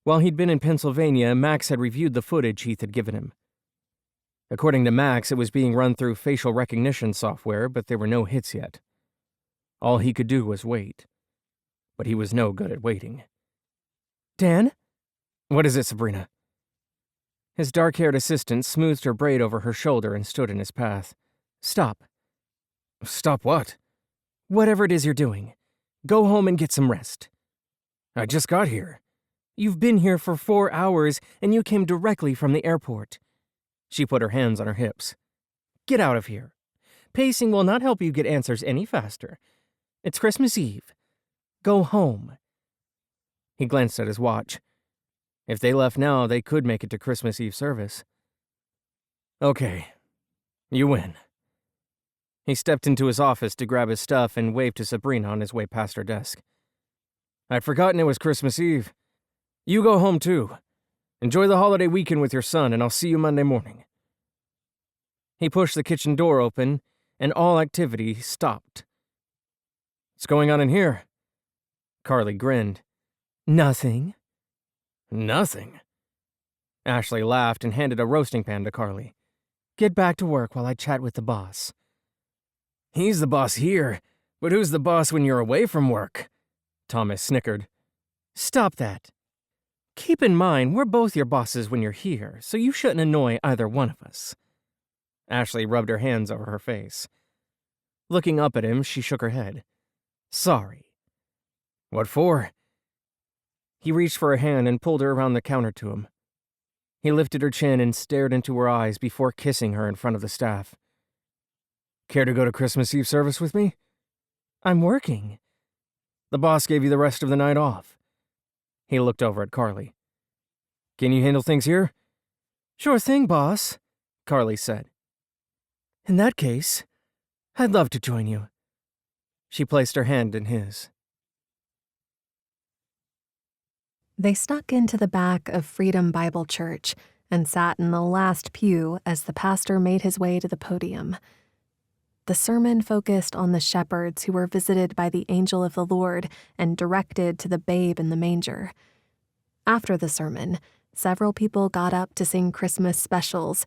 While he'd been in Pennsylvania, Max had reviewed the footage Heath had given him. According to Max, it was being run through facial recognition software, but there were no hits yet. All he could do was wait. But he was no good at waiting. Dan? What is it, Sabrina? His dark-haired assistant smoothed her braid over her shoulder and stood in his path. Stop. Stop what? Whatever it is you're doing. Go home and get some rest. I just got here. You've been here for 4 hours, and you came directly from the airport. She put her hands on her hips. Get out of here. Pacing will not help you get answers any faster. It's Christmas Eve. Go home. He glanced at his watch. If they left now, they could make it to Christmas Eve service. Okay. You win. He stepped into his office to grab his stuff and waved to Sabrina on his way past her desk. I'd forgotten it was Christmas Eve. You go home, too. Enjoy the holiday weekend with your son, and I'll see you Monday morning. He pushed the kitchen door open, and all activity stopped. What's going on in here? Carly grinned. Nothing. Nothing? Ashley laughed and handed a roasting pan to Carly. Get back to work while I chat with the boss. He's the boss here, but who's the boss when you're away from work? Thomas snickered. Stop that. Keep in mind, we're both your bosses when you're here, so you shouldn't annoy either one of us. Ashley rubbed her hands over her face. Looking up at him, she shook her head. Sorry. What for? He reached for her hand and pulled her around the counter to him. He lifted her chin and stared into her eyes before kissing her in front of the staff. Care to go to Christmas Eve service with me? I'm working. The boss gave you the rest of the night off. He looked over at Carly. Can you handle things here? Sure thing, boss, Carly said. In that case, I'd love to join you. She placed her hand in his. They snuck into the back of Freedom Bible Church and sat in the last pew as the pastor made his way to the podium. The sermon focused on the shepherds who were visited by the angel of the Lord and directed to the babe in the manger. After the sermon, several people got up to sing Christmas specials,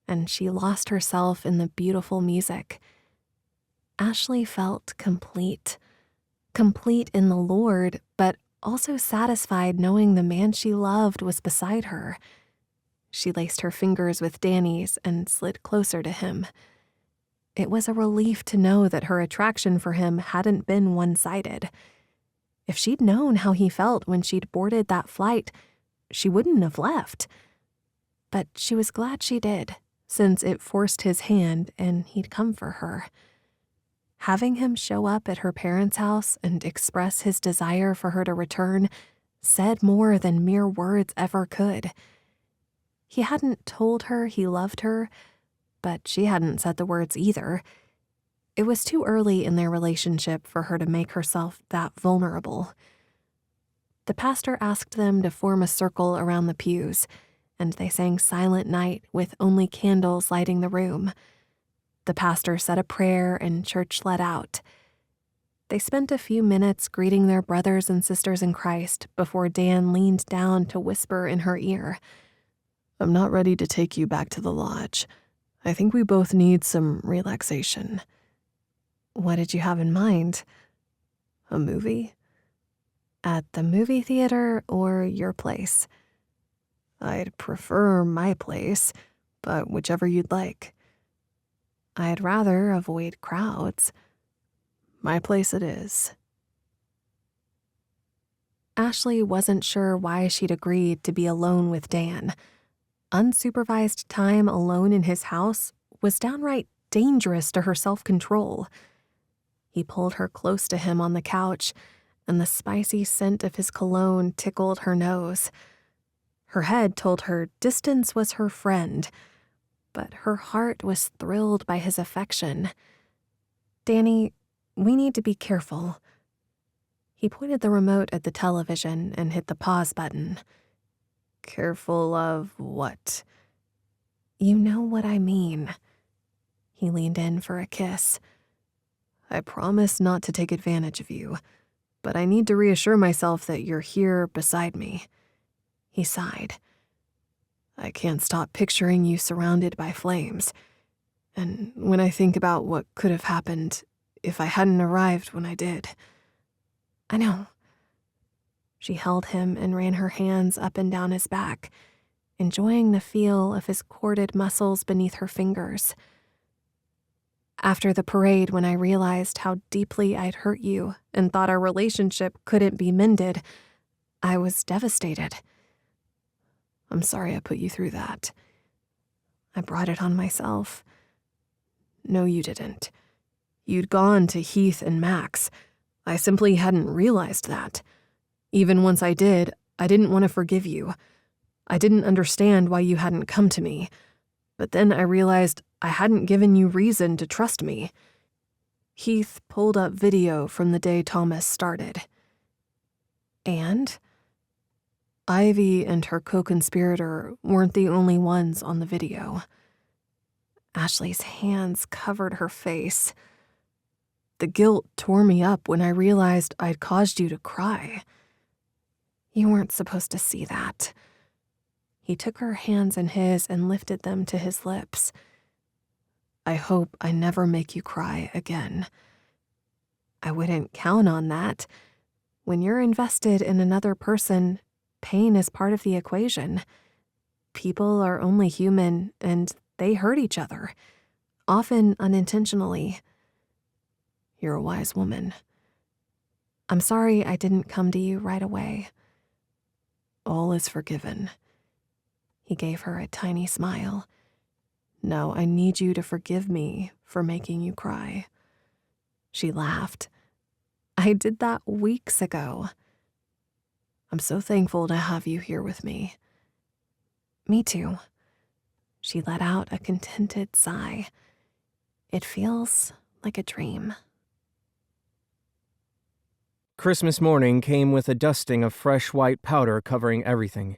and she lost herself in the beautiful music. Ashley felt complete. Complete in the Lord, but also satisfied knowing the man she loved was beside her. She laced her fingers with Danny's and slid closer to him. It was a relief to know that her attraction for him hadn't been one-sided. If she'd known how he felt when she'd boarded that flight, she wouldn't have left. But she was glad she did, since it forced his hand and he'd come for her. Having him show up at her parents' house and express his desire for her to return said more than mere words ever could. He hadn't told her he loved her, but she hadn't said the words either. It was too early in their relationship for her to make herself that vulnerable. The pastor asked them to form a circle around the pews, and they sang Silent Night with only candles lighting the room. The pastor said a prayer and church let out. They spent a few minutes greeting their brothers and sisters in Christ before Dan leaned down to whisper in her ear. I'm not ready to take you back to the lodge. I think we both need some relaxation. What did you have in mind? A movie? At the movie theater or your place? I'd prefer my place, but whichever you'd like. I'd rather avoid crowds. My place it is. Ashley wasn't sure why she'd agreed to be alone with Dan. Unsupervised time alone in his house was downright dangerous to her self-control. He pulled her close to him on the couch, and the spicy scent of his cologne tickled her nose. Her head told her distance was her friend, but her heart was thrilled by his affection. Danny, we need to be careful. He pointed the remote at the television and hit the pause button. Careful of what? You know what I mean. He leaned in for a kiss. I promise not to take advantage of you, but I need to reassure myself that you're here beside me. He sighed. I can't stop picturing you surrounded by flames. And when I think about what could have happened if I hadn't arrived when I did. I know. She held him and ran her hands up and down his back, enjoying the feel of his corded muscles beneath her fingers. After the parade, when I realized how deeply I'd hurt you and thought our relationship couldn't be mended, I was devastated. I'm sorry I put you through that. I brought it on myself. No, you didn't. You'd gone to Heath and Max. I simply hadn't realized that. Even once I did, I didn't want to forgive you. I didn't understand why you hadn't come to me. But then I realized I hadn't given you reason to trust me. Heath pulled up video from the day Thomas started. And? Ivy and her co-conspirator weren't the only ones on the video. Ashley's hands covered her face. The guilt tore me up when I realized I'd caused you to cry. You weren't supposed to see that. He took her hands in his and lifted them to his lips. I hope I never make you cry again. I wouldn't count on that. When you're invested in another person, pain is part of the equation. People are only human, and they hurt each other, often unintentionally. You're a wise woman. I'm sorry I didn't come to you right away. All is forgiven. He gave her a tiny smile. Now I need you to forgive me for making you cry. She laughed. I did that weeks ago. I'm so thankful to have you here with me. Me too. She let out a contented sigh. It feels like a dream. Christmas morning came with a dusting of fresh white powder covering everything.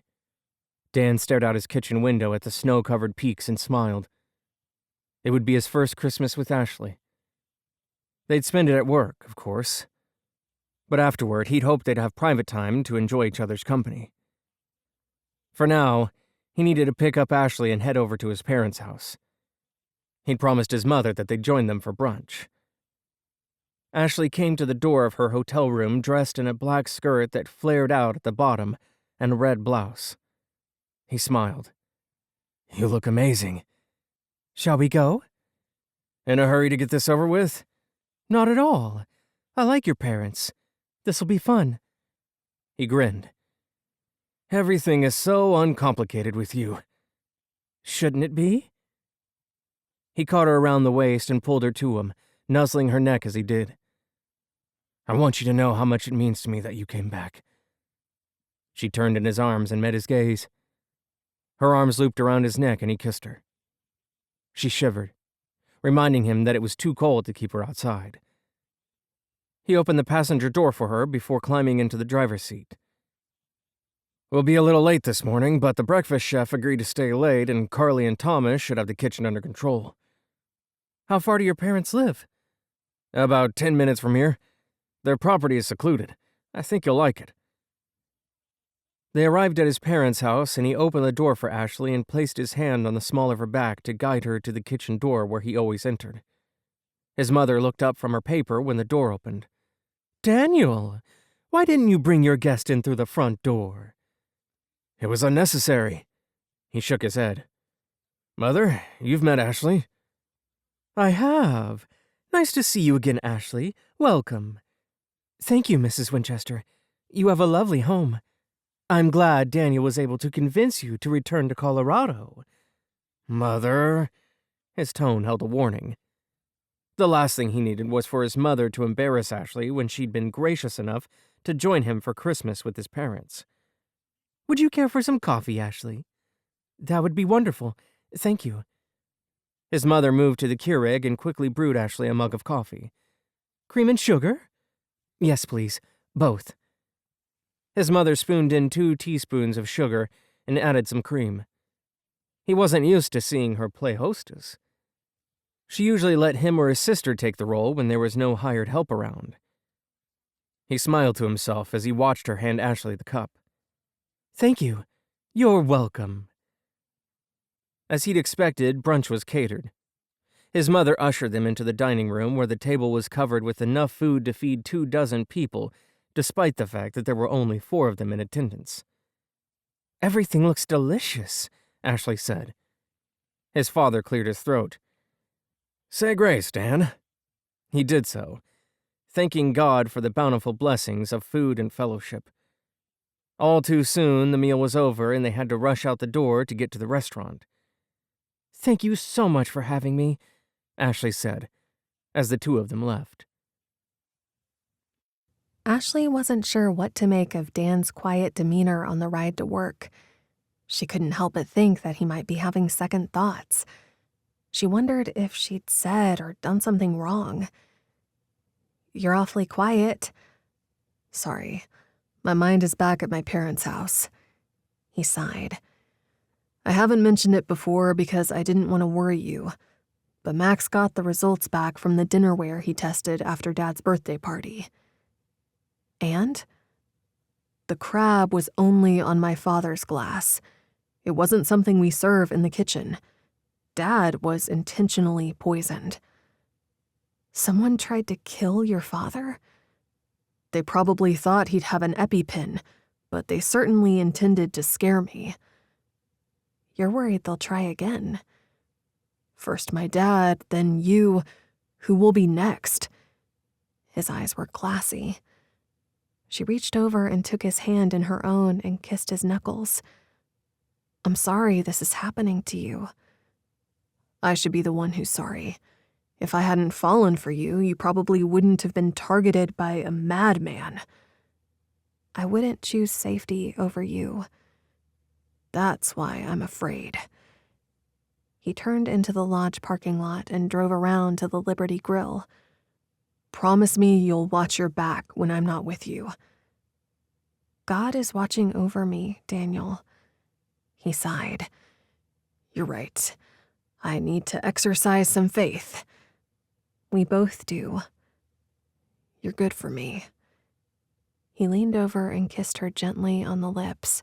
Dan stared out his kitchen window at the snow-covered peaks and smiled. It would be his first Christmas with Ashley. They'd spend it at work, of course. But afterward, he'd hoped they'd have private time to enjoy each other's company. For now, he needed to pick up Ashley and head over to his parents' house. He'd promised his mother that they'd join them for brunch. Ashley came to the door of her hotel room dressed in a black skirt that flared out at the bottom and a red blouse. He smiled. "You look amazing. Shall we go?" "In a hurry to get this over with?" "Not at all. I like your parents. This'll be fun." He grinned. "Everything is so uncomplicated with you." "Shouldn't it be?" He caught her around the waist and pulled her to him, nuzzling her neck as he did. "I want you to know how much it means to me that you came back." She turned in his arms and met his gaze. Her arms looped around his neck and he kissed her. She shivered, reminding him that it was too cold to keep her outside. He opened the passenger door for her before climbing into the driver's seat. We'll be a little late this morning, but the breakfast chef agreed to stay late, and Carly and Thomas should have the kitchen under control. How far do your parents live? About 10 minutes from here. Their property is secluded. I think you'll like it. They arrived at his parents' house, and he opened the door for Ashley and placed his hand on the small of her back to guide her to the kitchen door where he always entered. His mother looked up from her paper when the door opened. "Daniel, why didn't you bring your guest in through the front door?" "It was unnecessary." He shook his head. "Mother, you've met Ashley?" "I have. Nice to see you again, Ashley. Welcome." "Thank you, Mrs. Winchester. You have a lovely home. I'm glad Daniel was able to convince you to return to Colorado." "Mother," his tone held a warning. The last thing he needed was for his mother to embarrass Ashley when she'd been gracious enough to join him for Christmas with his parents. "Would you care for some coffee, Ashley?" "That would be wonderful. Thank you." His mother moved to the Keurig and quickly brewed Ashley a mug of coffee. "Cream and sugar?" "Yes, please. Both." His mother spooned in 2 teaspoons of sugar and added some cream. He wasn't used to seeing her play hostess. She usually let him or his sister take the role when there was no hired help around. He smiled to himself as he watched her hand Ashley the cup. "Thank you. You're welcome." As he'd expected, brunch was catered. His mother ushered them into the dining room where the table was covered with enough food to feed 24 people, despite the fact that there were only 4 of them in attendance. "Everything looks delicious," Ashley said. His father cleared his throat. "Say grace, Dan." He did so, thanking God for the bountiful blessings of food and fellowship. All too soon, the meal was over and they had to rush out the door to get to the restaurant. "Thank you so much for having me," Ashley said, as the 2 of them left. Ashley wasn't sure what to make of Dan's quiet demeanor on the ride to work. She couldn't help but think that he might be having second thoughts. She wondered if she'd said or done something wrong. "You're awfully quiet." "Sorry. My mind is back at my parents' house." He sighed. "I haven't mentioned it before because I didn't want to worry you, but Max got the results back from the dinnerware he tested after Dad's birthday party." "And?" "The crab was only on my father's glass. It wasn't something we serve in the kitchen. Dad was intentionally poisoned." "Someone tried to kill your father?" "They probably thought he'd have an EpiPen, but they certainly intended to scare me." "You're worried they'll try again." "First my dad, then you. Who will be next?" His eyes were glassy. She reached over and took his hand in her own and kissed his knuckles. "I'm sorry this is happening to you." "I should be the one who's sorry. If I hadn't fallen for you, you probably wouldn't have been targeted by a madman." "I wouldn't choose safety over you." "That's why I'm afraid." He turned into the lodge parking lot and drove around to the Liberty Grille. "Promise me you'll watch your back when I'm not with you." "God is watching over me, Daniel." He sighed. "You're right. I need to exercise some faith." "We both do." "You're good for me." He leaned over and kissed her gently on the lips.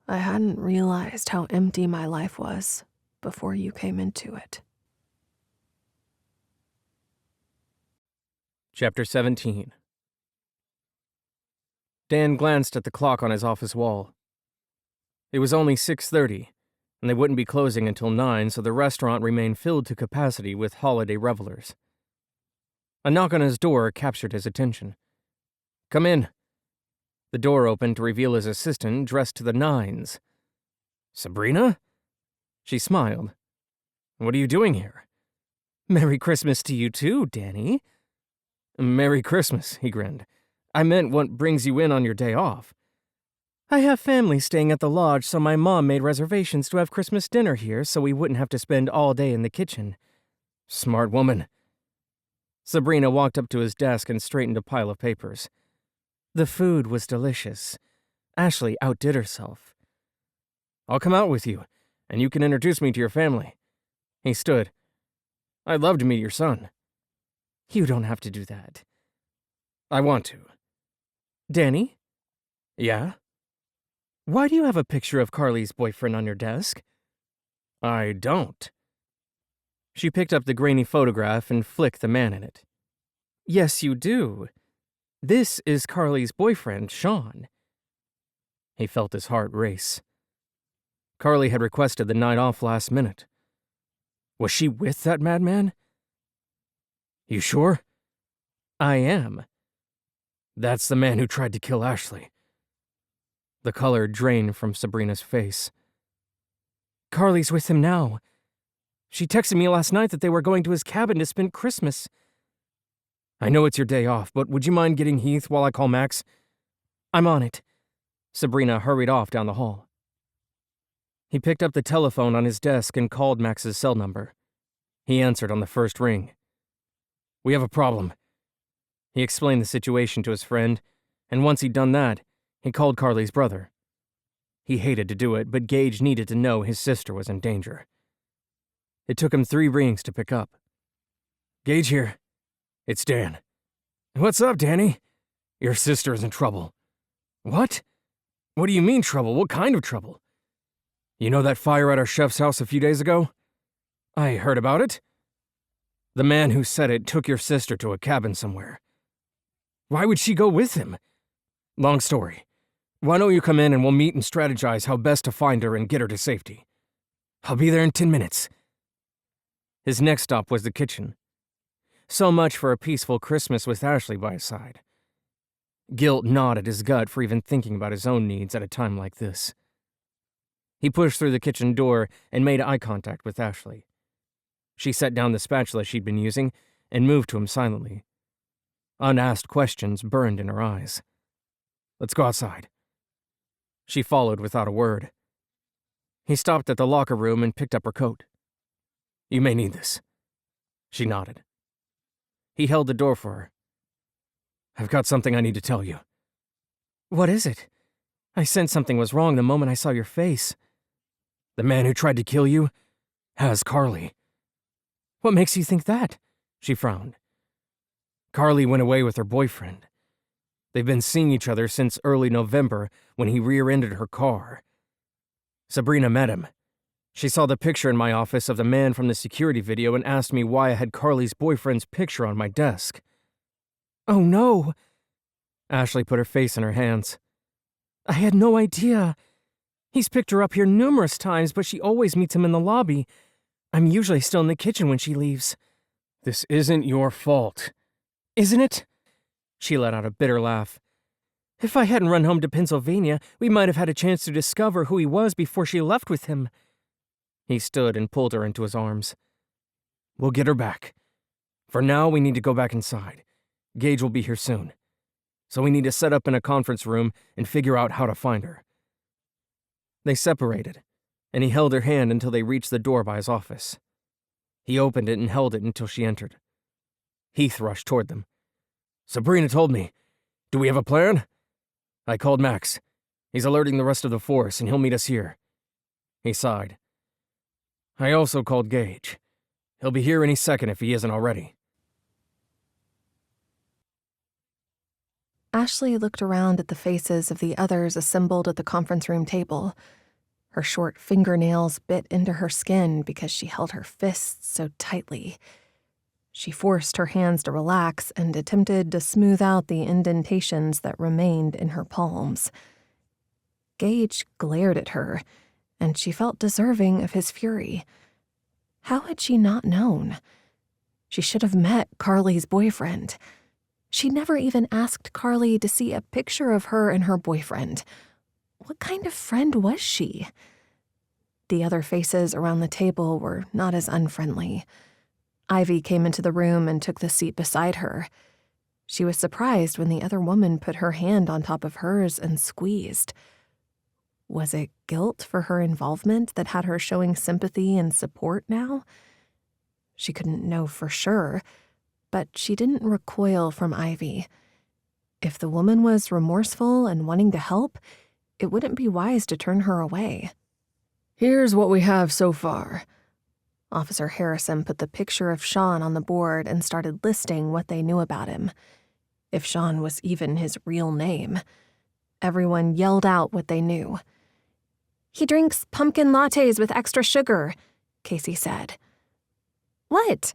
"I hadn't realized how empty my life was before you came into it." Chapter 17. Dan glanced at the clock on his office wall. It was only 6:30, and they wouldn't be closing until 9, so the restaurant remained filled to capacity with holiday revelers. A knock on his door captured his attention. "Come in." The door opened to reveal his assistant, dressed to the nines. "Sabrina?" She smiled. "What are you doing here?" "Merry Christmas to you too, Danny." "Merry Christmas," he grinned. "I meant what brings you in on your day off." "I have family staying at the lodge, so my mom made reservations to have Christmas dinner here so we wouldn't have to spend all day in the kitchen." "Smart woman." Sabrina walked up to his desk and straightened a pile of papers. "The food was delicious. Ashley outdid herself. I'll come out with you, and you can introduce me to your family. He stood. I'd love to meet your son. You don't have to do that. I want to. Danny? Yeah? Why do you have a picture of Carly's boyfriend on your desk? I don't. She picked up the grainy photograph and flicked the man in it. Yes, you do. This is Carly's boyfriend, Sean. He felt his heart race. Carly had requested the night off last minute. Was she with that madman? You sure? I am. That's the man who tried to kill Ashley. The color drained from Sabrina's face. Carly's with him now. She texted me last night that they were going to his cabin to spend Christmas. I know it's your day off, but would you mind getting Heath while I call Max? I'm on it. Sabrina hurried off down the hall. He picked up the telephone on his desk and called Max's cell number. He answered on the first ring. We have a problem. He explained the situation to his friend, and once he'd done that, he called Carly's brother. He hated to do it, but Gage needed to know his sister was in danger. It took him 3 rings to pick up. Gage here. It's Dan. What's up, Danny? Your sister is in trouble. What? What do you mean trouble? What kind of trouble? You know that fire at our chef's house a few days ago? I heard about it. The man who said it took your sister to a cabin somewhere. Why would she go with him? Long story. Why don't you come in and we'll meet and strategize how best to find her and get her to safety? I'll be there in 10 minutes. His next stop was the kitchen. So much for a peaceful Christmas with Ashley by his side. Guilt gnawed at his gut for even thinking about his own needs at a time like this. He pushed through the kitchen door and made eye contact with Ashley. She set down the spatula she'd been using and moved to him silently. Unasked questions burned in her eyes. Let's go outside. She followed without a word. He stopped at the locker room and picked up her coat. You may need this. She nodded. He held the door for her. I've got something I need to tell you. What is it? I sensed something was wrong the moment I saw your face. The man who tried to kill you has Carly. What makes you think that? She frowned. Carly went away with her boyfriend. They've been seeing each other since early November when he rear-ended her car. Sabrina met him. She saw the picture in my office of the man from the security video and asked me why I had Carly's boyfriend's picture on my desk. Oh no! Ashley put her face in her hands. I had no idea. He's picked her up here numerous times, but she always meets him in the lobby. I'm usually still in the kitchen when she leaves. This isn't your fault. Isn't it? She let out a bitter laugh. If I hadn't run home to Pennsylvania, we might have had a chance to discover who he was before she left with him. He stood and pulled her into his arms. We'll get her back. For now, we need to go back inside. Gage will be here soon. So we need to set up in a conference room and figure out how to find her. They separated, and he held her hand until they reached the door by his office. He opened it and held it until she entered. Heath rushed toward them. Sabrina told me. Do we have a plan? I called Max. He's alerting the rest of the force, and he'll meet us here. He sighed. I also called Gage. He'll be here any second if he isn't already. Ashley looked around at the faces of the others assembled at the conference room table. Her short fingernails bit into her skin because she held her fists so tightly. She forced her hands to relax and attempted to smooth out the indentations that remained in her palms. Gage glared at her, and she felt deserving of his fury. How had she not known? She should have met Carly's boyfriend. She never even asked Carly to see a picture of her and her boyfriend. What kind of friend was she? The other faces around the table were not as unfriendly. Ivy came into the room and took the seat beside her. She was surprised when the other woman put her hand on top of hers and squeezed. Was it guilt for her involvement that had her showing sympathy and support now? She couldn't know for sure, but she didn't recoil from Ivy. If the woman was remorseful and wanting to help, it wouldn't be wise to turn her away. Here's what we have so far. Officer Harrison put the picture of Sean on the board and started listing what they knew about him. If Sean was even his real name. Everyone yelled out what they knew. "He drinks pumpkin lattes with extra sugar," Casey said. "What?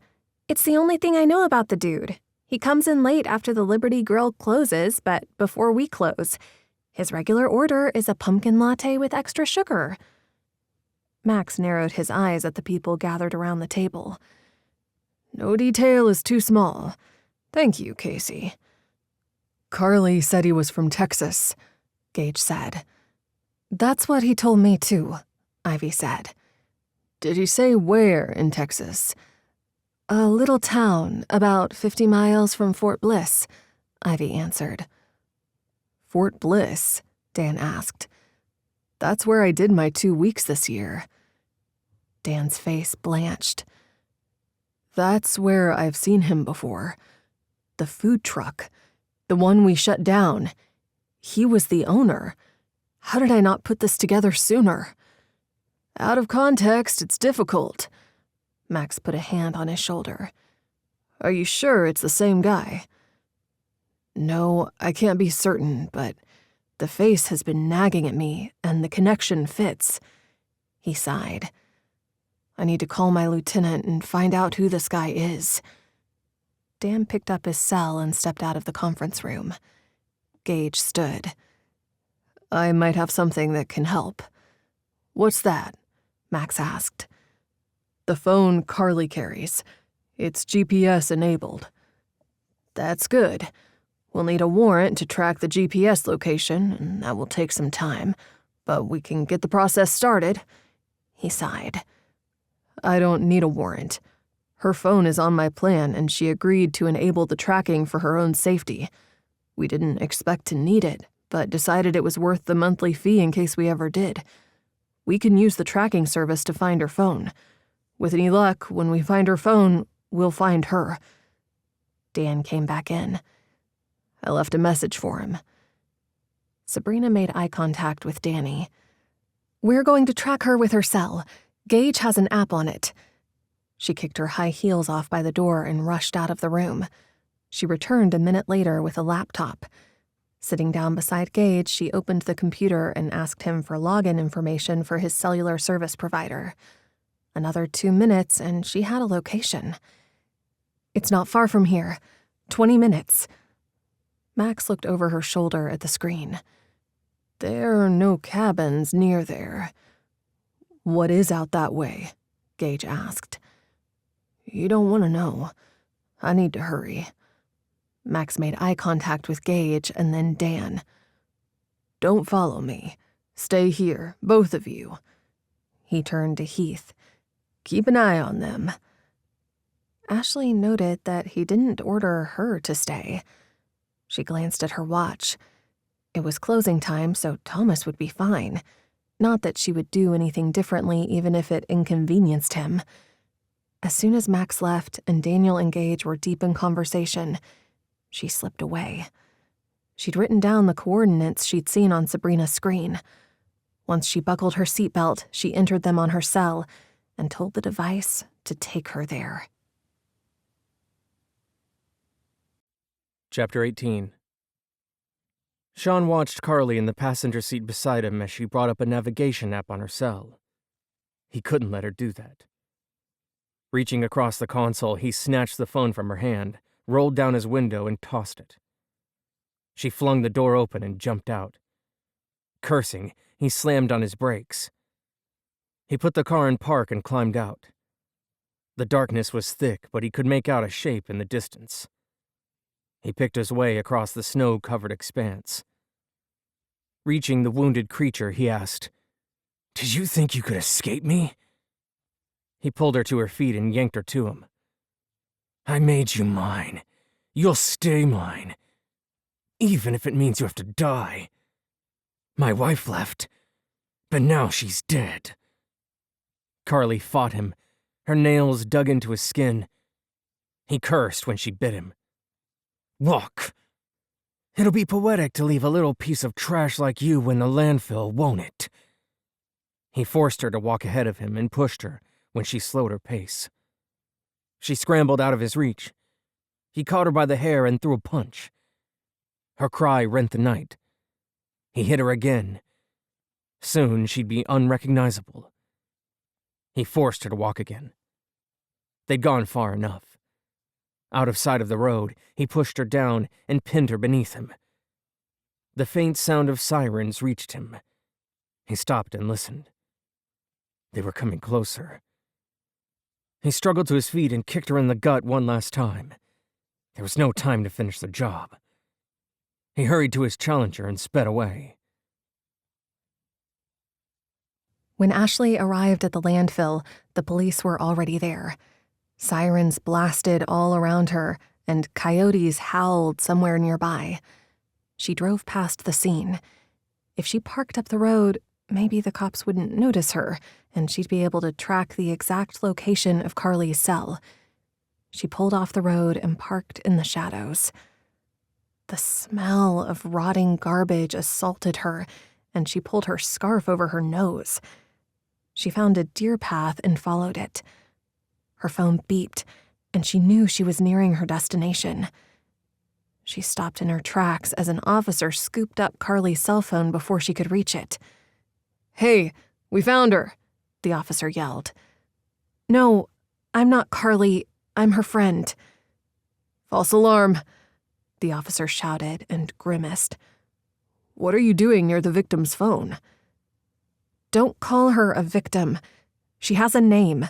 It's the only thing I know about the dude. He comes in late after the Liberty Grille closes, but before we close. His regular order is a pumpkin latte with extra sugar." Max narrowed his eyes at the people gathered around the table. No detail is too small. Thank you, Casey. Carly said he was from Texas, Gage said. "That's what he told me too," Ivy said. Did he say where in Texas? "A little town about 50 miles from Fort Bliss," Ivy answered. Fort Bliss? Dan asked. That's where I did my 2 weeks this year. Dan's face blanched. That's where I've seen him before. The food truck. The one we shut down. He was the owner. How did I not put this together sooner? Out of context, it's difficult. Max put a hand on his shoulder. Are you sure it's the same guy? No, I can't be certain, but the face has been nagging at me, and the connection fits. He sighed. I need to call my lieutenant and find out who this guy is. Dan picked up his cell and stepped out of the conference room. Gage stood. I might have something that can help. What's that? Max asked. The phone Carly carries. It's GPS enabled. That's good. We'll need a warrant to track the GPS location, and that will take some time, but we can get the process started. He sighed. I don't need a warrant. Her phone is on my plan, and she agreed to enable the tracking for her own safety. We didn't expect to need it, but decided it was worth the monthly fee in case we ever did. We can use the tracking service to find her phone. With any luck, when we find her phone, we'll find her. Dan came back in. I left a message for him. Sabrina made eye contact with Danny. "We're going to track her with her cell. Gage has an app on it." She kicked her high heels off by the door and rushed out of the room. She returned a minute later with a laptop. Sitting down beside Gage, she opened the computer and asked him for login information for his cellular service provider. Another 2 minutes, and she had a location. "It's not far from here. 20 minutes. Max looked over her shoulder at the screen. There are no cabins near there. What is out that way? Gage asked. You don't want to know. I need to hurry. Max made eye contact with Gage and then Dan. Don't follow me. Stay here, both of you. He turned to Heath. Keep an eye on them. Ashley noted that he didn't order her to stay. She glanced at her watch. It was closing time, so Thomas would be fine. Not that she would do anything differently even if it inconvenienced him. As soon as Max left and Daniel and Gage were deep in conversation, she slipped away. She'd written down the coordinates she'd seen on Sabrina's screen. Once she buckled her seatbelt, she entered them on her cell and told the device to take her there. Chapter 18. Sean watched Carly in the passenger seat beside him as she brought up a navigation app on her cell. He couldn't let her do that. Reaching across the console, he snatched the phone from her hand, rolled down his window, and tossed it. She flung the door open and jumped out. Cursing, he slammed on his brakes. He put the car in park and climbed out. The darkness was thick, but he could make out a shape in the distance. He picked his way across the snow-covered expanse. Reaching the wounded creature, he asked, "Did you think you could escape me?" He pulled her to her feet and yanked her to him. "I made you mine. You'll stay mine. Even if it means you have to die. My wife left, but now she's dead." Carly fought him, her nails dug into his skin. He cursed when she bit him. "Walk." It'll be poetic to leave a little piece of trash like you in the landfill, won't it? He forced her to walk ahead of him and pushed her when she slowed her pace. She scrambled out of his reach. He caught her by the hair and threw a punch. Her cry rent the night. He hit her again. Soon she'd be unrecognizable. He forced her to walk again. They'd gone far enough. Out of sight of the road, he pushed her down and pinned her beneath him. The faint sound of sirens reached him. He stopped and listened. They were coming closer. He struggled to his feet and kicked her in the gut one last time. There was no time to finish the job. He hurried to his challenger and sped away. When Ashley arrived at the landfill, the police were already there. Sirens blasted all around her, and coyotes howled somewhere nearby. She drove past the scene. If she parked up the road, maybe the cops wouldn't notice her, and she'd be able to track the exact location of Carly's cell. She pulled off the road and parked in the shadows. The smell of rotting garbage assaulted her, and she pulled her scarf over her nose. She found a deer path and followed it. Her phone beeped, and she knew she was nearing her destination. She stopped in her tracks as an officer scooped up Carly's cell phone before she could reach it. "Hey, we found her," the officer yelled. "No, I'm not Carly. I'm her friend." "False alarm," the officer shouted and grimaced. "What are you doing near the victim's phone?" "Don't call her a victim. She has a name."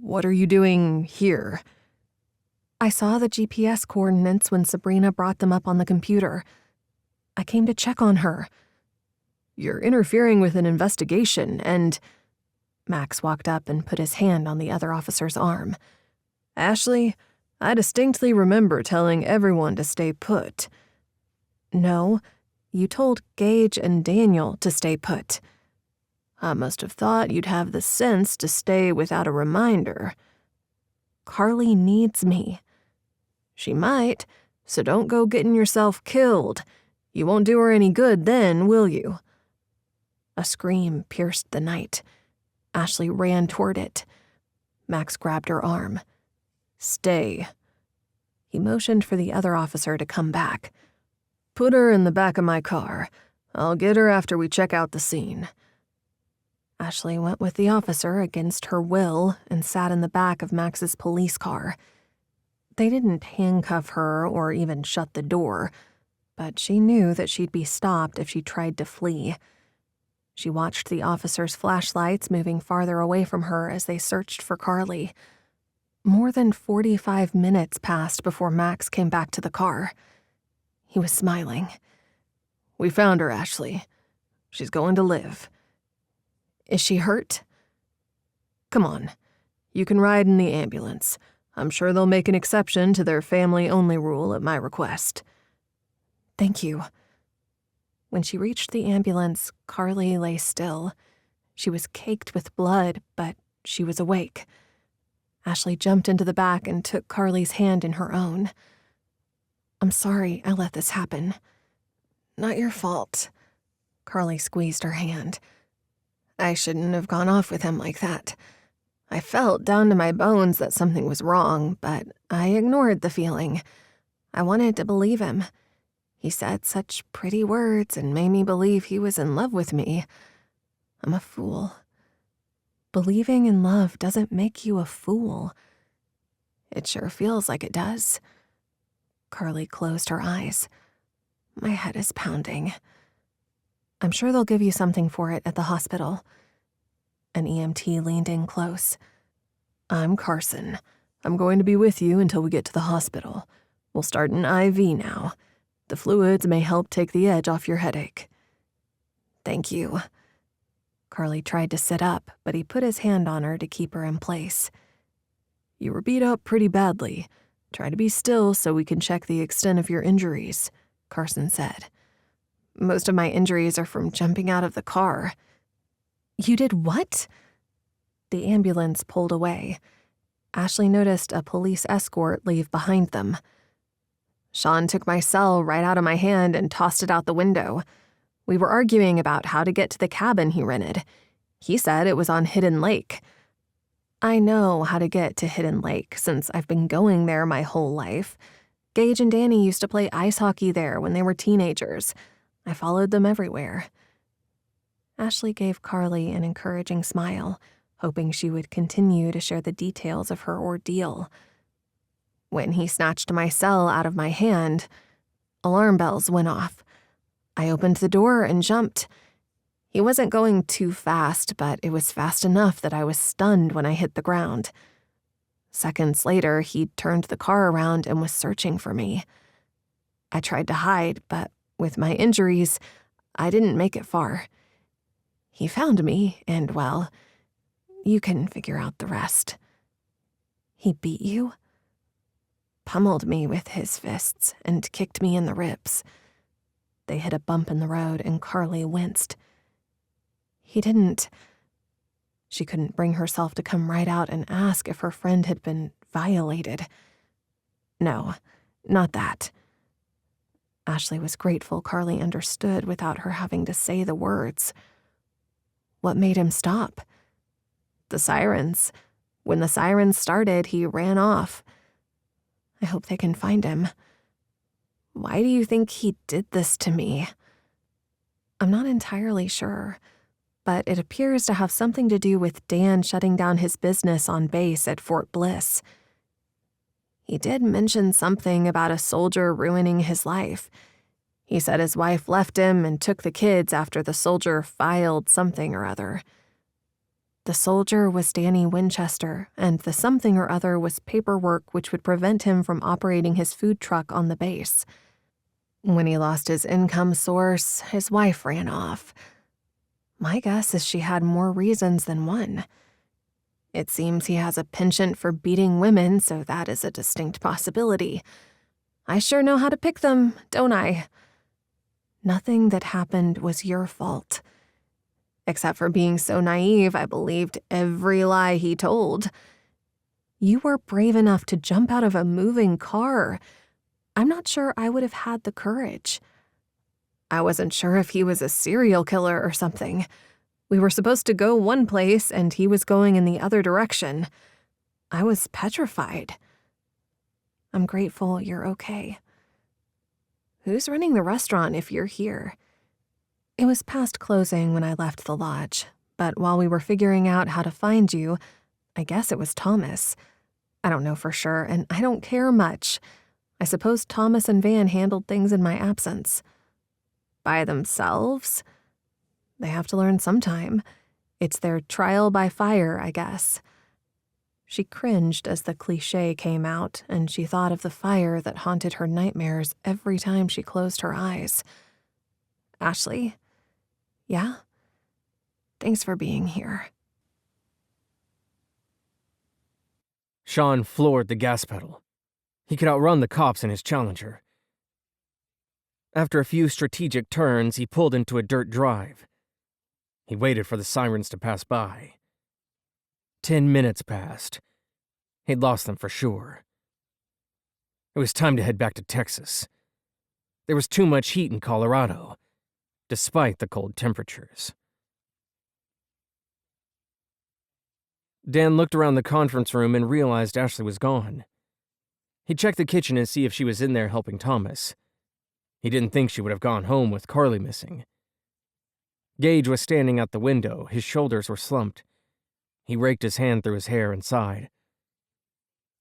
"What are you doing here?" "I saw the GPS coordinates when Sabrina brought them up on the computer. I came to check on her." "You're interfering with an investigation and—" Max walked up and put his hand on the other officer's arm. "Ashley, I distinctly remember telling everyone to stay put." "No, you told Gage and Daniel to stay put." "I must have thought you'd have the sense to stay without a reminder." "Carly needs me." "She might, so don't go getting yourself killed. You won't do her any good then, will you?" A scream pierced the night. Ashley ran toward it. Max grabbed her arm. "Stay." He motioned for the other officer to come back. "Put her in the back of my car. I'll get her after we check out the scene." Ashley went with the officer against her will and sat in the back of Max's police car. They didn't handcuff her or even shut the door, but she knew that she'd be stopped if she tried to flee. She watched the officers' flashlights moving farther away from her as they searched for Carly. More than 45 minutes passed before Max came back to the car. He was smiling. "We found her, Ashley. She's going to live." "Is she hurt?" "Come on. You can ride in the ambulance. I'm sure they'll make an exception to their family-only rule at my request." "Thank you." When she reached the ambulance, Carly lay still. She was caked with blood, but she was awake. Ashley jumped into the back and took Carly's hand in her own. "I'm sorry I let this happen." "Not your fault." Carly squeezed her hand. "I shouldn't have gone off with him like that. I felt down to my bones that something was wrong, but I ignored the feeling. I wanted to believe him. He said such pretty words and made me believe he was in love with me. I'm a fool." "Believing in love doesn't make you a fool." "It sure feels like it does." Carly closed her eyes. "My head is pounding." "I'm sure they'll give you something for it at the hospital." An EMT leaned in close. "I'm Carson. I'm going to be with you until we get to the hospital. We'll start an IV now. The fluids may help take the edge off your headache." "Thank you." Carly tried to sit up, but he put his hand on her to keep her in place. "You were beat up pretty badly. Try to be still so we can check the extent of your injuries," Carson said. "Most of my injuries are from jumping out of the car." "You did what?" The ambulance pulled away. Ashley noticed a police escort leave behind them. Sean took my cell right out of my hand and tossed it out the window. We were arguing about how to get to the cabin he rented. He said it was on Hidden Lake. I know how to get to Hidden Lake since I've been going there my whole life. Gage and Danny used to play ice hockey there when they were teenagers. I followed them everywhere. Ashley gave Carly an encouraging smile, hoping she would continue to share the details of her ordeal. When he snatched my cell out of my hand, alarm bells went off. I opened the door and jumped. He wasn't going too fast, but it was fast enough that I was stunned when I hit the ground. Seconds later, he turned the car around and was searching for me. I tried to hide, but with my injuries, I didn't make it far. He found me, and well, you can figure out the rest. He beat you? Pummeled me with his fists and kicked me in the ribs. They hit a bump in the road, and Carly winced. He didn't. She couldn't bring herself to come right out and ask if her friend had been violated. No, not that. Ashley was grateful Carly understood without her having to say the words. What made him stop? The sirens. When the sirens started, he ran off. I hope they can find him. Why do you think he did this to me? I'm not entirely sure, but it appears to have something to do with Dan shutting down his business on base at Fort Bliss. He did mention something about a soldier ruining his life. He said his wife left him and took the kids after the soldier filed something or other. The soldier was Danny Winchester, and the something or other was paperwork which would prevent him from operating his food truck on the base. When he lost his income source, his wife ran off. My guess is she had more reasons than one. It seems he has a penchant for beating women, so that is a distinct possibility. I sure know how to pick them, don't I? Nothing that happened was your fault. Except for being so naive, I believed every lie he told. You were brave enough to jump out of a moving car. I'm not sure I would have had the courage. I wasn't sure if he was a serial killer or something. We were supposed to go one place, and he was going in the other direction. I was petrified. I'm grateful you're okay. Who's running the restaurant if you're here? It was past closing when I left the lodge, but while we were figuring out how to find you, I guess it was Thomas. I don't know for sure, and I don't care much. I suppose Thomas and Van handled things in my absence. By themselves? They have to learn sometime. It's their trial by fire, I guess. She cringed as the cliché came out, and she thought of the fire that haunted her nightmares every time she closed her eyes. Ashley? Yeah? Thanks for being here. Sean floored the gas pedal. He could outrun the cops in his Challenger. After a few strategic turns, he pulled into a dirt drive. He waited for the sirens to pass by. 10 minutes passed. He'd lost them for sure. It was time to head back to Texas. There was too much heat in Colorado, despite the cold temperatures. Dan looked around the conference room and realized Ashley was gone. He checked the kitchen to see if she was in there helping Thomas. He didn't think she would have gone home with Carly missing. Gage was standing at the window. His shoulders were slumped. He raked his hand through his hair and sighed.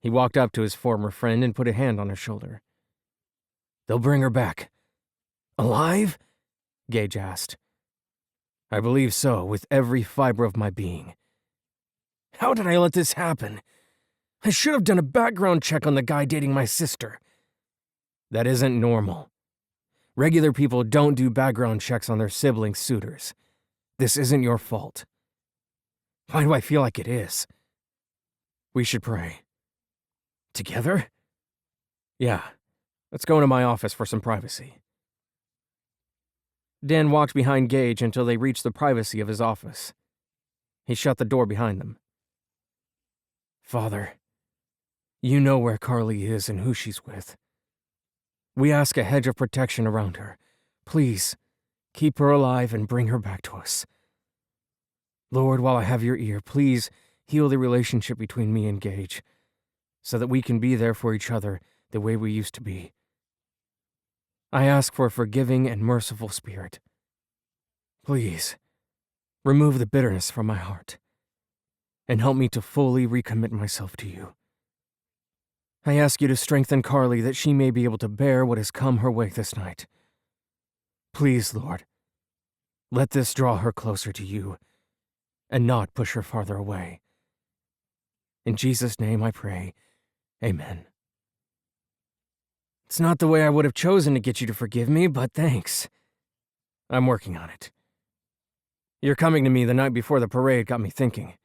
He walked up to his former friend and put a hand on her shoulder. "They'll bring her back. Alive?" Gage asked. "I believe so, with every fiber of my being. How did I let this happen? I should have done a background check on the guy dating my sister. That isn't normal. Regular people don't do background checks on their sibling suitors. This isn't your fault. Why do I feel like it is? We should pray. Together? Yeah. Let's go into my office for some privacy." Dan walked behind Gage until they reached the privacy of his office. He shut the door behind them. "Father, you know where Carly is and who she's with. We ask a hedge of protection around her. Please, keep her alive and bring her back to us. Lord, while I have your ear, please heal the relationship between me and Gage, so that we can be there for each other the way we used to be. I ask for a forgiving and merciful spirit. Please, remove the bitterness from my heart, and help me to fully recommit myself to you. I ask you to strengthen Carly that she may be able to bear what has come her way this night. Please, Lord, let this draw her closer to you, and not push her farther away. In Jesus' name I pray, amen. It's not the way I would have chosen to get you to forgive me, but thanks. I'm working on it. Your coming to me the night before the parade got me thinking.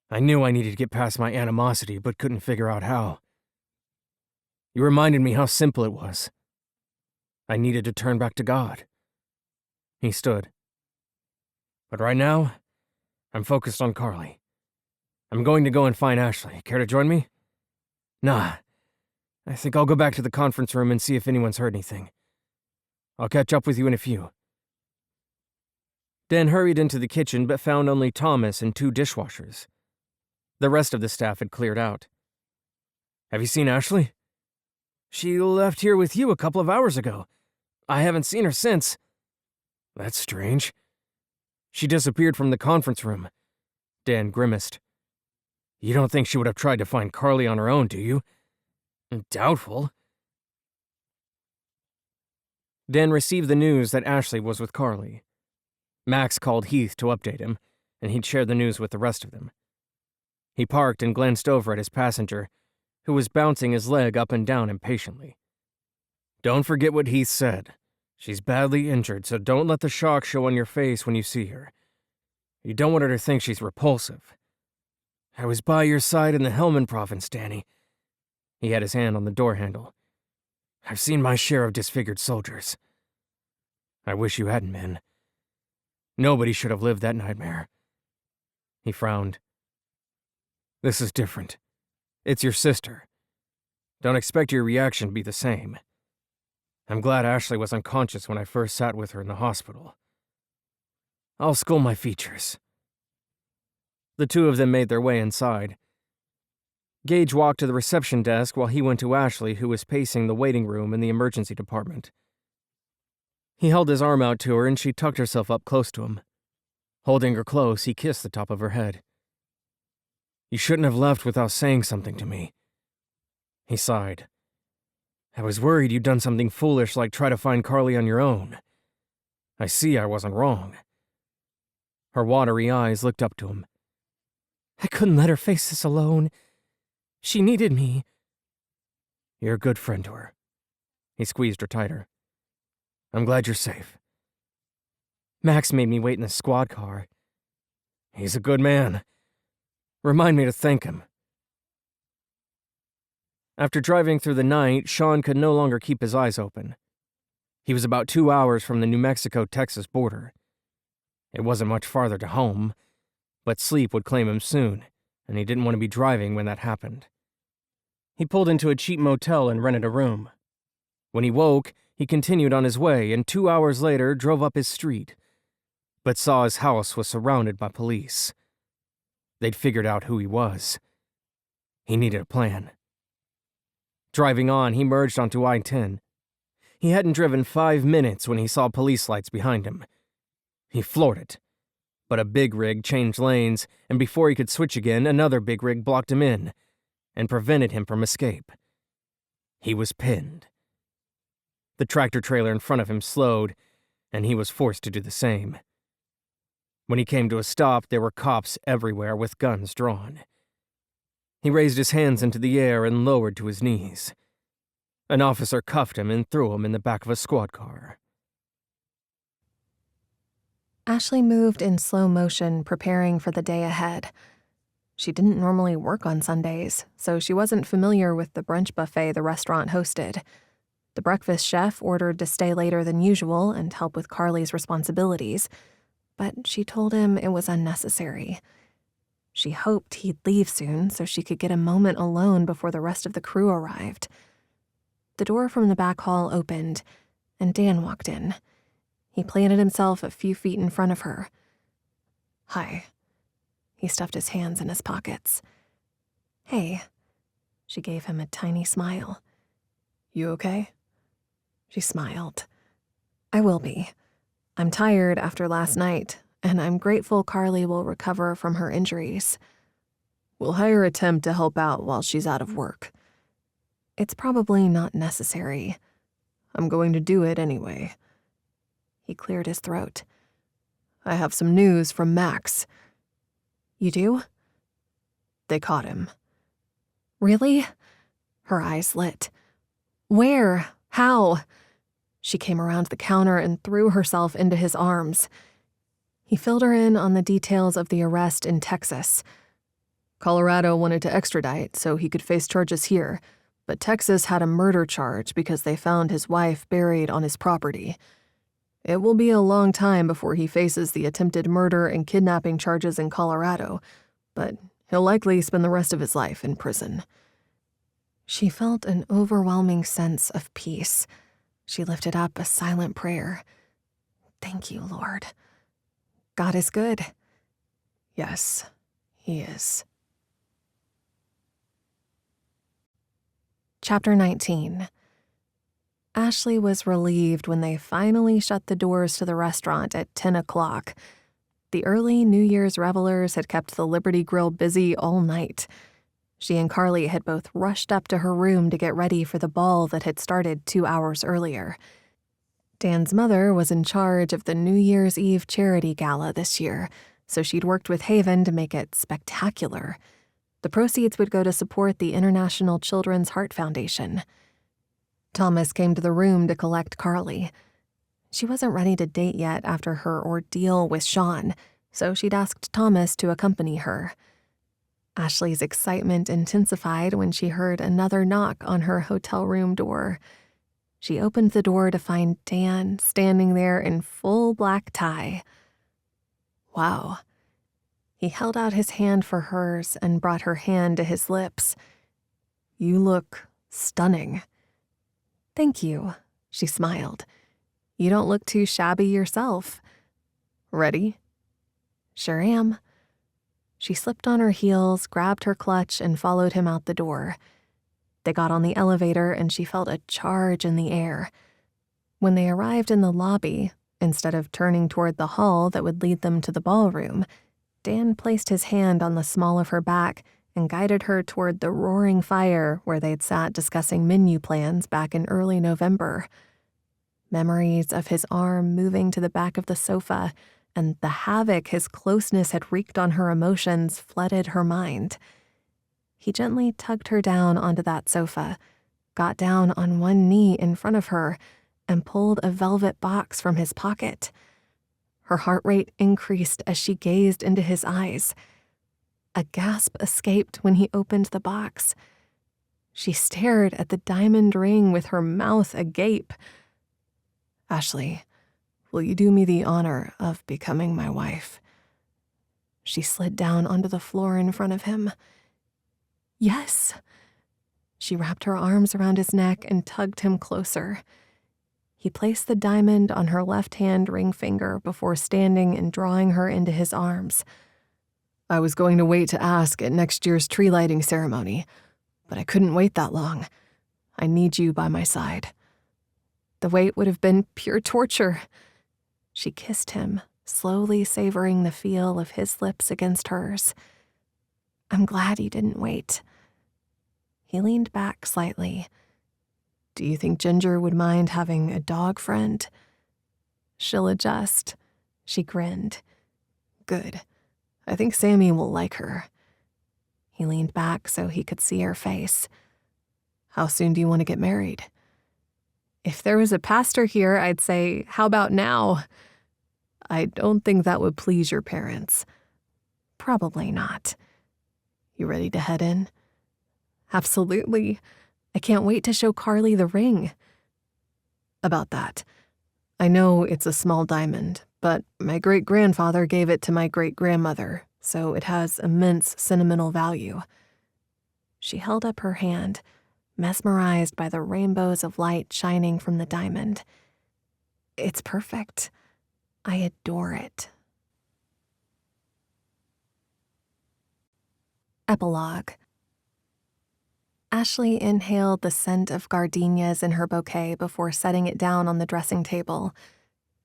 I knew I needed to get past my animosity, but couldn't figure out how. You reminded me how simple it was. I needed to turn back to God. He stood. But right now, I'm focused on Carly. I'm going to go and find Ashley. Care to join me? Nah. I think I'll go back to the conference room and see if anyone's heard anything. I'll catch up with you in a few. Dan hurried into the kitchen but found only Thomas and 2 dishwashers. The rest of the staff had cleared out. Have you seen Ashley? She left here with you a couple of hours ago. I haven't seen her since. That's strange. She disappeared from the conference room. Dan grimaced. You don't think she would have tried to find Carly on her own, do you? Doubtful. Dan received the news that Ashley was with Carly. Max called Heath to update him, and he'd share the news with the rest of them. He parked and glanced over at his passenger, who was bouncing his leg up and down impatiently. Don't forget what Heath said. She's badly injured, so don't let the shock show on your face when you see her. You don't want her to think she's repulsive. I was by your side in the Helmand province, Danny. He had his hand on the door handle. I've seen my share of disfigured soldiers. I wish you hadn't been. Nobody should have lived that nightmare. He frowned. This is different. It's your sister. Don't expect your reaction to be the same. I'm glad Ashley was unconscious when I first sat with her in the hospital. I'll school my features. The 2 of them made their way inside. Gage walked to the reception desk while he went to Ashley, who was pacing the waiting room in the emergency department. He held his arm out to her and she tucked herself up close to him. Holding her close, he kissed the top of her head. You shouldn't have left without saying something to me. He sighed. I was worried you'd done something foolish like try to find Carly on your own. I see I wasn't wrong. Her watery eyes looked up to him. I couldn't let her face this alone. She needed me. You're a good friend to her. He squeezed her tighter. I'm glad you're safe. Max made me wait in the squad car. He's a good man. Remind me to thank him. After driving through the night, Sean could no longer keep his eyes open. He was about 2 hours from the New Mexico-Texas border. It wasn't much farther to home, but sleep would claim him soon, and he didn't want to be driving when that happened. He pulled into a cheap motel and rented a room. When he woke, he continued on his way and 2 hours later drove up his street, but saw his house was surrounded by police. They'd figured out who he was. He needed a plan. Driving on, he merged onto I-10. He hadn't driven 5 minutes when he saw police lights behind him. He floored it, but a big rig changed lanes, and before he could switch again, another big rig blocked him in and prevented him from escape. He was pinned. The tractor trailer in front of him slowed, and he was forced to do the same. When he came to a stop, there were cops everywhere with guns drawn. He raised his hands into the air and lowered to his knees. An officer cuffed him and threw him in the back of a squad car. Ashley moved in slow motion, preparing for the day ahead. She didn't normally work on Sundays, so she wasn't familiar with the brunch buffet the restaurant hosted. The breakfast chef ordered to stay later than usual and help with Carly's responsibilities, but she told him it was unnecessary. She hoped he'd leave soon so she could get a moment alone before the rest of the crew arrived. The door from the back hall opened, and Dan walked in. He planted himself a few feet in front of her. "Hi." He stuffed his hands in his pockets. "Hey." She gave him a tiny smile. "You okay?" She smiled. "I will be. I'm tired after last night, and I'm grateful Carly will recover from her injuries." "We'll hire a temp to help out while she's out of work." "It's probably not necessary." "I'm going to do it anyway." He cleared his throat. "I have some news from Max." "You do?" "They caught him." "Really?" Her eyes lit. "Where? How?" She came around the counter and threw herself into his arms. He filled her in on the details of the arrest in Texas. "Colorado wanted to extradite so he could face charges here, but Texas had a murder charge because they found his wife buried on his property. It will be a long time before he faces the attempted murder and kidnapping charges in Colorado, but he'll likely spend the rest of his life in prison." She felt an overwhelming sense of peace. She lifted up a silent prayer. "Thank you, Lord. God is good." "Yes, he is." Chapter 19. Ashley was relieved when they finally shut the doors to the restaurant at 10 o'clock. The early New Year's revelers had kept the Liberty Grille busy all night. She and Carly had both rushed up to her room to get ready for the ball that had started 2 hours earlier. Dan's mother was in charge of the New Year's Eve charity gala this year, so she'd worked with Haven to make it spectacular. The proceeds would go to support the International Children's Heart Foundation. Thomas came to the room to collect Carly. She wasn't ready to date yet after her ordeal with Sean, so she'd asked Thomas to accompany her. Ashley's excitement intensified when she heard another knock on her hotel room door. She opened the door to find Dan standing there in full black tie. "Wow." He held out his hand for hers and brought her hand to his lips. "You look stunning." "Thank you," she smiled. "You don't look too shabby yourself." "Ready?" "Sure am." She slipped on her heels, grabbed her clutch, and followed him out the door. They got on the elevator, and she felt a charge in the air. When they arrived in the lobby, instead of turning toward the hall that would lead them to the ballroom, Dan placed his hand on the small of her back and guided her toward the roaring fire where they'd sat discussing menu plans back in early November. Memories of his arm moving to the back of the sofa and the havoc his closeness had wreaked on her emotions flooded her mind. He gently tugged her down onto that sofa, got down on one knee in front of her, and pulled a velvet box from his pocket. Her heart rate increased as she gazed into his eyes. A gasp escaped when he opened the box. She stared at the diamond ring with her mouth agape. "Ashley, will you do me the honor of becoming my wife?" She slid down onto the floor in front of him. "Yes." She wrapped her arms around his neck and tugged him closer. He placed the diamond on her left-hand ring finger before standing and drawing her into his arms. "I was going to wait to ask at next year's tree lighting ceremony, but I couldn't wait that long. I need you by my side." The wait would have been pure torture. She kissed him, slowly savoring the feel of his lips against hers. "I'm glad you didn't wait." He leaned back slightly. "Do you think Ginger would mind having a dog friend?" "She'll adjust." She grinned. "Good. I think Sammy will like her." He leaned back so he could see her face. "How soon do you want to get married?" "If there was a pastor here, I'd say, how about now?" "I don't think that would please your parents." "Probably not." "You ready to head in?" "Absolutely. I can't wait to show Carly the ring." "About that. I know it's a small diamond, but my great-grandfather gave it to my great-grandmother, so it has immense sentimental value." She held up her hand, mesmerized by the rainbows of light shining from the diamond. It's perfect. I adore it. Epilogue. Ashley inhaled the scent of gardenias in her bouquet before setting it down on the dressing table.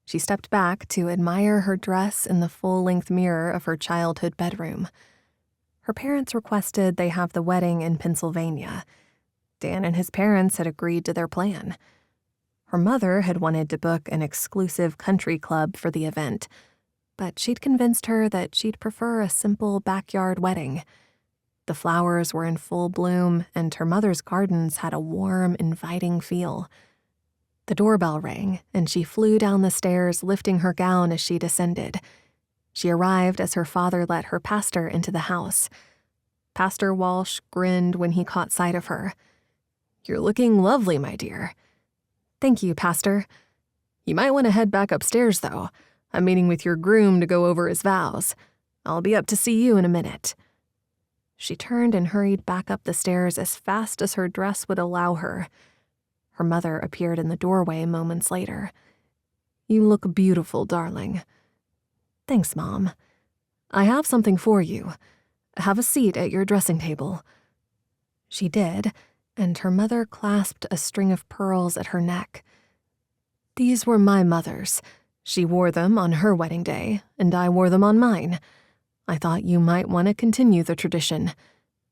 She stepped back to admire her dress in the full-length mirror of her childhood bedroom. Her parents requested they have the wedding in Pennsylvania. Dan and his parents had agreed to their plan. Her mother had wanted to book an exclusive country club for the event, but she'd convinced her that she'd prefer a simple backyard wedding. The flowers were in full bloom, and her mother's gardens had a warm, inviting feel. The doorbell rang, and she flew down the stairs, lifting her gown as she descended. She arrived as her father let her pastor into the house. Pastor Walsh grinned when he caught sight of her. "You're looking lovely, my dear." "Thank you, Pastor." "You might want to head back upstairs, though. I'm meeting with your groom to go over his vows. I'll be up to see you in a minute." She turned and hurried back up the stairs as fast as her dress would allow her. Her mother appeared in the doorway moments later. "You look beautiful, darling." "Thanks, Mom. I have something for you. Have a seat at your dressing table." She did, and her mother clasped a string of pearls at her neck. "These were my mother's. She wore them on her wedding day, and I wore them on mine. I thought you might want to continue the tradition.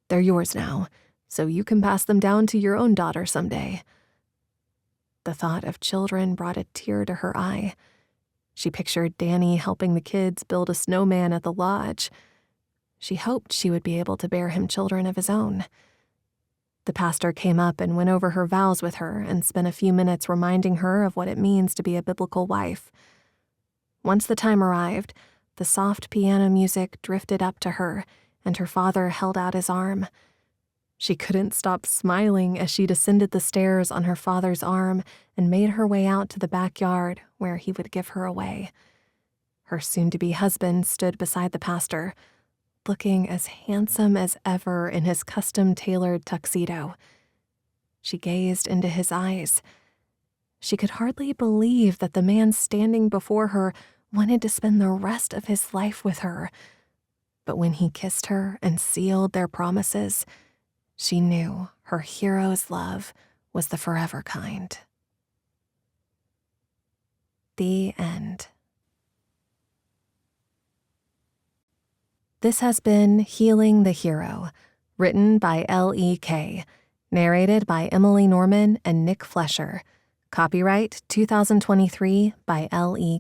They're yours now, so you can pass them down to your own daughter someday." The thought of children brought a tear to her eye. She pictured Danny helping the kids build a snowman at the lodge. She hoped she would be able to bear him children of his own. The pastor came up and went over her vows with her and spent a few minutes reminding her of what it means to be a biblical wife. Once the time arrived, the soft piano music drifted up to her, and her father held out his arm. She couldn't stop smiling as she descended the stairs on her father's arm and made her way out to the backyard where he would give her away. Her soon-to-be husband stood beside the pastor, looking as handsome as ever in his custom-tailored tuxedo. She gazed into his eyes. She could hardly believe that the man standing before her wanted to spend the rest of his life with her. But when he kissed her and sealed their promises, she knew her hero's love was the forever kind. The end. This has been Healing the Hero, written by Elle E, narrated by Emily Norman and Nick Flesher. Copyright 2023 by Elle E.